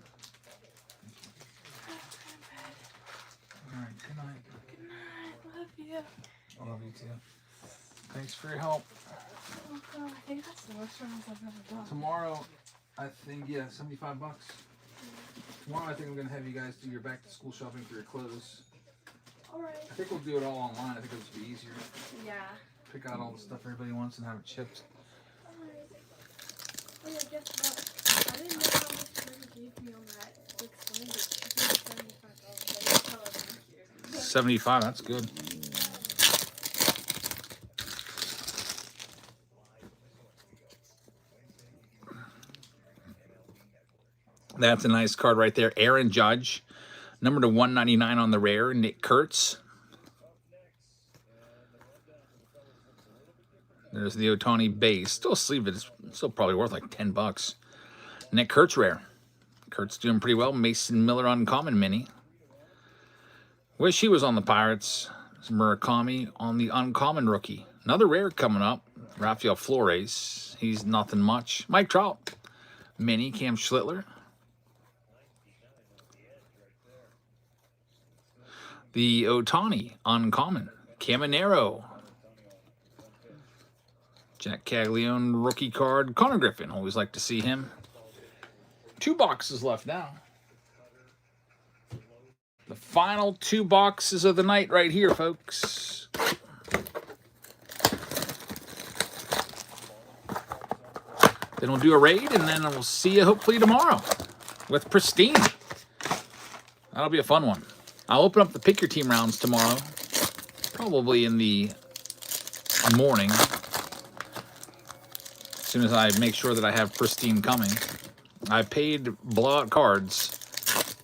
All right, good night. Good night. Love you. I love you too. Thanks for your help. Oh god, I think that's the worst rounds I've ever done. Tomorrow, I think, yeah, $75. Tomorrow, I think I'm going to have you guys do your back to school shopping for your clothes. Alright. I think we'll do it all online. I think it'll just be easier. Yeah. Pick out all the stuff everybody wants and have it shipped. Alright. Oh yeah, guess what? I didn't know how much Trevor gave me on that quick swing, but he gave me $75. I didn't tell her thank you. 75, that's good. That's a nice card right there. Aaron Judge, number to 199 on the rare. Nick Kurtz. There's the Ohtani base. Still sleeve it. It's still probably worth like $10. Nick Kurtz rare. Kurtz doing pretty well. Mason Miller uncommon mini. Wish he was on the Pirates. There's Murakami on the uncommon rookie. Another rare coming up. Rafael Flores. He's nothing much. Mike Trout. Mini. Cam Schlittler. The Ohtani uncommon. Caminero. Jack Caglione rookie card. Connor Griffin. Always like to see him. 2 boxes left now. The final 2 boxes of the night right here, folks. Then we'll do a raid, and then we'll see you hopefully tomorrow with Pristine. That'll be a fun one. I'll open up the Pick Your Team rounds tomorrow, probably in the morning, as soon as I make sure that I have Pristine coming. I paid Blowout Cards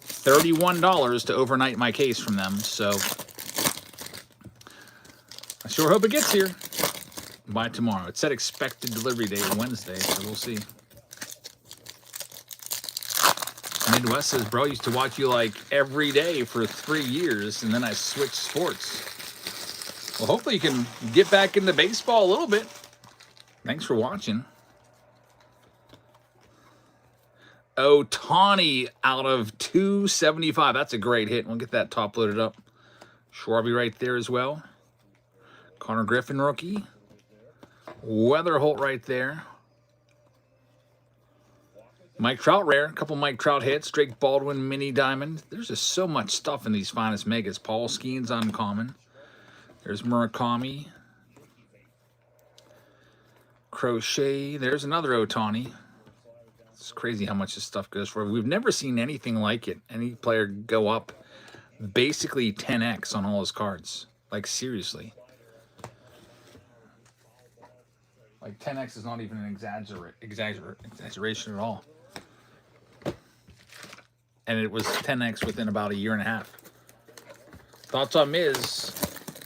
$31 to overnight my case from them, so I sure hope it gets here by tomorrow. It said expected delivery date Wednesday, so we'll see. Midwest says, bro, I used to watch you like every day for 3 years, and then I switched sports. Well, hopefully you can get back into baseball a little bit. Thanks for watching. Ohtani out of 275. That's a great hit. We'll get that top loaded up. Schwarby right there as well. Connor Griffin rookie. Weatherholt right there. Mike Trout rare. A couple Mike Trout hits. Drake Baldwin mini diamond. There's just so much stuff in these finest megas. Paul Skeens uncommon. There's Murakami. Crochet. There's another Ohtani. It's crazy how much this stuff goes for. We've never seen anything like it. Any player go up basically 10x on all his cards. Like, seriously. Like, 10x is not even an exaggeration at all. And it was 10x within about a year and a half. Thoughts on Miz?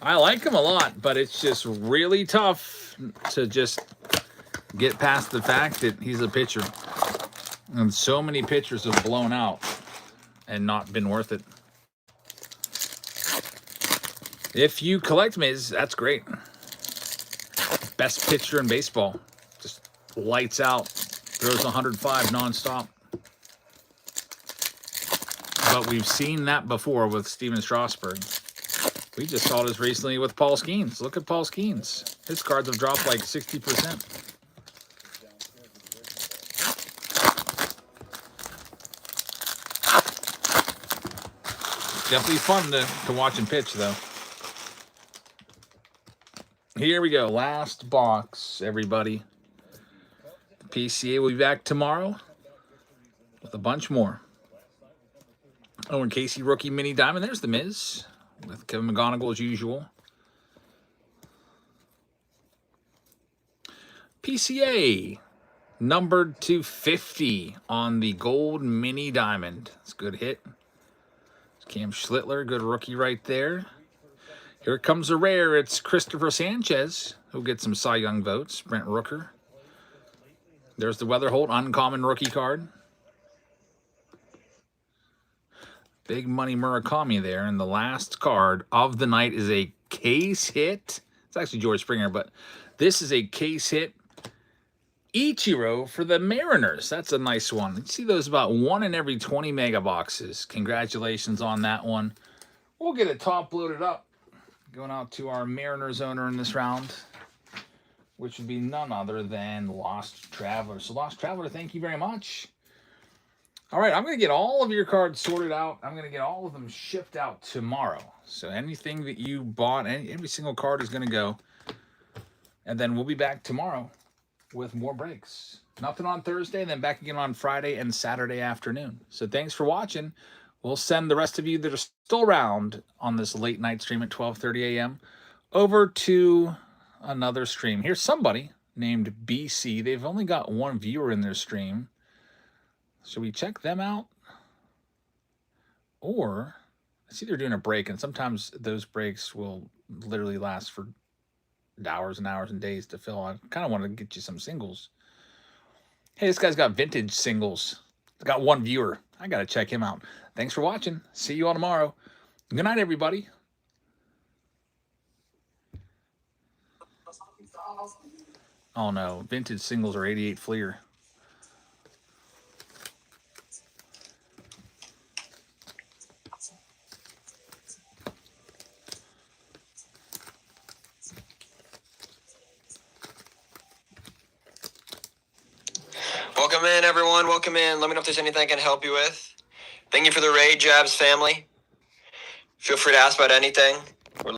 I like him a lot, but it's just really tough to just get past the fact that he's a pitcher. And so many pitchers have blown out and not been worth it. If you collect Miz, that's great. Best pitcher in baseball. Just lights out. Throws 105 nonstop. But we've seen that before with Steven Strasburg. We just saw this recently with Paul Skeens. Look at Paul Skeens. His cards have dropped like 60%. Definitely fun to watch and pitch, though. Here we go. Last box, everybody. PCA will be back tomorrow with a bunch more. Owen Casey rookie mini diamond. There's the Miz with Kevin McGonigal as usual. PCA numbered to 50 on the gold mini diamond. That's a good hit. Cam Schlittler, good rookie right there. Here comes a rare. It's Christopher Sanchez, who gets some Cy Young votes. Brent Rooker. There's the Weatherholt uncommon rookie card. Big Money Murakami there. And the last card of the night is a case hit. It's actually George Springer, but this is a case hit. Ichiro for the Mariners. That's a nice one. You see those about 1 in every 20 mega boxes. Congratulations on that one. We'll get it top loaded up. Going out to our Mariners owner in this round, which would be none other than Lost Traveler. So Lost Traveler, thank you very much. All right, I'm going to get all of your cards sorted out. I'm going to get all of them shipped out tomorrow. So anything that you bought, every single card is going to go. And then we'll be back tomorrow with more breaks. Nothing on Thursday, and then back again on Friday and Saturday afternoon. So thanks for watching. We'll send the rest of you that are still around on this late night stream at 12:30 a.m. over to another stream. Here's somebody named BC. They've only got one viewer in their stream. Should we check them out? Or I see they're doing a break, and sometimes those breaks will literally last for hours and hours and days to fill. I kind of want to get you some singles. Hey, this guy's got vintage singles. He's got one viewer. I got to check him out. Thanks for watching. See you all tomorrow. Good night, everybody. Oh, no. Vintage singles are 88 Fleer. Welcome in, everyone. Welcome in. Let me know if there's anything I can help you with. Thank you for the raid, Jabs family. Feel free to ask about anything.